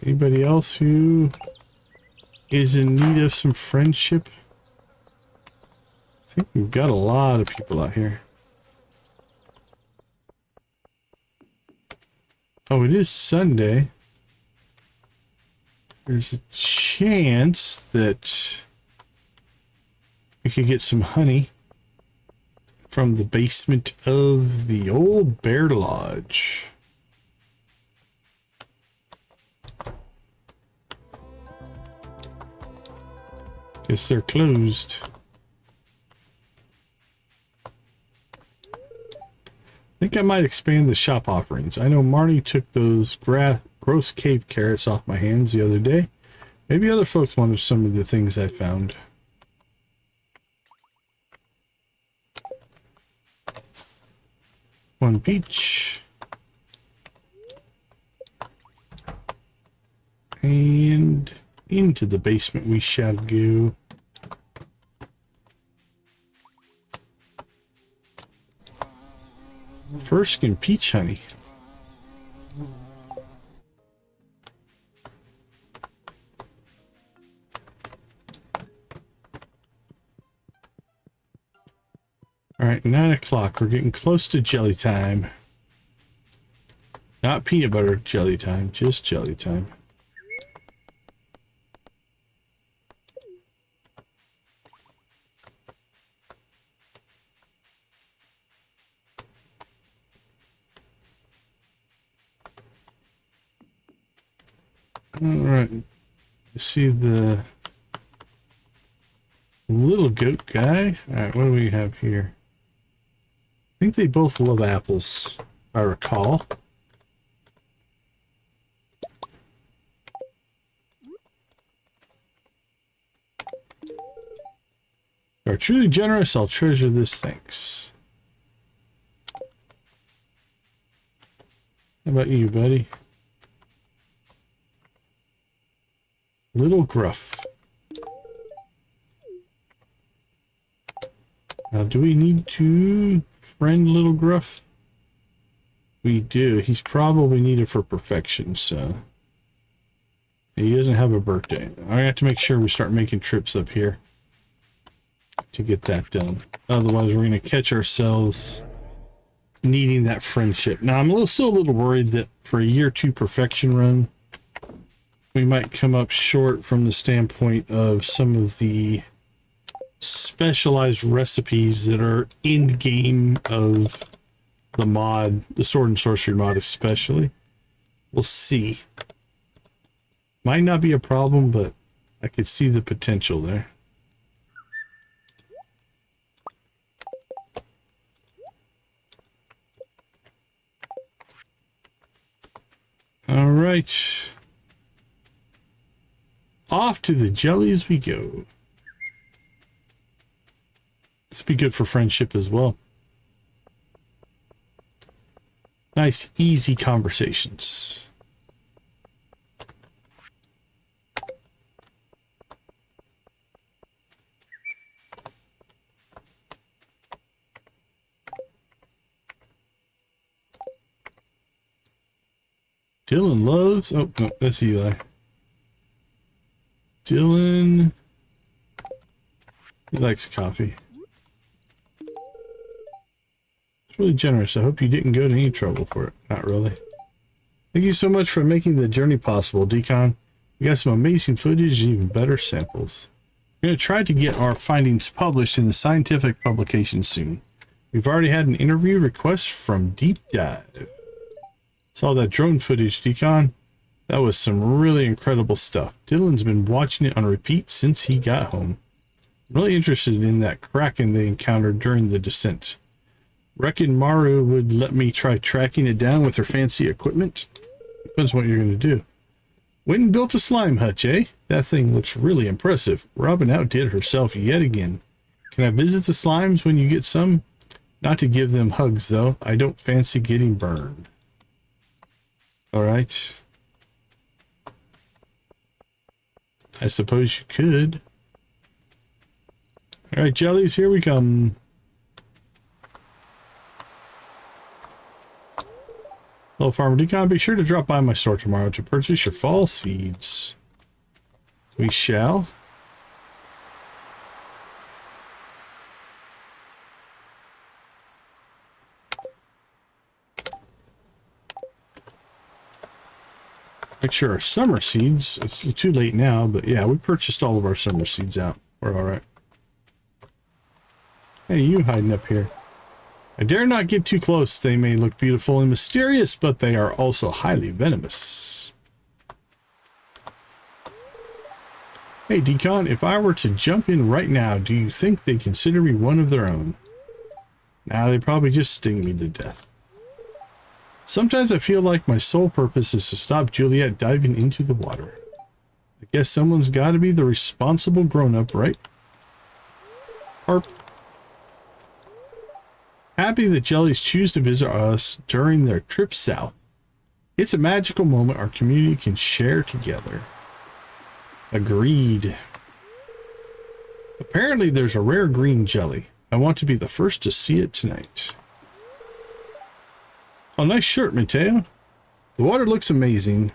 Anybody else who is in need of some friendship? I think we've got a lot of people out here. Oh, it is Sunday. There's a chance that we could get some honey from the basement of the old Bear Lodge. Guess they're closed. I think I might expand the shop offerings. I know Marnie took those gross cave carrots off my hands the other day. Maybe other folks wanted some of the things I found. One peach. And into the basement we shall go. First and peach honey. Alright, 9 o'clock. We're getting close to jelly time. Not peanut butter jelly time, just jelly time. Alright. See the little goat guy. Alright, what do we have here? I think they both love apples, if I recall. You are truly generous, I'll treasure this, thanks. How about you, buddy? Little Gruff. Now, do we need to friend Little Gruff? We do. He's probably needed for perfection, so... He doesn't have a birthday. I have to make sure we start making trips up here to get that done. Otherwise, we're going to catch ourselves needing that friendship. Now, I'm still a little worried that for a year 2 perfection run, we might come up short from the standpoint of some of the specialized recipes that are in game of the mod, the Sword and Sorcery mod especially. We'll see. Might not be a problem, but I could see the potential there. All right. Off to the jellies we go. This would be good for friendship as well. Nice, easy conversations. Dylan loves... Oh, no, that's Eli. Dylan... He likes coffee. It's really generous. I hope you didn't go to any trouble for it. Not really. Thank you so much for making the journey possible, Decon. We got some amazing footage and even better samples. We're going to try to get our findings published in the scientific publication soon. We've already had an interview request from Deep Dive. Saw that drone footage, Decon. That was some really incredible stuff. Dylan's been watching it on repeat since he got home. I'm really interested in that kraken they encountered during the descent. Reckon Maru would let me try tracking it down with her fancy equipment? Depends what you're going to do. Went and built a slime hutch, eh? That thing looks really impressive. Robin outdid herself yet again. Can I visit the slimes when you get some? Not to give them hugs, though. I don't fancy getting burned. Alright. I suppose you could. Alright, jellies, here we come. Hello, Farmer Decon. Be sure to drop by my store tomorrow to purchase your fall seeds. We shall. Make sure our summer seeds, it's too late now, but yeah, we purchased all of our summer seeds out. We're all right. Hey, you hiding up here. I dare not get too close. They may look beautiful and mysterious, but they are also highly venomous. Hey, Decon, if I were to jump in right now, do you think they consider me one of their own? Nah, they probably just sting me to death. Sometimes I feel like my sole purpose is to stop Juliet diving into the water. I guess someone's got to be the responsible grown-up, right? Harp. Happy that jellies choose to visit us during their trip south. It's a magical moment our community can share together. Agreed. Apparently there's a rare green jelly. I want to be the first to see it tonight. Oh, nice shirt, Mateo. The water looks amazing.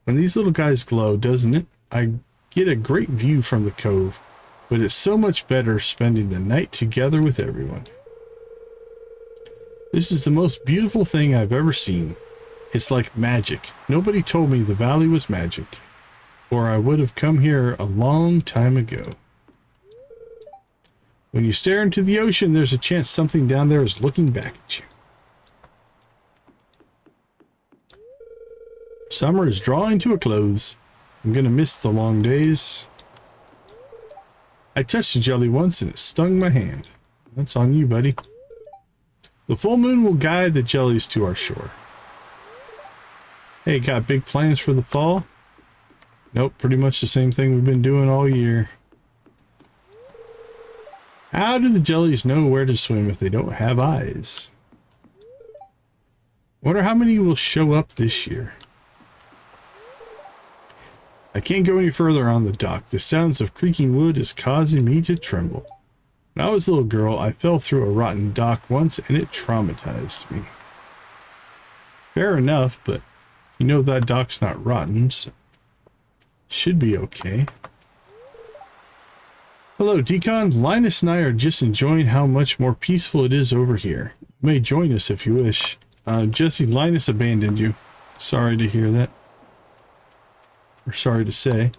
When these little guys glow, doesn't it? I get a great view from the cove, but it's so much better spending the night together with everyone. This is the most beautiful thing I've ever seen. It's like magic. Nobody told me the valley was magic, or I would have come here a long time ago. When you stare into the ocean, there's a chance something down there is looking back at you. Summer is drawing to a close. I'm gonna miss the long days. I touched a jelly once and it stung my hand. That's on you, buddy. The full moon will guide the jellies to our shore. Hey, got big plans for the fall? Nope, pretty much the same thing we've been doing all year. How do the jellies know where to swim if they don't have eyes? Wonder how many will show up this year. I can't go any further on the dock. The sounds of creaking wood is causing me to tremble. When I was a little girl, I fell through a rotten dock once and it traumatized me. Fair enough, but you know that dock's not rotten, so should be okay. Hello, Decon. Linus and I are just enjoying how much more peaceful it is over here. You may join us if you wish. Jesse, Linus abandoned you. Sorry to hear that. Or sorry to say.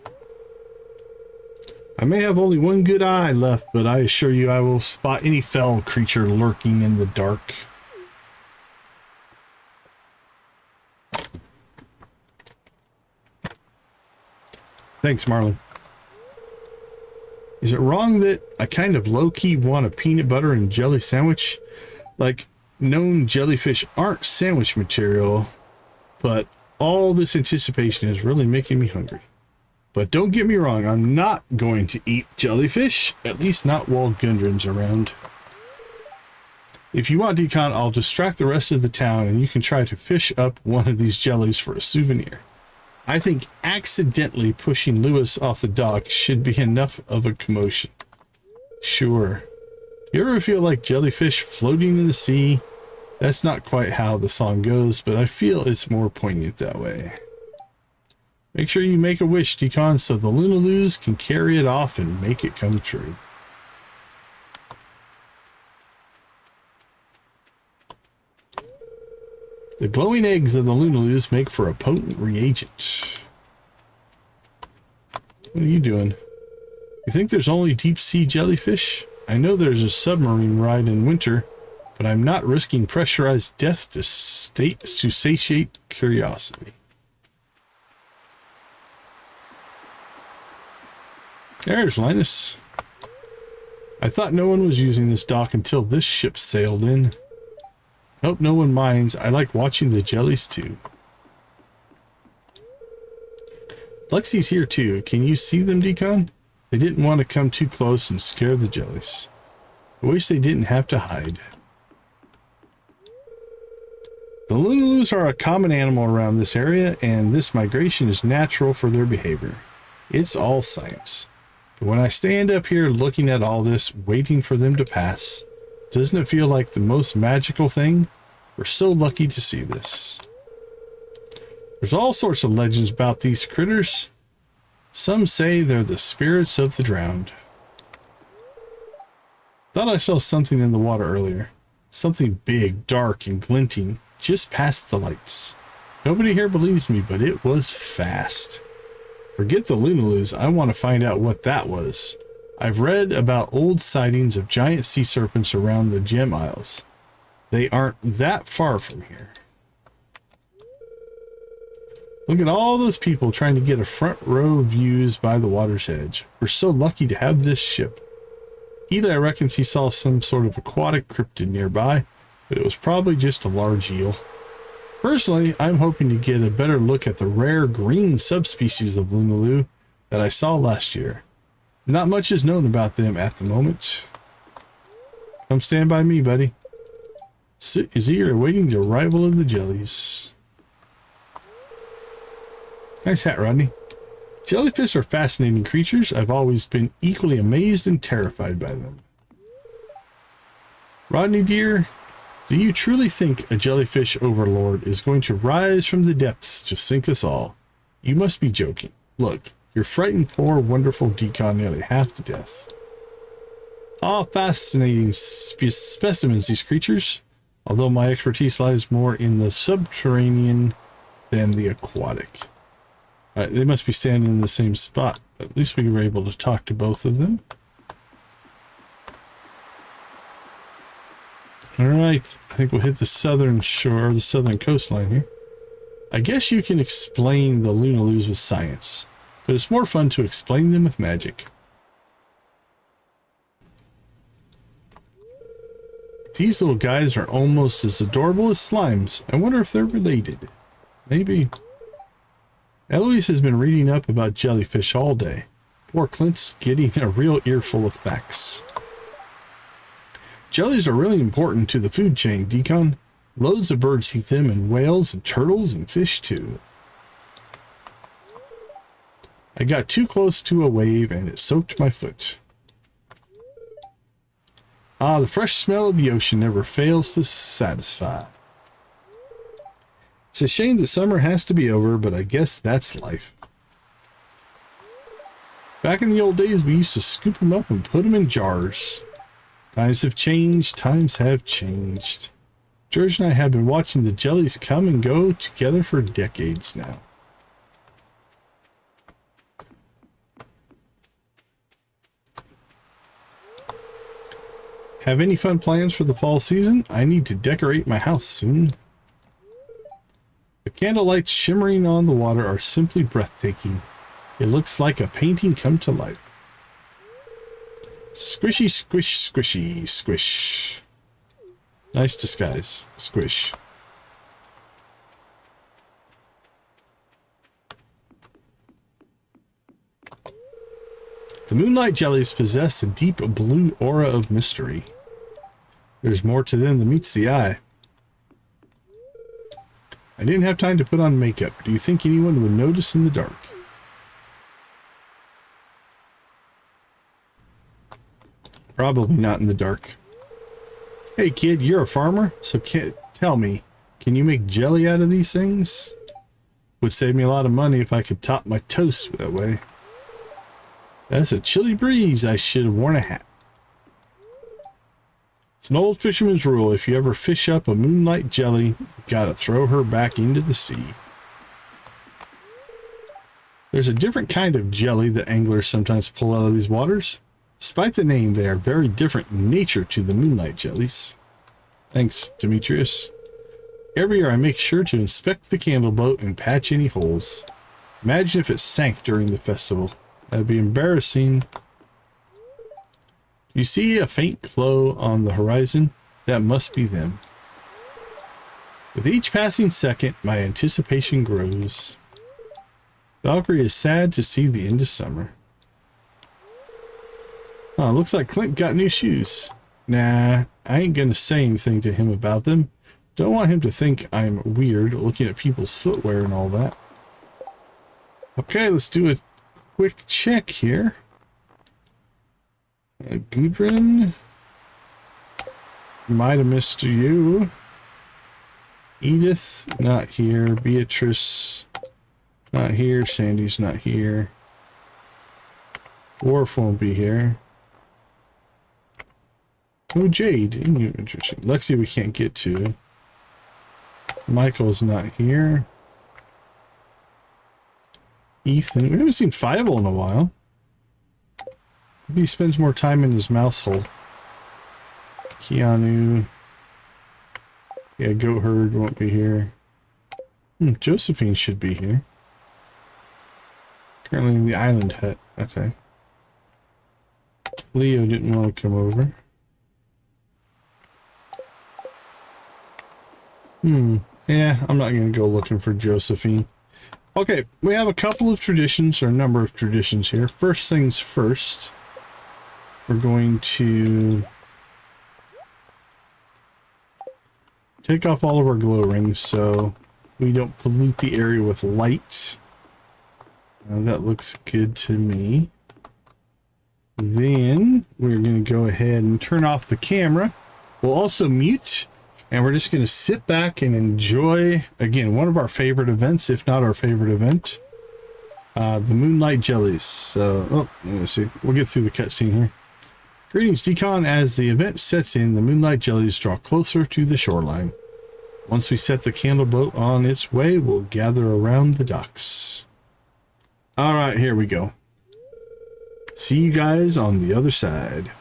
I may have only one good eye left, but I assure you I will spot any fell creature lurking in the dark. Thanks, Marlon. Is it wrong that I kind of low-key want a peanut butter and jelly sandwich? Like, known jellyfish aren't sandwich material, but all this anticipation is really making me hungry. But don't get me wrong, I'm not going to eat jellyfish, at least not while Gundren's around. If you want, Decon, I'll distract the rest of the town and you can try to fish up one of these jellies for a souvenir. I think accidentally pushing Lewis off the dock should be enough of a commotion. Sure. You ever feel like jellyfish floating in the sea? That's not quite how the song goes, but I feel it's more poignant that way. Make sure you make a wish, Decon, so the Lunaloos can carry it off and make it come true. The glowing eggs of the Lunaloos make for a potent reagent. What are you doing? You think there's only deep sea jellyfish? I know there's a submarine ride in winter, but I'm not risking pressurized death to satiate curiosity. There's Linus. I thought no one was using this dock until this ship sailed in. Hope no one minds. I like watching the jellies too. Lexi's here too. Can you see them, Decon? They didn't want to come too close and scare the jellies. I wish they didn't have to hide. The Lunaloos are a common animal around this area, and this migration is natural for their behavior. It's all science. But when I stand up here looking at all this, waiting for them to pass, doesn't it feel like the most magical thing? We're so lucky to see this. There's all sorts of legends about these critters. Some say they're the spirits of the drowned. Thought I saw something in the water earlier. Something big, dark, and glinting just past the lights. Nobody here believes me, but it was fast. Forget the Lunaloos. I want to find out what that was. I've read about old sightings of giant sea serpents around the Gem Isles. They aren't that far from here. Look at all those people trying to get a front row views by the water's edge. We're so lucky to have this ship. Eli reckons he saw some sort of aquatic cryptid nearby, but it was probably just a large eel. Personally, I'm hoping to get a better look at the rare green subspecies of Lunaloo that I saw last year. Not much is known about them at the moment. Come stand by me, buddy. Is eager awaiting the arrival of the jellies. Nice hat, Rodney. Jellyfish are fascinating creatures. I've always been equally amazed and terrified by them. Rodney, dear, do you truly think a jellyfish overlord is going to rise from the depths to sink us all? You must be joking. Look, you're frightened poor, wonderful Decon nearly half to death. All fascinating specimens, these creatures. Although my expertise lies more in the subterranean than the aquatic. Alright, they must be standing in the same spot. At least we were able to talk to both of them. Alright, I think we'll hit the southern shore, the southern coastline here. I guess you can explain the Lunaloos with science, but it's more fun to explain them with magic. These little guys are almost as adorable as slimes. I wonder if they're related. Maybe. Eloise has been reading up about jellyfish all day. Poor Clint's getting a real earful of facts. Jellies are really important to the food chain, Decon. Loads of birds eat them, and whales and turtles and fish too. I got too close to a wave and it soaked my foot. Ah, the fresh smell of the ocean never fails to satisfy. It's a shame that summer has to be over, but I guess that's life. Back in the old days, we used to scoop them up and put them in jars. Times have changed, times have changed. George and I have been watching the jellies come and go together for decades now. Have any fun plans for the fall season? I need to decorate my house soon. The candlelights shimmering on the water are simply breathtaking. It looks like a painting come to life. Squishy, squish, squishy, squish. Nice disguise. Squish. The Moonlight Jellies possess a deep blue aura of mystery. There's more to them than meets the eye. I didn't have time to put on makeup. Do you think anyone would notice in the dark? Probably not in the dark. Hey kid, you're a farmer? So tell me, can you make jelly out of these things? Would save me a lot of money if I could top my toast that way. That's a chilly breeze. I should have worn a hat. It's an old fisherman's rule. If you ever fish up a moonlight jelly, you gotta throw her back into the sea. There's a different kind of jelly that anglers sometimes pull out of these waters. Despite the name, they are very different in nature to the moonlight jellies. Thanks, Demetrius. Every year I make sure to inspect the candle boat and patch any holes. Imagine if it sank during the festival. That'd be embarrassing. You see a faint glow on the horizon? That must be them. With each passing second, my anticipation grows. Valkyrie is sad to see the end of summer. Oh, looks like Clint got new shoes. Nah, I ain't gonna say anything to him about them. Don't want him to think I'm weird looking at people's footwear and all that. Okay, let's do a quick check here. Gudrun. Might have missed you. Edith, not here. Beatrice, not here. Sandy's not here. Worf won't be here. Oh, Jade. Interesting. Lexi we can't get to. Michael's not here. Ethan. We haven't seen Fievel in a while. Maybe he spends more time in his mouse hole. Keanu. Yeah, Goat Herd won't be here. Josephine should be here. Currently in the island hut. Okay. Leo didn't want to come over. Yeah, I'm not going to go looking for Josephine. Okay, we have a couple of traditions, or a number of traditions here. First things first, we're going to take off all of our glow rings so we don't pollute the area with light. That looks good to me. Then we're going to go ahead and turn off the camera. We'll also mute. And we're just going to sit back and enjoy, again, one of our favorite events, if not our favorite event, the Moonlight Jellies. So, let me see. We'll get through the cutscene here. Greetings, Decon. As the event sets in, the Moonlight Jellies draw closer to the shoreline. Once we set the candle boat on its way, we'll gather around the docks. All right, here we go. See you guys on the other side.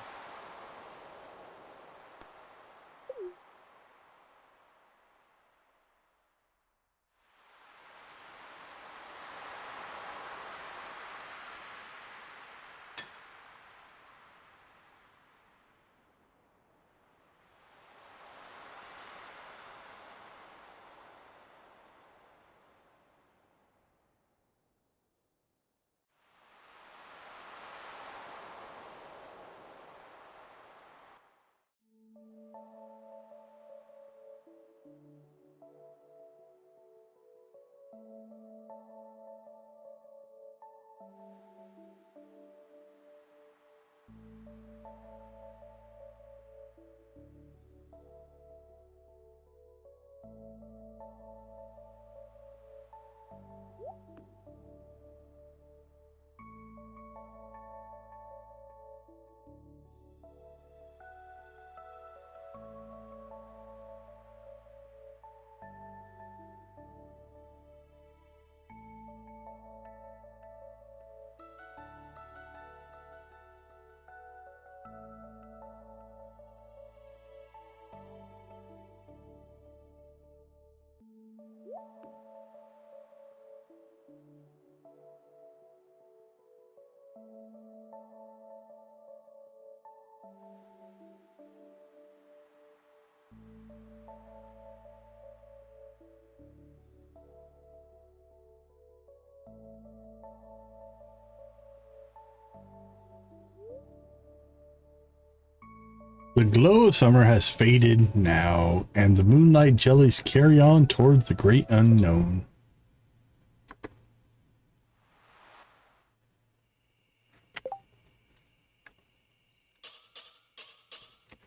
The glow of summer has faded now, and the Moonlight Jellies carry on toward the great unknown.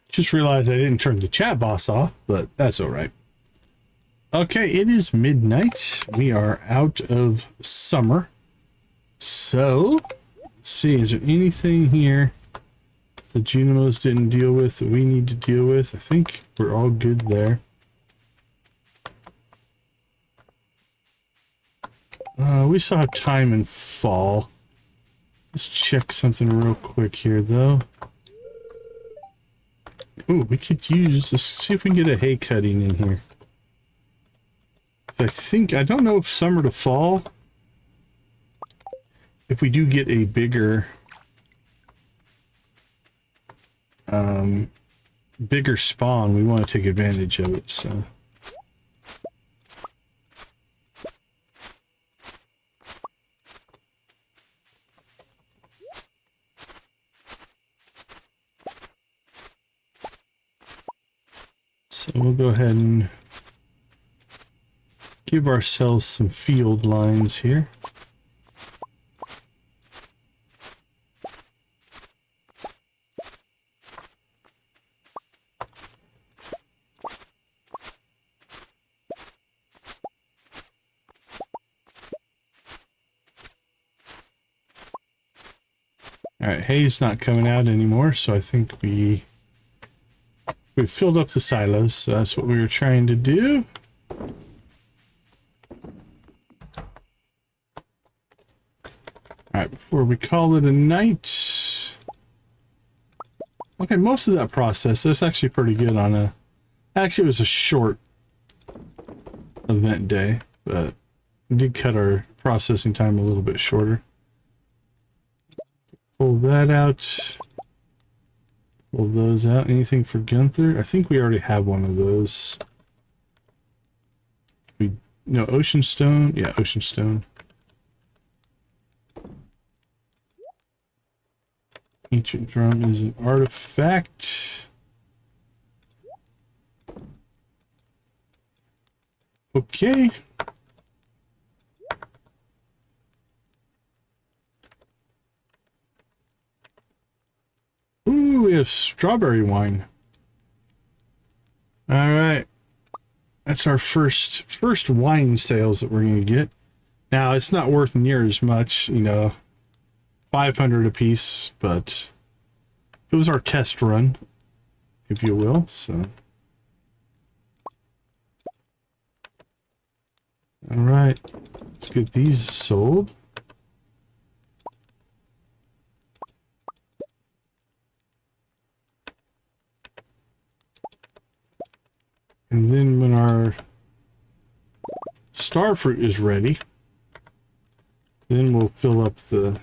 Just realized I didn't turn the chat box off, but that's all right. Okay, it is midnight. We are out of summer. So, let's see, is there anything here the Junimos didn't deal with that we need to deal with? I think we're all good there. We still have time in fall. Let's check something real quick here, though. Ooh, we could use, let's see if we can get a hay cutting in here. I don't know if summer to fall, if we do get a bigger bigger spawn, we want to take advantage of it. So we'll go ahead and give ourselves some field lines here. All right, hay's not coming out anymore, so I think we've filled up the silos, so that's what we were trying to do. All right, before we call it a night. Okay, most of that process, that's actually pretty good on a... Actually, it was a short event day, but we did cut our processing time a little bit shorter. Pull that out. Pull those out. Anything for Gunther? I think we already have one of those. No, ocean stone. Yeah, ocean stone. Ancient drum is an artifact. Okay. Ooh, we have strawberry wine. All right. That's our first wine sales that we're going to get. Now, it's not worth near as much, you know, 500 a piece, but it was our test run, if you will. So, all right, let's get these sold. And then when our Starfruit is ready, then we'll fill up the...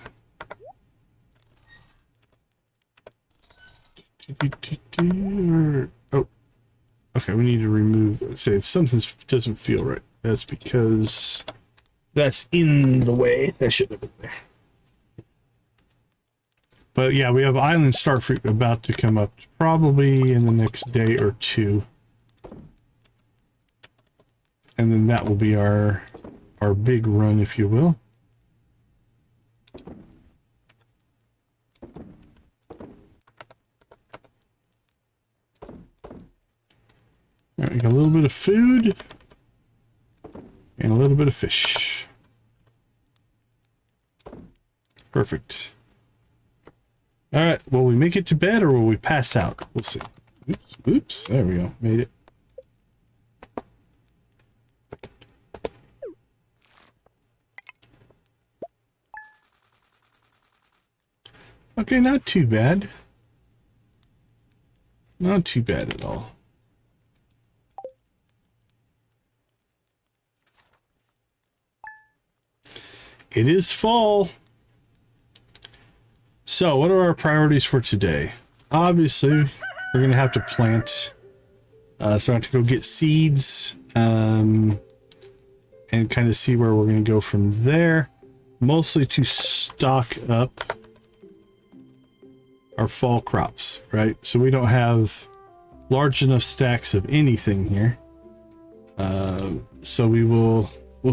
Oh, okay, we need to remove... Say, if something doesn't feel right, that's because that's in the way. That shouldn't have been there. But yeah, we have Island Starfruit about to come up probably in the next day or two. And then that will be our big run, if you will. All right, we got a little bit of food and a little bit of fish. Perfect. All right, will we make it to bed or will we pass out? We'll see. Oops, oops, there we go, made it. Okay, not too bad. Not too bad at all. It is fall. So, what are our priorities for today? Obviously, we're going to have to plant. So I have to go get seeds and kind of see where we're going to go from there. Mostly to stock up our fall crops, right? So we don't have large enough stacks of anything here. So we'll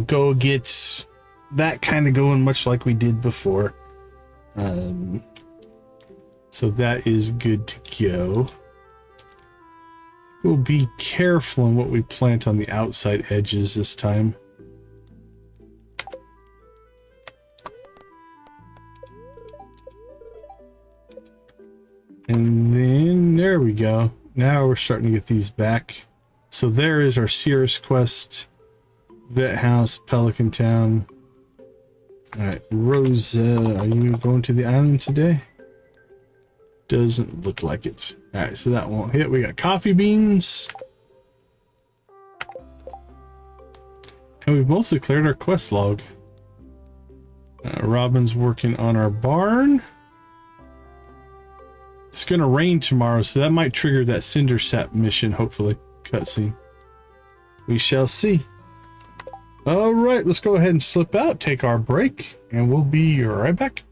go get that kind of going much like we did before. So that is good to go. We'll be careful in what we plant on the outside edges this time. And then there we go. Now we're starting to get these back. So there is our Cirrus quest, Vet House, Pelican Town. All right, Rose, are you going to the island today? Doesn't look like it. All right, so that won't hit. We got coffee beans. And we've mostly cleared our quest log. Robin's working on our barn. It's going to rain tomorrow, so that might trigger that Cinder Sap mission, hopefully. Cutscene. We shall see. All right, let's go ahead and slip out, take our break, and we'll be right back.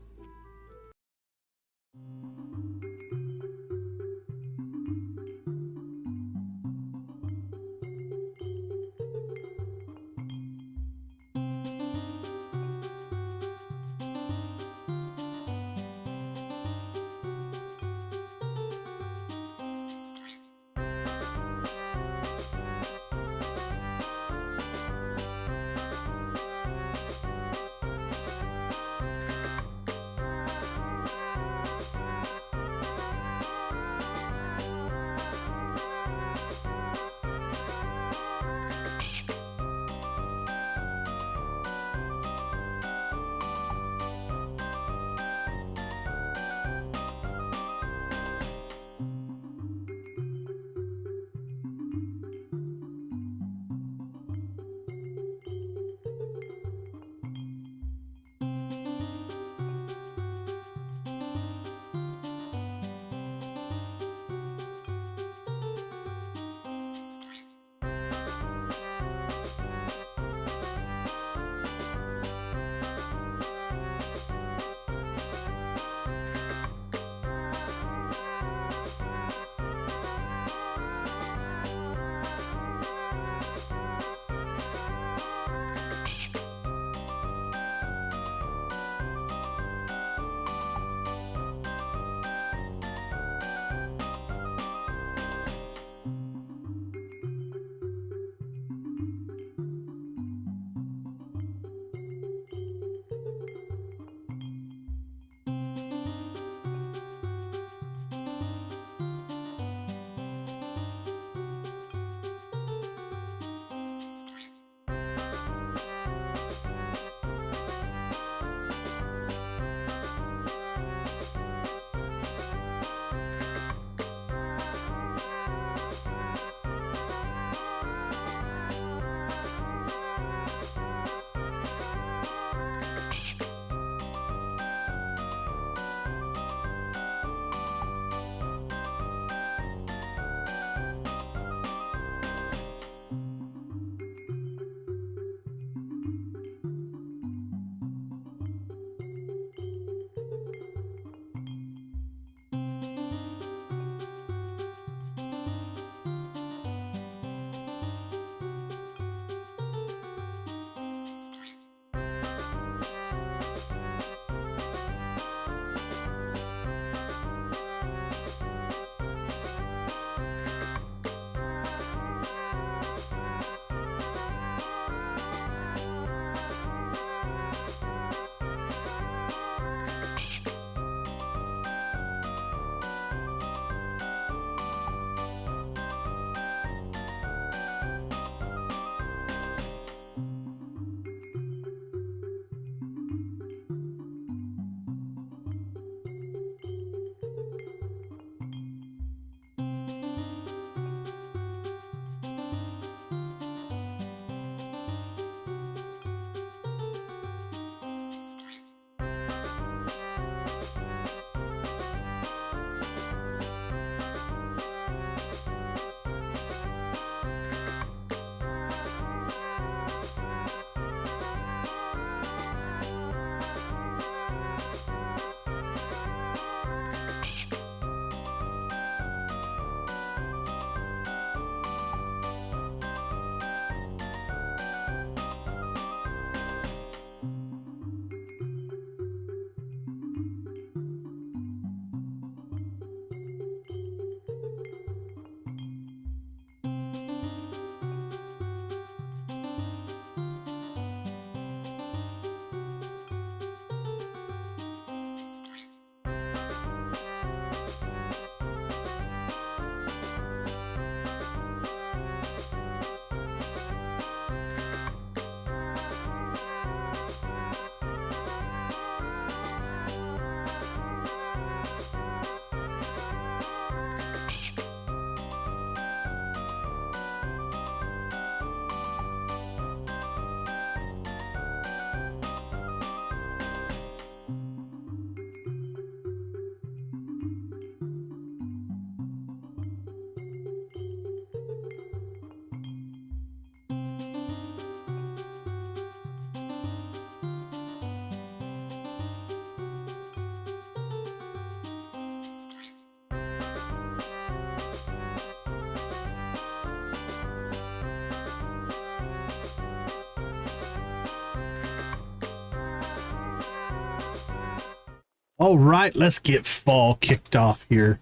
All right, let's get fall kicked off here.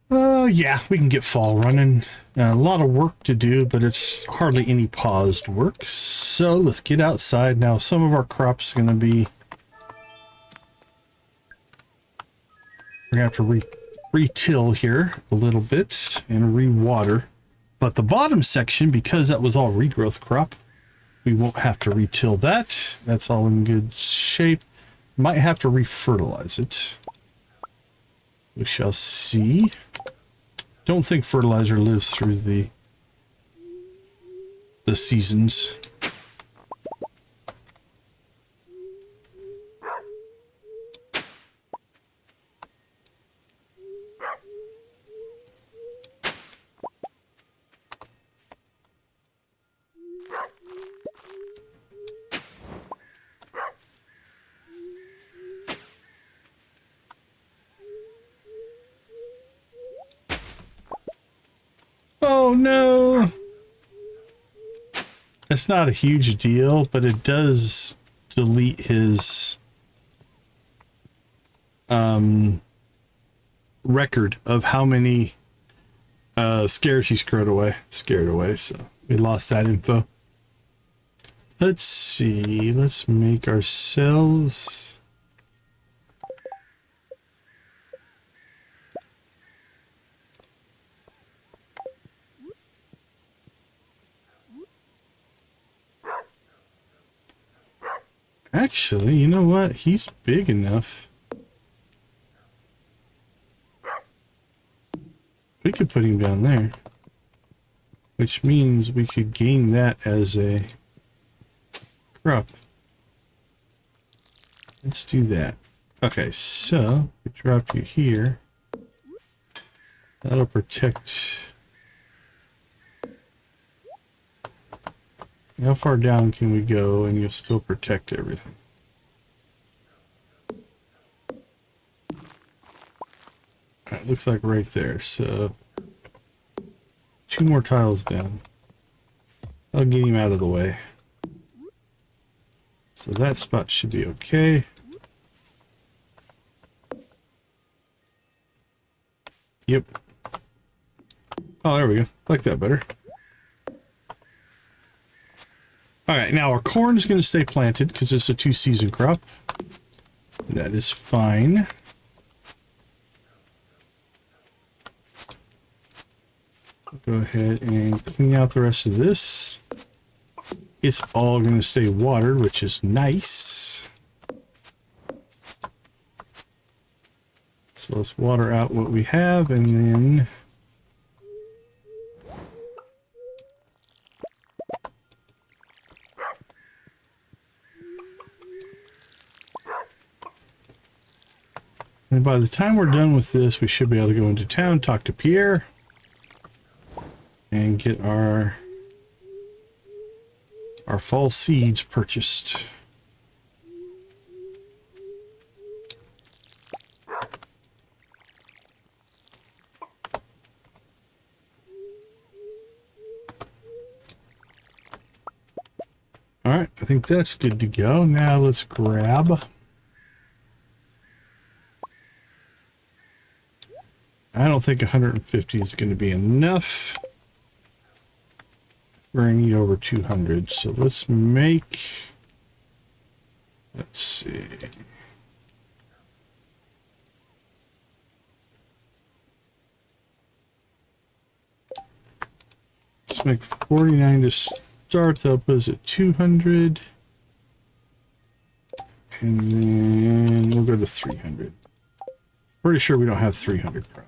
Yeah, we can get fall running. A lot of work to do, but it's hardly any paused work. So let's get outside. Now, some of our crops are going to be... We're going to have to re-till here a little bit and re-water. But the bottom section, because that was all regrowth crop, we won't have to re-till that. That's all in good shape. Might have to re-fertilize it. We shall see. Don't think fertilizer lives through the seasons. Oh no! It's not a huge deal, but it does delete his record of how many scares he scared away, so we lost that info. Let's see, let's make ourselves... Actually, you know what? He's big enough. We could put him down there. Which means we could gain that as a crop. Let's do that. Okay, so we drop you here. That'll protect... How far down can we go and you'll still protect everything? Alright, looks like right there. So 2 more tiles down. I'll get him out of the way. So that spot should be okay. Yep. Oh, there we go. Like that better. Alright, now our corn is going to stay planted because it's a 2-season crop. That is fine. Go ahead and clean out the rest of this. It's all going to stay watered, which is nice. So let's water out what we have and then... And by the time we're done with this, we should be able to go into town, talk to Pierre, and get our fall seeds purchased. All right, I think that's good to go. Now let's grab... I don't think 150 is going to be enough. We're going to need over 200. So let's make... Let's see... Let's make 49 to start. That was at 200. And then we'll go to 300. Pretty sure we don't have 300 crops.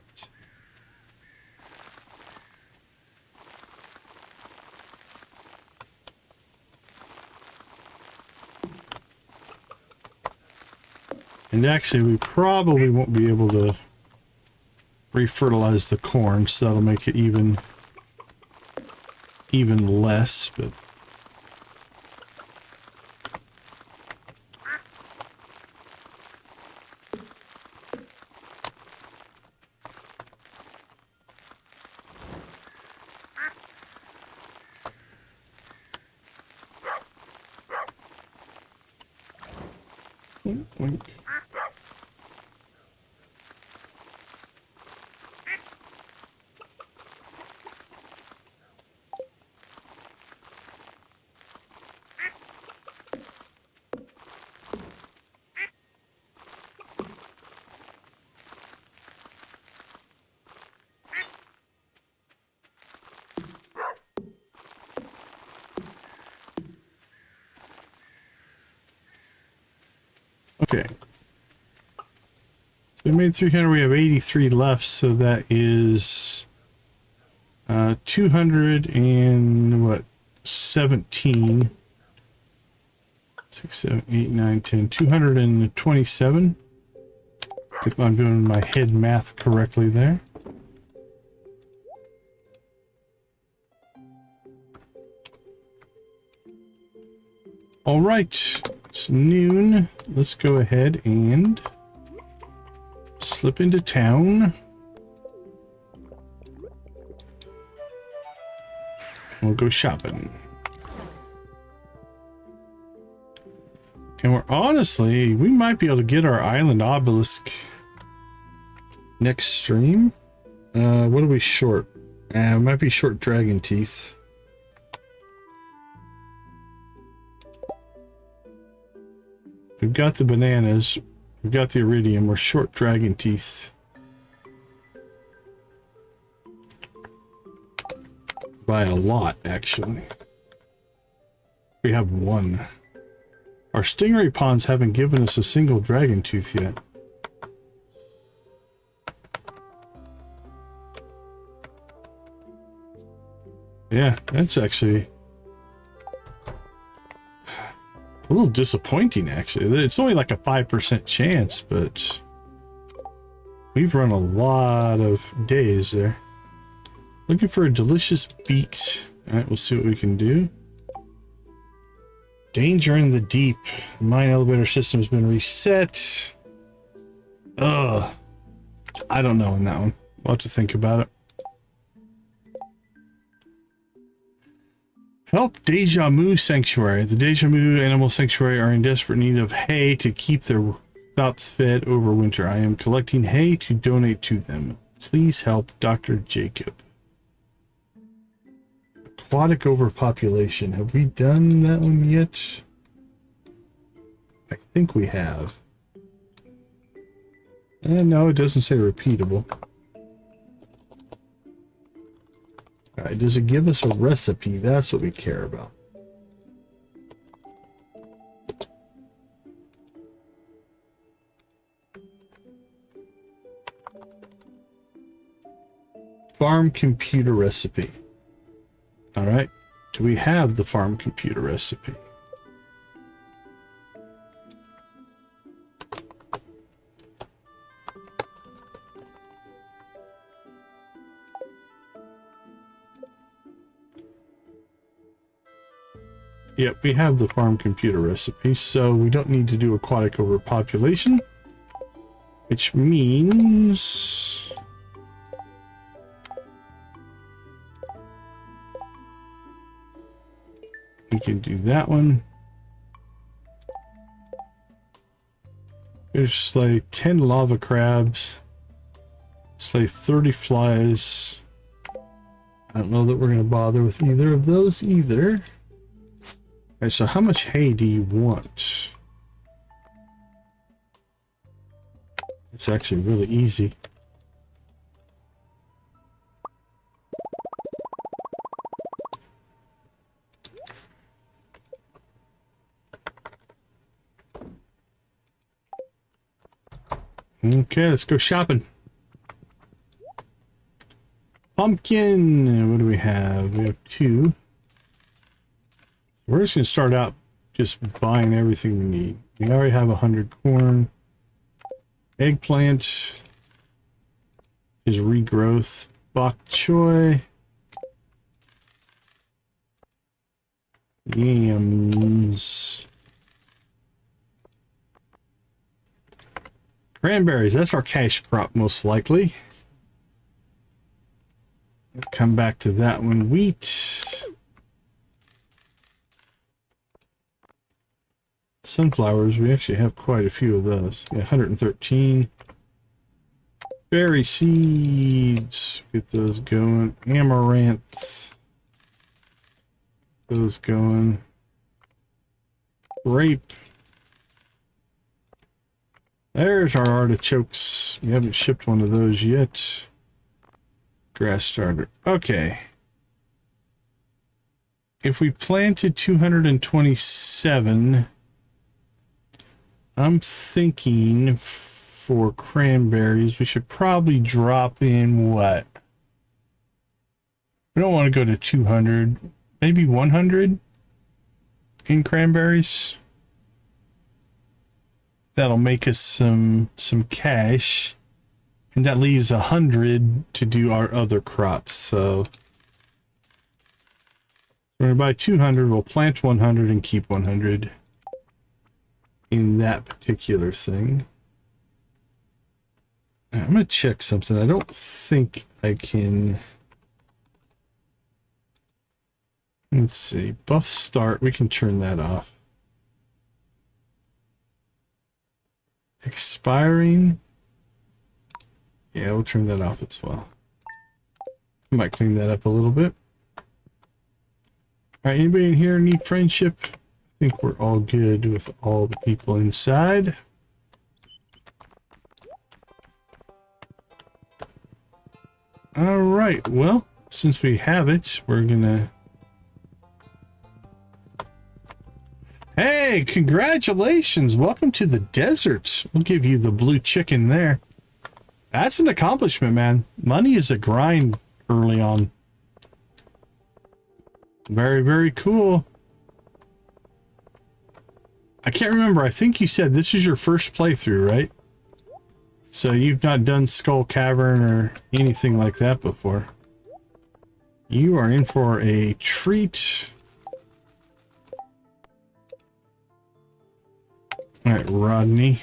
And actually, we probably won't be able to refertilize the corn, so that'll make it even less, but... Wink, wink. Okay. So we made 300. We have 83 left, so that is 200 and what? 17. 6, 7, 8, 9, 10. 227. If I'm doing my head math correctly there. All right, it's noon. Let's go ahead and slip into town. We'll go shopping. And we might be able to get our island obelisk next stream. What are we short? We might be short dragon teeth. We've got the bananas. We've got the iridium. We're short dragon teeth. By a lot, actually. We have one. Our stingray ponds haven't given us a single dragon tooth yet. Yeah, that's actually a little disappointing, actually. It's only like a 5% chance, but we've run a lot of days there. Looking for a delicious beet. All right, we'll see what we can do. Danger in the deep. Mine elevator system's been reset. Ugh. I don't know on that one. We'll have to think about it. Help Deja Mu Sanctuary. The Deja Mu Animal Sanctuary are in desperate need of hay to keep their crops fed over winter. I am collecting hay to donate to them. Please help Dr. Jacob. Aquatic overpopulation. Have we done that one yet? I think we have. No, it doesn't say repeatable. Alright, does it give us a recipe? That's what we care about. Farm computer recipe. Alright, do we have the farm computer recipe? Yep, we have the farm computer recipe, so we don't need to do aquatic overpopulation, which means we can do that one. There's slay 10 lava crabs, slay 30 flies. I don't know that we're going to bother with either of those either. Alright, so how much hay do you want? It's actually really easy. Okay, let's go shopping. Pumpkin. What do we have? We have 2. We're just going to start out just buying everything we need. We already have 100 corn. Eggplant is regrowth. Bok choy. Yams. Cranberries, that's our cash crop most likely. We'll come back to that one. Wheat. Sunflowers, we actually have quite a few of those. Yeah, 113. Berry seeds, get those going. Amaranth, those going. Grape. There's our artichokes. We haven't shipped one of those yet. Grass starter. Okay. If we planted 227, I'm thinking for cranberries, we should probably drop in what? We don't want to go to 200, maybe 100 in cranberries. That'll make us some cash, and that leaves 100 to do our other crops. So we're gonna buy 200. We'll plant 100 and keep 100 in that particular thing. I'm gonna check something. I don't think I can. Let's see. Buff start. We can turn that off. Expiring. Yeah, we'll turn that off as well. I might clean that up a little bit. All right, anybody in here need friendship? I think we're all good with all the people inside. All right, well, since we have it, we're gonna... Hey, congratulations! Welcome to the desert. We'll give you the blue chicken there. That's an accomplishment, man. Money is a grind early on. Very, very cool. I can't remember. I think you said this is your first playthrough, right? So you've not done Skull Cavern or anything like that before. You are in for a treat. All right, Rodney.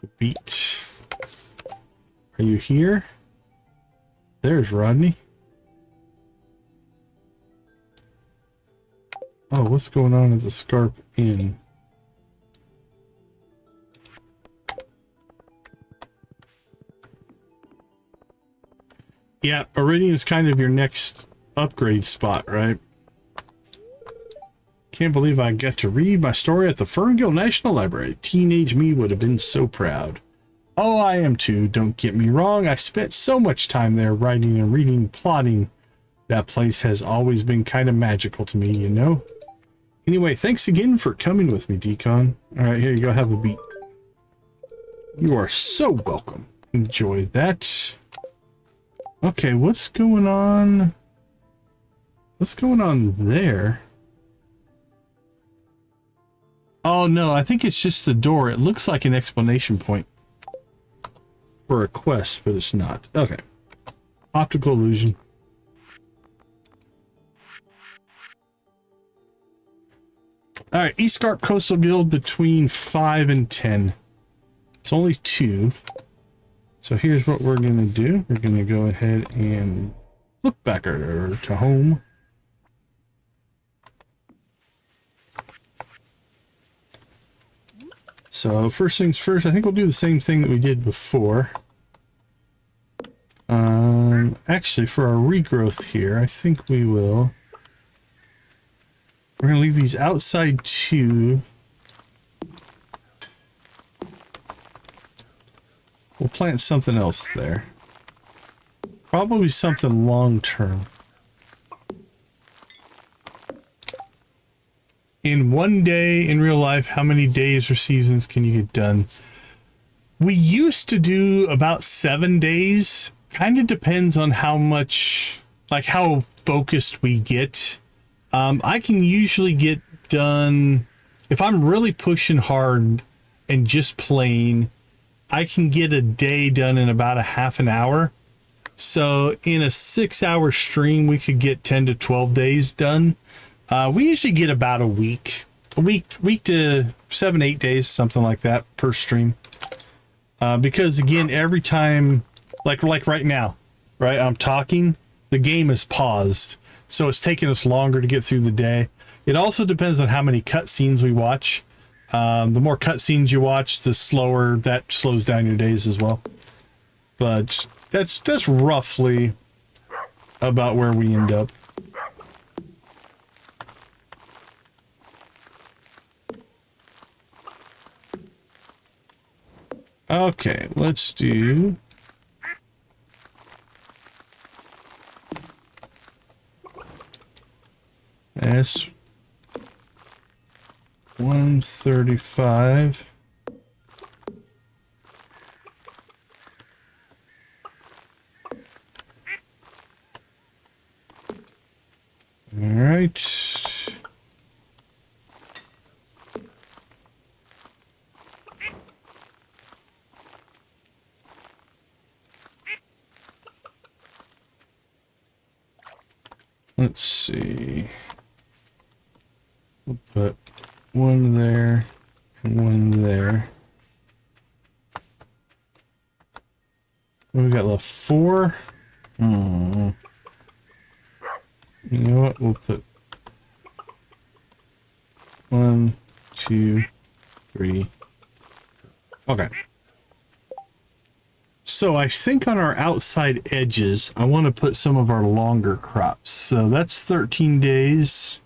The beach. Are you here? There's Rodney. Oh, what's going on at the Scarp Inn? Yeah, Iridium is kind of your next upgrade spot, right? Can't believe I got to read my story at the Ferngale National Library. Teenage me would have been so proud. Oh, I am too, don't get me wrong. I spent so much time there writing and reading, plotting. That place has always been kind of magical to me, you know? Anyway, thanks again for coming with me, Decon. All right, here you go, have a beat. You are so welcome. Enjoy that. Okay, what's going on? What's going on there? Oh no, I think it's just the door. It looks like an explanation point for a quest, but it's not. Okay. Optical illusion. Alright, East Scarp Coastal Guild between 5 and 10. It's only 2. So here's what we're going to do. We're going to go ahead and look back to home. So first things first, I think we'll do the same thing that we did before. Actually, for our regrowth here, I think we will... We're going to leave these outside 2. We'll plant something else there. Probably something long-term. In one day in real life, how many days or seasons can you get done? We used to do about 7 days. Kind of depends on how much, like how focused we get. I can usually get done, if I'm really pushing hard and just playing, I can get a day done in about a half an hour. So in a 6-hour stream, we could get 10 to 12 days done. We usually get about a week to 7-8 days, something like that per stream. Because again, every time, like right now, right, I'm talking, the game is paused. So it's taking us longer to get through the day. It also depends on how many cutscenes we watch. The more cutscenes you watch, the slower that slows down your days as well. But that's roughly about where we end up. Okay, let's do... That's 135. All right. Let's see. We'll put one there and one there. What we got left? 4? You know what? We'll put 1, 2, 3. Okay. So I think on our outside edges, I want to put some of our longer crops. So that's 13 days.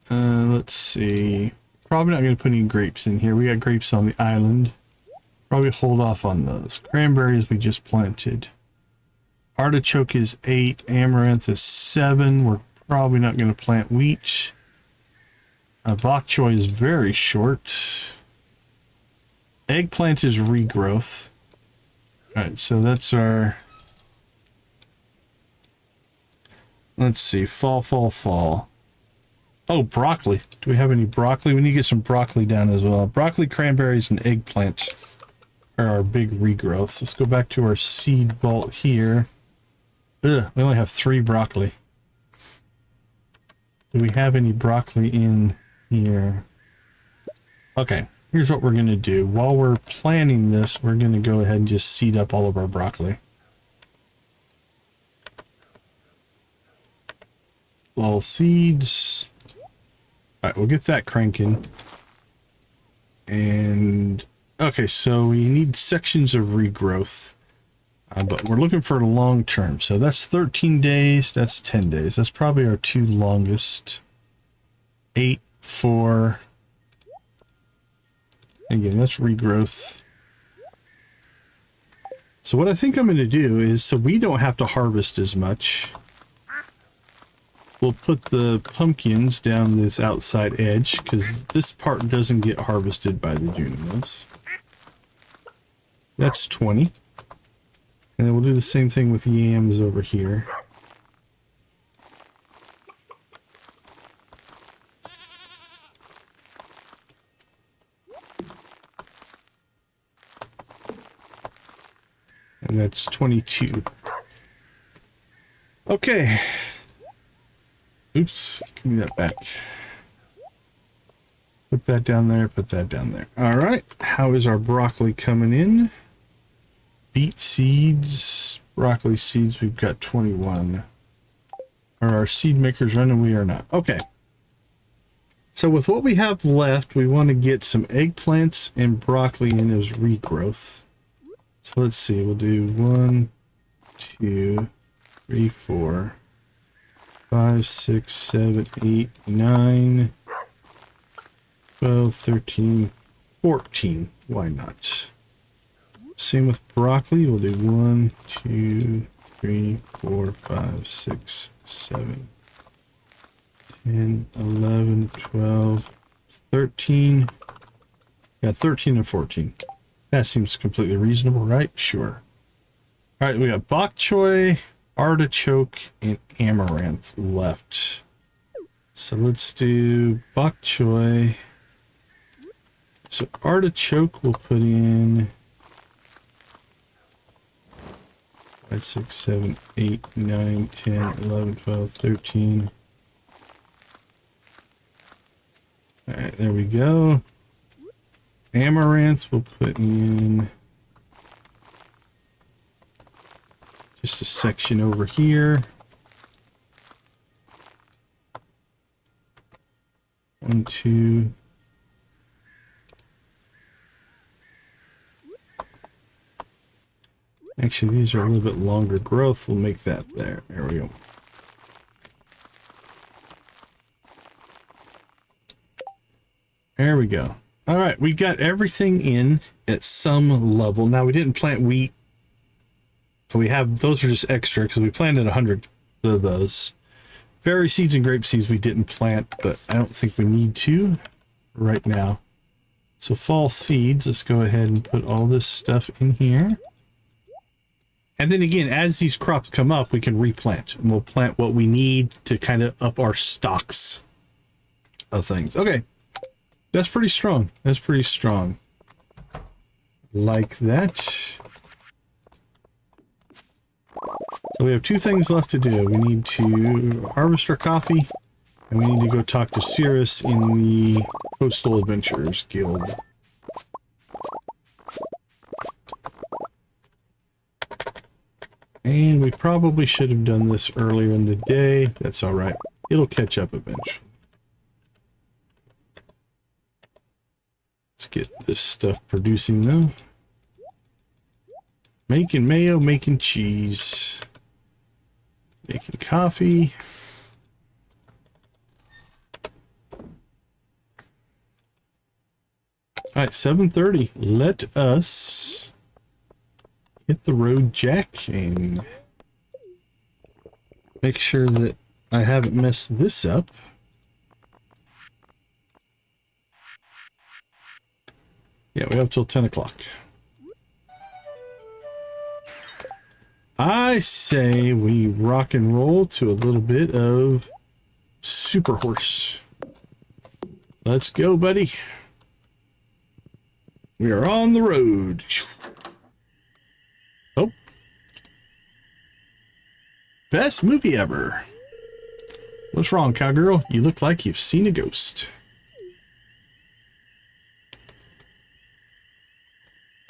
Let's see. Probably not going to put any grapes in here. We got grapes on the island. Probably hold off on those. Cranberries we just planted. Artichoke is 8. Amaranth is 7. We're probably not going to plant wheat. Bok choy is very short. Eggplant is regrowth. Alright, so that's our... Let's see. Fall. Oh, broccoli. Do we have any broccoli? We need to get some broccoli down as well. Broccoli, cranberries, and eggplant are our big regrowths. Let's go back to our seed vault here. Ugh, we only have 3 broccoli. Do we have any broccoli in here? Okay, here's what we're going to do. While we're planning this, we're going to go ahead and just seed up all of our broccoli. All seeds. Alright, we'll get that cranking. And... okay, so we need sections of regrowth. But we're looking for long term. So that's 13 days. That's 10 days. That's probably our 2 longest. 8, 4. Again, that's regrowth. So what I think I'm going to do is, so we don't have to harvest as much, we'll put the pumpkins down this outside edge, because this part doesn't get harvested by the Junimos. That's 20. And then we'll do the same thing with yams over here. And that's 22. Okay. Oops, give me that back. Put that down there, put that down there. All right, how is our broccoli coming in? Beet seeds, broccoli seeds, we've got 21. Are our seed makers running? We are not. Okay. So with what we have left, we want to get some eggplants and broccoli in as regrowth. So let's see, we'll do 1, 2, 3, 4, 5, 6, 7, 8, 9, 12, 13, 14. Why not? Same with broccoli. We'll do 1, 2, 3, 4, 5, 6, 7, 10, 11, 12, 13. Yeah, 13 and 14. That seems completely reasonable, right? Sure. All right, we got bok choy, artichoke, and amaranth left. So let's do bok choy. So artichoke we'll put in 5, 6, 7, 8, 9, 10, 11, 12, 13. All right, there we go. Amaranth we'll put in just a section over here. 1, 2. Actually, these are a little bit longer growth. We'll make that there. There we go. There we go. All right, we got everything in at some level. Now, we didn't plant wheat. We have, those are just extra because we planted 100 of those. Berry seeds and grape seeds we didn't plant, but I don't think we need to right now. So fall seeds, let's go ahead and put all this stuff in here. And then again, as these crops come up, we can replant. And we'll plant what we need to kind of up our stocks of things. Okay. That's pretty strong. That's pretty strong. Like that. So we have two things left to do. We need to harvest our coffee. And we need to go talk to Cirrus in the Coastal Adventurers Guild. And we probably should have done this earlier in the day. That's all right. It'll catch up eventually. Let's get this stuff producing though. Making mayo, making cheese. Making coffee. All right, 7:30. Let us hit the road, Jack, and make sure that I haven't messed this up. Yeah, we have till 10 o'clock. I say we rock and roll to a little bit of Super Horse. Let's go, buddy. We are on the road. Oh. Best movie ever. What's wrong, cowgirl? You look like you've seen a ghost.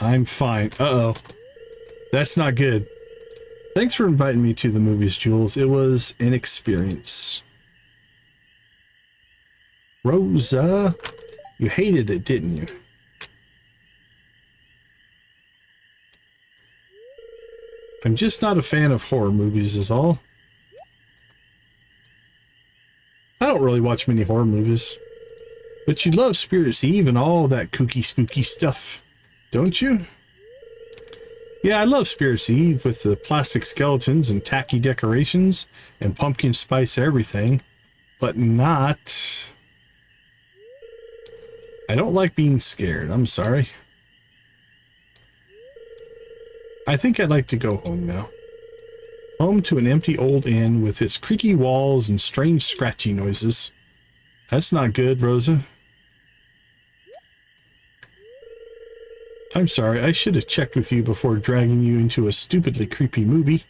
I'm fine. Uh-oh. That's not good. Thanks for inviting me to the movies, Jules. It was an experience. Rosa, you hated it, didn't you? I'm just not a fan of horror movies is all. I don't really watch many horror movies. But you love Spirits Eve and all that kooky spooky stuff, don't you? Yeah, I love Spirits Eve with the plastic skeletons and tacky decorations and pumpkin spice everything, but not... I don't like being scared, I'm sorry. I think I'd like to go home now. Home to an empty old inn with its creaky walls and strange scratchy noises. That's not good, Rosa. I'm sorry, I should have checked with you before dragging you into a stupidly creepy movie.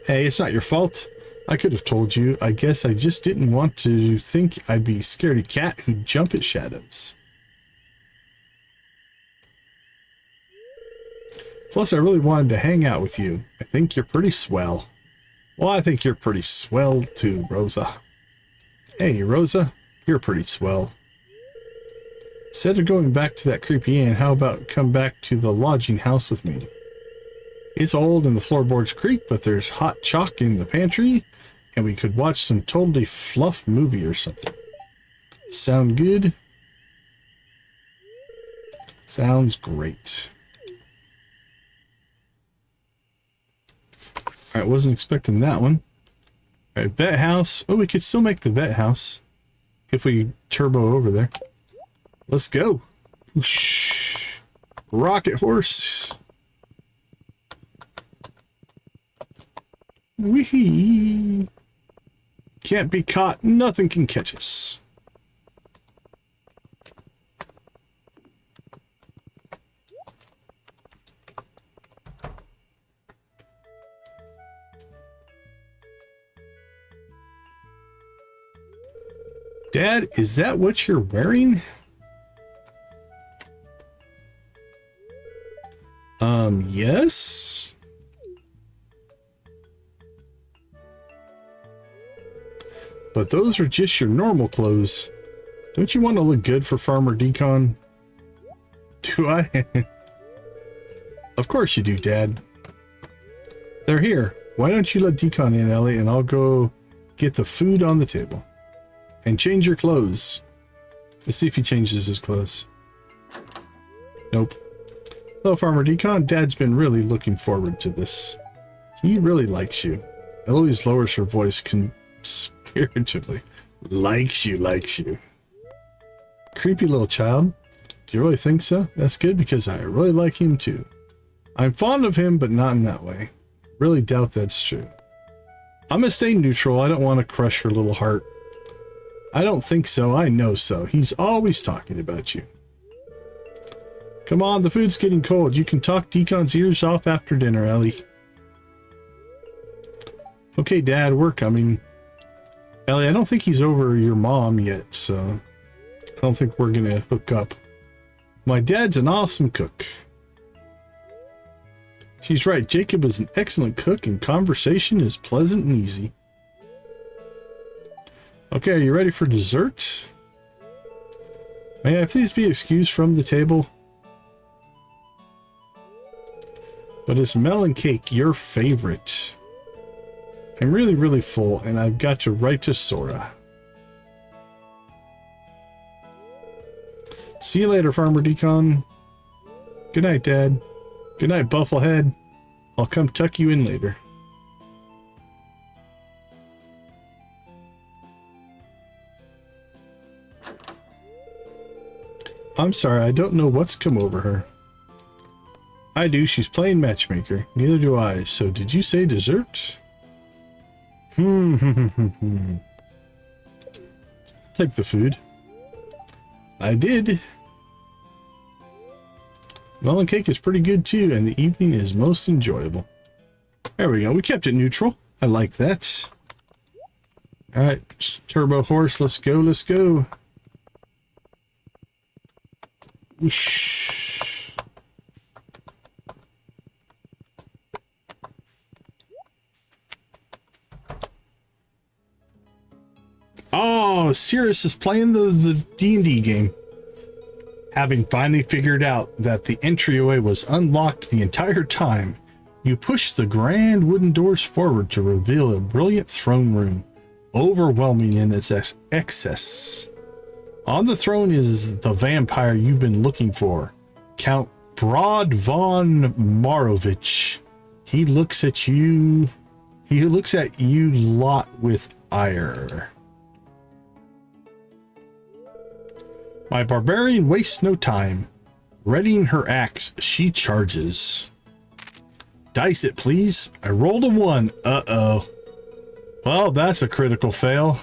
Hey, it's not your fault. I could have told you. I guess I just didn't want to think I'd be a scaredy cat who'd jump at shadows. Plus, I really wanted to hang out with you. I think you're pretty swell. Well, I think you're pretty swell too, Rosa. Hey, Rosa, you're pretty swell. Instead of going back to that creepy inn, how about come back to the lodging house with me? It's old and the floorboards creak, but there's hot chalk in the pantry, and we could watch some totally fluff movie or something. Sound good? Sounds great. Alright, wasn't expecting that one. Alright, vet house. Oh, we could still make the vet house if we turbo over there. Let's go. Whoosh. Rocket horse. Wee. Can't be caught. Nothing can catch us. Dad, is that what you're wearing? Yes. But those are just your normal clothes. Don't you want to look good for Farmer Decon? Do I? Of course you do, Dad. They're here. Why don't you let Decon in, Ellie, and I'll go get the food on the table. And change your clothes. Let's see if he changes his clothes. Nope. Hello, Farmer Decon. Dad's been really looking forward to this. He really likes you. Eloise lowers her voice conspiratively. Likes you. Creepy little child. Do you really think so? That's good because I really like him too. I'm fond of him, but not in that way. Really doubt that's true. I'm gonna stay neutral. I don't want to crush her little heart. I don't think so. I know so. He's always talking about you. Come on, the food's getting cold. You can talk Decon's ears off after dinner, Ellie. Okay, Dad, we're coming. Ellie, I don't think he's over your mom yet, so I don't think we're gonna hook up. My dad's an awesome cook. She's right. Jacob is an excellent cook and conversation is pleasant and easy. Okay, are you ready for dessert? May I please be excused from the table? But is melon cake your favorite? I'm really full and I've got to write to Sora. See you later, Farmer Decon. Good night, Dad. Good night, Bufflehead. I'll come tuck you in later. I'm sorry, I don't know what's come over her. I do, she's playing matchmaker. Neither do I. So did you say dessert? Take the food. I did. Melon cake is pretty good too, and the evening is most enjoyable. There we go. We kept it neutral. I like that. All right, Turbo Horse, let's go, let's go. Whoosh. Oh, Cirrus is playing the D&D game. Having finally figured out that the entryway was unlocked the entire time, you push the grand wooden doors forward to reveal a brilliant throne room, overwhelming in its excess. On the throne is the vampire you've been looking for, Count Brod von Marovich. He looks at you lot with ire. My barbarian wastes no time. Readying her axe, she charges. Dice it, please. I rolled a 1. Uh-oh. Well, that's a critical fail.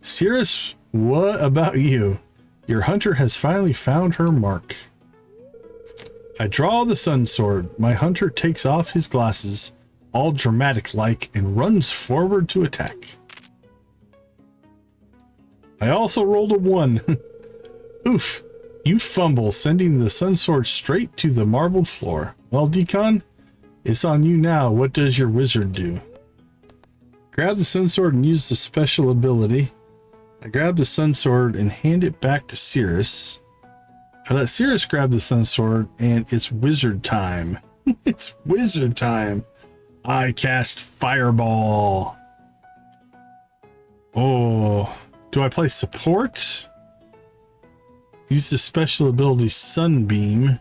Cirrus, what about you? Your hunter has finally found her mark. I draw the sun sword. My hunter takes off his glasses, all dramatic-like, and runs forward to attack. I also rolled a 1. Oof, you fumble, sending the sun sword straight to the marbled floor. Well, Decon, it's on you now. What does your wizard do? Grab the sun sword and use the special ability. I grab the sun sword and hand it back to Cirrus. I let Cirrus grab the sun sword and it's wizard time. It's wizard time. I cast Fireball. Oh, do I play support? Use the special ability Sunbeam.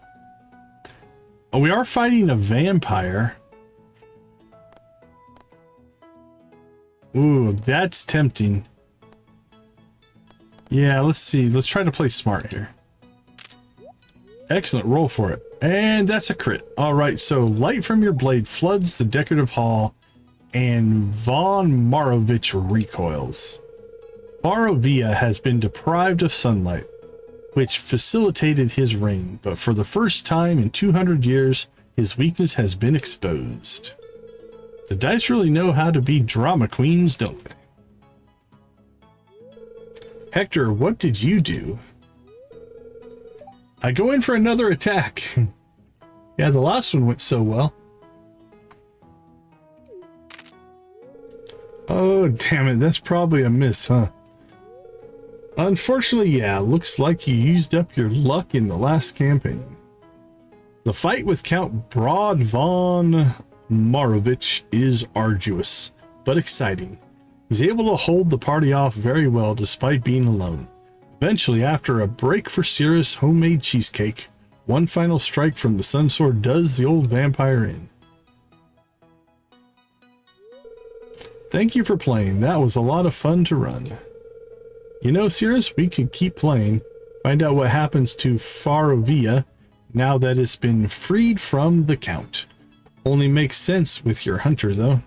Oh, we are fighting a vampire. Ooh, that's tempting. Yeah, let's see. Let's try to play smart here. Excellent, roll for it. And that's a crit. All right, so light from your blade floods the decorative hall and Von Marovich recoils. Barovia has been deprived of sunlight, which facilitated his reign, but for the first time in 200 years, his weakness has been exposed. The dice really know how to be drama queens, don't they? Hector, what did you do? I go in for another attack. Yeah, the last one went so well. Oh, damn it. That's probably a miss, huh? Unfortunately, yeah, looks like you used up your luck in the last campaign. The fight with Count Brod von Marovich is arduous, but exciting. He's able to hold the party off very well despite being alone. Eventually, after a break for Cirrus' homemade cheesecake, one final strike from the Sun Sword does the old vampire in. Thank you for playing. That was a lot of fun to run. You know, Cirrus, we could keep playing. Find out what happens to Farovia now that it's been freed from the Count. Only makes sense with your hunter, though.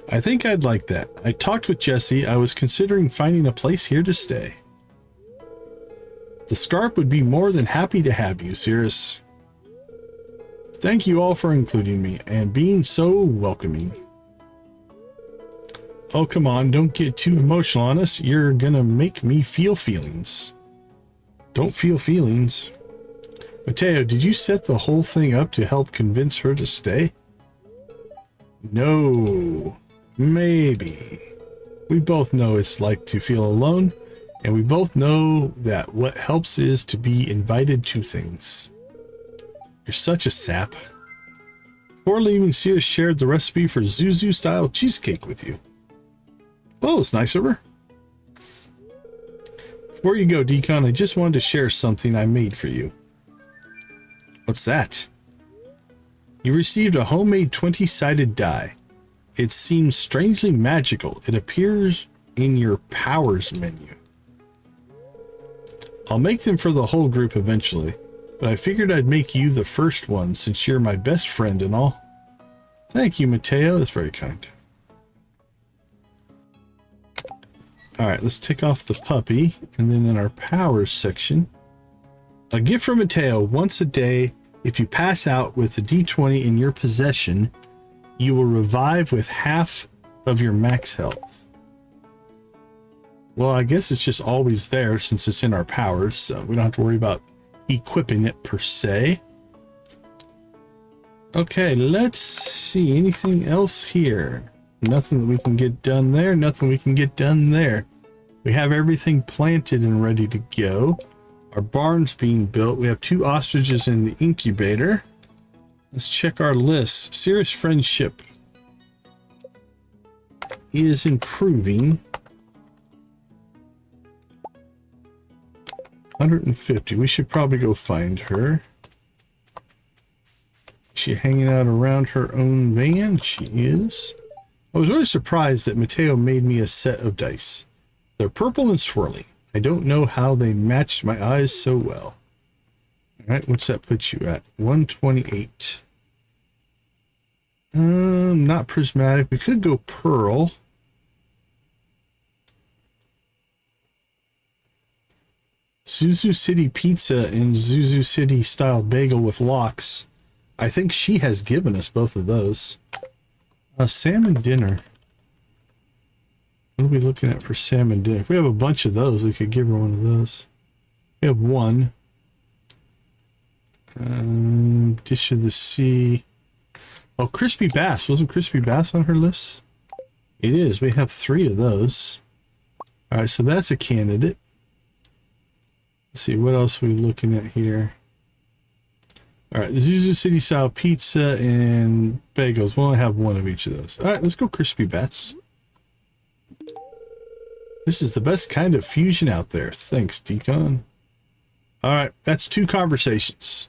I think I'd like that. I talked with Jesse. I was considering finding a place here to stay. The Scarp would be more than happy to have you, Cirrus. Thank you all for including me and being so welcoming. Oh, come on, don't get too emotional on us. You're gonna make me feel feelings. Don't feel feelings. Mateo, did you set the whole thing up to help convince her to stay? No, maybe. We both know it's like to feel alone, and we both know that what helps is to be invited to things. You're such a sap. Before leaving, Cirrus shared the recipe for Zuzu-style cheesecake with you. Oh, it's nice of her. Before you go, Decon, I just wanted to share something I made for you. What's that? You received a homemade 20-sided die. It seems strangely magical. It appears in your powers menu. I'll make them for the whole group eventually, but I figured I'd make you the first one since you're my best friend and all. Thank you, Mateo. That's very kind. Alright, let's take off the puppy, and then in our powers section, a gift from Mateo. Once a day, if you pass out with the D20 in your possession, you will revive with half of your max health. Well, I guess it's just always there since it's in our powers, so we don't have to worry about equipping it per se. Okay, let's see. Anything else here? Nothing that we can get done there. Nothing we can get done there. We have everything planted and ready to go. Our barn's being built. We have 2 ostriches in the incubator. Let's check our list. Cirrus friendship is improving. 150. We should probably go find her. Is she hanging out around her own van? She is. I was really surprised that Mateo made me a set of dice. They're purple and swirly. I don't know how they matched my eyes so well. Alright, what's that put you at? 128. Not prismatic. We could go pearl. Zuzu City pizza and Zuzu City style bagel with lox. I think she has given us both of those. Salmon dinner. What are we looking at for salmon dinner? If we have a bunch of those, we could give her one of those. We have one. Dish of the sea. Oh, crispy bass. Wasn't crispy bass on her list? It is. We have 3 of those. All right, so that's a candidate. Let's see, what else are we looking at here? All right, the Zuzu City style pizza and bagels. We'll only have 1 of each of those. All right, let's go crispy bass. This is the best kind of fusion out there. Thanks, Decon. All right, that's 2 conversations.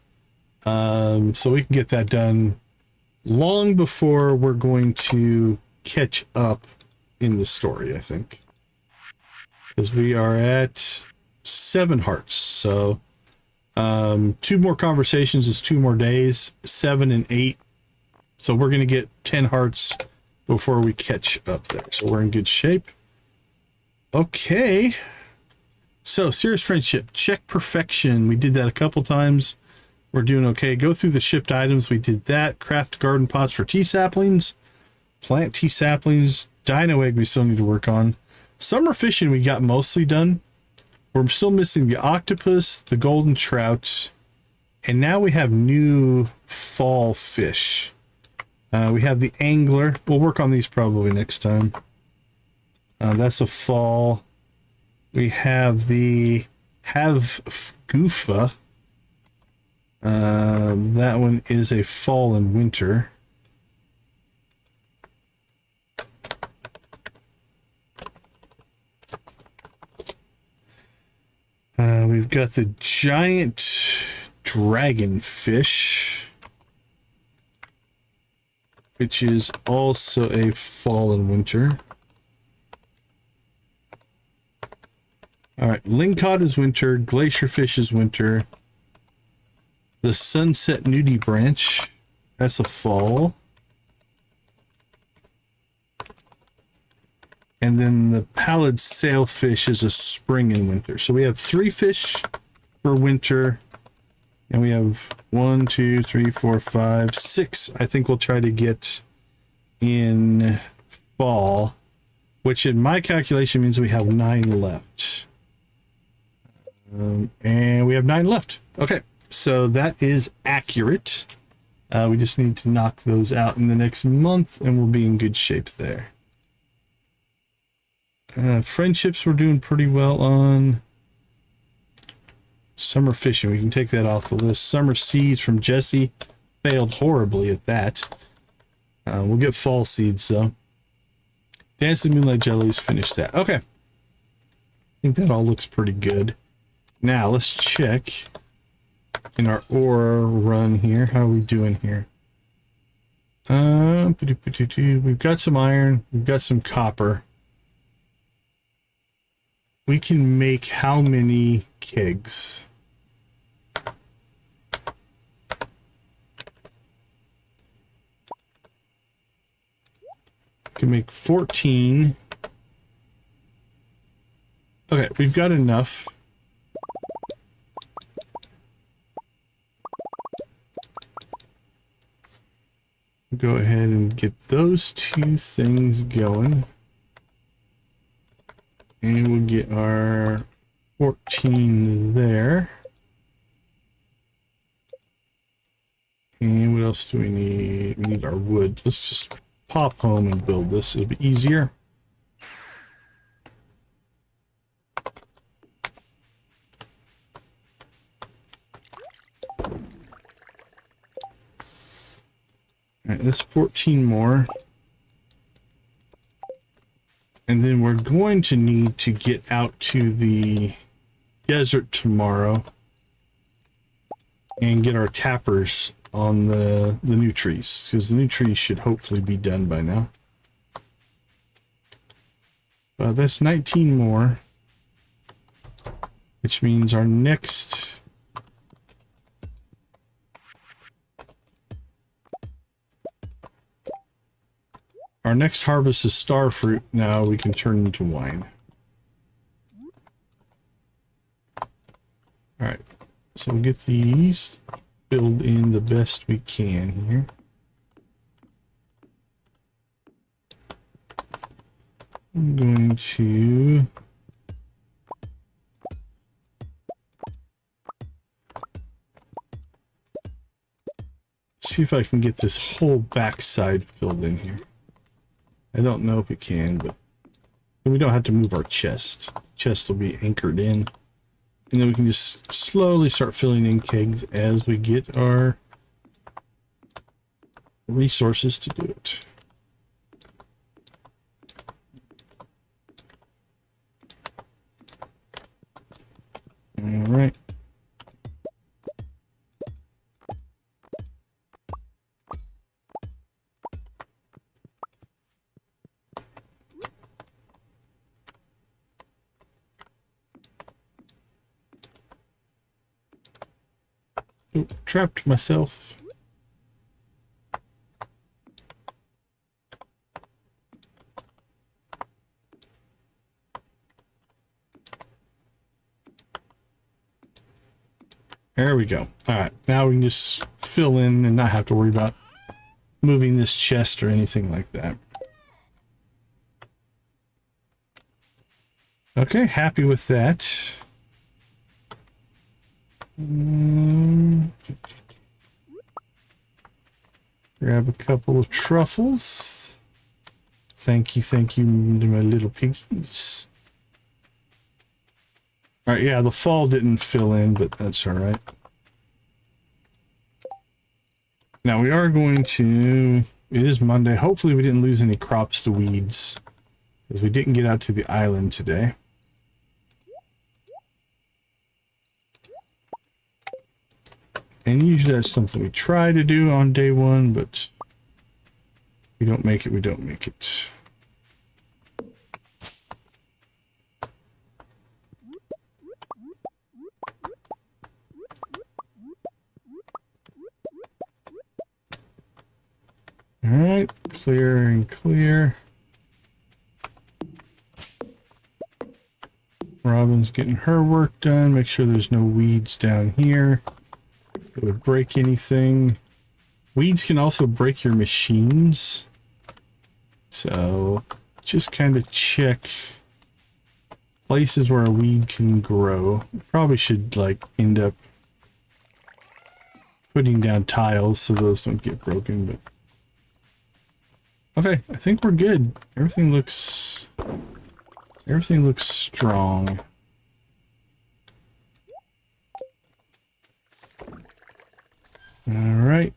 So we can get that done long before we're going to catch up in the story, I think. Because we are at 7 hearts. So 2 more conversations is 2 more days. 7 and 8. So we're going to get 10 hearts before we catch up there. So we're in good shape. Okay. So Cirrus friendship, check perfection. We did that a couple times. We're doing okay. Go through the shipped items. We did that. Craft garden pots for tea saplings. Plant tea saplings. Dino egg we still need to work on. Summer fishing we got mostly done. We're still missing the octopus, the golden trout, and now we have new fall fish. We have the angler. We'll work on these probably next time. That's a fall. We have the Havgoofa. That one is a fall and winter. We've got the giant dragonfish. which is also a fall and winter. All right, lingcod is winter, glacierfish is winter. The sunset nudie branch, that's a fall. And then the pallid sailfish is a spring and winter. So we have 3 fish for winter. And we have 1, 2, 3, 4, 5, 6. I think we'll try to get in fall, which in my calculation means we have 9 left. And we have 9 left. Okay, so that is accurate. We just need to knock those out in the next month and we'll be in good shape there. Friendships we're doing pretty well on. Summer fishing, we can take that off the list. Summer seeds from Jesse, failed horribly at that. We'll get fall seeds though. Dance the Moonlight Jellies, finish that. Okay. I think that all looks pretty good. Now let's check in our ore run here. How are we doing here? We've got some iron, we've got some copper. We can make how many kegs? We can make 14. Okay, we've got enough. Go ahead and get those 2 things going. And we'll get our 14 there. And what else do we need? We need our wood. Let's just pop home and build this. It'll be easier. All right, that's 14 more. And then we're going to need to get out to the desert tomorrow and get our tappers on the new trees, because the new trees should hopefully be done by now. That's 19 more, which means our next harvest is Starfruit. Now we can turn into wine. All right, so we'll get these filled in the best we can here. I'm going to see if I can get this whole backside filled in here. I don't know if it can, but we don't have to move our chest. The chest will be anchored in. And then we can just slowly start filling in kegs as we get our resources to do it. All right. Oh, trapped myself. There we go. All right, now we can just fill in and not have to worry about moving this chest or anything like that. Okay, happy with that. Grab a couple of truffles. Thank you to my little piggies. All right, yeah, the fall didn't fill in, but that's all right. Now we are going to, it is Monday. Hopefully we didn't lose any crops to weeds, because we didn't get out to the island today. And usually that's something we try to do on day one, but We don't make it, we don't make it. All right, clear and clear. Robin's getting her work done. Make sure there's no weeds down here. It would break anything. Weeds can also break your machines. So just kind of check places where a weed can grow. Probably should like end up putting down tiles so those don't get broken, but okay, I think we're good. Everything looks strong. All right.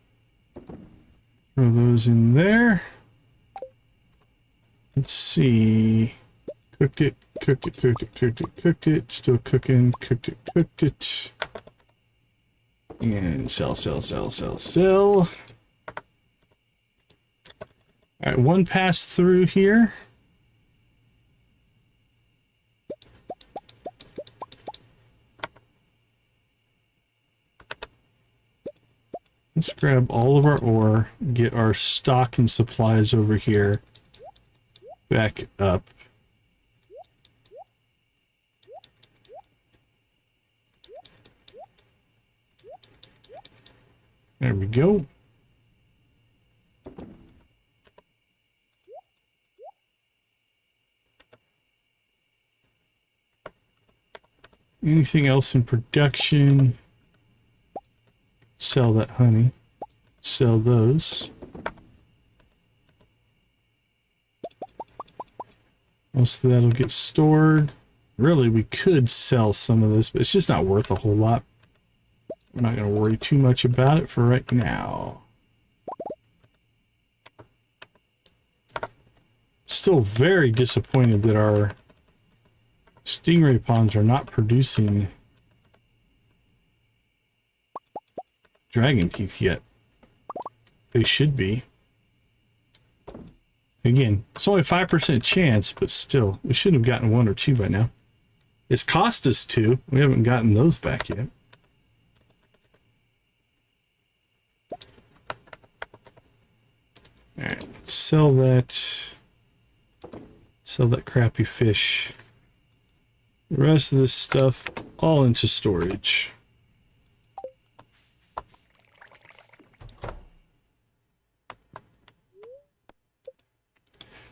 Throw those in there. Let's see. Cooked it, cooked it, cooked it, cooked it, cooked it. Still cooking, cooked it, cooked it. And sell, sell, sell, sell, sell. All right, one pass through here. Let's grab all of our ore, get our stock and supplies over here back up. There we go. Anything else in production? Sell that honey. Sell those. Most of that'll get stored. Really, we could sell some of this, but it's just not worth a whole lot. I'm not going to worry too much about it for right now. Still very disappointed that our stingray ponds are not producing dragon teeth yet. They should be. Again, it's only a 5% chance, but still, we should have gotten 1 or 2 by now. It's cost us 2. We haven't gotten those back yet. Alright, sell that crappy fish. The rest of this stuff all into storage.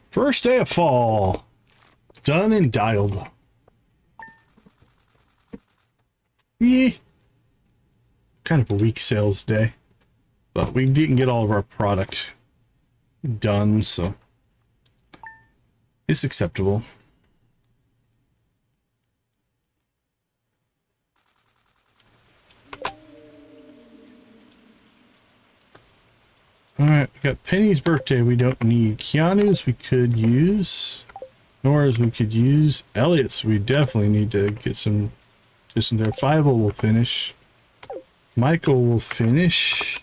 First day of fall. Done and dialed. Yeah. Kind of a weak sales day. But we didn't get all of our product done, so it's acceptable. Alright, we got Penny's birthday we don't need. Keanu's we could use. Nora's we could use. Elliot's we definitely need to get some just in there. Fievel will finish. Michael will finish.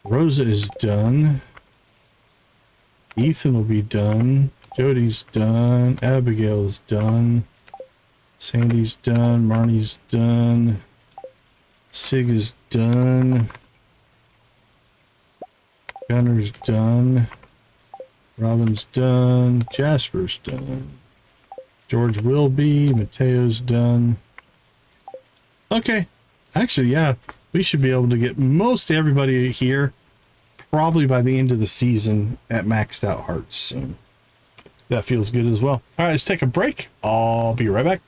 Rosa is done. Ethan will be done. Jody's done. Abigail's done. Sandy's done. Marnie's done. Sig is done. Gunner's done. Robin's done. Jasper's done. George will be. Mateo's done. Okay. Actually, yeah. We should be able to get most everybody here probably by the end of the season at maxed out hearts. So that feels good as well. All right, let's take a break. I'll be right back.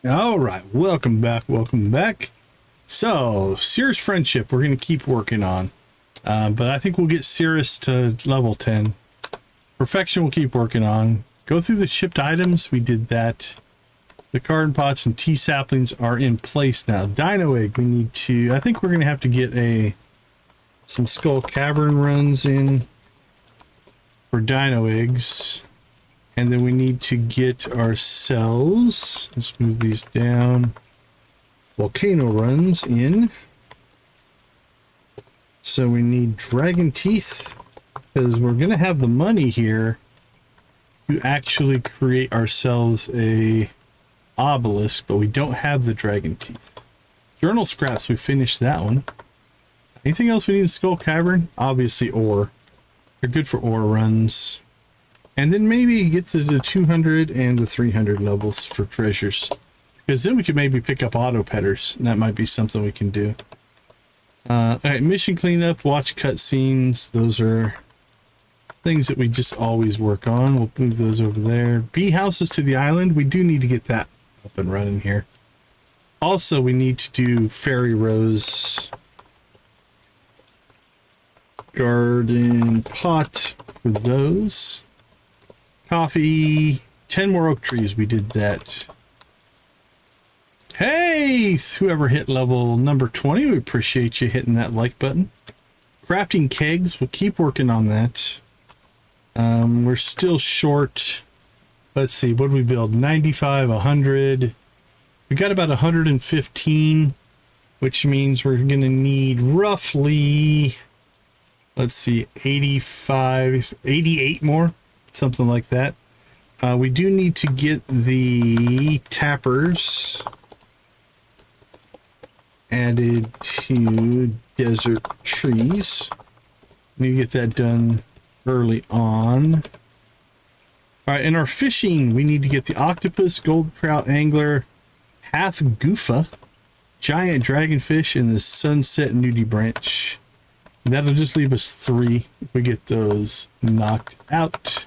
All right, welcome back, welcome back. So, Cirrus Friendship, we're going to keep working on. But I think we'll get Cirrus to level 10. Perfection we'll keep working on. Go through the shipped items, we did that. The garden pots and tea saplings are in place now. Dino Egg, we need to, I think we're going to have to get some Skull Cavern runs in for Dino Eggs. And then we need to get ourselves, let's move these down, volcano runs in. So we need dragon teeth, because we're going to have the money here to actually create ourselves a obelisk, but we don't have the dragon teeth. Journal scraps, we finished that one. Anything else we need in Skull Cavern? Obviously ore. They're good for ore runs. And then maybe get to the 200 and the 300 levels for treasures. Because then we could maybe pick up auto petters. And that might be something we can do. Alright, mission cleanup, watch cutscenes. Those are things that we just always work on. We'll move those over there. Bee houses to the island. We do need to get that up and running here. Also, we need to do fairy rose garden pot for those. Coffee, 10 more oak trees. We did that. Hey, whoever hit level number 20, we appreciate you hitting that like button. Crafting kegs, we'll keep working on that. We're still short. Let's see, what did we build? 95, 100. We got about 115, which means we're going to need roughly, let's see, 85, 88 more. Something like that. We do need to get the tappers added to desert trees. We need to get that done early on. All right, in our fishing, we need to get the octopus, gold trout, angler, half goofa, giant dragonfish, and the sunset nudie branch. That'll just leave us 3 if we get those knocked out.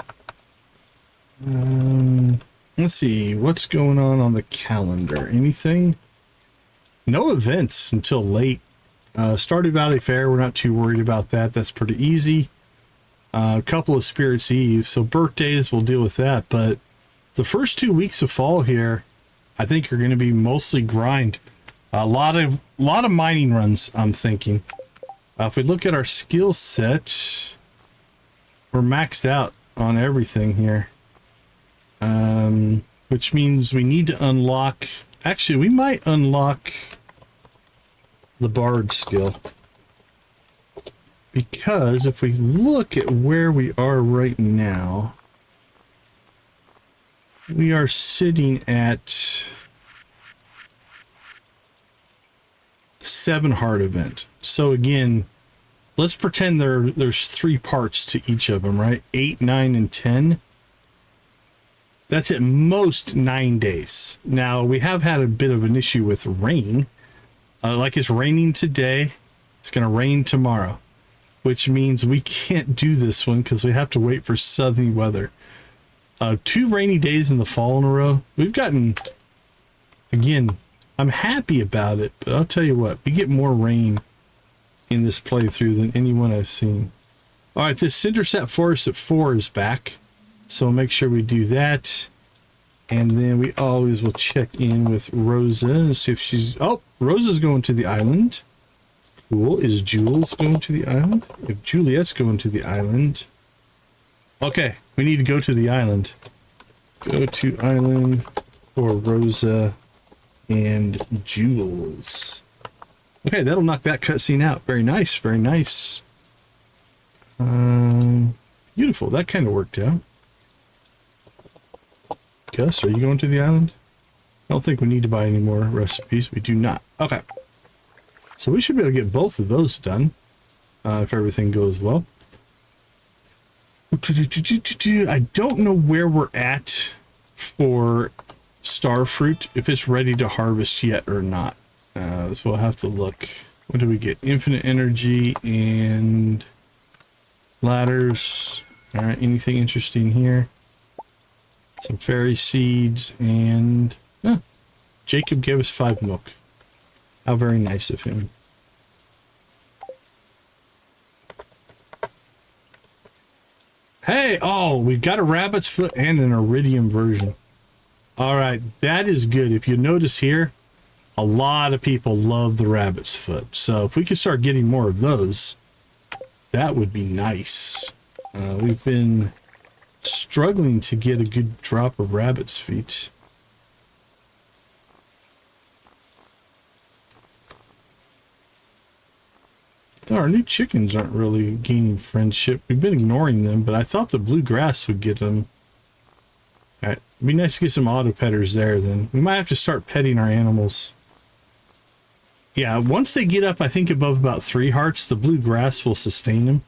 Let's see what's going on the calendar. Anything? No events until late. Stardew Valley Fair, we're not too worried about that. That's pretty easy. A couple of Spirits Eve, so birthdays, we'll deal with that. But the first 2 weeks of fall here, I think are going to be mostly grind. A lot of mining runs, I'm thinking. If we look at our skill set, we're maxed out on everything here. Which means we need to unlock, actually we might unlock the bard skill, because if we look at where we are right now, we are sitting at 7 hard event. So again, let's pretend there's 3 parts to each of them, right? 8, 9, and 10. That's at most 9 days. Now, we have had a bit of an issue with rain. Like it's raining today. It's going to rain tomorrow, which means we can't do this one because we have to wait for sunny weather. 2 rainy days in the fall in a row. We've gotten, again, I'm happy about it, but I'll tell you what, we get more rain in this playthrough than anyone I've seen. All right, this Cinderset Forest at 4 is back. So make sure we do that. And then we always will check in with Rosa and see if she's... Oh, Rosa's going to the island. Cool. Is Jules going to the island? If Juliet's going to the island... Okay, we need to go to the island. Go to island for Rosa and Jules. Okay, that'll knock that cutscene out. Very nice, very nice. Beautiful. That kind of worked out. Gus, are you going to the island? I don't think we need to buy any more recipes. We do not. Okay. So we should be able to get both of those done. If everything goes well. I don't know where we're at for Starfruit, if it's ready to harvest yet or not. So we'll have to look. What do we get? Infinite energy and ladders. All right, anything interesting here? Some fairy seeds and Jacob gave us 5 milk. How very nice of him. Hey, oh, we've got a rabbit's foot and an iridium version. All right, that is good. If you notice here, a lot of people love the rabbit's foot. So if we could start getting more of those, that would be nice. We've been struggling to get a good drop of rabbit's feet. Oh, our new chickens aren't really gaining friendship. We've been ignoring them, but I thought the blue grass would get them. All right, it'd be nice to get some auto petters there then. We might have to start petting our animals. Yeah, once they get up, I think above about 3 hearts, the blue grass will sustain them.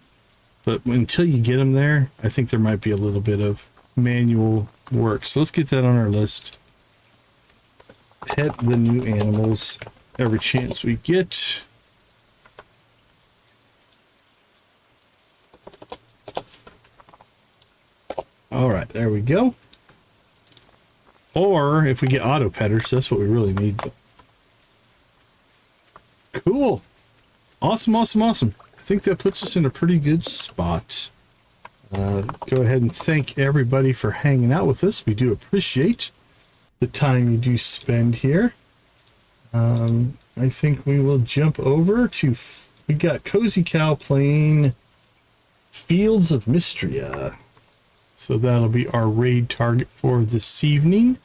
But until you get them there, I think there might be a little bit of manual work. So let's get that on our list. Pet the new animals every chance we get. All right, there we go. Or if we get auto petters, that's what we really need. Cool. Awesome, awesome, awesome. I think that puts us in a pretty good spot. Go ahead and thank everybody for hanging out with us. We do appreciate the time you do spend here. I think we will jump over to... We got Cozy Cow playing Fields of Mystria. So that'll be our raid target for this evening.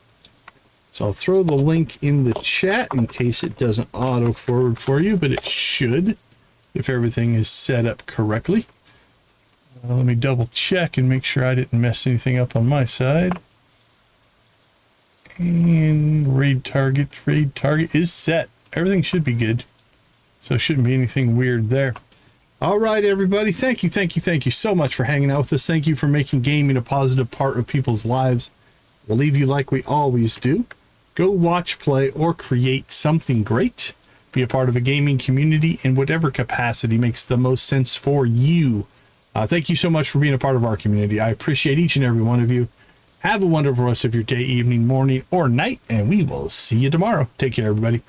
So I'll throw the link in the chat in case it doesn't auto forward for you, but it should if everything is set up correctly. Let me double check and make sure I didn't mess anything up on my side. And raid target is set. Everything should be good. So shouldn't be anything weird there. All right, everybody. Thank you so much for hanging out with us. Thank you for making gaming a positive part of people's lives. We'll leave you like we always do. Go watch, play, or create something great. Be a part of a gaming community in whatever capacity makes the most sense for you. Thank you so much for being a part of our community. I appreciate each and every one of you. Have a wonderful rest of your day, evening, morning, or night, and we will see you tomorrow. Take care, everybody.